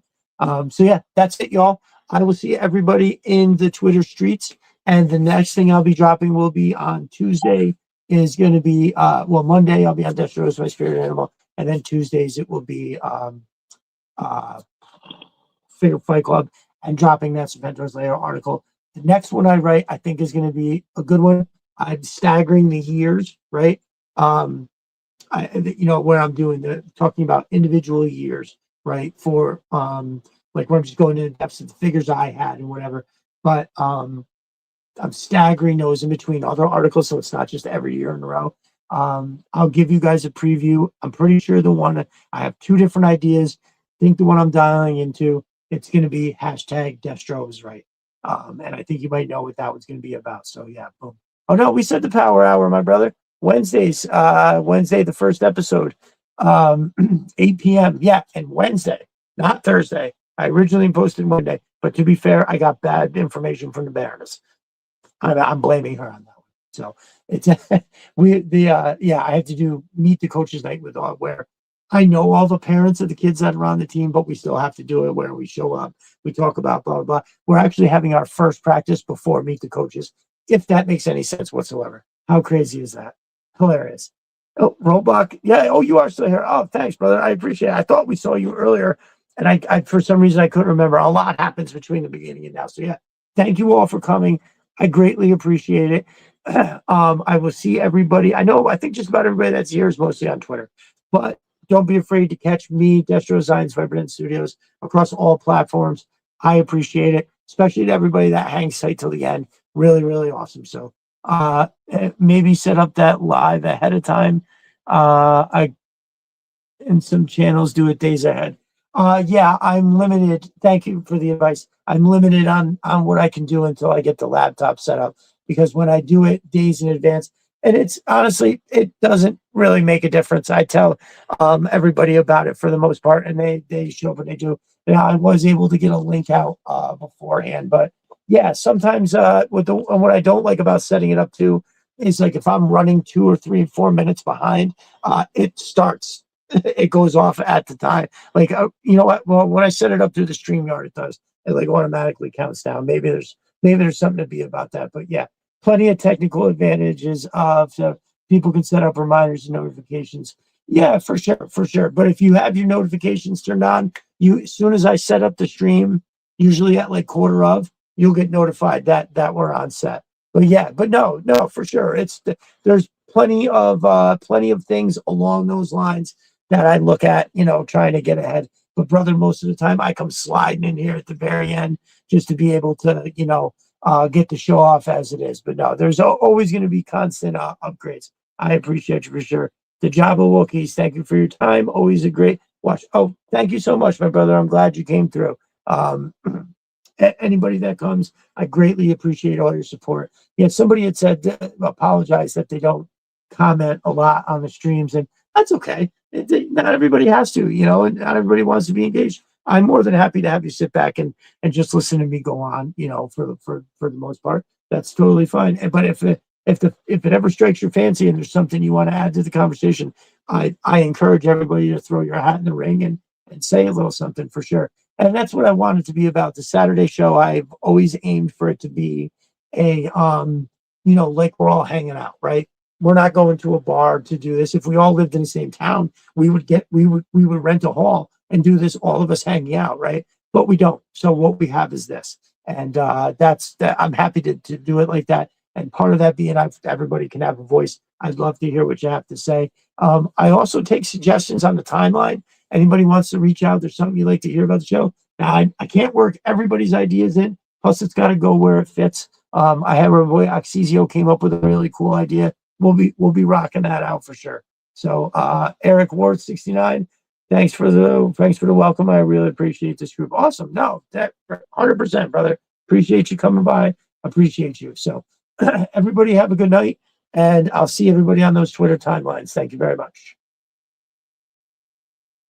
So yeah, that's it, y'all. I will see everybody in the Twitter streets. And the next thing I'll be dropping will be on Tuesday. Is going to be Monday I'll be on Destro's My Spirit Animal, and then Tuesdays it will be Figure Fight Club, and dropping that Pentor's Lair article. The next one I write, I think, is going to be a good one. I'm staggering the years, right? Where I'm doing talking about individual years, right? For like where I'm just going into depths of the figures I had and whatever. But I'm staggering those in between other articles, so it's not just every year in a row. I'll give you guys a preview. I'm pretty sure I have 2 different ideas. I think the one I'm dialing into, it's going to be hashtag Destro is right. And I think you might know what that was going to be about. So yeah, boom. Oh no, we said the power hour, my brother. Wednesdays, Wednesday, the first episode, 8 p.m. Yeah, and Wednesday, not Thursday. I originally posted Monday, but to be fair, I got bad information from the Baroness. I'm blaming her on that one. So it's I had to do meet the coaches night with where I know all the parents of the kids that are on the team, but we still have to do it where we show up. We talk about blah, blah, blah. We're actually having our first practice before meet the coaches, if that makes any sense whatsoever. How crazy is that? Hilarious. Oh, Roblox. Yeah. Oh, you are still here. Oh, thanks, brother. I appreciate it. I thought we saw you earlier, and I for some reason I couldn't remember. A lot happens between the beginning and now. So yeah, thank you all for coming. I greatly appreciate it. I will see everybody. I think just about everybody that's here is mostly on Twitter, but don't be afraid to catch me, Destro Designs, Vibrant Studios, across all platforms. I appreciate it, especially to everybody that hangs tight till the end. Really, really awesome. So maybe set up that live ahead of time. In some channels do it days ahead. Yeah, I'm limited. Thank you for the advice. I'm limited on what I can do until I get the laptop set up, because when I do it days in advance, and it's honestly, it doesn't really make a difference. I tell everybody about it for the most part, and they show up and they do. Yeah, I was able to get a link out beforehand, but yeah, sometimes what I don't like about setting it up too is like if I'm running 2 or 3 or 4 minutes behind, it starts. It goes off at the time. Like you know what? Well, when I set it up through the StreamYard, it does. It like automatically counts down. Maybe there's something to be about that. But yeah, plenty of technical advantages so people can set up reminders and notifications. Yeah, for sure. But if you have your notifications turned on, as soon as I set up the stream, usually at like quarter of, you'll get notified that we're on set. But yeah, but no, for sure. There's plenty of things along those lines that I look at, trying to get ahead. But brother, most of the time I come sliding in here at the very end just to be able to, get the show off as it is. But no, there's always going to be constant upgrades. I appreciate you for sure. The Jabba Wookiees, thank you for your time. Always a great watch. Oh, thank you so much, my brother. I'm glad you came through. Anybody that comes, I greatly appreciate all your support. Yeah, somebody had said, apologize that they don't comment a lot on the streams, and that's okay. Not everybody has to, and not everybody wants to be engaged. I'm more than happy to have you sit back and just listen to me go on, you know, for the most part. That's totally fine. But if it ever strikes your fancy and there's something you want to add to the conversation, I encourage everybody to throw your hat in the ring and say a little something for sure. And that's what I want it to be about. The Saturday show, I've always aimed for it to be a you know, like we're all hanging out, right? We're not going to a bar to do this. If we all lived in the same town, we would rent a hall and do this, all of us hanging out, right? But we don't. So what we have is this. And that's that. I'm happy to do it like that. And part of that being everybody can have a voice. I'd love to hear what you have to say. I also take suggestions on the timeline. Anybody wants to reach out, there's something you'd like to hear about the show. Now, I can't work everybody's ideas in. Plus, it's got to go where it fits. I have our boy Oxizio came up with a really cool idea. We'll be rocking that out for sure. So Eric Ward 69, thanks for the welcome. I really appreciate this group. Awesome. No, that 100%, brother. Appreciate you coming by. Appreciate you. So everybody have a good night, and I'll see everybody on those Twitter timelines. Thank you very much.